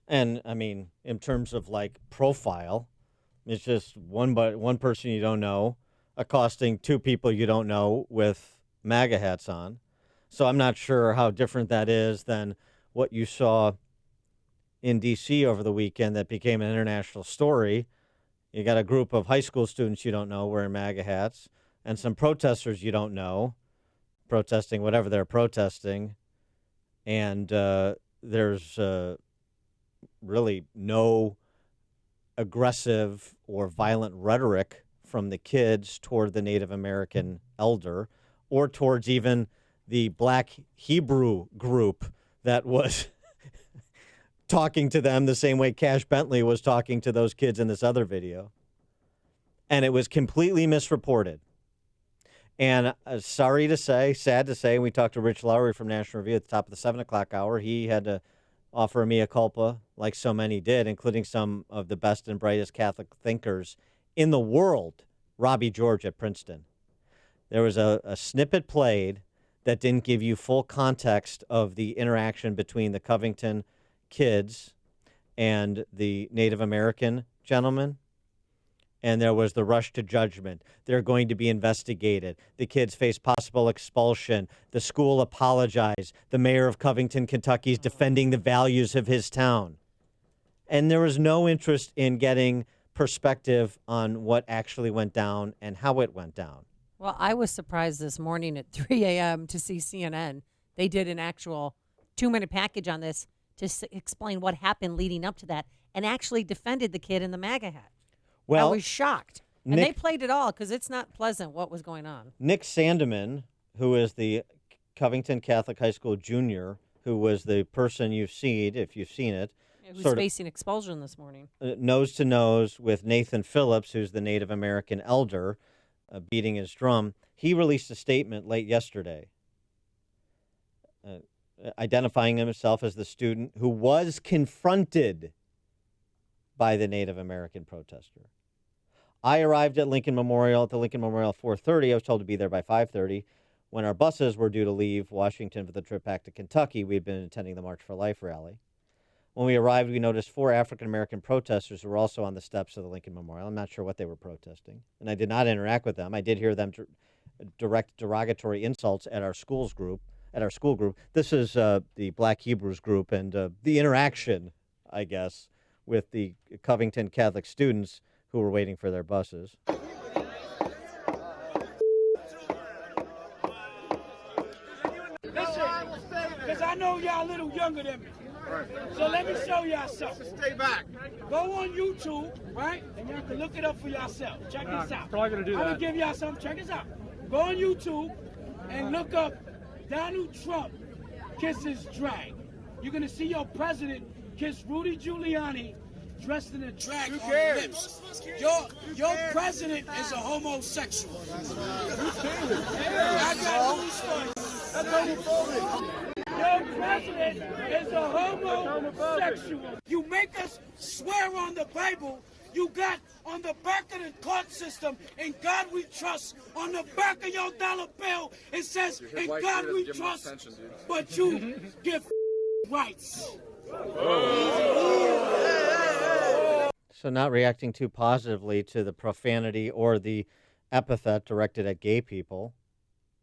Speaker 11: And, I mean, in terms of, like, profile, it's just one person you don't know accosting two people you don't know with MAGA hats on. So I'm not sure how different that is than what you saw in D.C. over the weekend that became an international story. You got a group of high school students you don't know wearing MAGA hats and some protesters you don't know protesting whatever they're protesting. And there's really no aggressive or violent rhetoric from the kids toward the Native American elder or towards even the Black Hebrew group that was talking to them the same way Cash Bentley was talking to those kids in this other video. And it was completely misreported. And sorry to say, sad to say, we talked to Rich Lowry from National Review at the top of the 7 o'clock hour. He had to offer a mea culpa, like so many did, including some of the best and brightest Catholic thinkers in the world, Robbie George at Princeton. There was a snippet played that didn't give you full context of the interaction between the Covington kids and the Native American gentleman. And there was the rush to judgment. They're going to be investigated. The kids face possible expulsion. The school apologized. The mayor of Covington, Kentucky is defending the values of his town. And there was no interest in getting perspective on what actually went down and how it went down.
Speaker 10: Well, I was surprised this morning at 3 a.m. to see CNN. They did an actual 2-minute package on this to explain what happened leading up to that and actually defended the kid in the MAGA hat.
Speaker 11: Well,
Speaker 10: I was shocked. And they played it all because it's not pleasant what was going on.
Speaker 11: Nick Sandeman, who is the Covington Catholic High School junior, who was the person you've seen, if you've seen it.
Speaker 10: Who's facing expulsion this morning.
Speaker 11: Nose to nose with Nathan Phillips, who's the Native American elder, beating his drum. He released a statement late yesterday identifying himself as the student who was confronted by the Native American protester. I arrived at the Lincoln Memorial at 4:30. I was told to be there by 5:30. When our buses were due to leave Washington for the trip back to Kentucky, we had been attending the March for Life rally. When we arrived, we noticed 4 African-American protesters who were also on the steps of the Lincoln Memorial. I'm not sure what they were protesting, and I did not interact with them. I did hear them direct derogatory insults at our school group. This is the Black Hebrews group, and the interaction, I guess, with the Covington Catholic students who were waiting for their buses.
Speaker 19: Listen, because I know y'all a little younger than me. So let me show y'all something. Stay back. Go on YouTube, right? And y'all can look it up for yourself. Check this out.
Speaker 22: Probably gonna do that.
Speaker 19: I'm gonna give y'all something. Check this out. Go on YouTube and look up Donald Trump kisses drag. You're gonna see your president kiss Rudy Giuliani dressed in a drag on the lips. Your president is a homosexual. I got news for you. That's homophobic. Your president is a homosexual. You make us swear on the Bible. You got on the back of the court system, "In God we trust." On the back of your dollar bill, it says, "In God we trust." But you give rights.
Speaker 11: So not reacting too positively to the profanity or the epithet directed at gay people.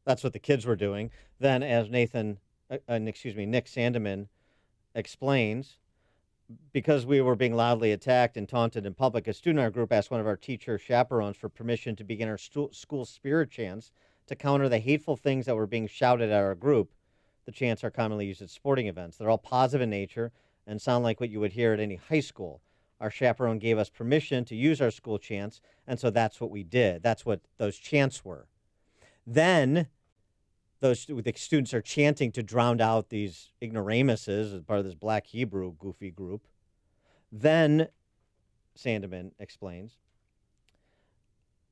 Speaker 11: That's what the kids were doing. Then, as Nick Sandeman explains, because we were being loudly attacked and taunted in public, a student in our group asked one of our teacher chaperones for permission to begin our school spirit chants to counter the hateful things that were being shouted at our group. The chants are commonly used at sporting events. They're all positive in nature and sound like what you would hear at any high school. Our chaperone gave us permission to use our school chants, and so that's what we did. That's what those chants were. Then the students are chanting to drown out these ignoramuses as part of this Black Hebrew goofy group. Then, Sandeman explains,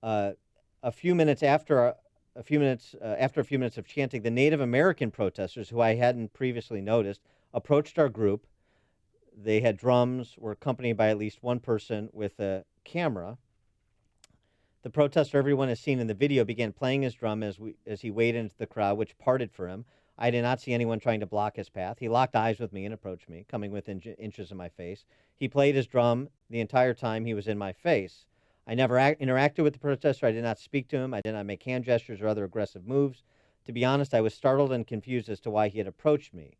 Speaker 11: after a few minutes of chanting, the Native American protesters, who I hadn't previously noticed, approached our group. They had drums, were accompanied by at least one person with a camera. The protester everyone has seen in the video began playing his drum as he waded into the crowd, which parted for him. I did not see anyone trying to block his path. He locked eyes with me and approached me, coming within inches of my face. He played his drum the entire time he was in my face. I never interacted with the protester. I did not speak to him. I did not make hand gestures or other aggressive moves. To be honest, I was startled and confused as to why he had approached me.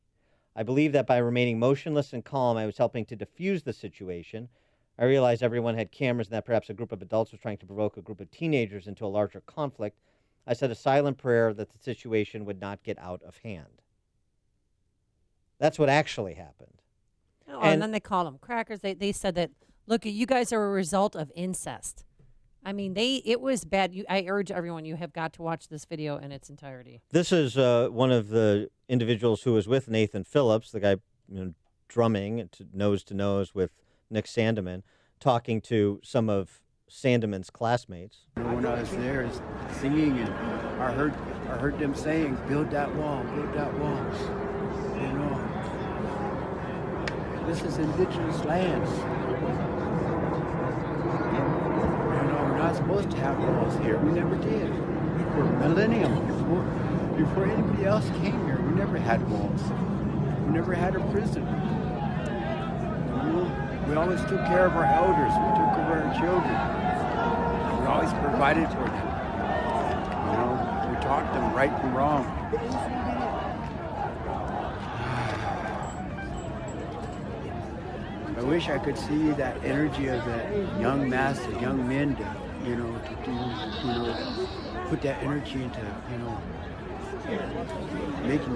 Speaker 11: I believe that by remaining motionless and calm, I was helping to diffuse the situation. I realized everyone had cameras and that perhaps a group of adults was trying to provoke a group of teenagers into a larger conflict. I said a silent prayer that the situation would not get out of hand. That's what actually happened.
Speaker 10: Oh, and then they called them crackers. They said that, look, you guys are a result of incest. I mean, it was bad. I urge everyone, you have got to watch this video in its entirety.
Speaker 11: This is one of the individuals who was with Nathan Phillips, the guy drumming to nose with Nick Sandeman, talking to some of Sandeman's classmates.
Speaker 5: When I was there singing, and I heard them saying, "Build that wall, build that wall." You know, this is indigenous lands. You know, we're not supposed to have walls here. We never did. For millennium, before anybody else came here, we never had walls. We never had a prison. We always took care of our elders. We took care of our children. We always provided for them. You know, we taught them right from wrong. I wish I could see that energy of that young mass of young men to put that energy into, making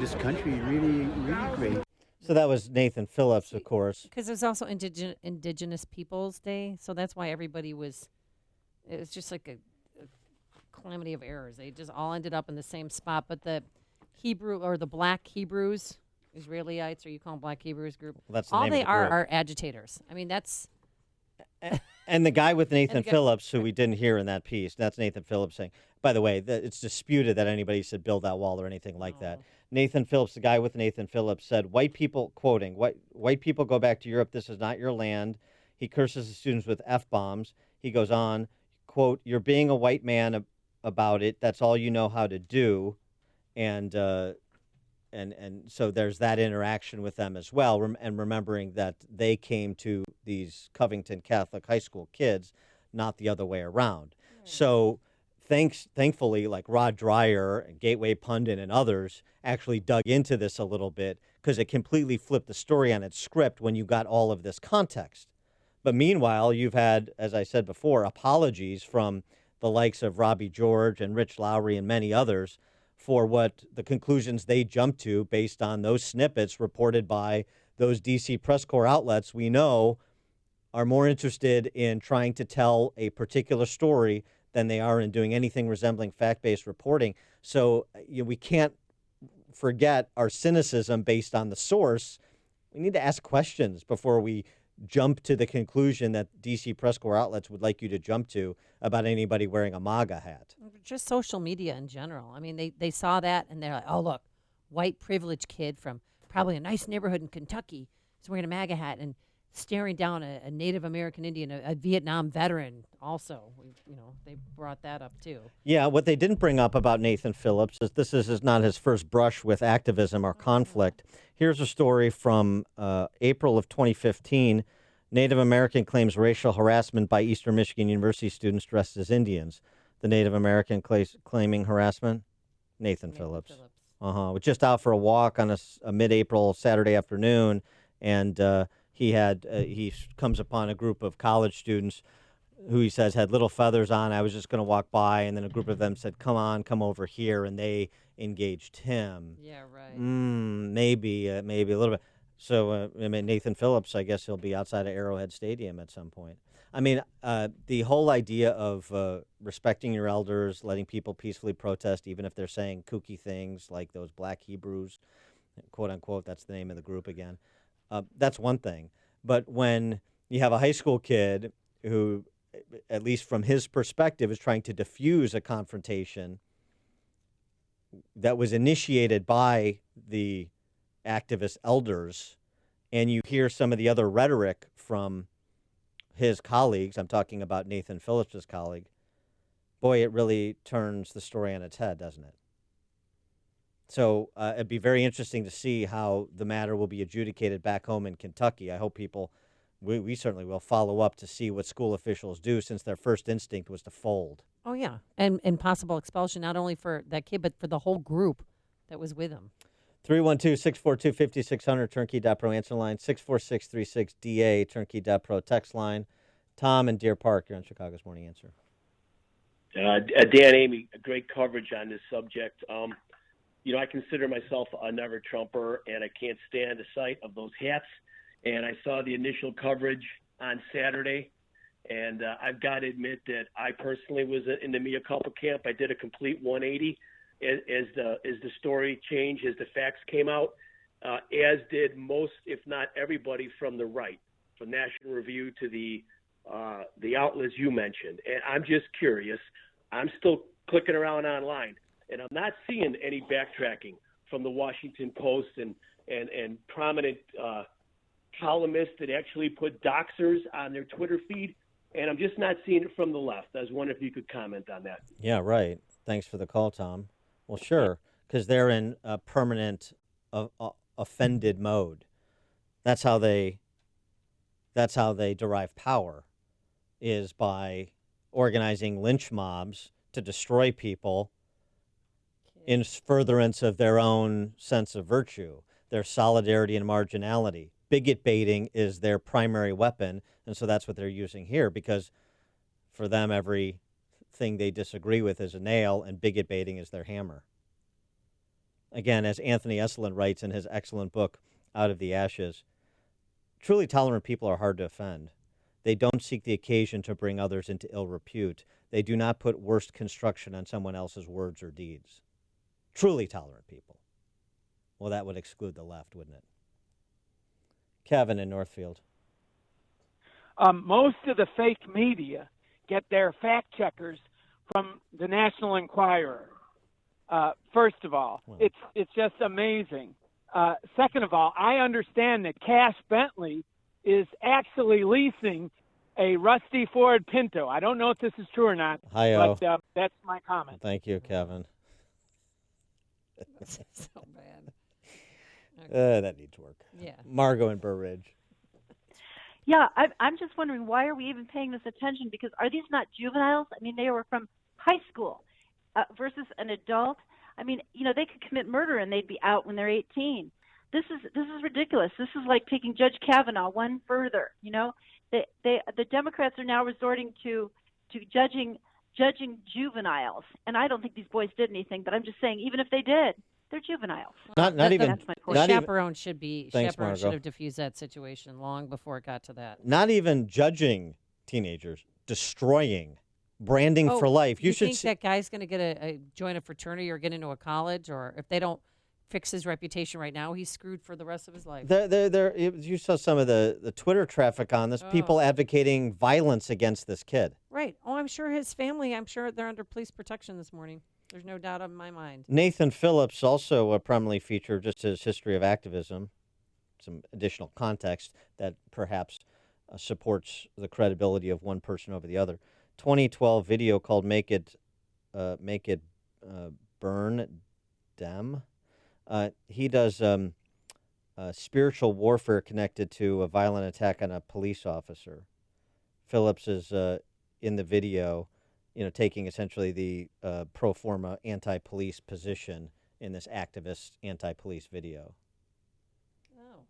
Speaker 5: this country really, really great.
Speaker 11: So that was Nathan Phillips, of course.
Speaker 10: Because it was also Indigenous Peoples Day, so that's why it was just like a calamity of errors. They just all ended up in the same spot. But the Hebrew or the Black Hebrews, Israelites, or you call them Black Hebrews group,
Speaker 11: well, that's the
Speaker 10: all
Speaker 11: name
Speaker 10: they
Speaker 11: of the group.
Speaker 10: are agitators. I mean, that's...
Speaker 11: And the guy with Nathan Phillips, who we didn't hear in that piece, that's Nathan Phillips saying, by the way, it's disputed that anybody said build that wall or anything like that. Nathan Phillips, the guy with Nathan Phillips, said, white people, quoting, white people go back to Europe. This is not your land. He curses the students with F-bombs. He goes on, quote, you're being a white man about it. That's all you know how to do. And so there's that interaction with them as well, and remembering that they came to these Covington Catholic high school kids, not the other way around. Right. So thankfully, like Rod Dreyer and Gateway Pundit and others actually dug into this a little bit because it completely flipped the story on its script when you got all of this context. But meanwhile, you've had, as I said before, apologies from the likes of Robbie George and Rich Lowry and many others for what the conclusions they jumped to based on those snippets reported by those D.C. press corps outlets we know are more interested in trying to tell a particular story than they are in doing anything resembling fact-based reporting. So we can't forget our cynicism based on the source. We need to ask questions before we jump to the conclusion that D.C. press corps outlets would like you to jump to about anybody wearing a MAGA hat.
Speaker 10: Just social media in general. I mean, they saw that and they're like, oh, look, white privileged kid from probably a nice neighborhood in Kentucky is wearing a MAGA hat and staring down a Native American Indian, a Vietnam veteran also. They brought that up too.
Speaker 11: Yeah, what they didn't bring up about Nathan Phillips is this is not his first brush with activism or conflict. Here's a story from April of 2015. Native American claims racial harassment by Eastern Michigan University students dressed as Indians. The Native American claiming harassment? Nathan Phillips. Was just out for a walk on a mid-April Saturday afternoon, and he comes upon a group of college students who he says had little feathers on. I was just going to walk by, and then a group of them said, come over here, and they engaged him.
Speaker 10: Yeah, right.
Speaker 11: Maybe a little bit. So, Nathan Phillips, I guess he'll be outside of Arrowhead Stadium at some point. I mean, the whole idea of respecting your elders, letting people peacefully protest, even if they're saying kooky things like those black Hebrews, quote unquote, that's the name of the group again. That's one thing. But when you have a high school kid who, at least from his perspective, is trying to diffuse a confrontation that was initiated by the activist elders, and you hear some of the other rhetoric from his colleagues, I'm talking about Nathan Phillips' colleague, boy, it really turns the story on its head, doesn't it? So it'd be very interesting to see how the matter will be adjudicated back home in Kentucky. I hope people, we certainly will, follow up to see what school officials do, since their first instinct was to fold.
Speaker 10: Oh, yeah. And possible expulsion, not only for that kid, but for the whole group that was with him.
Speaker 11: 312-642-5600, turnkey.pro answer line, 64636-DA, turnkey.pro text line. Tom in Deer Park, you're on Chicago's Morning Answer.
Speaker 13: Dan, Amy, great coverage on this subject. I consider myself a never Trumper, and I can't stand the sight of those hats. And I saw the initial coverage on Saturday, and I've got to admit that I personally was in the mea culpa camp. I did a complete 180 as the story changed, as the facts came out, as did most, if not everybody, from the right, from National Review to the outlets you mentioned. And I'm just curious. I'm still clicking around online, and I'm not seeing any backtracking from the Washington Post and prominent columnists that actually put doxers on their Twitter feed, and I'm just not seeing it from the left. I was wondering if you could comment on that.
Speaker 11: Yeah, right. Thanks for the call, Tom. Well, sure, because they're in a permanent offended mode. That's how they derive power, is by organizing lynch mobs to destroy people in furtherance of their own sense of virtue, their solidarity and marginality. Bigot baiting is their primary weapon, and so that's what they're using here, because for them, everything they disagree with is a nail, and bigot baiting is their hammer. Again, as Anthony Esselin writes in his excellent book, Out of the Ashes, truly tolerant people are hard to offend. They don't seek the occasion to bring others into ill repute. They do not put worst construction on someone else's words or deeds. Truly tolerant people. Well, that would exclude the left, wouldn't it? Kevin in Northfield.
Speaker 22: Most of the fake media get their fact checkers from the National Enquirer. First of all, it's just amazing. Second of all, I understand that Cash Bentley is actually leasing a rusty Ford Pinto. I don't know if this is true or not,
Speaker 11: Hi-yo.
Speaker 22: but that's my comment.
Speaker 11: Thank you, Kevin.
Speaker 10: That's so bad.
Speaker 11: That needs work.
Speaker 10: Yeah.
Speaker 11: Margot in Burr Ridge.
Speaker 23: Yeah, I'm just wondering, why are we even paying this attention? Because are these not juveniles? I mean, they were from high school versus an adult. I mean, they could commit murder and they'd be out when they're 18. This is ridiculous. This is like taking Judge Kavanaugh one further. The Democrats are now resorting to judging juveniles, and I don't think these boys did anything. But I'm just saying, even if they did, they're juveniles.
Speaker 11: Not even.
Speaker 23: That's my point.
Speaker 10: The chaperone should
Speaker 11: Margot.
Speaker 10: have diffused that situation long before it got to that.
Speaker 11: Not even judging teenagers, destroying, branding for life.
Speaker 10: You think that guy's going to get join a fraternity or get into a college, or if they don't fix his reputation right now, he's screwed for the rest of his life.
Speaker 11: You saw some of the Twitter traffic on this. People advocating violence against this kid.
Speaker 10: Right. Oh, I'm sure his family. I'm sure they're under police protection this morning. There's no doubt in my mind.
Speaker 11: Nathan Phillips also prominently featured just his history of activism, some additional context that perhaps supports the credibility of one person over the other. 2012 video called "Make It Burn Dem." He does spiritual warfare connected to a violent attack on a police officer. Phillips is in the video, taking essentially the pro forma anti-police position in this activist anti-police video.
Speaker 10: Oh.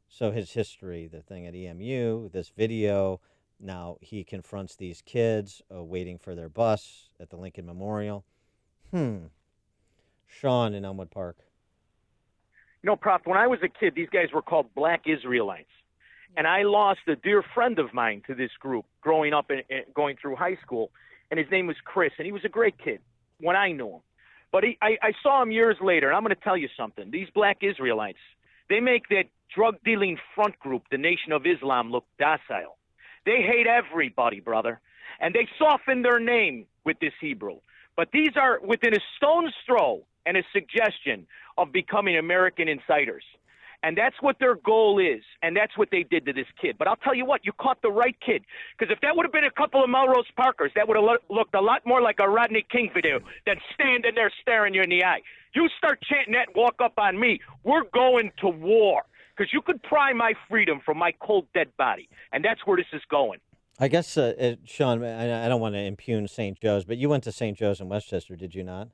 Speaker 11: So his history, the thing at EMU, this video, now he confronts these kids waiting for their bus at the Lincoln Memorial. Sean in Elmwood Park.
Speaker 1: No, Prof, when I was a kid, these guys were called Black Israelites. And I lost a dear friend of mine to this group growing up and going through high school, and his name was Chris, and he was a great kid when I knew him. But I saw him years later, and I'm going to tell you something. These Black Israelites, they make that drug-dealing front group, the Nation of Islam, look docile. They hate everybody, brother, and they soften their name with this Hebrew. But these are within a stone's throw and a suggestion of becoming American insiders. And that's what their goal is, and that's what they did to this kid. But I'll tell you what, you caught the right kid. Because if that would have been a couple of Melrose Parkers, that would have looked a lot more like a Rodney King video than standing there staring you in the eye. You start chanting that and walk up on me, we're going to war. Because you could pry my freedom from my cold, dead body. And that's where this is going.
Speaker 11: I guess, Sean, I don't want to impugn St. Joe's, but you went to St. Joe's in Westchester, did you not?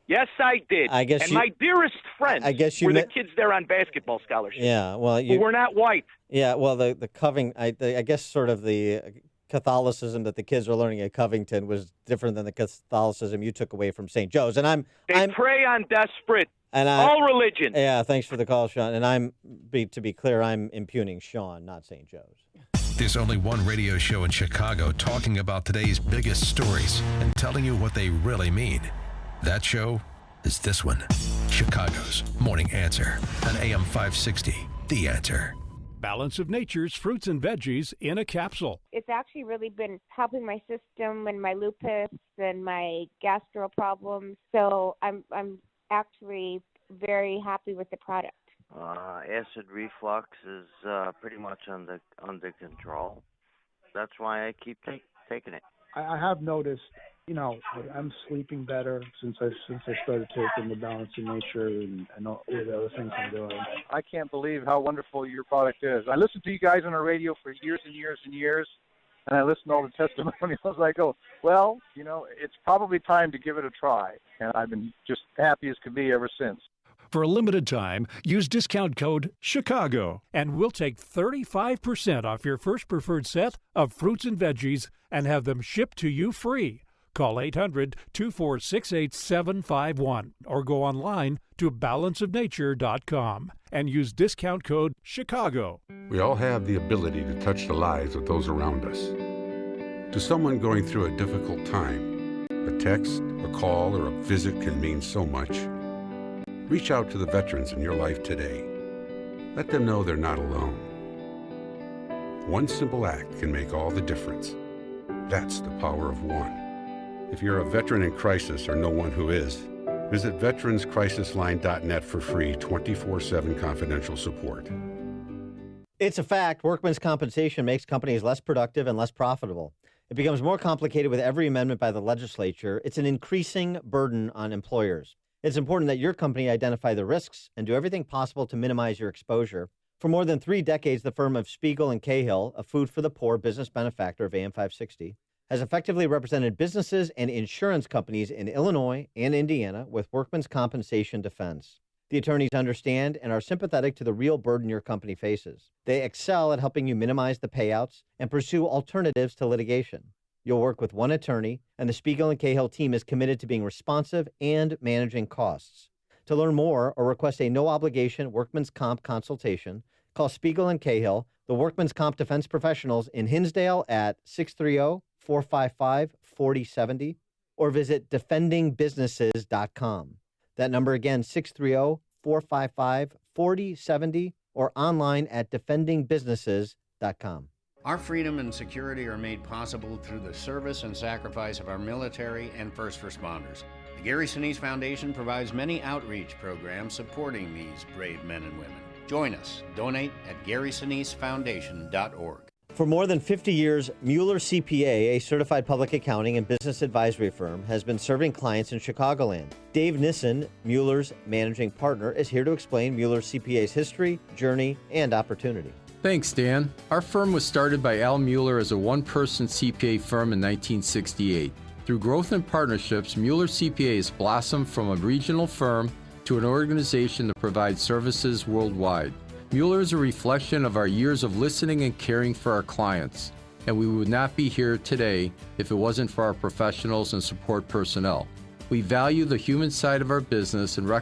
Speaker 1: Yes, I did.
Speaker 11: I guess
Speaker 1: and my dearest friends were the kids there on basketball scholarships.
Speaker 11: Yeah, well,
Speaker 1: who were not white.
Speaker 11: Yeah, well, the Covington, I guess sort of the Catholicism that the kids are learning at Covington was different than the Catholicism you took away from St. Joe's. And
Speaker 1: They prey on desperate. All religion.
Speaker 11: Yeah, thanks for the call, Sean. And to be clear, I'm impugning Sean, not St. Joe's.
Speaker 3: There's only one radio show in Chicago talking about today's biggest stories and telling you what they really mean. That show is this one, Chicago's Morning Answer on AM 560, The Answer.
Speaker 18: Balance of Nature's fruits and veggies in a capsule.
Speaker 21: It's actually really been helping my system and my lupus and my gastro problems. So I'm actually very happy with the product.
Speaker 24: Acid reflux is pretty much under control. That's why I keep taking it.
Speaker 25: I have noticed, I'm sleeping better since I started taking the Balance of Nature and all the other things I'm doing.
Speaker 26: I can't believe how wonderful your product is. I listened to you guys on the radio for years and years and years, and I listened to all the testimonials. I go, well, it's probably time to give it a try, and I've been just happy as could be ever since.
Speaker 18: For a limited time, use discount code CHICAGO, and we'll take 35% off your first preferred set of fruits and veggies and have them shipped to you free. Call 800-246-8751 or go online to balanceofnature.com and use discount code CHICAGO.
Speaker 27: We all have the ability to touch the lives of those around us. To someone going through a difficult time, a text, a call, or a visit can mean so much. Reach out to the veterans in your life today. Let them know they're not alone. One simple act can make all the difference. That's the power of one. If you're a veteran in crisis or know one who is, visit veteranscrisisline.net for free 24/7 confidential support.
Speaker 11: It's a fact. Workmen's compensation makes companies less productive and less profitable. It becomes more complicated with every amendment by the legislature. It's an increasing burden on employers. It's important that your company identify the risks and do everything possible to minimize your exposure. For more than 3 decades, the firm of Spiegel and Cahill, a food for the poor business benefactor of AM 560, has effectively represented businesses and insurance companies in Illinois and Indiana with workmen's compensation defense. The attorneys understand and are sympathetic to the real burden your company faces. They excel at helping you minimize the payouts and pursue alternatives to litigation. You'll work with one attorney, and the Spiegel and Cahill team is committed to being responsive and managing costs. To learn more or request a no-obligation workman's comp consultation, call Spiegel and Cahill, the workman's comp defense professionals in Hinsdale at 630-455-4070, or visit defendingbusinesses.com. That number again, 630-455-4070, or online at defendingbusinesses.com.
Speaker 28: Our freedom and security are made possible through the service and sacrifice of our military and first responders. The Gary Sinise Foundation provides many outreach programs supporting these brave men and women. Join us. Donate at GarySiniseFoundation.org.
Speaker 11: For more than 50 years, Mueller CPA, a certified public accounting and business advisory firm, has been serving clients in Chicagoland. Dave Nissen, Mueller's managing partner, is here to explain Mueller CPA's history, journey, and opportunity.
Speaker 29: Thanks, Dan. Our firm was started by Al Mueller as a one-person CPA firm in 1968. Through growth and partnerships, Mueller CPA has blossomed from a regional firm to an organization that provides services worldwide. Mueller is a reflection of our years of listening and caring for our clients, and we would not be here today if it wasn't for our professionals and support personnel. We value the human side of our business and recognize